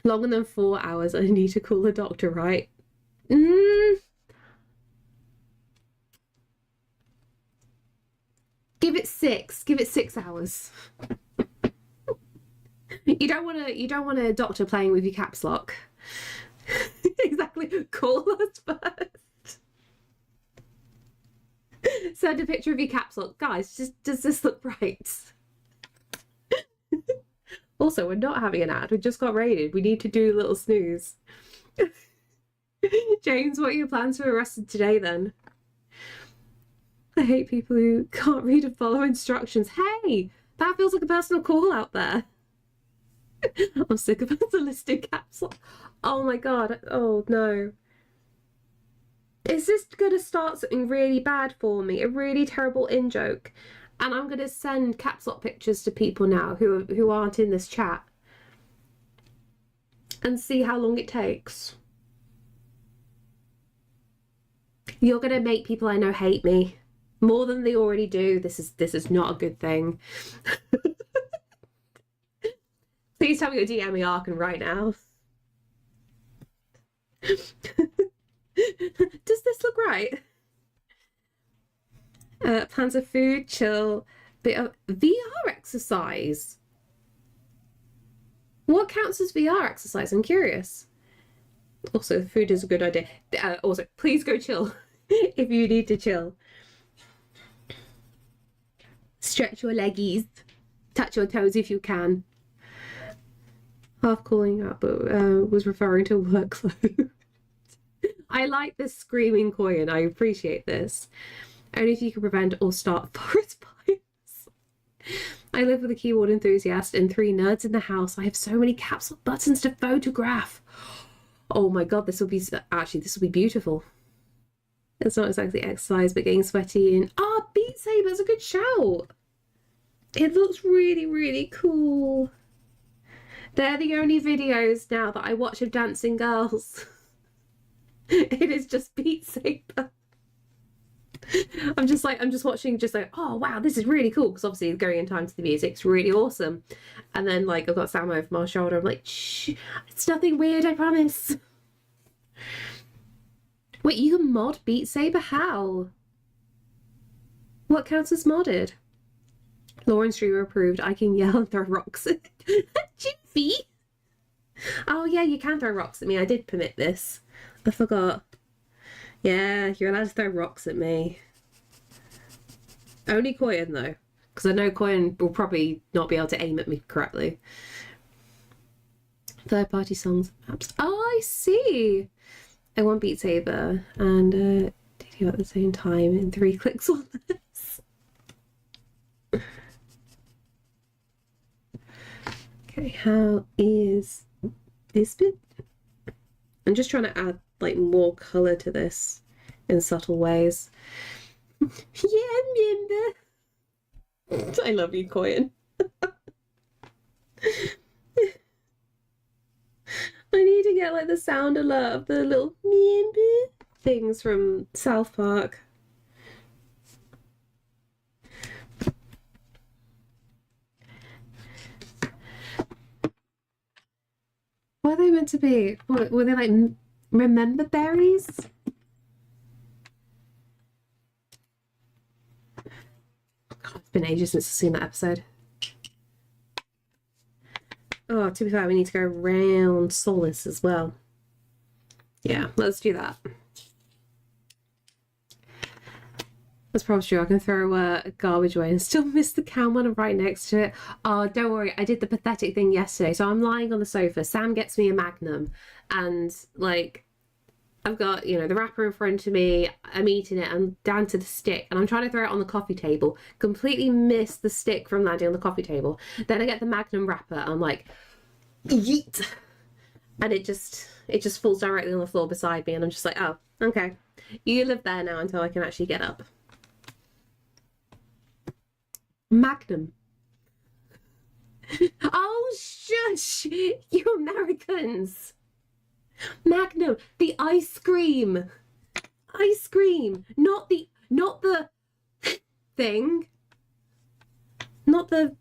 Longer than 4 hours. I need to call the doctor, right? Give it 6. Give it 6 hours. You don't want a doctor playing with your caps lock. Exactly. Call us first. Send a picture of your caps lock. Guys, does this look right? Also, we're not having an ad. We just got raided. We need to do a little snooze. James, what are your plans for the rest of today then? I hate people who can't read and follow instructions. Hey, that feels like a personal call out there. I'm sick of unsolicited caps lock. Oh my god. Oh no. Is this gonna start something really bad for me? A really terrible in-joke? And I'm gonna send caps lock pictures to people now who aren't in this chat. And see how long it takes. You're gonna make people I know hate me. More than they already do. This is not a good thing. Please tell me you're DMing Arkan right now. Does this look right? Plans of food, chill, bit of VR exercise. What counts as VR exercise? I'm curious. Also, food is a good idea. Also, please go chill if you need to chill. Stretch your leggies. Touch your toes if you can. Half calling up, but was referring to workload. I like this screaming coin. I appreciate this. Only if you can prevent or start forest fires. I live with a keyboard enthusiast and 3 nerds in the house. I have so many caps lock buttons to photograph. Oh my god, this will be beautiful. It's not exactly exercise, but getting sweaty and Beat Saber's a good shout. It looks really, really cool. They're the only videos now that I watch of dancing girls. It is just Beat Saber. I'm just watching, oh wow, this is really cool, because obviously going in time to the music's really awesome. And then like I've got Sam over my shoulder, I'm like, shh, it's nothing weird, I promise. Wait, you can mod Beat Saber? How? What counts as modded? Lauren Streamer approved. I can yell and throw rocks at Jiffy. Oh yeah, you can throw rocks at me. I did permit this. I forgot. Yeah, you're allowed to throw rocks at me. Only Koyan though, because I know Koyan will probably not be able to aim at me correctly. Third-party songs, apps. Oh, I see. I want Beat Saber and DD at the same time in 3 clicks on this. Okay, how is this bit? I'm just trying to add like more colour to this in subtle ways. Yeah, member. I love you, Koyan. I need to get like the sound alert of the little member things from South Park. What are they meant to be? What, were they like remember berries? God, it's been ages since I've seen that episode. Oh, to be fair, we need to go around Solace as well. Yeah, let's do that. That's probably true. I can throw garbage away and still miss the can when I'm right next to it. Oh, don't worry. I did the pathetic thing yesterday. So I'm lying on the sofa. Sam gets me a Magnum. And, like, I've got, you know, the wrapper in front of me. I'm eating it. I'm down to the stick. And I'm trying to throw it on the coffee table. Completely miss the stick from landing on the coffee table. Then I get the Magnum wrapper. I'm like, yeet. And it just falls directly on the floor beside me. And I'm just like, oh, okay. You live there now until I can actually get up. Magnum. Oh, shush! You Americans! Magnum, the ice cream. Ice cream, not the thing. Not the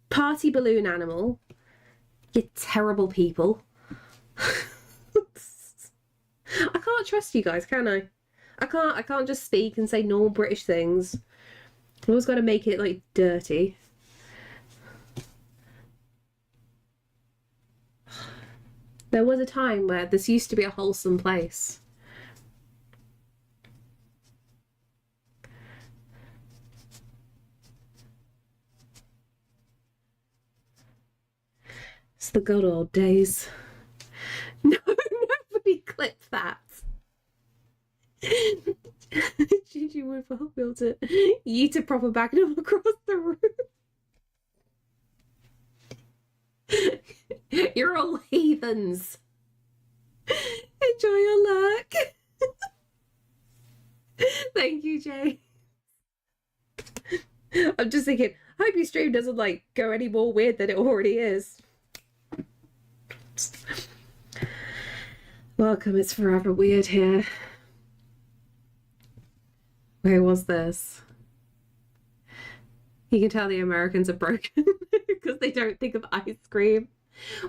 party balloon animal. You terrible people. I can't trust you guys, can I? I can't just speak and say normal British things. I've always got to make it like dirty. There was a time where this used to be a wholesome place. It's the good old days. No, nobody clipped that. Gigi would well built it. Yeet a proper Magnum across the room. You're all heathens. Enjoy your luck. Thank you, Jay. I'm just thinking, I hope your stream doesn't like go any more weird than it already is. Welcome, it's forever weird here. Where was this? You can tell the Americans are broken because they don't think of ice cream.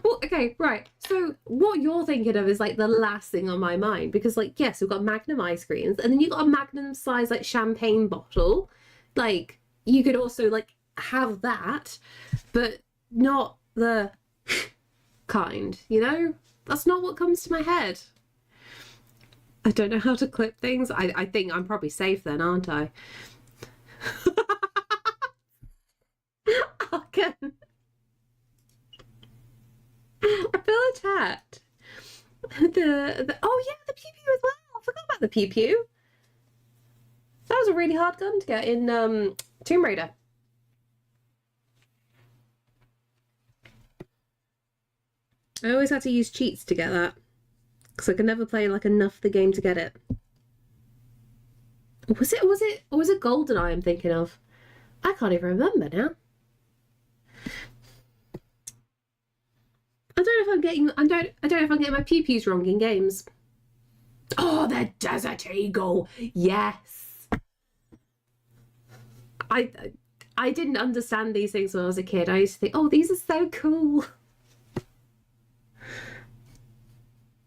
Well, okay, right. So what you're thinking of is like the last thing on my mind, because like, yes, we've got Magnum ice creams and then you got a Magnum size like champagne bottle. Like you could also like have that, but not the kind, you know? That's not what comes to my head. I don't know how to clip things. I think I'm probably safe then, aren't I? Again. I feel attacked. Oh yeah, the pew pew as well. I forgot about the pew pew. That was a really hard gun to get in Tomb Raider. I always had to use cheats to get that, because I could never play like enough the game to get it. Was it GoldenEye I'm thinking of? I can't even remember now. I don't know if I'm getting my pew-pews wrong in games. Oh, the Desert Eagle. Yes. I didn't understand these things when I was a kid. I used to think, oh, these are so cool.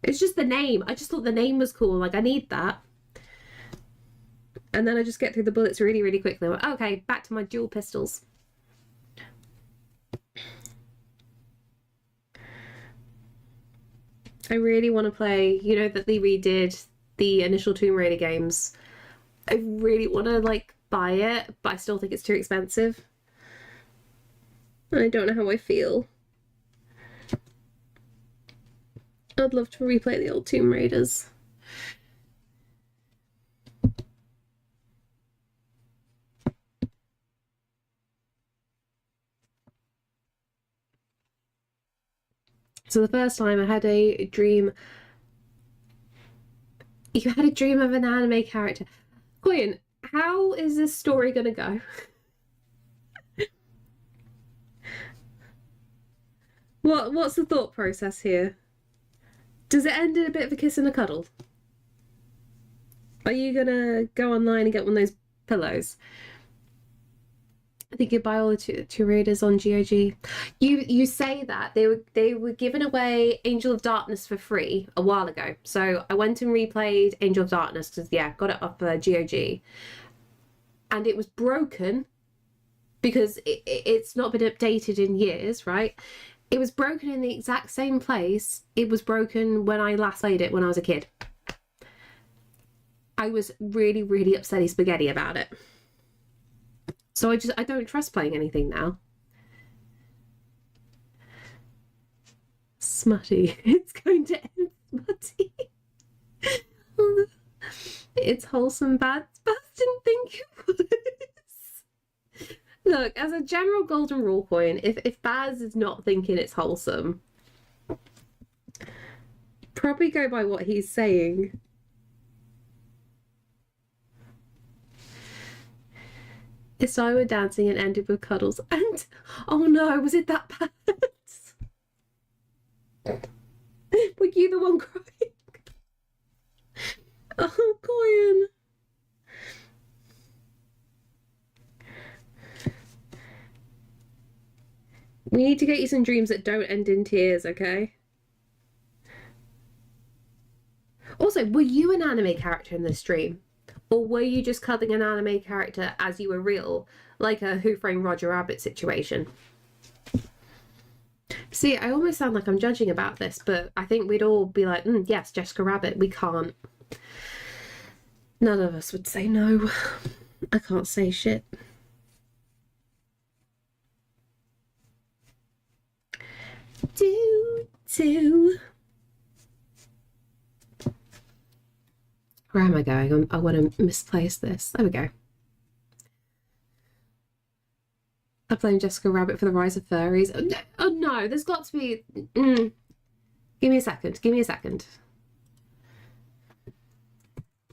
It's just the name. I just thought the name was cool. Like, I need that. And then I just get through the bullets really, really quickly. I'm like, okay, back to my dual pistols. I really want to play, you know, that they redid the initial Tomb Raider games. I really want to, like, buy it, but I still think it's too expensive. And I don't know how I feel. I'd love to replay the old Tomb Raiders. So the first time I had a dream. You had a dream of an anime character. Quinn, how is this story gonna go? What's the thought process here? Does it end in a bit of a kiss and a cuddle? Are you gonna go online and get one of those pillows? I think you buy all the two Raiders on GOG. You say that they were giving away Angel of Darkness for free a while ago. So I went and replayed Angel of Darkness because got it off GOG, and it was broken because it's not been updated in years, right? It was broken in the exact same place it was broken when I last played it when I was a kid. I was really, really upsetty spaghetti about it. So I don't trust playing anything now. Smutty. It's going to end smutty. It's wholesome bad. Baz didn't think it was. Look, as a general golden rule point, if Baz is not thinking it's wholesome, probably go by what he's saying. It started with dancing and ended with cuddles. And oh no, was it that bad? Were you the one crying? Oh, Coyan. We need to get you some dreams that don't end in tears, okay? Also, were you an anime character in this dream? Or were you just cuddling an anime character as you were real? Like a Who Framed Roger Rabbit situation? See, I almost sound like I'm judging about this, but I think we'd all be like, yes, Jessica Rabbit, we can't. None of us would say no. I can't say shit. Do. Where am I going? I want to misplace this. There we go. I blame Jessica Rabbit for the rise of furries. Oh no, there's got to be... Give me a second. Give me a second.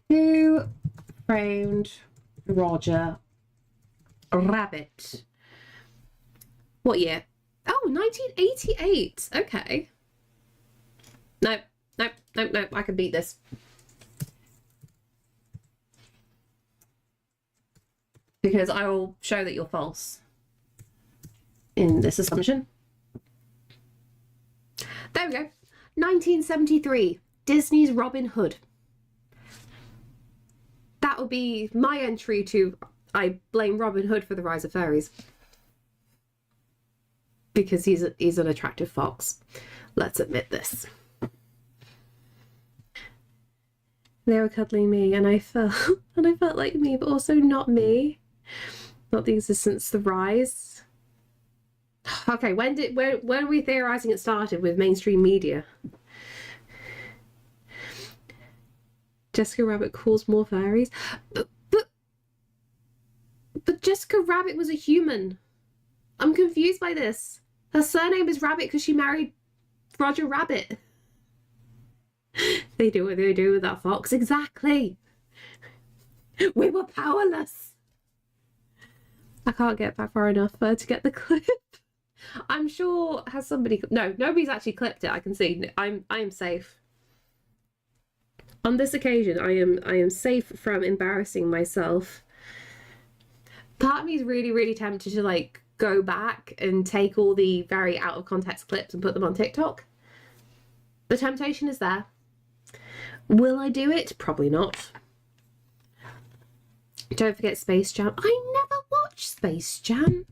Who Framed Roger Rabbit? What year? Oh, 1988. Okay. Nope. I can beat this. Because I will show that you're false in this assumption. There we go. 1973, Disney's Robin Hood. That will be my entry to I blame Robin Hood for the rise of furries. Because he's an attractive fox. Let's admit this. They were cuddling me and I felt like me, but also not me. Not the existence, the rise. Okay, when are we theorizing it started with mainstream media? Jessica Rabbit calls more fairies. But Jessica Rabbit was a human. I'm confused by this. Her surname is Rabbit because she married Roger Rabbit. They do what they do with that fox. Exactly. We were powerless. I can't get back far enough to get the clip. I'm sure has somebody... No, nobody's actually clipped it. I can see. I am safe. On this occasion, I am safe from embarrassing myself. Part of me is really, really tempted to like go back and take all the very out of context clips and put them on TikTok. The temptation is there. Will I do it? Probably not. Don't forget Space Jam. I never watched Space Jam.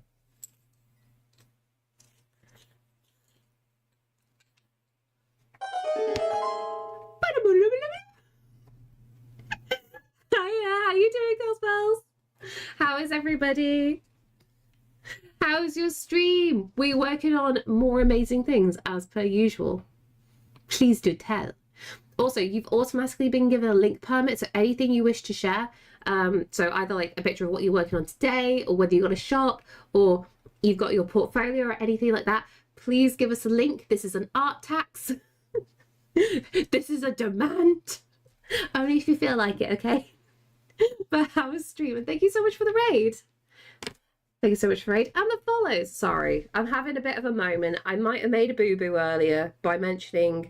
Hiya, how you doing, Gospels? How is everybody? How's your stream? We're working on more amazing things as per usual. Please do tell. Also, you've automatically been given a link permit, so anything you wish to share, so either like a picture of what you're working on today, or whether you've got a shop, or you've got your portfolio or anything like that, please give us a link. This is an art tax. This is a demand. Only if you feel like it, okay? But how was streaming? Thank you so much for the raid. Thank you so much for the raid. And the follows. Sorry, I'm having a bit of a moment. I might have made a boo-boo earlier by mentioning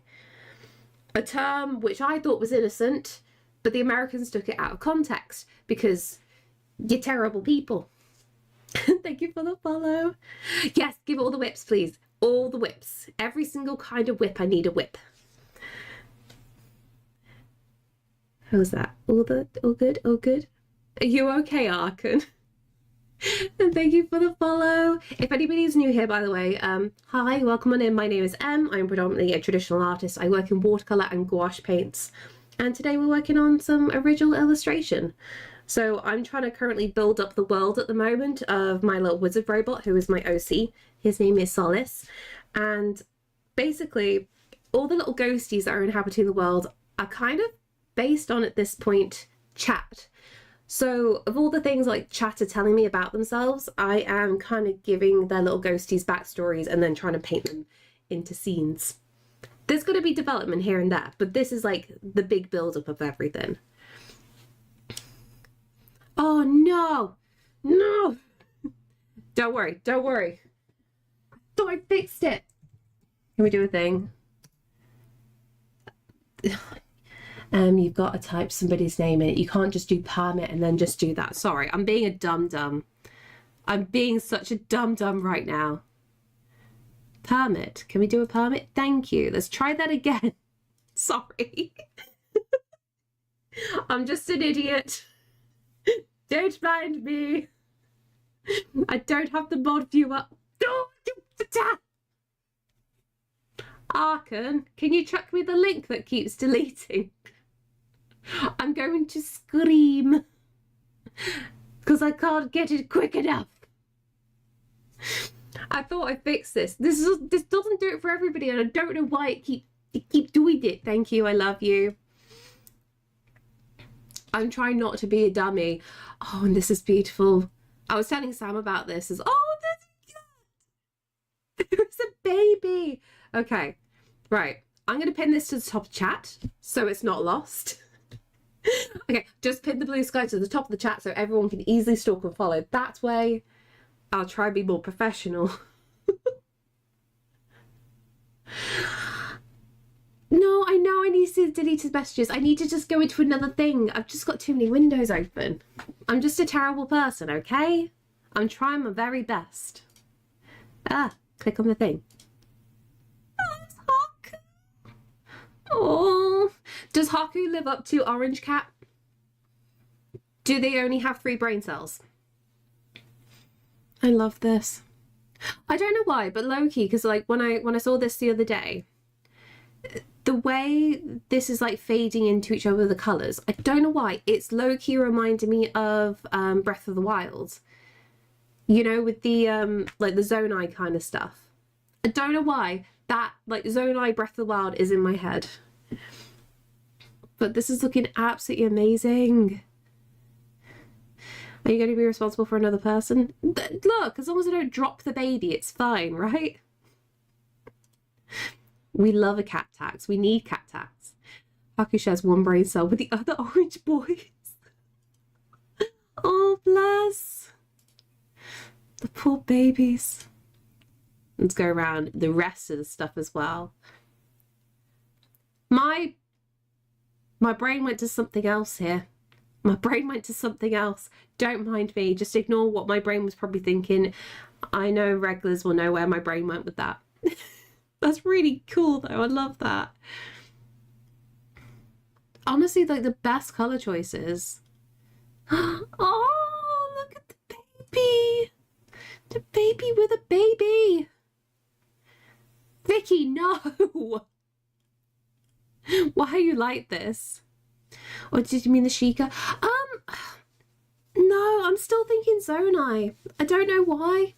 a term which I thought was innocent, but the Americans took it out of context because you're terrible people. Thank you for the follow. Yes, give all the whips, please. All the whips. Every single kind of whip. I need a whip. How's that? All good? All good? Are you okay, Arkan? And thank you for the follow. If anybody's new here, by the way, hi, welcome on in. My name is Em. I'm predominantly a traditional artist. I work in watercolour and gouache paints. And today we're working on some original illustration. So I'm trying to currently build up the world at the moment of my little wizard robot, who is my OC. His name is Solace. And basically, all the little ghosties that are inhabiting the world are kind of based on, at this point, chat. So of all the things like chat are telling me about themselves, I am kind of giving their little ghosties backstories and then trying to paint them into scenes. There's going to be development here and there, but this is like the big build-up of everything. Oh no! No! Don't worry, don't worry. I thought I fixed it. Can we do a thing? You've got to type somebody's name in it. You can't just do permit and then just do that. Sorry, I'm being a dum-dum. I'm being such a dum-dum right now. Permit. Can we do a permit? Thank you. Let's try that again. Sorry. I'm just an idiot. Don't mind me. I don't have the mod viewer. Arkan, can you chuck me the link that keeps deleting? I'm going to scream because I can't get it quick enough. I thought I fixed this. This doesn't do it for everybody, and I don't know why it keep doing it. Thank you. I love you. I'm trying not to be a dummy. Oh, and this is beautiful. I was telling Sam about this. There's a baby. Okay, right. I'm going to pin this to the top of chat so it's not lost. Okay, just pin the blue sky to the top of the chat so everyone can easily stalk and follow. That way, I'll try to be more professional. No, I know I need to delete his messages. I need to just go into another thing. I've just got too many windows open. I'm just a terrible person, okay? I'm trying my very best. Click on the thing. Oh, does Haku live up to Orange Cat? Do they only have 3 brain cells? I love this. I don't know why, but low-key, because like when I saw this the other day, the way this is like fading into each other, the colours, I don't know why, it's low-key reminded me of Breath of the Wild. You know, with the like the Zonai kind of stuff. I don't know why that like Zonai Breath of the Wild is in my head. But this is looking absolutely amazing. Are you going to be responsible for another person? Look, as long as I don't drop the baby, it's fine, right? We love a cat tax. We need cat tax. Haku shares one brain cell with the other orange boys. Oh, bless. The poor babies. Let's go around the rest of the stuff as well. My brain went to something else here. My brain went to something else. Don't mind me. Just ignore what my brain was probably thinking. I know regulars will know where my brain went with that. That's really cool, though. I love that. Honestly, like the best color choices. Oh, look at the baby. The baby with a baby. Vicky, no. Why are you like this? Or did you mean the Sheikah? No, I'm still thinking Zonai. I don't know why.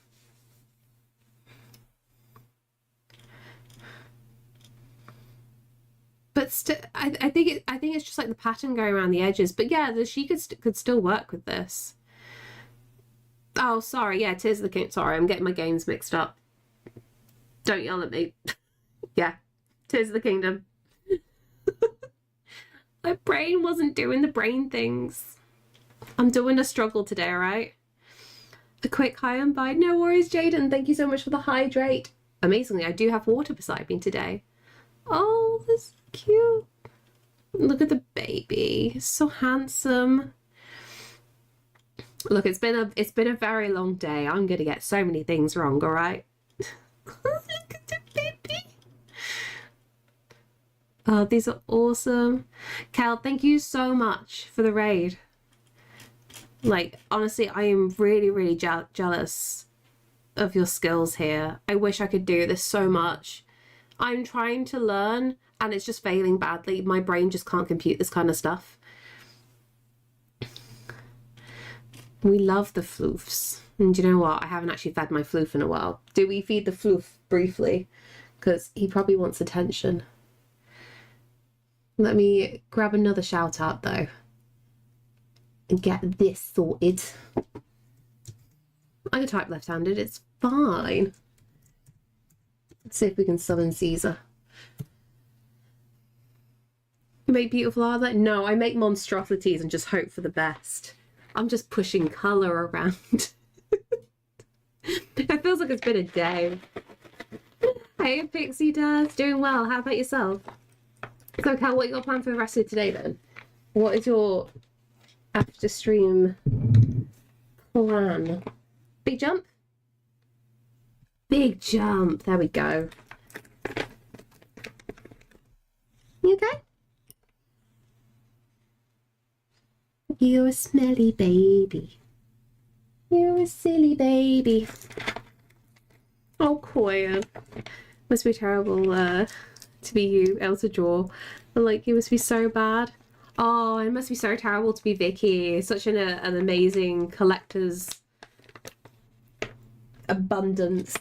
But still, I think it's just like the pattern going around the edges. But yeah, she could still work with this. Oh, sorry. Yeah, Tears of the King. Sorry, I'm getting my games mixed up. Don't yell at me. Yeah, Tears of the Kingdom. My brain wasn't doing the brain things. I'm doing a struggle today, all right? A quick high and bye. No worries, Jaden. Thank you so much for the hydrate. Amazingly, I do have water beside me today. Oh, this is cute. Look at the baby. So handsome. Look, it's been a very long day. I'm gonna get so many things wrong, all right? Look at the baby. Oh, these are awesome. Cal, thank you so much for the raid. Like, honestly, I am really, really jealous of your skills here. I wish I could do this so much. I'm trying to learn and it's just failing badly. My brain just can't compute this kind of stuff. We love the floofs. And you know what? I haven't actually fed my floof in a while. Do we feed the floof briefly? Because he probably wants attention. Let me grab another shout out though. And get this sorted. I can type left-handed, it's fine. Let's see if we can summon Caesar. You make beautiful art? Like, no, I make monstrosities and just hope for the best. I'm just pushing colour around. It feels like it's been a day. Hey, Pixie Dad, doing well. How about yourself? So, Cal, what you got planned for the rest of today then? What is your after stream plan? Big jump? Big jump. There we go. You okay? You're a smelly baby. You're a silly baby. Oh, Koya. Must be terrible to be you, Elsa Jaw. Like, it must be so bad. Oh, it must be so terrible to be Vicky. Such an amazing collector's abundance.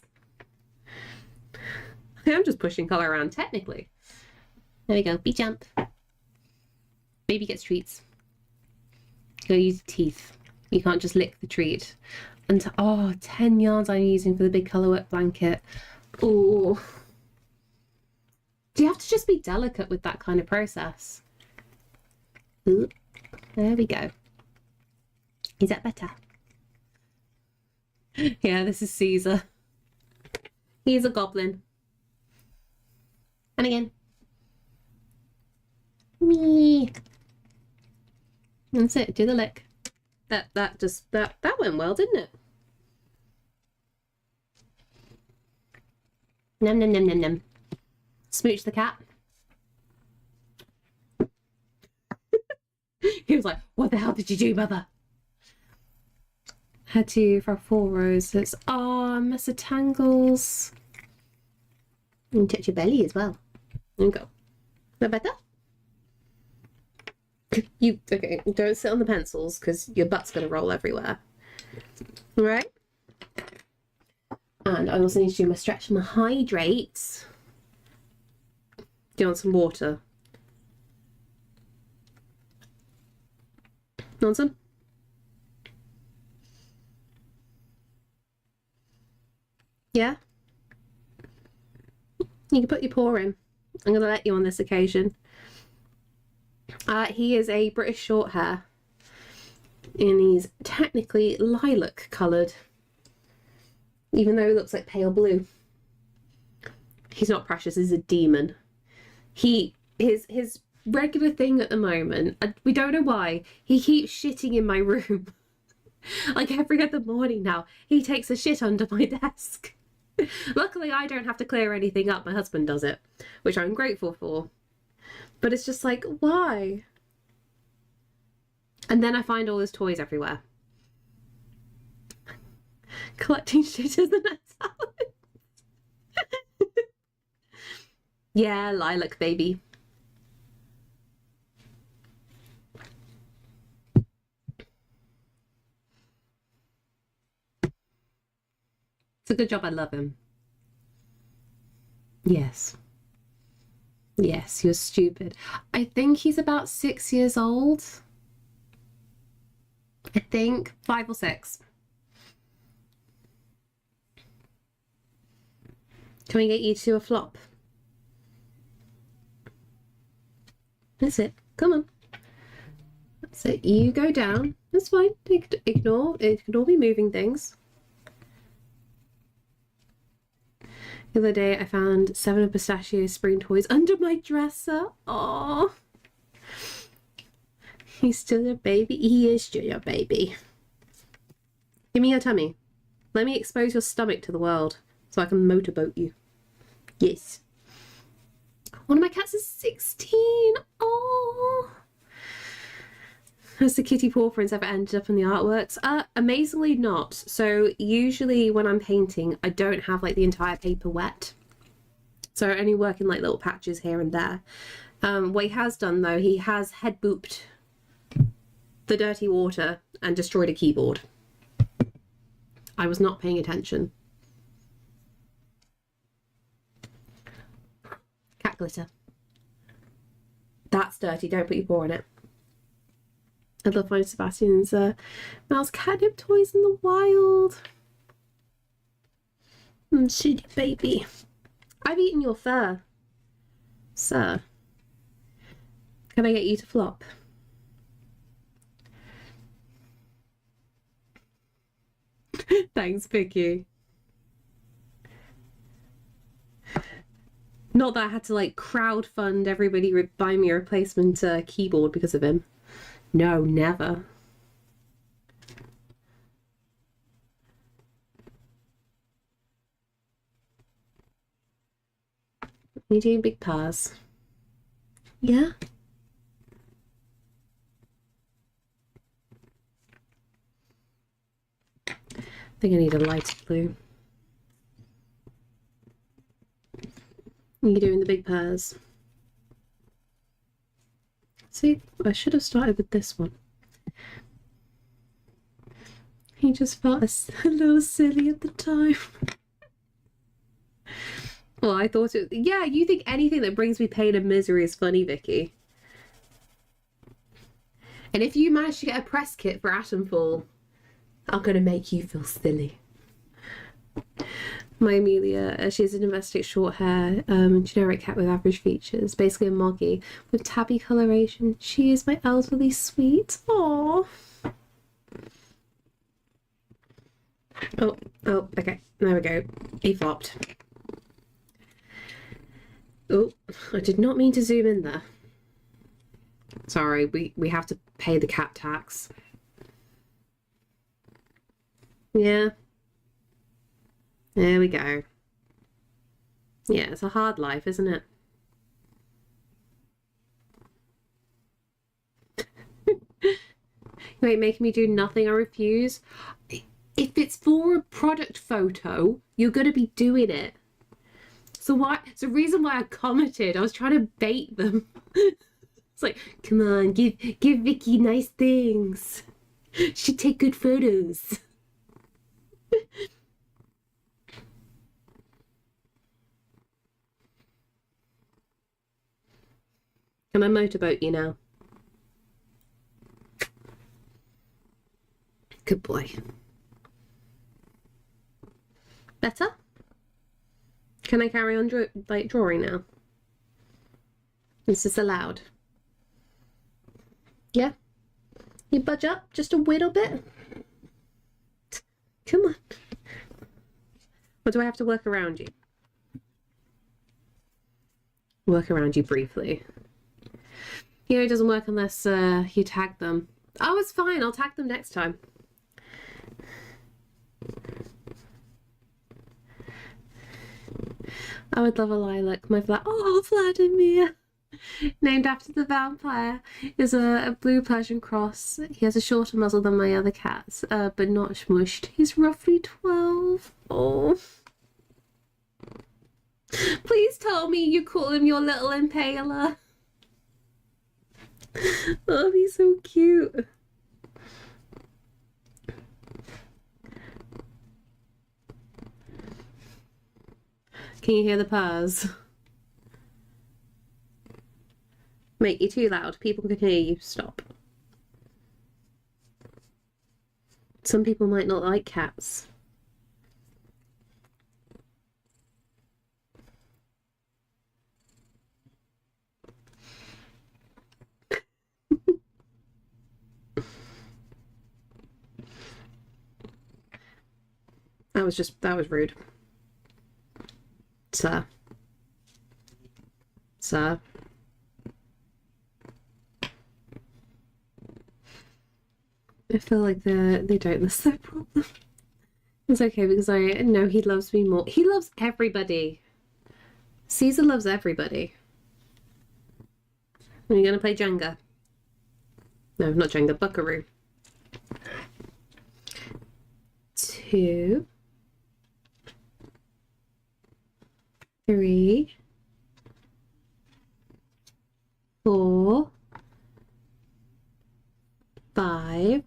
I'm just pushing colour around, technically. There we go. Big jump. Baby gets treats. Go use teeth. You can't just lick the treat. And oh, 10 yards I'm using for the big colour work blanket. Oh. Do you have to just be delicate with that kind of process? Ooh, there we go. Is that better? Yeah, this is Caesar. He's a goblin. And again. Me. That's it. Do the lick. That went well, didn't it? Num num num num num. Smooch the cat. He was like, what the hell did you do, mother? Had to for 4 roses. Oh, mess of tangles. And touch your belly as well. There you go. Is that better? You okay? Don't sit on the pencils because your butt's gonna roll everywhere. All right. And I also need to do my stretch and my hydrate. Do you want some water? Want some? Yeah? You can put your paw in. I'm going to let you on this occasion. He is a British short hair. And he's technically lilac coloured. Even though he looks like pale blue. He's not precious, he's a demon. His regular thing at the moment, we don't know why, he keeps shitting in my room. Like every other morning now, he takes a shit under my desk. Luckily, I don't have to clear anything up. My husband does it, which I'm grateful for. But it's just like, why? And then I find all his toys everywhere. Collecting shit as an talent. Yeah, lilac baby. It's a good job I love him. Yes. Yes, you're stupid. I think he's about 6 years old. I think 5 or 6. Can we get you to a flop? That's it. Come on. That's it. You go down. That's fine. Ignore me moving things. The other day I found 7 of pistachio spring toys under my dresser. Oh, he's still your baby. He is still your baby. Give me your tummy. Let me expose your stomach to the world so I can motorboat you. Yes. One of my cats is 16. Oh. Has the kitty paw prints ever ended up in the artworks? Amazingly not. So usually when I'm painting, I don't have like the entire paper wet. So I only work in like little patches here and there. What he has done though, he has head booped the dirty water and destroyed a keyboard. I was not paying attention. Cat glitter. That's dirty, don't put your paw in it. I love finding Sebastian's mouse catnip toys in the wild. Shitty baby. I've eaten your fur, sir. Can I get you to flop? Thanks, Vicky. Not that I had to like crowdfund everybody buy me a replacement keyboard because of him. No, never. You doing big paws? Yeah? I think I need a lighter blue. You doing the big paws? See, I should have started with this one. He just felt a little silly at the time. Well, I thought it... Yeah, you think anything that brings me pain and misery is funny, Vicky. And if you manage to get a press kit for Atomfall, I'm going to make you feel silly. My Amelia, she has a domestic short hair, generic cat with average features, basically a moggy with tabby coloration. She is my elderly sweet. Aww. Oh, okay. There we go. He flopped. Oh, I did not mean to zoom in there. Sorry, we have to pay the cat tax. Yeah. There we go. Yeah, it's a hard life, isn't it? You ain't making me do nothing, I refuse. If it's for a product photo, you're going to be doing it. So why? It's the reason why I commented. I was trying to bait them. It's like, come on, give Vicky nice things. She'd take good photos. Can I motorboat you now? Good boy. Better? Can I carry on drawing now? Is this allowed? Yeah? You budge up just a little bit? Come on. Or do I have to work around you? Work around you briefly. You know, it doesn't work unless you tag them. Oh, it's fine. I'll tag them next time. I would love a lilac. My oh, Vladimir! Named after the vampire, is a blue Persian cross. He has a shorter muzzle than my other cats, but not smushed. He's roughly 12. Oh. Please tell me you call him your little impaler. Oh, he's so cute. Can you hear the purrs? Mate, you're too loud. People can hear you. Stop. Some people might not like cats. That was rude. Sir. Sir. I feel like they don't list their problem. It's okay because I know he loves me more. He loves everybody. Caesar loves everybody. Are you gonna play Jenga? No, not Jenga, Buckaroo. 2, 3, 4, 5,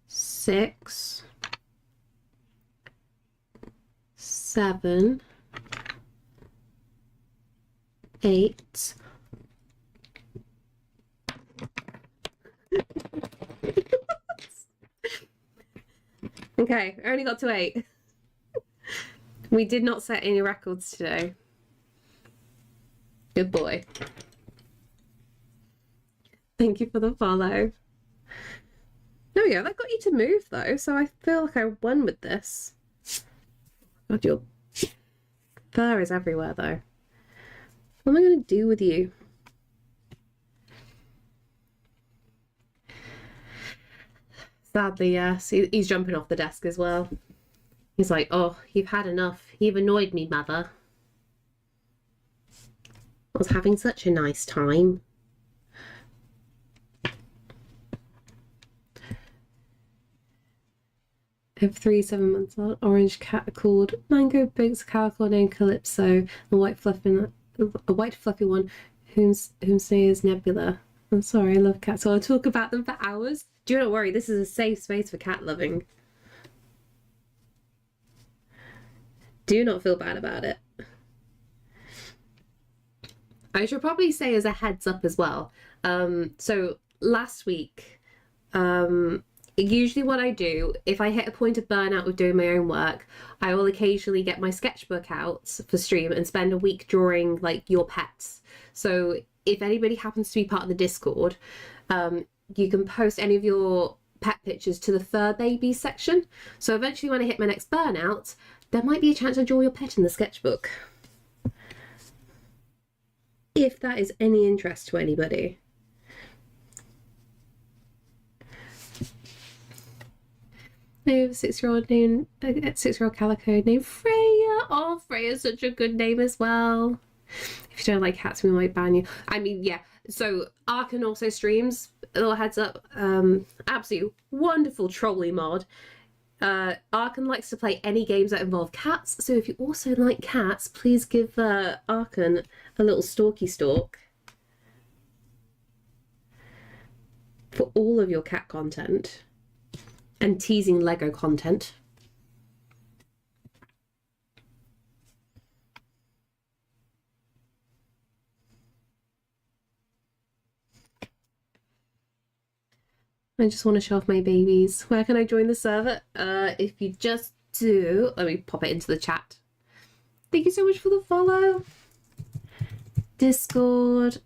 6, 7, 8. Okay, I only got to 8. We did not set any records today. Good boy. Thank you for the follow. Oh yeah, that got you to move though, so I feel like I won with this. God, your fur is everywhere though. What am I going to do with you? Sadly, yes. He's jumping off the desk as well. He's like, oh, you've had enough. You've annoyed me, mother. I was having such a nice time. I have 3 7-month-old orange cat called Mango, Biggs, calico named Calypso, a white fluffy one whose name is Nebula. I'm sorry, I love cats, so I'll talk about them for hours. Do not worry, this is a safe space for cat loving. Do not feel bad about it. I should probably say as a heads up as well. So last week, usually what I do, if I hit a point of burnout with doing my own work, I will occasionally get my sketchbook out for stream and spend a week drawing like your pets. So if anybody happens to be part of the Discord, you can post any of your pet pictures to the fur babies section. So eventually when I hit my next burnout, there might be a chance to draw your pet in the sketchbook. If that is any interest to anybody. I have a 6-year-old calico named Freya. Oh, Freya's such a good name as well. If you don't like cats, we might ban you. I mean, yeah. So Arkan also streams. A little heads up. Absolutely wonderful trolley mod. Arkan likes to play any games that involve cats. So if you also like cats, please give Arkan a little stalky stalk for all of your cat content and teasing Lego content. I just want to show off my babies. Where can I join the server? If you just do, let me pop it into the chat. Thank you so much for the follow. Discord.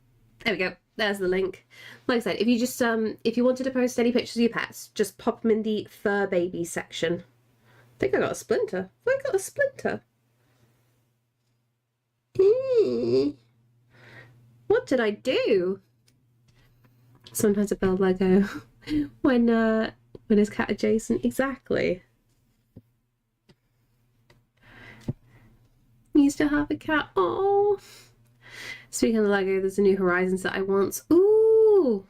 There we go. There's the link. Like I said, if you just if you wanted to post any pictures of your pets, just pop them in the fur baby section. I think I got a splinter. I got a splinter. What did I do? Sometimes I build Lego when it's cat adjacent. Exactly. Used to have a cat. Oh. Speaking of Lego, there's a new Horizons that I want. Ooh.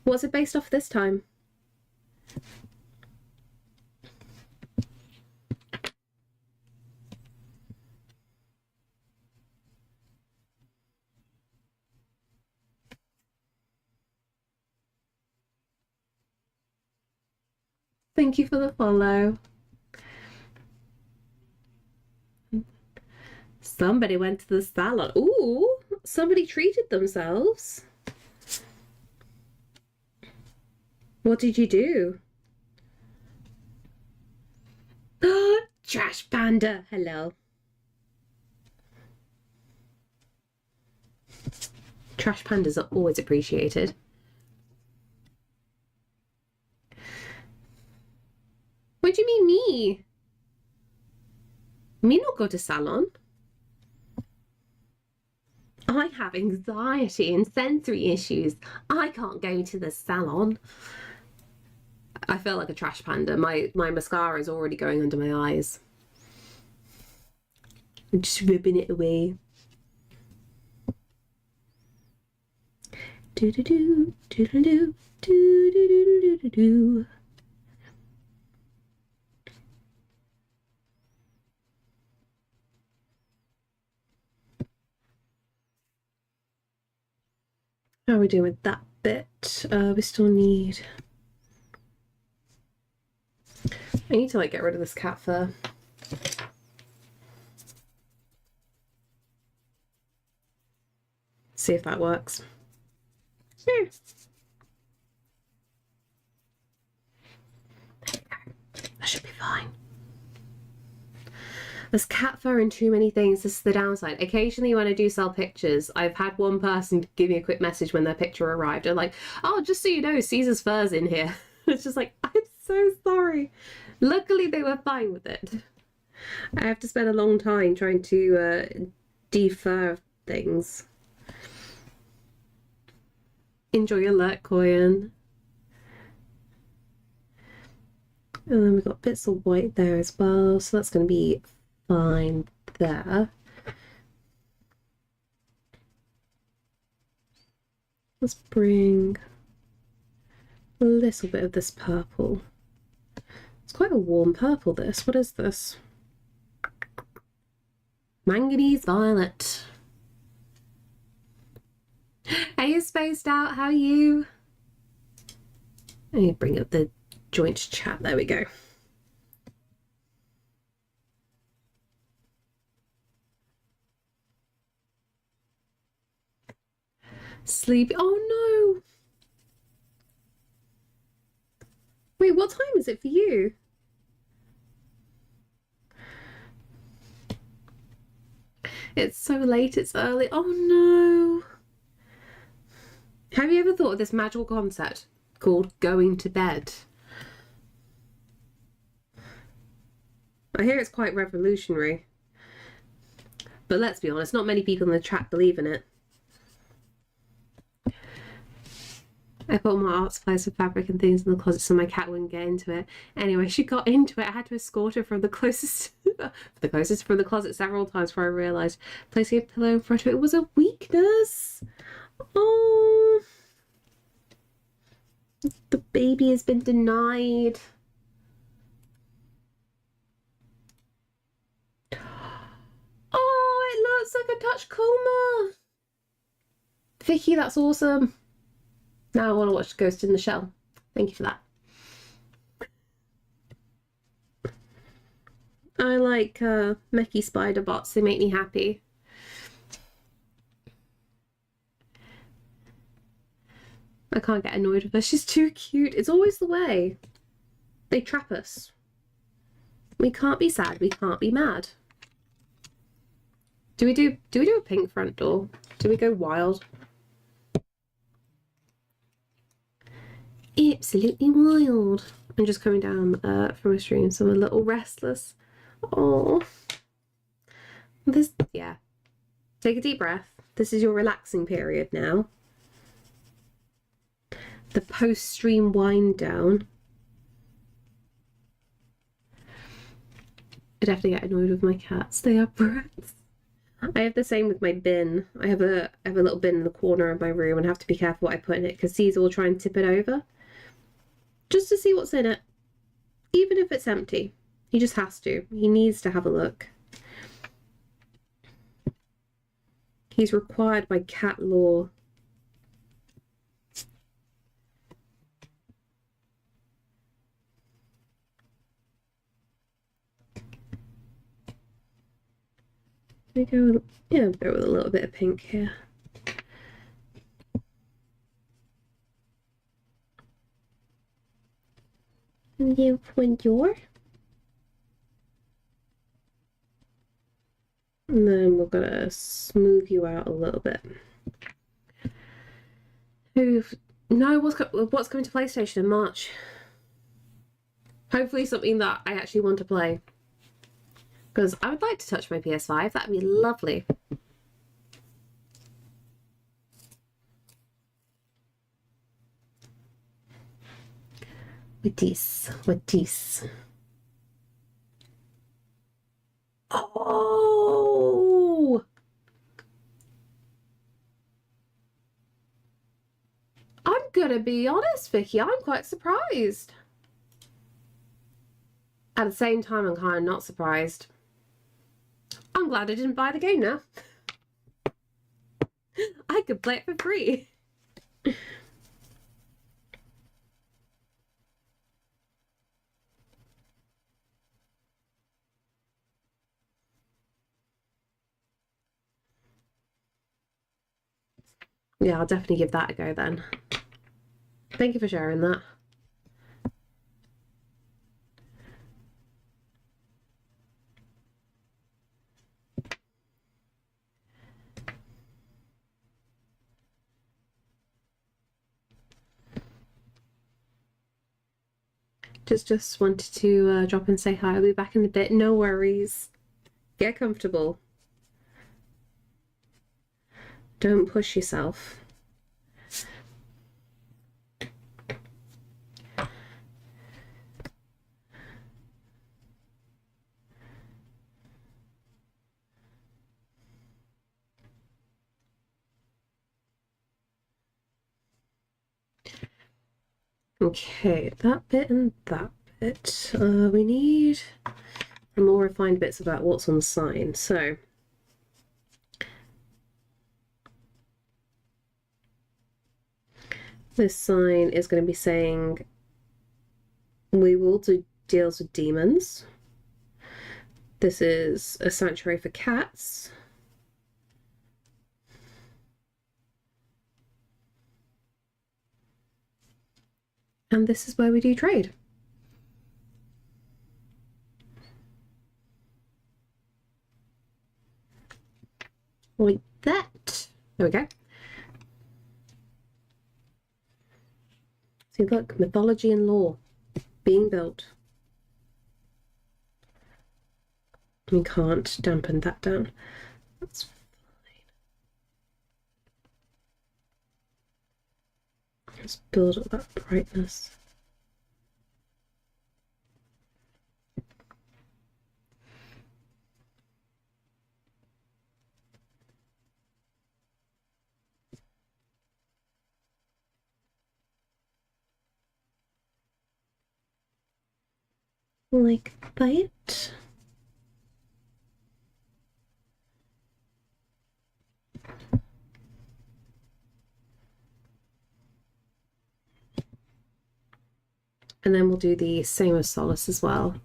What's it based off this time? Thank you for the follow. Somebody went to the salon. Ooh, somebody treated themselves. What did you do? Oh, Trash Panda. Hello. Trash pandas are always appreciated. What do you mean me? Me not go to salon. I have anxiety and sensory issues. I can't go to the salon. I feel like a trash panda. My mascara is already going under my eyes. I'm just ripping it away. Do do do do do do do do do do. How are we doing with that bit? We still need... I need to like get rid of this cat fur. See if that works. Yeah. There you go. That should be fine. There's cat fur in too many things. This is the downside. Occasionally when I do sell pictures, I've had one person give me a quick message when their picture arrived. They're like, oh, just so you know, Caesar's fur's in here. It's just like, I'm so sorry. Luckily they were fine with it. I have to spend a long time trying to defur things. Enjoy your lurk, Koyan. And then we've got bits of white there as well, so that's going to be fine there. Let's bring a little bit of this purple. It's quite a warm purple, this. What is this? Manganese violet. Hey, you spaced out. How are you? I need to bring up the joint chat. There we go. Sleepy. Oh no. Wait, what time is it for you? It's so late, it's early. Oh no. Have you ever thought of this magical concept called going to bed? I hear it's quite revolutionary. But let's be honest, not many people in the chat believe in it. I put more art supplies for fabric and things in the closet so my cat wouldn't get into it. Anyway, she got into it. I had to escort her from the closest from the closet several times before I realised placing a pillow in front of it was a weakness. Oh, the baby has been denied. Oh, it looks like a touch coma. Vicky, that's awesome. Now I want to watch Ghost in the Shell. Thank you for that. I like mechy spider bots. They make me happy. I can't get annoyed with her. She's too cute. It's always the way. They trap us. We can't be sad. We can't be mad. Do we do a pink front door? Do we go wild? Absolutely wild. I'm just coming down from a stream, so I'm a little restless. Oh, this, yeah. Take a deep breath. This is your relaxing period now. The post-stream wind down. I definitely get annoyed with my cats. They are brats. I have the same with my bin. I have a little bin in the corner of my room and have to be careful what I put in it because Caesar will try and tip it over just to see what's in it. Even if it's empty. He just has to. He needs to have a look. He's required by cat law. We go with, yeah, go with a little bit of pink here. And you front door. And then we're gonna smooth you out a little bit. No, what's coming to PlayStation in March? Hopefully something that I actually want to play. Because I would like to touch my PS5. That'd be lovely. With this. Oh! I'm gonna be honest, Vicky, I'm quite surprised. At the same time, I'm kind of not surprised. I'm glad I didn't buy the game now. I could play it for free. Yeah, I'll definitely give that a go then. Thank you for sharing that. Just wanted to drop and say hi. I'll be back in a bit. No worries. Get comfortable. Don't push yourself. Okay, that bit and that bit. We need more refined bits about what's on the sign. So this sign is going to be saying, we will do deals with demons. This is a sanctuary for cats. And this is where we do trade. Like that. There we go. See, look, mythology and lore being built. We can't dampen that down. That's fine. Let's build up that brightness. Like that. And then we'll do the same as Solace as well.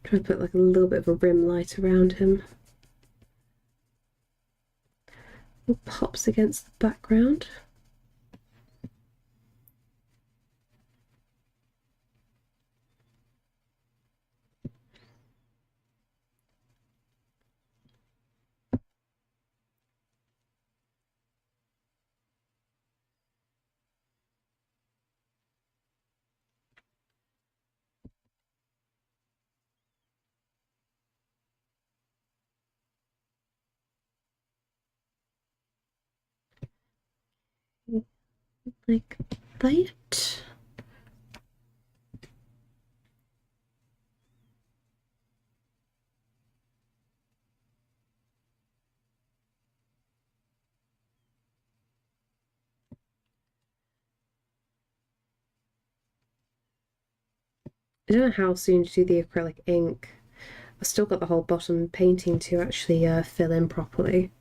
Try to put like a little bit of a rim light around him. It pops against the background. like that. I don't know how soon to do the acrylic ink. I've still got the whole bottom painting to actually fill in properly.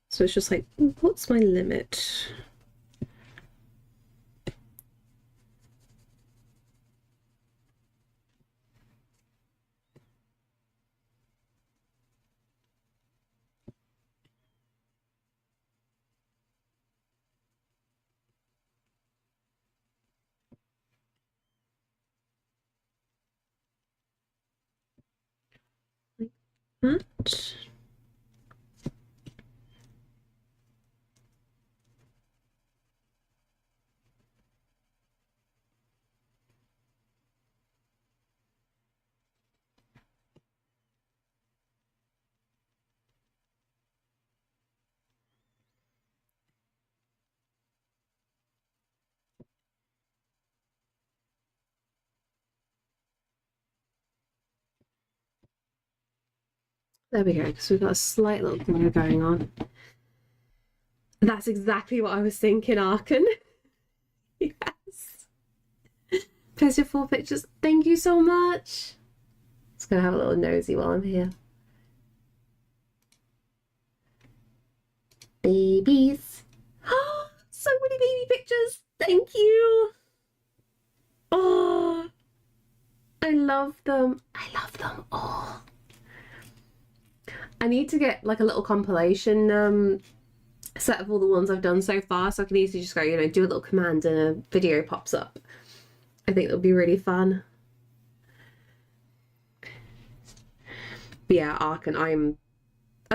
So it's just like, what's my limit? Like that. There we go, because we've got a slight little glow going on. That's exactly what I was thinking, Arkan. Yes. Post your 4 pictures. Thank you so much. Just gonna have a little nosy while I'm here. Babies. Oh, so many baby pictures. Thank you. Oh, I love them. I love them all. I need to get like a little compilation set of all the ones I've done so far, so I can easily just go, you know, do a little command and a video pops up. I think it'll be really fun. But yeah, Ark, and I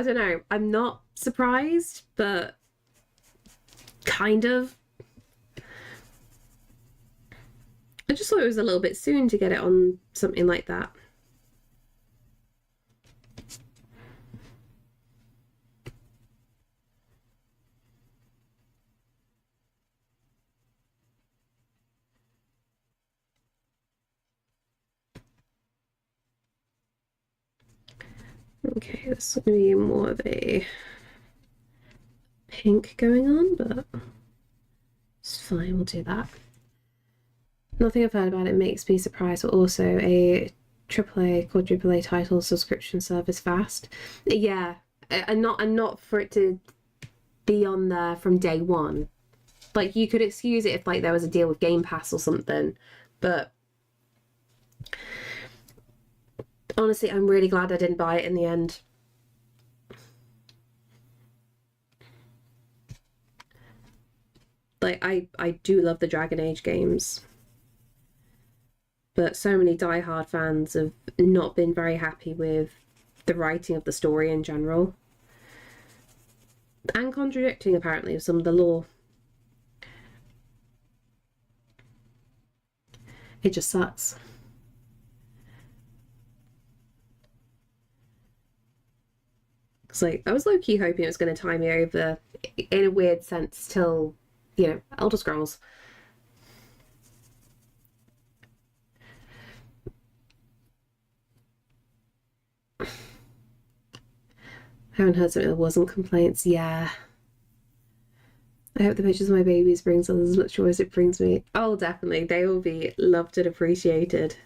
don't know, I'm not surprised, but kind of. I just thought it was a little bit soon to get it on something like that. Okay, this is going to be more of a pink going on, but it's fine, we'll do that. Nothing I've heard about it makes me surprised, but also a AAA, quadruple A title subscription service fast. Yeah, and not for it to be on there from day one. Like, you could excuse it if like there was a deal with Game Pass or something, but honestly, I'm really glad I didn't buy it in the end. Like, I do love the Dragon Age games, but so many die-hard fans have not been very happy with the writing of the story in general, and contradicting apparently of some of the lore. It just sucks. It's like, I was low-key hoping it was going to tie me over in a weird sense till, you know, Elder Scrolls. I haven't heard something that wasn't complaints. Yeah. I hope the pictures of my babies brings others as much joy as it brings me. Oh, definitely. They will be loved and appreciated.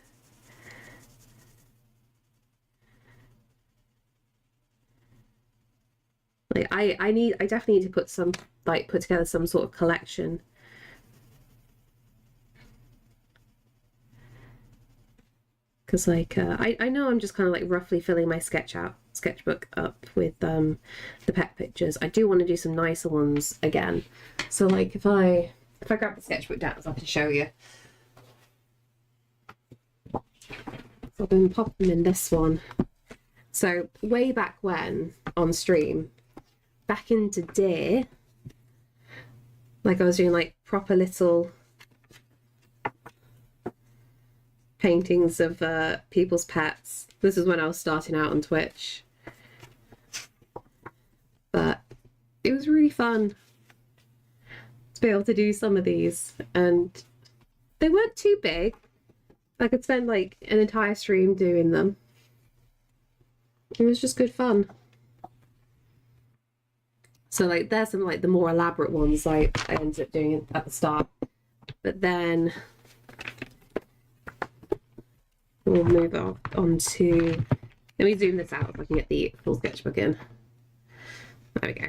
Like, I definitely need to put together some sort of collection. Because like I know I'm just kind of like roughly filling my sketchbook up with the pet pictures. I do want to do some nicer ones again. So like if I grab the sketchbook down, so I can show you. So I'm going to pop them in this one. So way back when on stream, back into day, like I was doing like proper little paintings of people's pets. This is when I was starting out on Twitch. But it was really fun to be able to do some of these, and they weren't too big. I could spend like an entire stream doing them. It was just good fun. So like there's some like the more elaborate ones I ended up doing it at the start, but then we'll move on to, let me zoom this out if I can get the full sketchbook in. There we go.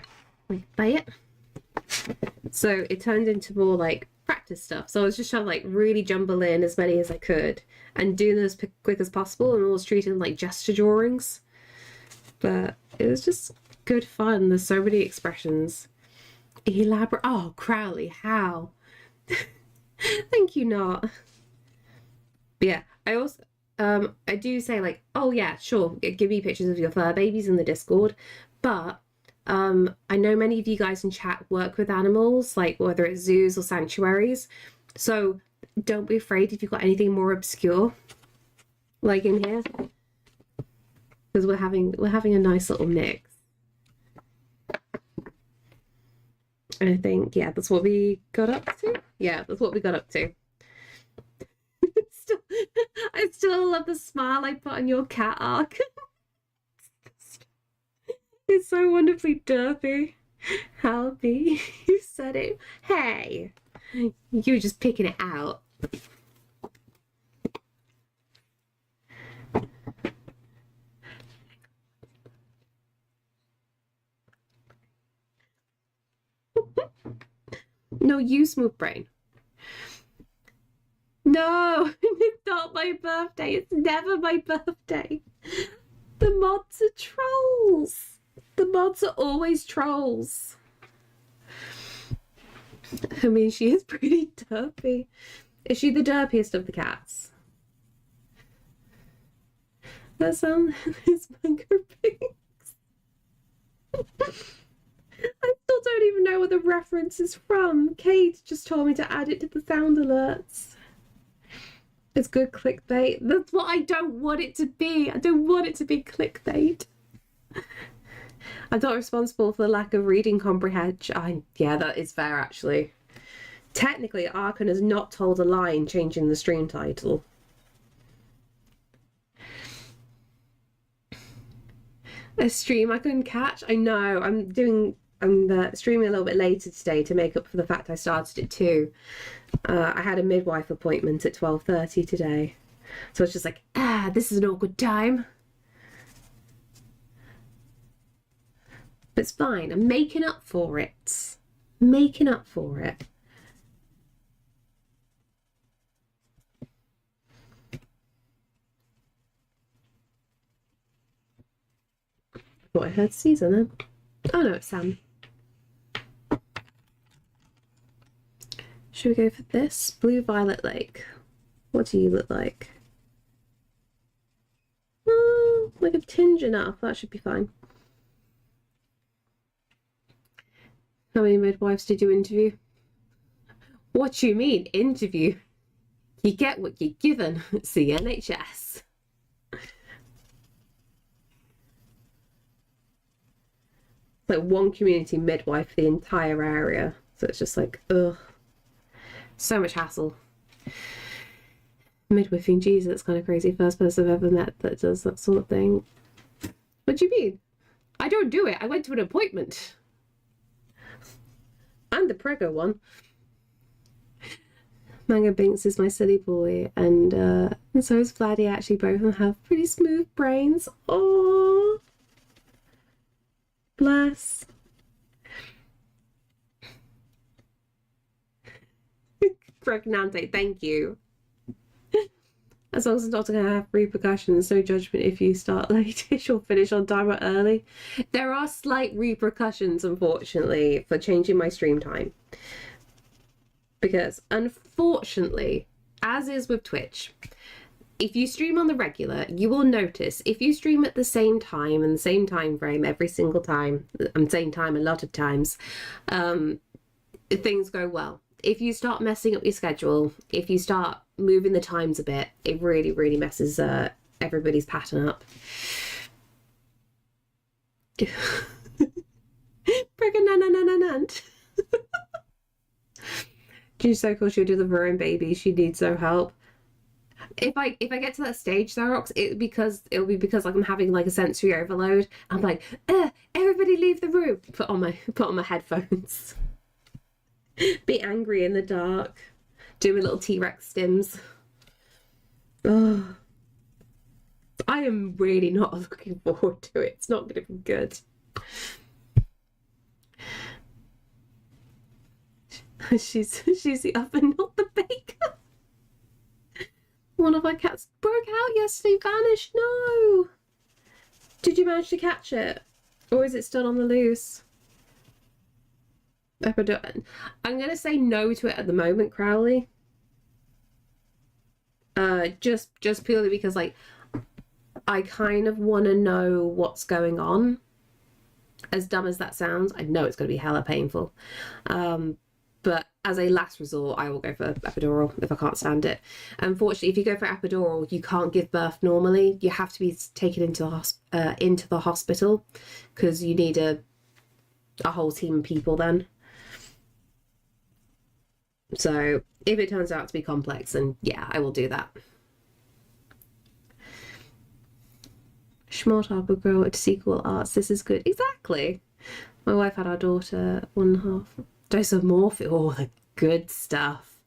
Play it. So it turned into more like practice stuff. So I was just trying to like really jumble in as many as I could and do them as quick as possible, and always treating them like gesture drawings. But it was just good fun. There's so many expressions. Elaborate. Oh, Crowley, how? Thank you, not. But yeah, I also I do say like, oh yeah, sure, give me pictures of your fur babies in the Discord, but I know many of you guys in chat work with animals, like whether it's zoos or sanctuaries, so don't be afraid if you've got anything more obscure like in here, because we're having a nice little mix. And I think, yeah, that's what we got up to. Yeah, that's what we got up to. I still love the smile I put on your cat arc. It's so wonderfully derpy. Helpy. You said it. Hey, you were just picking it out. No, you smooth brain. No, it's not my birthday. It's never my birthday. The mods are trolls. The mods are always trolls. I mean, she is pretty derpy. Is she the derpiest of the cats? That sounds is Mango Pinks. I still don't even know where the reference is from. Kate just told me to add it to the sound alerts. It's good clickbait. That's what I don't want it to be. I don't want it to be clickbait. I'm not responsible for the lack of reading comprehension. Yeah, that is fair, actually. Technically, Arkan has not told a lie in changing the stream title. A stream I couldn't catch? I know. I'm streaming a little bit later today to make up for the fact I started at 2. I had a midwife appointment at 12:30 today. So it's just like, this is an awkward time. But it's fine. I'm making up for it. Making up for it. I thought I heard Caesar then. Oh no, it's Sam. Should we go for this? Blue Violet Lake. What do you look like? Like a tinge enough. That should be fine. How many midwives did you interview? What do you mean, interview? You get what you're given. It's the NHS. Like one community midwife for the entire area. So it's just like, ugh. So much hassle. Midwifing, Jesus, that's kind of crazy. First person I've ever met that does that sort of thing. What do you mean? I don't do it. I went to an appointment. I'm the preggo one. Mango Binks is my silly boy, and so is Vladdy. Actually, both of them have pretty smooth brains. Oh, bless. Pregnante, thank you. As long as it's not going to have repercussions, no judgment if you start late-ish or finish on time or early. There are slight repercussions, unfortunately, for changing my stream time. Because, unfortunately, as is with Twitch, if you stream on the regular, you will notice if you stream at the same time and the same time frame every single time, and same time a lot of times, things go well. If you start messing up your schedule, if you start moving the times a bit, it really, really messes everybody's pattern up. Friggin' no. She's so cool. She'll deliver her own baby. She needs no help. If I get to that stage, Xerox, it'll be because like I'm having like a sensory overload. I'm like, everybody leave the room. Put on my headphones. Be angry in the dark. Do my little T-Rex stims. Oh, I am really not looking forward to it. It's not going to be good. She's the oven, not the baker. One of my cats broke out yesterday, vanished. No. Did you manage to catch it? Or is it still on the loose? I'm going to say no to it at the moment, Crowley. Just purely because, like, I kind of want to know what's going on. As dumb as that sounds, I know it's going to be hella painful. But as a last resort, I will go for epidural if I can't stand it. Unfortunately, if you go for epidural, you can't give birth normally. You have to be taken into the hospital because you need a whole team of people then. So if it turns out to be complex, then yeah, I will do that. Smart Arbor Girl to sequel arts. This is good. Exactly. My wife had our daughter 1.5 dose of morphine. Oh, the good stuff.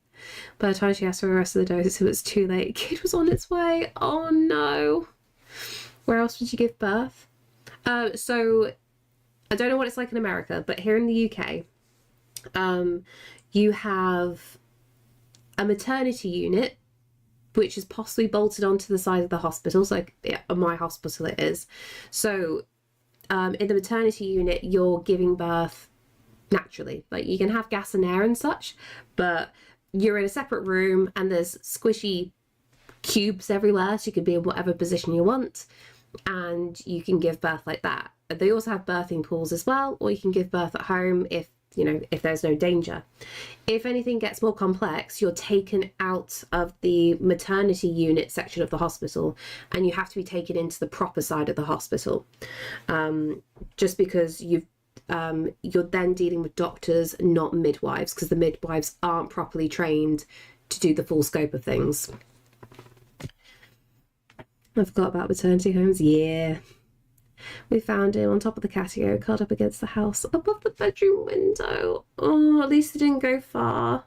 By the time she asked for the rest of the dose, it was too late. Kid was on its way. Oh no. Where else would you give birth? So I don't know what it's like in America, but here in the UK, you have a maternity unit which is possibly bolted onto the side of the hospital. So like, yeah, my hospital it is. So in the maternity unit, you're giving birth naturally. Like you can have gas and air and such, but you're in a separate room and there's squishy cubes everywhere, so you can be in whatever position you want and you can give birth like that. They also have birthing pools as well, or you can give birth at home if there's no danger. If anything gets more complex, you're taken out of the maternity unit section of the hospital and you have to be taken into the proper side of the hospital, just because you're then dealing with doctors, not midwives, because the midwives aren't properly trained to do the full scope of things. I forgot about maternity homes. Yeah. We found him on top of the catio, curled up against the house, above the bedroom window. Oh, at least it didn't go far.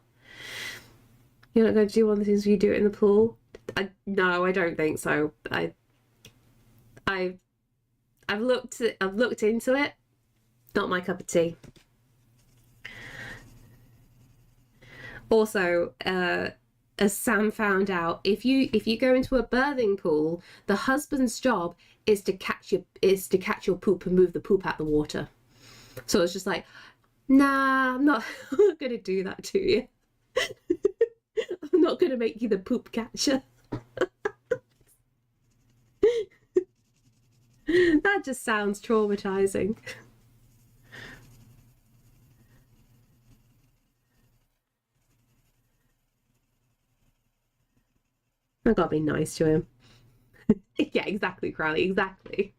You're not going to do one of the things where you do it in the pool? No, I don't think so. I've looked into it. Not my cup of tea. Also, as Sam found out, if you go into a birthing pool, the husband's job is to catch your poop and move the poop out the water. So it's just like, nah, I'm not gonna do that to you. I'm not gonna make you the poop catcher. That just sounds traumatizing. I gotta be nice to him. Yeah, exactly, Crowley, exactly.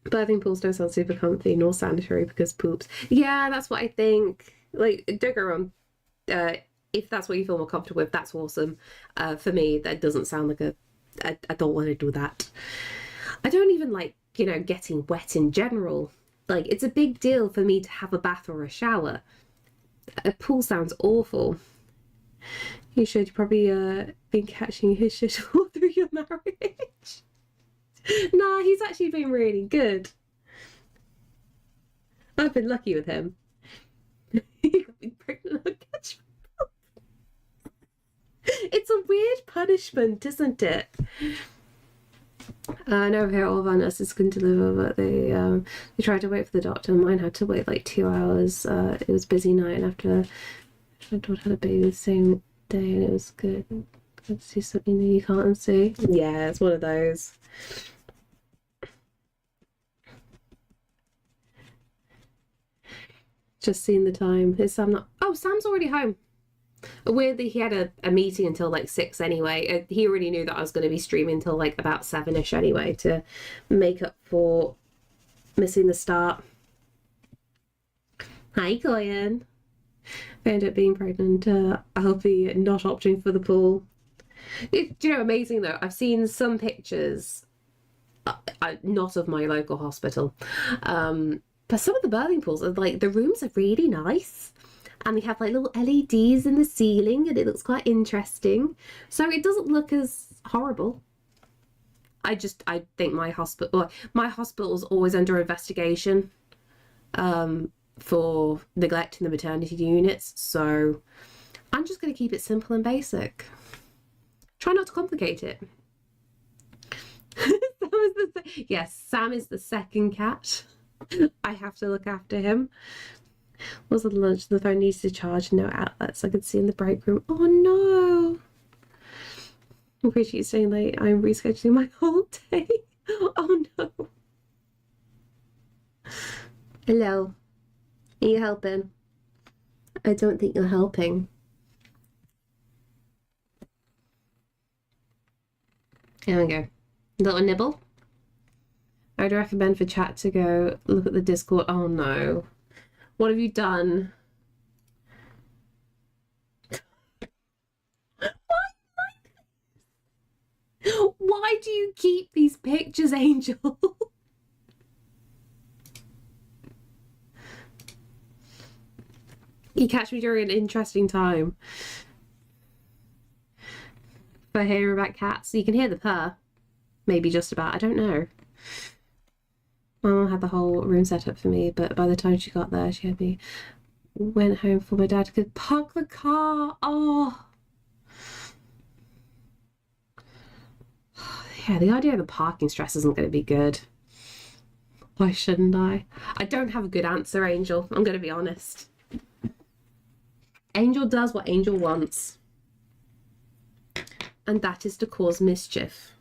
Birthing pools don't sound super comfy nor sanitary because poops. Yeah, that's what I think. Like, don't go wrong. If that's what you feel more comfortable with, that's awesome. For me, that doesn't sound like I don't want to do that. I don't even like, getting wet in general. Like, it's a big deal for me to have a bath or a shower. A pool sounds awful. You should probably been catching his shit all through your marriage. Nah, he's actually been really good. I've been lucky with him. He got me pregnant on catch. It's a weird punishment, isn't it? I know here all of our nurses can deliver, but they tried to wait for the doctor. Mine had to wait like 2 hours. It was a busy night, and after my daughter had a baby the same day, and it was good. Good to see something you can't unsee. Yeah, it's one of those. Just seen the time. Is Sam not? Oh, Sam's already home. Weirdly, he had a meeting until like 6 anyway. He already knew that I was going to be streaming until like about 7ish anyway, to make up for missing the start. Hi, Goyen. If I end up being pregnant, I'll be not opting for the pool. Do you know, amazing though, I've seen some pictures, not of my local hospital, but some of the birthing pools are like, the rooms are really nice. And they have like little LEDs in the ceiling and it looks quite interesting. So it doesn't look as horrible. I think my hospital is always under investigation for neglecting the maternity units. So I'm just going to keep it simple and basic. Try not to complicate it. Yes, Sam is the second cat. I have to look after him. Was at lunch, the phone needs to charge, no outlets. I could see in the break room. Oh no. I'm appreciate you staying late. I'm rescheduling my whole day. Oh no. Hello. Are you helping? I don't think you're helping. There we go. Little nibble. I would recommend for chat to go look at the Discord. Oh no. What have you done? Why do you keep these pictures, Angel? You catch me during an interesting time. For hearing about cats, you can hear the purr. Maybe just about, I don't know. My mum had the whole room set up for me, but by the time she got there, she had me went home for my dad to park the car. Oh. Yeah, the idea of the parking stress isn't going to be good. Why shouldn't I? I don't have a good answer, Angel. I'm going to be honest. Angel does what Angel wants. And that is to cause mischief.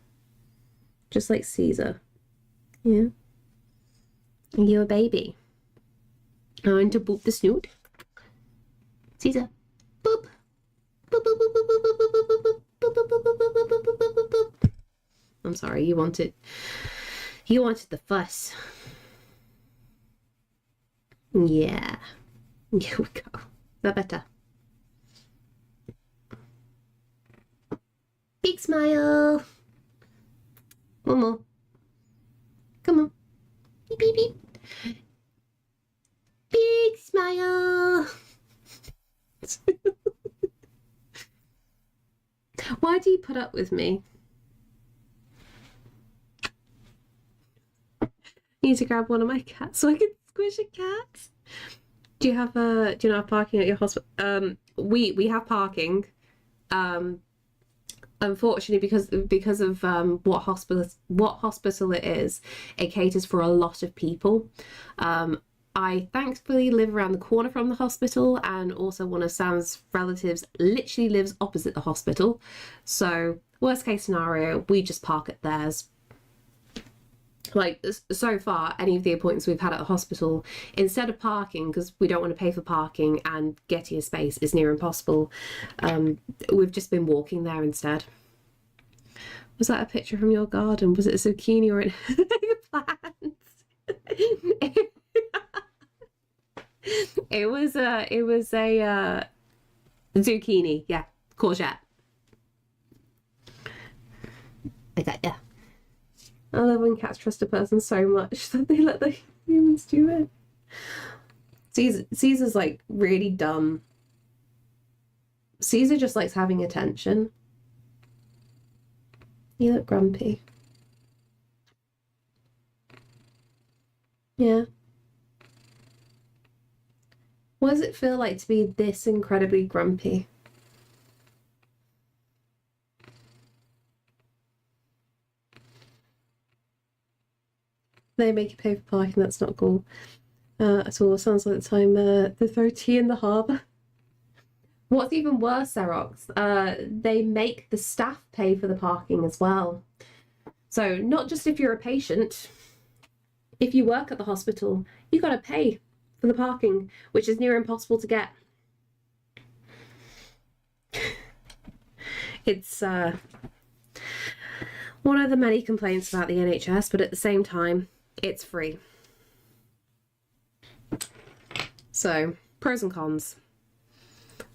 Just like Caesar. Yeah. And you're a baby. I'm going to boop the snoot. Caesar. Boop. Boop, boop, boop, boop, boop, boop, boop, boop, boop, boop, boop, boop, boop, boop, boop, boop, boop. I'm sorry, you wanted the fuss. Yeah. Here we go. That better. Big smile. One more. Come on. Beep, beep, beep. Big smile. Why do you put up with me? I need to grab one of my cats so I can squish a cat. Do you not have parking at your hospital? We have parking. Unfortunately, because of what hospital it is, it caters for a lot of people. I thankfully live around the corner from the hospital, and also one of Sam's relatives literally lives opposite the hospital. So worst case scenario, we just park at theirs. Like, so far, any of the appointments we've had at the hospital, instead of parking, because we don't want to pay for parking and getting a space is near impossible, we've just been walking there instead. Was that a picture from your garden? Was it a zucchini or an eggplant? It was a zucchini, yeah, courgette. I got ya. I love when cats trust a person so much that they let the humans do it. Caesar's like really dumb. Caesar just likes having attention. You look grumpy. Yeah. What does it feel like to be this incredibly grumpy? They make you pay for parking, that's not cool at all. Sounds like the time they throw tea in the harbour. What's even worse, Xerox, they make the staff pay for the parking as well. So not just if you're a patient, if you work at the hospital, you got to pay for the parking, which is near impossible to get. It's one of the many complaints about the NHS, but at the same time, it's free. So, pros and cons.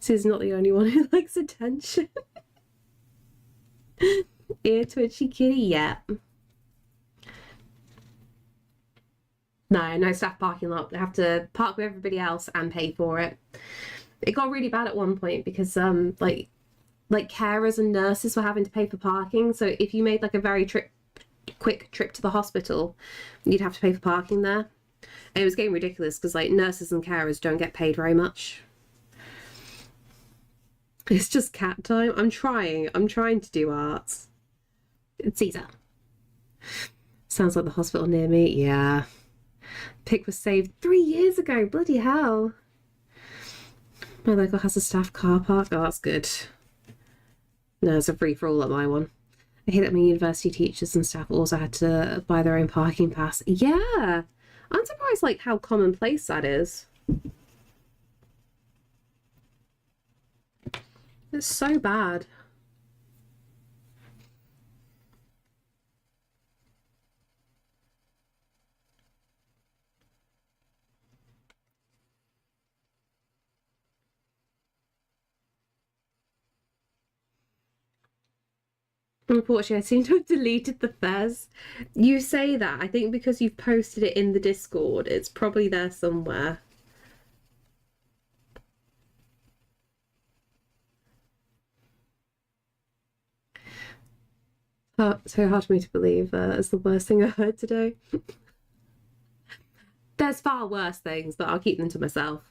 This is not the only one who likes attention. Ear twitchy kitty, yeah. No staff parking lot. They have to park with everybody else and pay for it. It got really bad at one point because like carers and nurses were having to pay for parking. So if you made like a very quick trip to the hospital, you'd have to pay for parking there. And it was getting ridiculous because like nurses and carers don't get paid very much. It's just cat time. I'm trying to do arts. It's Caesar. Sounds like the hospital near me. Yeah. Pick was saved 3 years ago. Bloody hell. My local has a staff car park. Oh, that's good. No, it's a free for all at my one. I hate that my university teachers and staff also had to buy their own parking pass. Yeah. I'm surprised like how commonplace that is. It's so bad. Unfortunately, I seem to have deleted the Fez. You say that. I think because you've posted it in the Discord, it's probably there somewhere. Oh, so hard for me to believe it's the worst thing I heard today. There's far worse things, but I'll keep them to myself.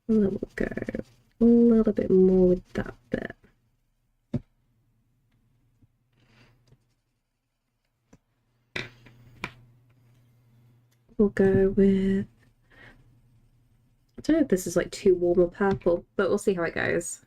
And then we'll go a little bit more with that bit. We'll go with, I don't know if this is like too warm or purple, but we'll see how it goes.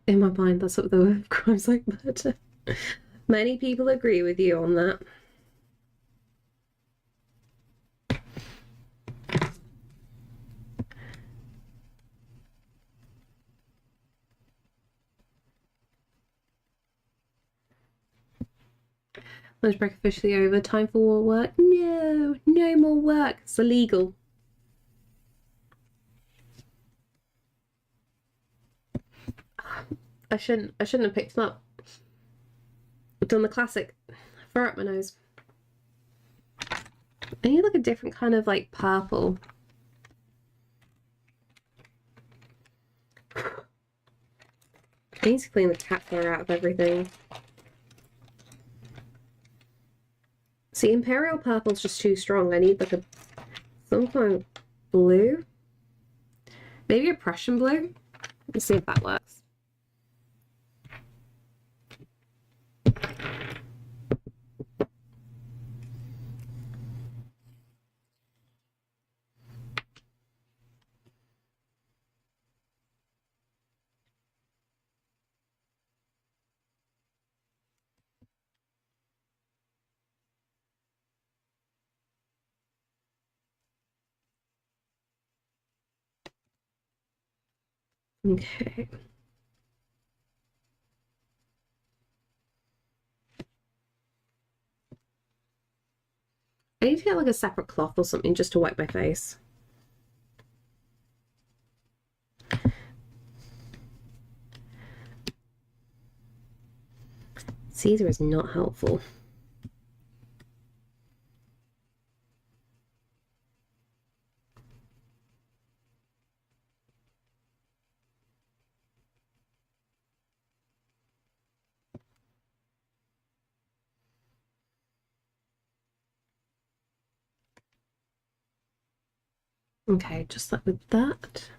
In my mind, that's what the word of crimes like murder. Many people agree with you on that. Lunch break officially over. Time for more work? No, no more work. It's illegal. I shouldn't have picked them up. I've done the classic. Fur up my nose. I need like a different kind of like purple. I need to clean the cat fur out of everything. See, Imperial Purple's just too strong. I need like some kind of blue. Maybe a Prussian blue. Let's see if that works. Okay. I need to get like a separate cloth or something just to wipe my face. Caesar is not helpful. Okay, just like with that.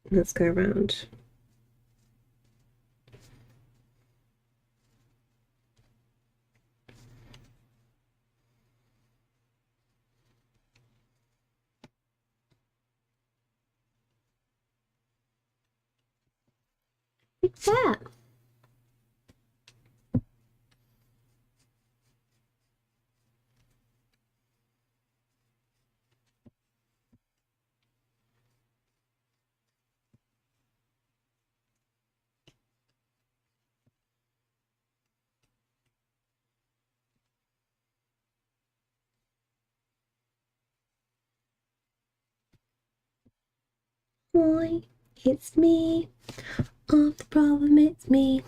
Let's go around. Like that. Boy, it's me. Oh, the problem, it's me.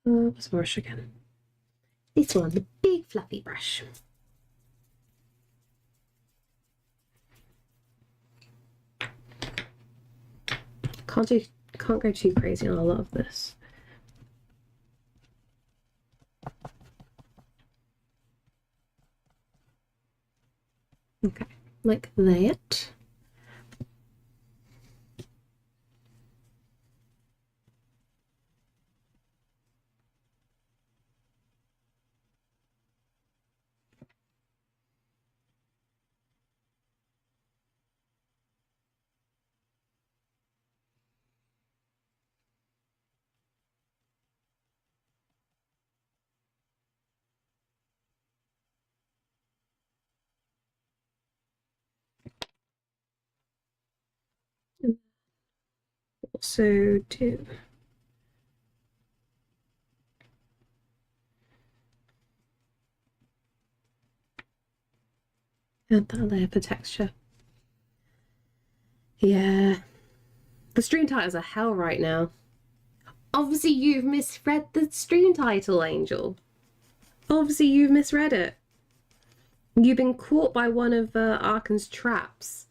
What's the brush again? This one, the big fluffy brush. Can't go too crazy on a lot of this. Okay, like that. Also do add that layer for texture. Yeah. The stream titles are hell right now. Obviously you've misread the stream title, Angel. Obviously you've misread it. You've been caught by one of Arkan's traps.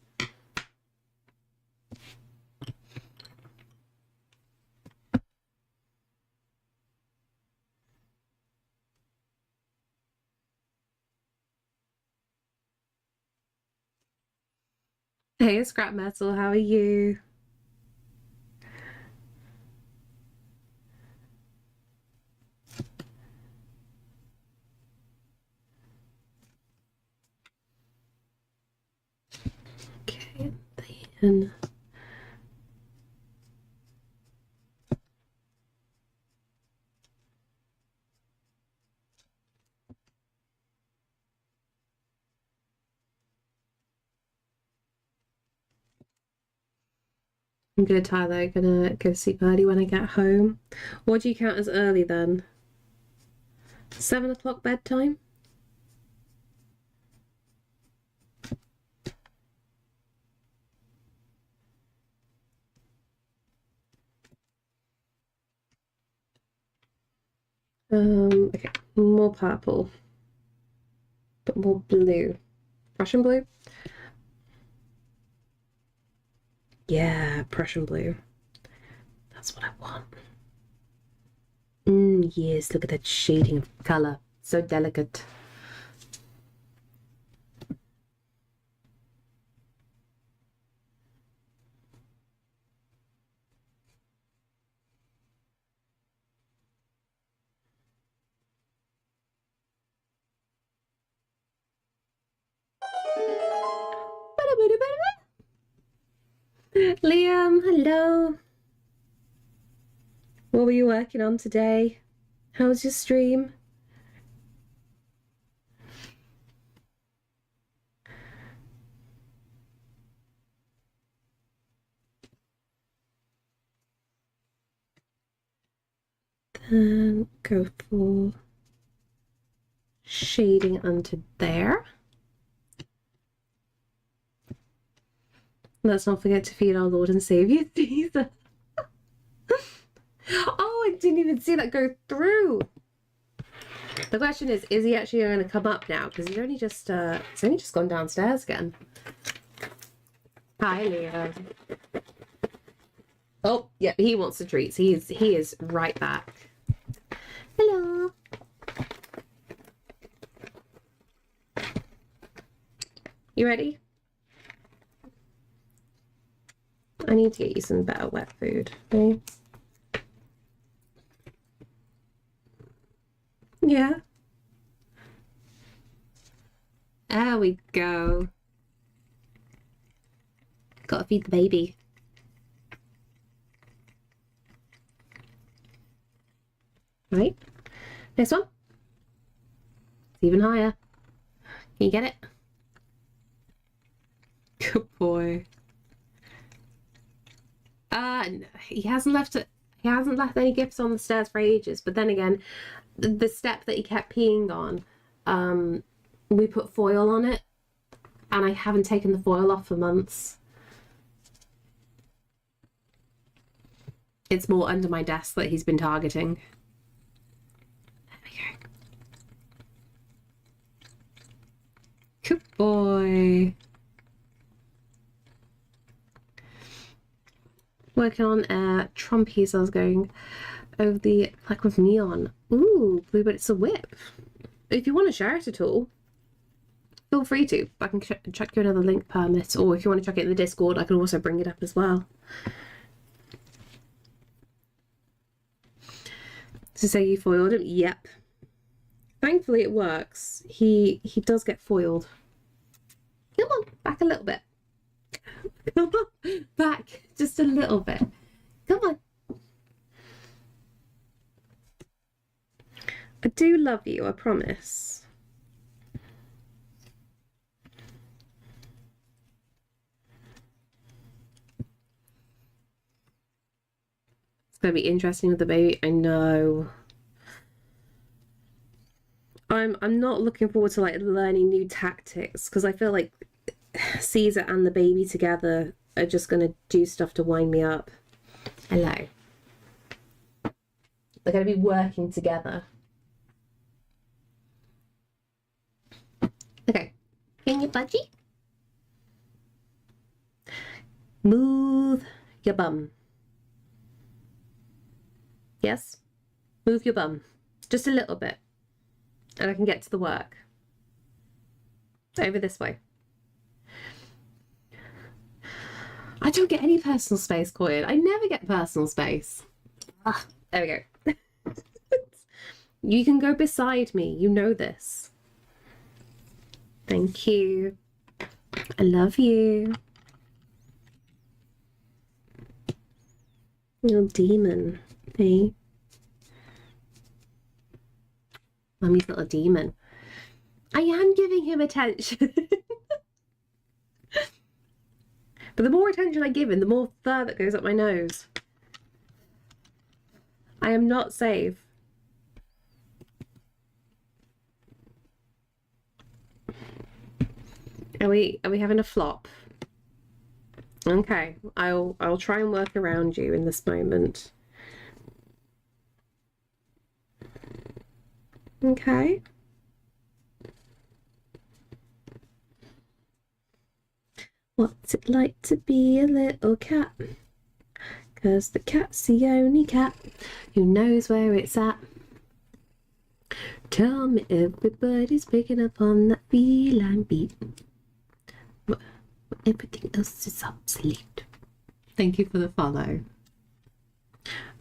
Hey, Scrap Metal, how are you? Okay, then. I'm good, Tyler. Gonna go to sleep early when I get home. What do you count as early then? 7 o'clock bedtime? Okay, more purple, but more blue. Prussian blue? Yeah, Prussian blue. That's what I want. Yes, look at that shading of color. So delicate. Liam, hello. What were you working on today? How was your stream? Then go for shading onto there. Let's not forget to feed our Lord and Savior Jesus. Oh, I didn't even see that go through. The question is he actually going to come up now? Because he's only just gone downstairs again. Hi, Leo. Oh, yeah, he wants the treats. He is right back. Hello. You ready? I need to get you some better wet food. Okay? Yeah. There we go. Gotta feed the baby. Right. Next one. It's even higher. Can you get it? Good boy. He hasn't left any gifts on the stairs for ages, but then again, the step that he kept peeing on, we put foil on it, and I haven't taken the foil off for months. It's more under my desk that he's been targeting. There we go. Good boy. Working on Trumpies, I was going over the black with neon. Ooh, blue, but it's a whip. If you want to share it at all, feel free to. I can chuck you another link permit, or if you want to chuck it in the Discord, I can also bring it up as well. To say you foiled him? Yep. Thankfully it works. He does get foiled. Come on, back a little bit. Come on, back just a little bit. Come on. I do love you, I promise. It's going to be interesting with the baby. I know. I'm not looking forward to like learning new tactics, because I feel like Caesar and the baby together are just going to do stuff to wind me up. Hello. They're going to be working together. Okay. Can you budgie? Move your bum. Yes? Move your bum. Just a little bit. And I can get to the work. Over this way. I don't get any personal space, Coin. I never get personal space. Ah, there we go. You can go beside me. You know this. Thank you. I love you. Little demon. Hey. Mummy's little demon. I am giving him attention. But the more attention I give him, the more fur that goes up my nose. I am not safe. Are we having a flop? Okay, I'll try and work around you in this moment. Okay. What's it like to be a little cat? 'Cause the cat's the only cat who knows where it's at. Tell me everybody's picking up on that feline beat. Everything else is obsolete. Thank you for the follow.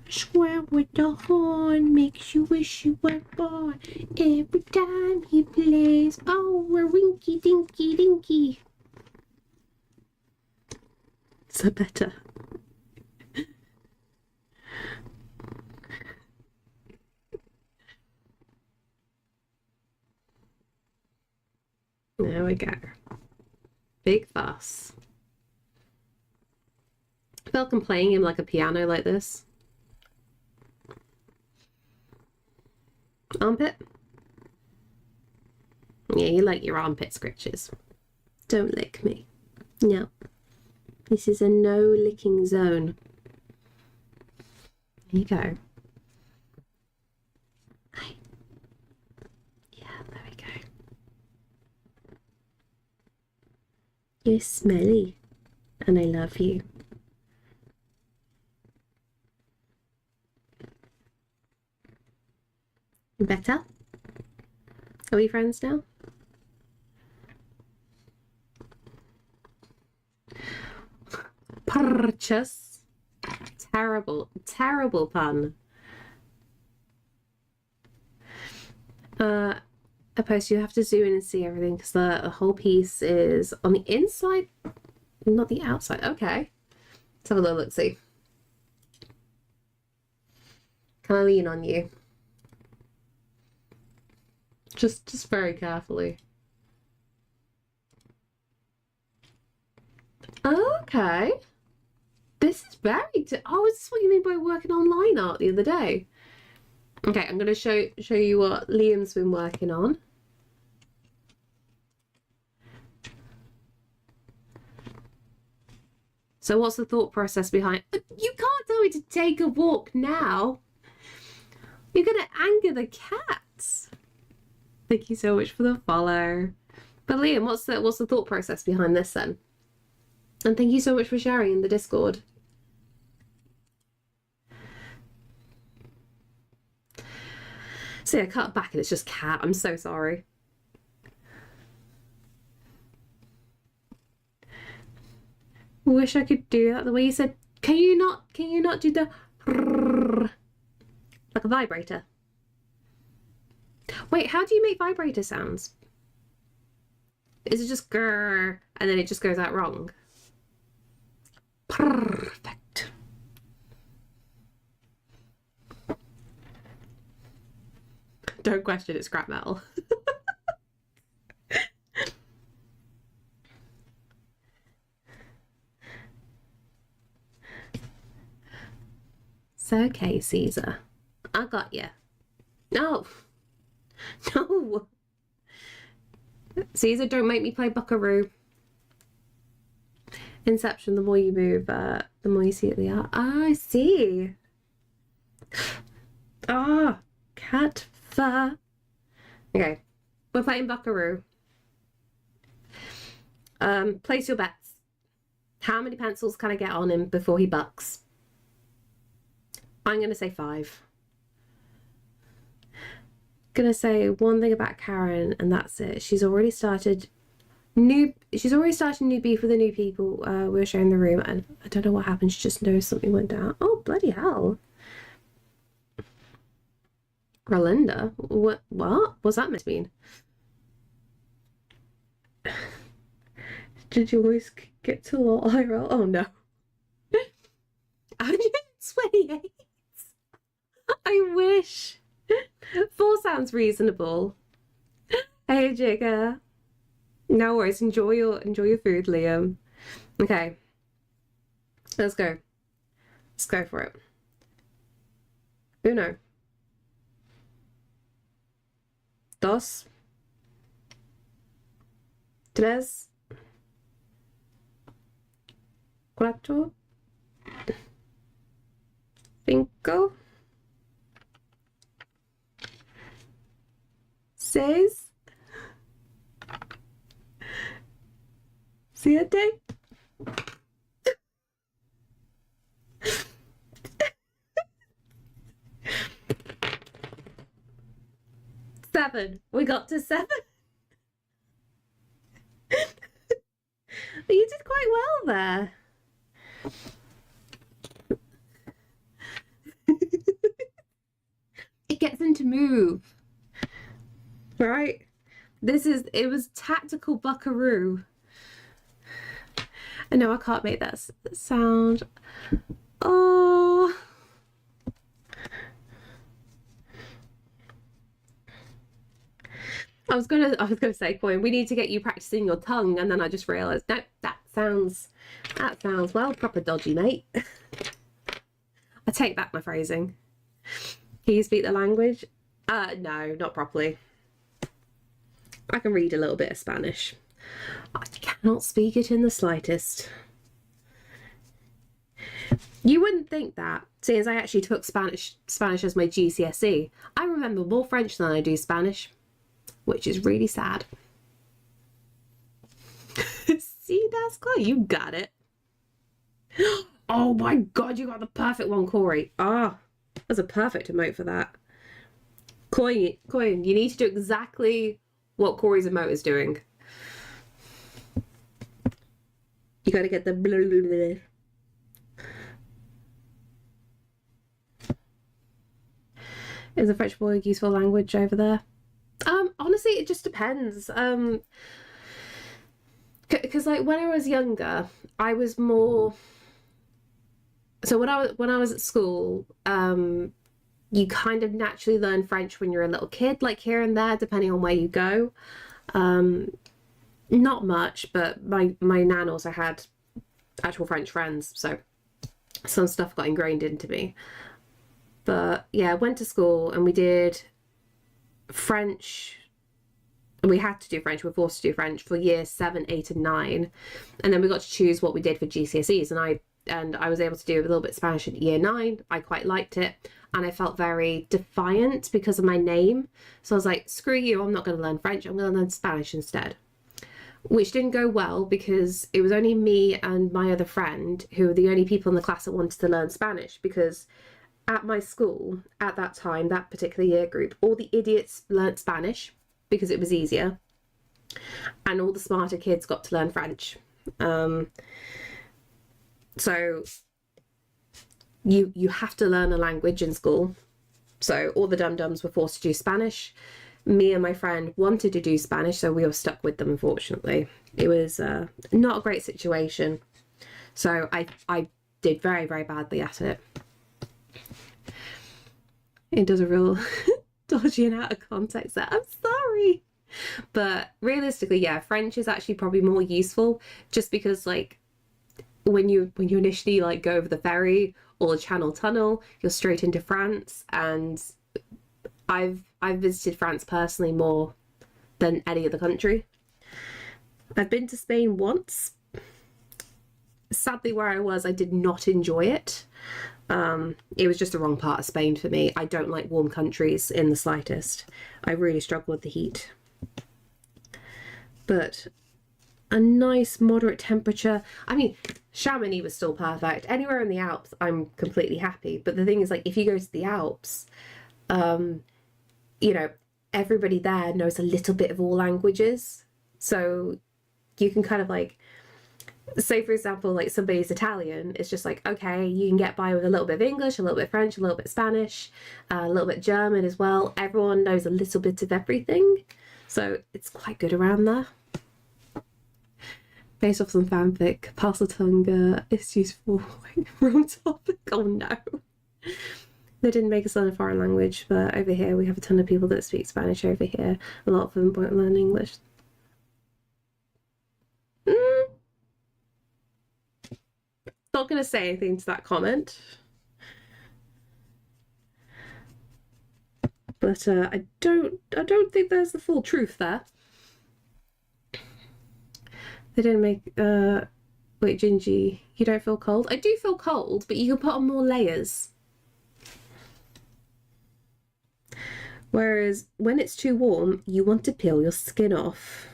Swear with the horn makes you wish you were born. Every time he plays, oh, we're rinky dinky dinky. Is that better? There we go. Big fuss. I felt like I'm playing him like a piano like this. Armpit? Yeah, you like your armpit scratches. Don't lick me. No. This is a no licking zone. There you go. Hi. Yeah, there we go. You're smelly, and I love you. Better? Are we friends now? Purchase. Terrible, terrible pun. Opposed, you have to zoom in and see everything because the whole piece is on the inside, not the outside. Okay. Let's have a little look-see. Can I lean on you? Just very carefully. Okay. This is very... Oh, is this what you mean by working on line art the other day? Okay, I'm going to show you what Liam's been working on. So what's the thought process behind... You can't tell me to take a walk now. You're going to anger the cats. Thank you so much for the follow. But Liam, what's the thought process behind this then? And thank you so much for sharing in the Discord. See, I cut back and it's just cat. I'm so sorry. Wish I could do that the way you said. Can you not do the like a vibrator? Wait, how do you make vibrator sounds? Is it just grrr and then it just goes out wrong? Perfect. Don't question it, scrap metal. It's okay, Caesar. I got you. No. No. Caesar, don't make me play Buckaroo. Inception, the more you move, the more you see it the art. Ah, I see. Ah, cat fur. Okay, we're playing Buckaroo. Place your bets. How many pencils can I get on him before he bucks? I'm gonna say 5. Gonna say one thing about Karen, and that's it. She's already started new beef with the new people we were sharing the room, and I don't know what happened. She just knows something went down. Oh, bloody hell. Rolinda? What what's that meant to mean? Did you always get to low eye roll? Oh no. 128. I wish. 4 sounds reasonable. Hey Jigger. No worries, enjoy your food, Liam. Okay. Let's go. Let's go for it. Uno. Dos. Tres. Cuatro. Cinco. Seis. Siete. 7. We got to 7. You did quite well there. It gets him to move. Right? It was tactical Buckaroo. And no, I can't make that sound. Oh. I was gonna say, Coin, we need to get you practicing your tongue, and then I just realised, no, that sounds well proper dodgy, mate. I take back my phrasing. Can you speak the language? No, not properly. I can read a little bit of Spanish. I cannot speak it in the slightest. You wouldn't think that, seeing as I actually took Spanish as my GCSE. I remember more French than I do Spanish, which is really sad. See, Dasco, you got it. Oh my god, you got the perfect one, Corey. Ah, that's a perfect emote for that. Coin, you need to do exactly what Corey's emote is doing. You gotta get the blah, blah, blah. Is a French boy a useful language over there? honestly, it just depends. Because like when I was younger, I was more. So when I was at school, you kind of naturally learn French when you're a little kid, like here and there, depending on where you go. Not much, but my nan also had actual French friends, so some stuff got ingrained into me. But yeah, I went to school and we did French. We had to do French, we were forced to do French for years 7, 8, and 9. And then we got to choose what we did for GCSEs, and I was able to do a little bit of Spanish in year 9. I quite liked it, and I felt very defiant because of my name. So I was like, screw you, I'm not going to learn French, I'm going to learn Spanish instead. Which didn't go well because it was only me and my other friend who were the only people in the class that wanted to learn Spanish, because at my school, at that time, that particular year group, all the idiots learnt Spanish because it was easier, and all the smarter kids got to learn French. So you have to learn a language in school. So all the dum-dums were forced to do Spanish. Me and my friend wanted to do Spanish, so we were stuck with them, unfortunately. It was not a great situation. So I did very, very badly at it. It does a real dodgy and out of context there. I'm sorry. But realistically, yeah, French is actually probably more useful, just because like when you initially like go over the ferry or the Channel Tunnel, you're straight into France, and I've visited France personally more than any other country. I've been to Spain once. Sadly, where I was, I did not enjoy it. It was just the wrong part of Spain for me. I don't like warm countries in the slightest. I really struggle with the heat. But a nice moderate temperature. I mean, Chamonix was still perfect. Anywhere in the Alps, I'm completely happy. But the thing is, like, if you go to the Alps, you know, everybody there knows a little bit of all languages. So you can kind of like, say for example, like somebody's Italian, it's just like, okay, you can get by with a little bit of English, a little bit of French, a little bit of Spanish, a little bit German as well. Everyone knows a little bit of everything. So it's quite good around there. Based off some fanfic, Parseltonga is useful. Wrong topic. Oh no. They didn't make us learn a foreign language, but over here we have a ton of people that speak Spanish over here. A lot of them won't learn English. Not going to say anything to that comment. But I don't think there's the full truth there. They didn't make wait, Gingy, you don't feel cold? I do feel cold, but you can put on more layers. Whereas when it's too warm, you want to peel your skin off.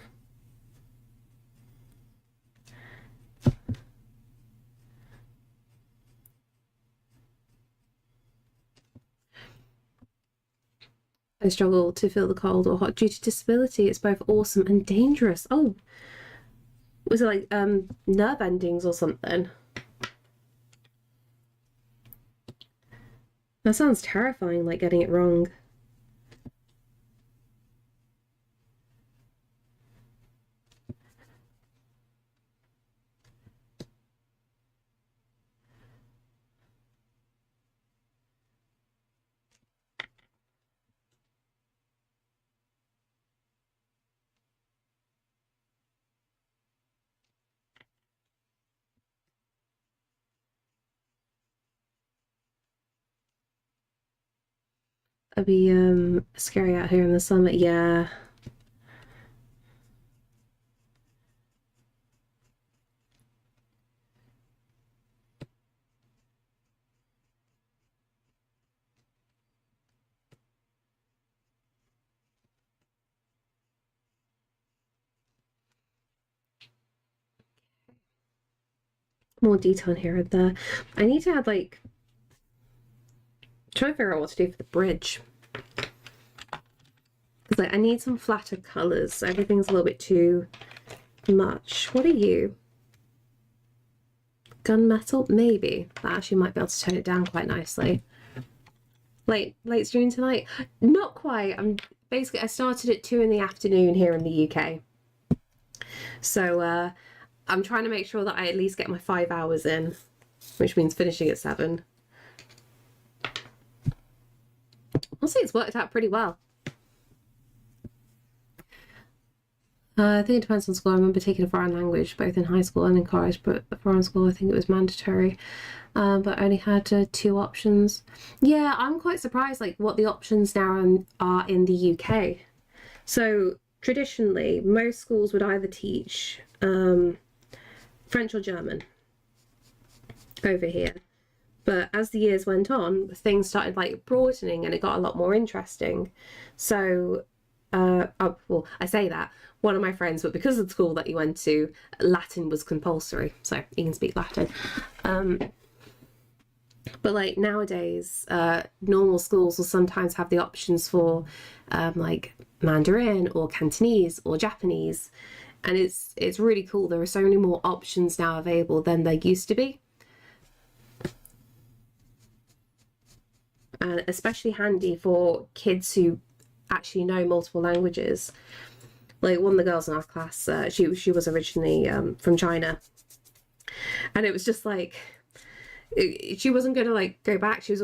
I struggle to feel the cold or hot due to disability. It's both awesome and dangerous. Oh, was it like nerve endings or something? That sounds terrifying, like getting it wrong. It'd be scary out here in the summer. Yeah. More detail here and there. I need to add like, trying to figure out what to do for the bridge. Because like, I need some flatter colours. Everything's a little bit too much. What are you? Gunmetal? Maybe. That actually might be able to tone it down quite nicely. Late stream tonight? Not quite. basically I started at 2 in the afternoon here in the UK. So I'm trying to make sure that I at least get my 5 hours in, which means finishing at 7. I'll say it's worked out pretty well. I think it depends on school. I remember taking a foreign language both in high school and in college, but foreign school I think it was mandatory. But I only had 2 options. Yeah, I'm quite surprised like what the options now are in the UK. So traditionally, most schools would either teach French or German over here. But as the years went on, things started like broadening and it got a lot more interesting. So, well, I say that. One of my friends, but because of the school that he went to, Latin was compulsory. So he can speak Latin. But like nowadays, normal schools will sometimes have the options for like Mandarin or Cantonese or Japanese. And it's really cool. There are so many more options now available than there used to be. And especially handy for kids who actually know multiple languages. Like one of the girls in our class, she was originally from China. And it was just like, she wasn't going to like go back. She was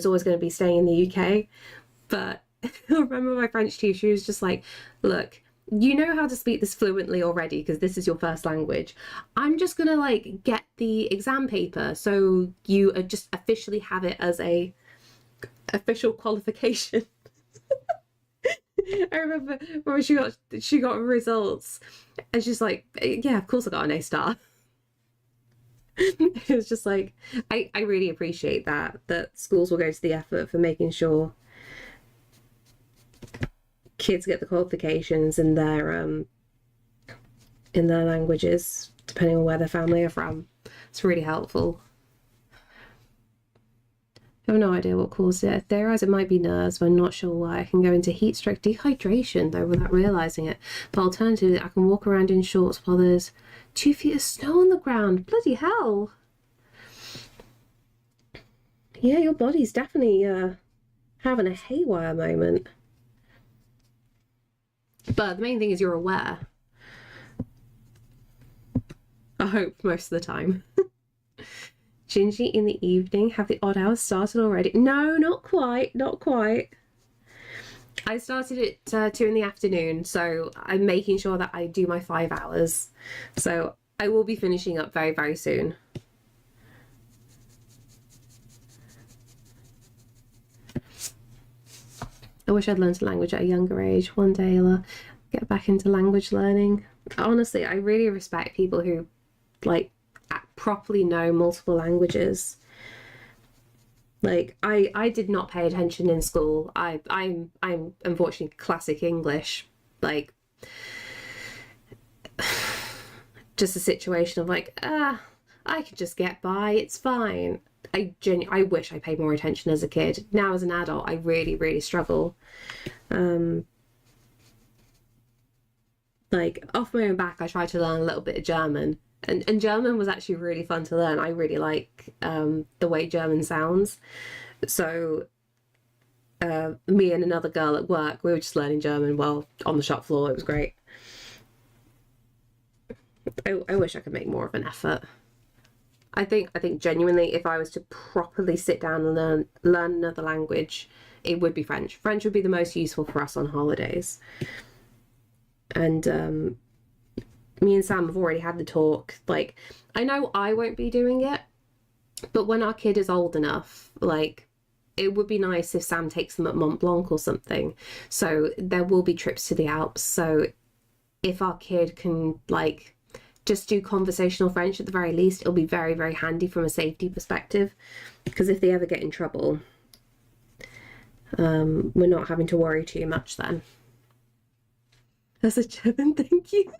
always going to be staying in the UK. But I remember my French teacher, she was just like, look, you know how to speak this fluently already because this is your first language. I'm just going to like get the exam paper so you just officially have it as a official qualification. I remember when she got results and she's like, yeah, of course I got an A star. It was just like, I really appreciate that schools will go to the effort for making sure kids get the qualifications in their languages, depending on where their family are from. It's really helpful. I have no idea what caused it. I theorise it might be nerves, but I'm not sure why. I can go into heat stroke dehydration though without realising it. But alternatively, I can walk around in shorts while there's 2 feet of snow on the ground. Bloody hell. Yeah, your body's definitely having a haywire moment. But the main thing is you're aware. I hope most of the time. Gingy in the evening. Have the odd hours started already? No, not quite. Not quite. I started at 2 in the afternoon, so I'm making sure that I do my 5 hours. So I will be finishing up very, very soon. I wish I'd learned a language at a younger age. One day I'll get back into language learning. Honestly, I really respect people who like properly know multiple languages. Like I did not pay attention in school. I'm unfortunately classic English. Like just a situation of like, I could just get by, it's fine. I wish I paid more attention as a kid. Now as an adult, I really, really struggle. Like off my own back, I tried to learn a little bit of German. And German was actually really fun to learn. I really like the way German sounds. So me and another girl at work, we were just learning German while on the shop floor. It was great. I wish I could make more of an effort. I think genuinely, if I was to properly sit down and learn another language, it would be French. French would be the most useful for us on holidays. And me and Sam have already had the talk. Like, I know I won't be doing it, but when our kid is old enough, like, it would be nice if Sam takes them at Mont Blanc or something. So there will be trips to the Alps. So if our kid can, like, just do conversational French at the very least, it'll be very, very handy from a safety perspective. Because if they ever get in trouble, we're not having to worry too much then. That's a German, thank you.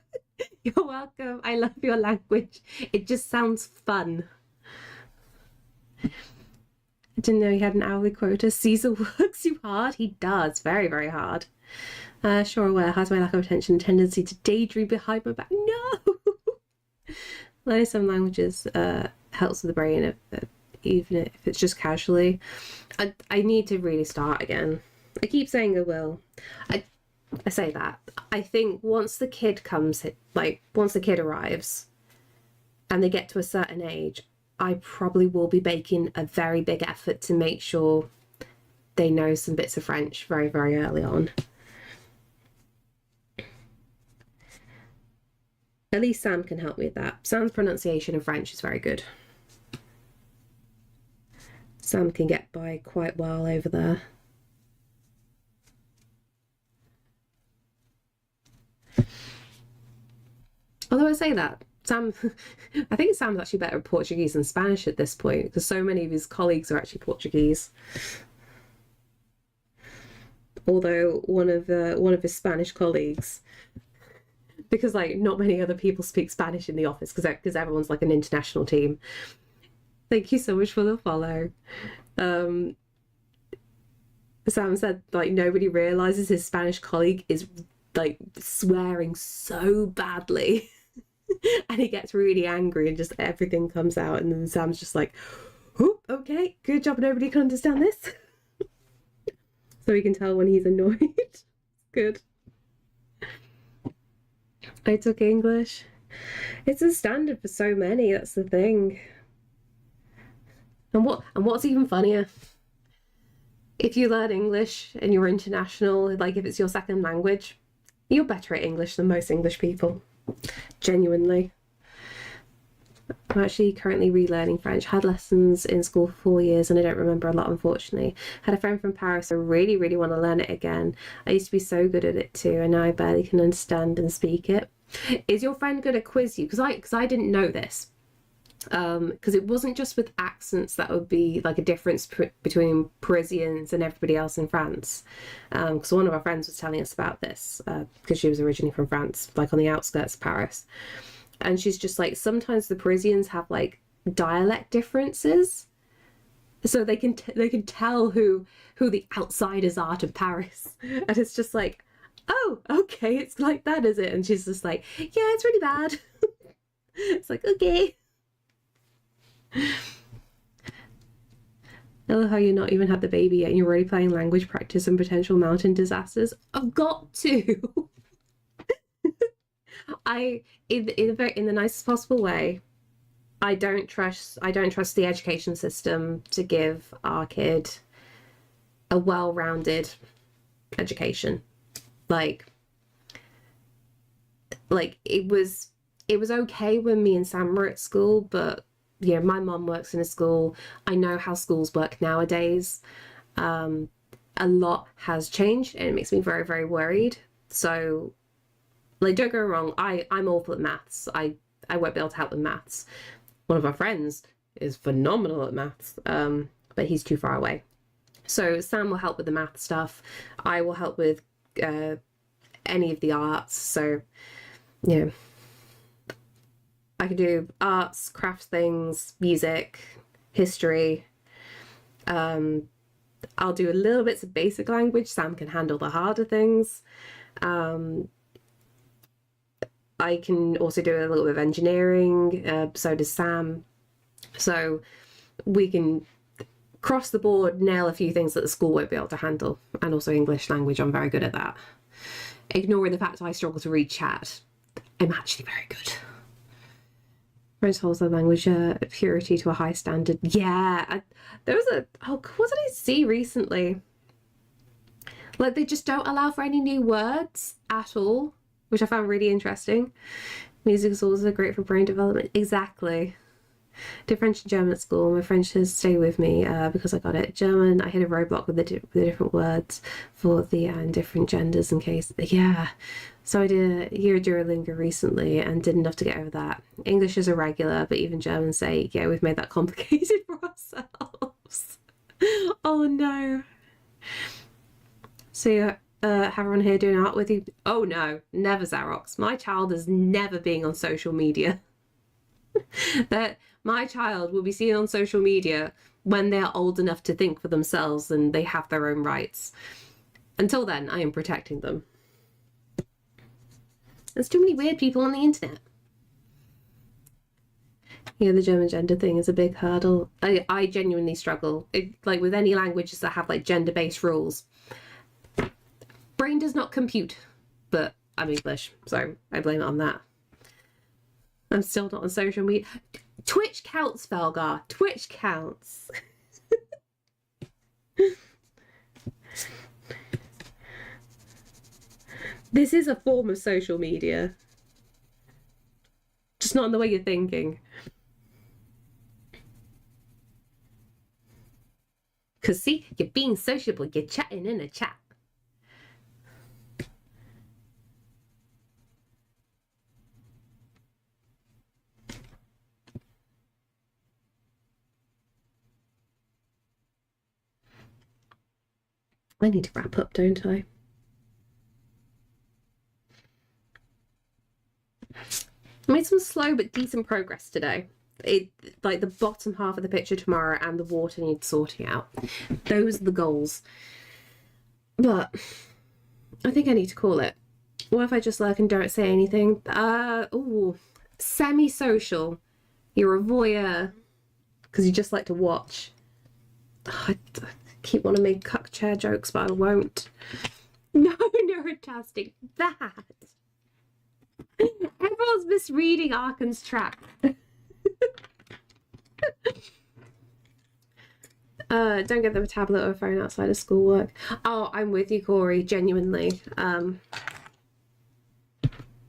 You're welcome. I love your language. It just sounds fun. I didn't know he had an hourly quota. Caesar works you hard. He does. Very, very hard. Sure aware. Has my lack of attention and tendency to daydream behind my back? No! Learning some languages helps with the brain, even if it's just casually. I need to really start again. I keep saying I will. I say that. I think once the kid comes, like once the kid arrives and they get to a certain age, I probably will be making a very big effort to make sure they know some bits of French very, very early on. At least Sam can help me with that. Sam's pronunciation of French is very good. Sam can get by quite well over there. Although I say that, Sam, I think Sam's actually better at Portuguese than Spanish at this point, because so many of his colleagues are actually Portuguese. Although one of his Spanish colleagues, because like not many other people speak Spanish in the office, because everyone's like an international team. Thank you so much for the follow. Sam said like nobody realizes his Spanish colleague is like swearing so badly. And he gets really angry and just everything comes out, and then Sam's just like, oh, okay, good job, nobody can understand this. So he can tell when he's annoyed. Good. I took English. It's a standard for so many, that's the thing. And what's even funnier, if you learn English and you're international, like if it's your second language, you're better at English than most English people. Genuinely. I'm actually currently relearning French. Had lessons in school for 4 years and I don't remember a lot, unfortunately. Had a friend from Paris. I really, really want to learn it again. I used to be so good at it too, and now I barely can understand and speak it. Is your friend going to quiz you? Because I didn't know this. Because it wasn't just with accents that would be like a difference between Parisians and everybody else in France. Because one of our friends was telling us about this, because she was originally from France, like on the outskirts of Paris. And she's just like, sometimes the Parisians have like dialect differences, so they can tell who the outsiders are to Paris. And it's just like, oh, okay, it's like that, is it? And she's just like, yeah, it's really bad. It's like, okay. I love how you're not even had the baby yet and you're already planning language practice and potential mountain disasters. I've got to. In the nicest possible way, I don't trust the education system to give our kid a well-rounded education. Like it was okay when me and Sam were at school, but you know, my mum works in a school. I know how schools work nowadays. A lot has changed and it makes me very, very worried. So, like, don't go wrong, I'm awful at maths. I won't be able to help with maths. One of our friends is phenomenal at maths, but he's too far away. So Sam will help with the math stuff. I will help with any of the arts. So, you know, I can do arts, crafts things, music, history. I'll do a little bits of basic language. Sam can handle the harder things. I can also do a little bit of engineering. So does Sam. So we can cross the board nail a few things that the school won't be able to handle. And also English language, I'm very good at that. Ignoring the fact I struggle to read chat, I'm actually very good. French holds the language purity to a high standard. Yeah, there was what did I see recently? Like they just don't allow for any new words at all, which I found really interesting. Music is also great for brain development. Exactly. Did French and German at school. My French has stayed with me because I got it. German, I hit a roadblock with the different words for the different genders in case. Yeah. So I did a year of Duolingo recently and did enough to get over that. English is irregular, but even Germans say, yeah, we've made that complicated for ourselves. Oh no. So you have everyone here doing art with you? Oh no, never Xerox. My child is never being on social media. That my child will be seen on social media when they're old enough to think for themselves and they have their own rights. Until then, I am protecting them. There's too many weird people on the internet. Yeah, the German gender thing is a big hurdle. I genuinely struggle. Like with any languages that have like gender-based rules. Brain does not compute, but I'm English, so I blame it on that. I'm still not on social media. Twitch counts, Felgar. Twitch counts. This is a form of social media. Just not in the way you're thinking. Because see, you're being sociable. You're chatting in a chat. I need to wrap up, don't I? I made some slow but decent progress today. Like the bottom half of the picture tomorrow and the water needs sorting out. Those are the goals. But I think I need to call it. What if I just lurk and don't say anything? Ooh, semi-social. You're a voyeur because you just like to watch. I keep wanting to make cuck chair jokes, but I won't. No, neurotastic. That. Everyone's misreading Arkan's trap. Don't get them a tablet or a phone outside of schoolwork. Oh, I'm with you, Corey. Genuinely.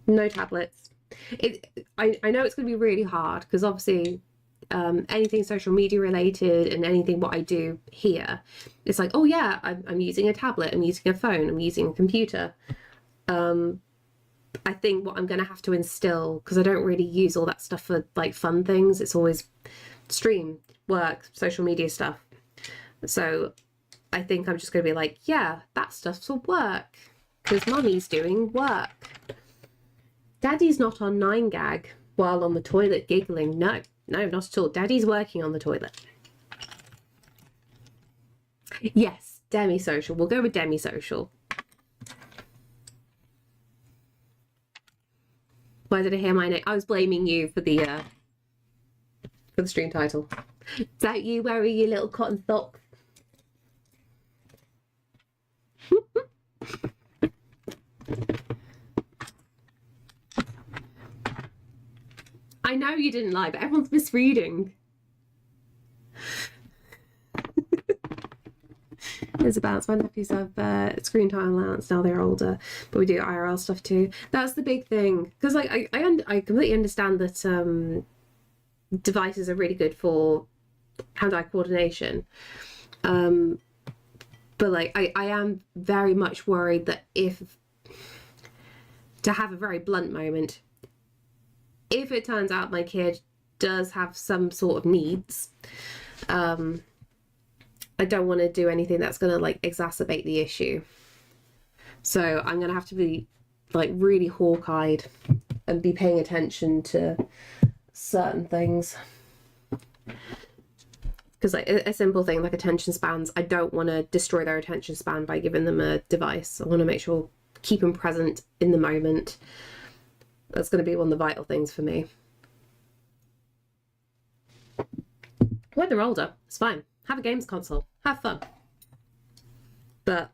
No tablets. I know it's going to be really hard because obviously anything social media related and anything what I do here, it's like, oh yeah, I'm using a tablet, I'm using a phone, I'm using a computer. I think what I'm going to have to instill, because I don't really use all that stuff for like fun things, it's always stream, work, social media stuff. So I think I'm just going to be like, yeah, that stuff's for work because mummy's doing work. Daddy's not on 9gag while on the toilet giggling. No, not at all. Daddy's working on the toilet. Yes, demisocial. We'll go with demisocial. Why did I hear my name? I was blaming you for the stream title. Don't you worry, you little cotton sock. I know you didn't lie, but everyone's misreading. There's a balance. My nephews have screen time allowance now they're older, but we do IRL stuff too. That's the big thing, because like I completely understand that devices are really good for hand-eye coordination, but like I am very much worried that if, to have a very blunt moment, if it turns out my kid does have some sort of needs, I don't want to do anything that's going to like exacerbate the issue. So I'm going to have to be like really hawk-eyed and be paying attention to certain things. Because like a simple thing like attention spans, I don't want to destroy their attention span by giving them a device. I want to make sure, keep them present in the moment. That's going to be one of the vital things for me. When they're older, it's fine. Have a games console. Have fun. But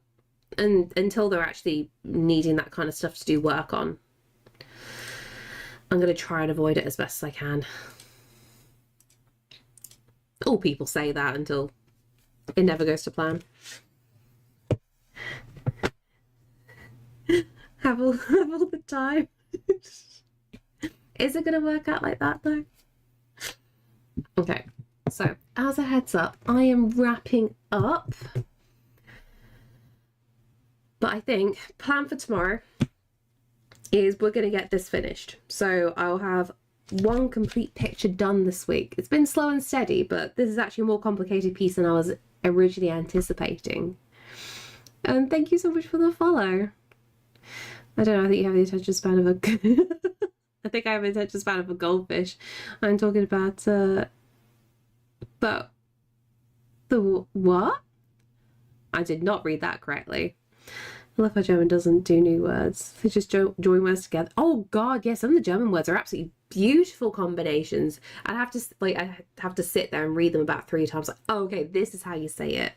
until they're actually needing that kind of stuff to do work on, I'm going to try and avoid it as best as I can. All people say that until it never goes to plan. Have all the time. Is it going to work out like that though? Okay, so as a heads up, I am wrapping up. But I think plan for tomorrow is we're going to get this finished. So I'll have one complete picture done this week. It's been slow and steady, but this is actually a more complicated piece than I was originally anticipating. And thank you so much for the follow. I don't know, I think you have the attention span of a... I think I have the attention span of a goldfish. I'm talking about... But... The what? I did not read that correctly. I love how German doesn't do new words. They just join words together. Oh God, yes, some of the German words are absolutely beautiful combinations. I have to sit there and read them about 3 times. Like, oh, okay, this is how you say it.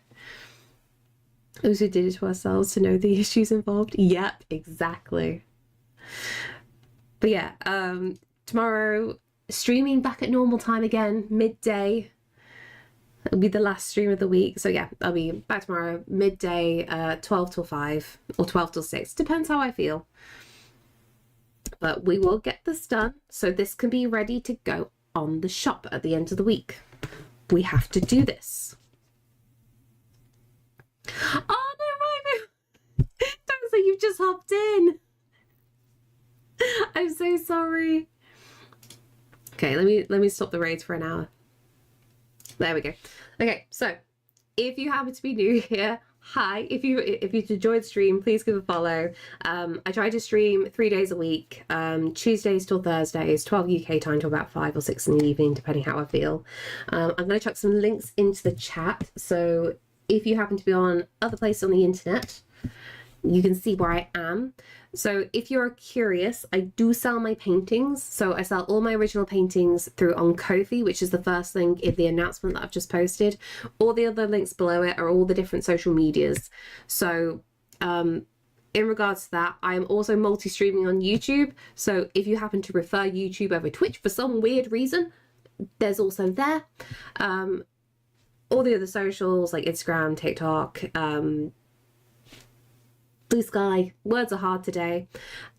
Those who did it to ourselves to know the issues involved. Yep, exactly. But yeah, tomorrow, streaming back at normal time again, midday. It'll be the last stream of the week. So yeah, I'll be back tomorrow, midday, 12 till 5 or 12 till 6. Depends how I feel. But we will get this done so this can be ready to go on the shop at the end of the week. We have to do this. Oh no, Ryan! Don't say you've just hopped in. I'm so sorry. Okay, let me stop the raids for an hour. There we go. Okay, so if you happen to be new here, hi. If you enjoyed the stream, please give a follow. I try to stream 3 days a week, Tuesdays till Thursdays, 12 UK time to about 5 or 6 in the evening, depending how I feel. I'm going to chuck some links into the chat, so if you happen to be on other places on the internet, you can see where I am. So if you're curious, I do sell my paintings. So I sell all my original paintings through on Ko-fi, which is the first link in the announcement that I've just posted. All the other links below it are all the different social medias. So in regards to that, I am also multi-streaming on YouTube. So if you happen to prefer YouTube over Twitch for some weird reason, there's also there. All the other socials like Instagram, TikTok, Blue Sky, words are hard today.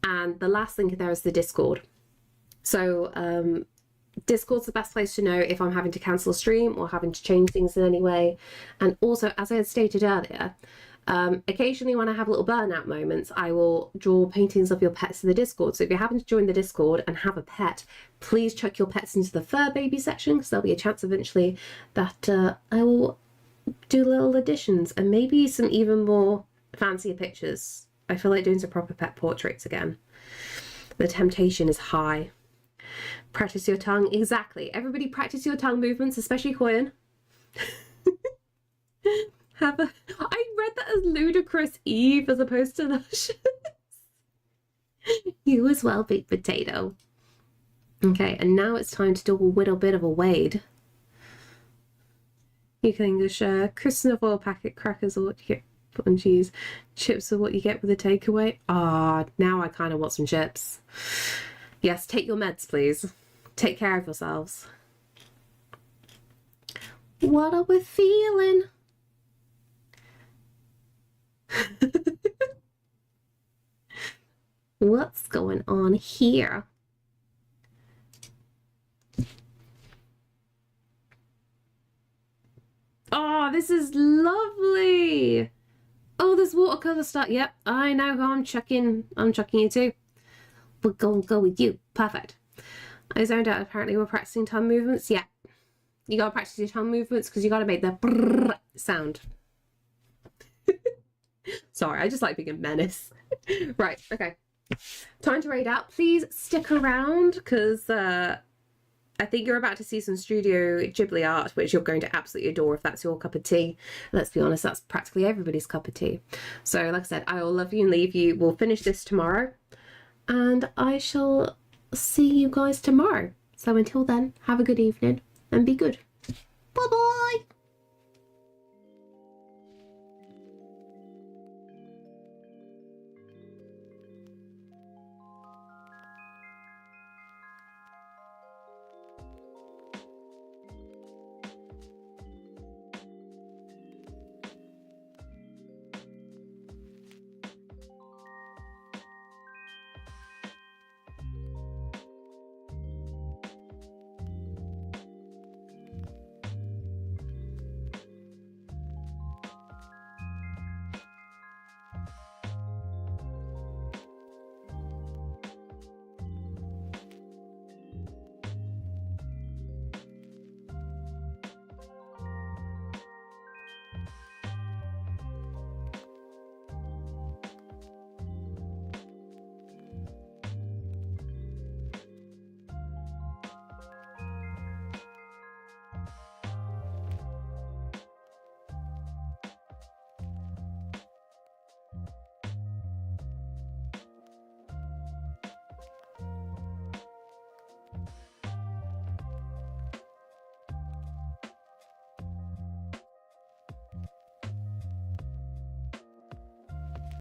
And the last link there is the Discord. So Discord's the best place to know if I'm having to cancel a stream or having to change things in any way. And also, as I had stated earlier, occasionally when I have little burnout moments, I will draw paintings of your pets in the Discord. So if you happen to join the Discord and have a pet, please chuck your pets into the fur baby section, because there'll be a chance eventually that I will do little additions and maybe some even more fancier pictures. I feel like doing some proper pet portraits again. The temptation is high. Practice your tongue. Exactly. Everybody practice your tongue movements, especially Hoyan. I read that as ludicrous Eve as opposed to luscious. You as well, big potato. Okay, and now it's time to do a little bit of a wade. You can English Christmas oil packet crackers or what you get put on cheese. Chips are what you get with a takeaway. Ah, now I kind of want some chips. Yes, take your meds, please. Take care of yourselves. What are we feeling? What's going on here? Oh, this is lovely. Oh, there's watercolor stuff. Yep, I know who I'm chucking you to. We're going to go with you. Perfect. I zoned out. Apparently we're practicing tongue movements. Yeah. You got to practice your tongue movements because you got to make the brrr sound. Sorry, I just like being a menace. Right, okay. Time to raid out. Please stick around because I think you're about to see some Studio Ghibli art, which you're going to absolutely adore if that's your cup of tea. Let's be honest, that's practically everybody's cup of tea. So like I said, I will love you and leave you. We'll finish this tomorrow and I shall see you guys tomorrow. So until then, have a good evening and be good.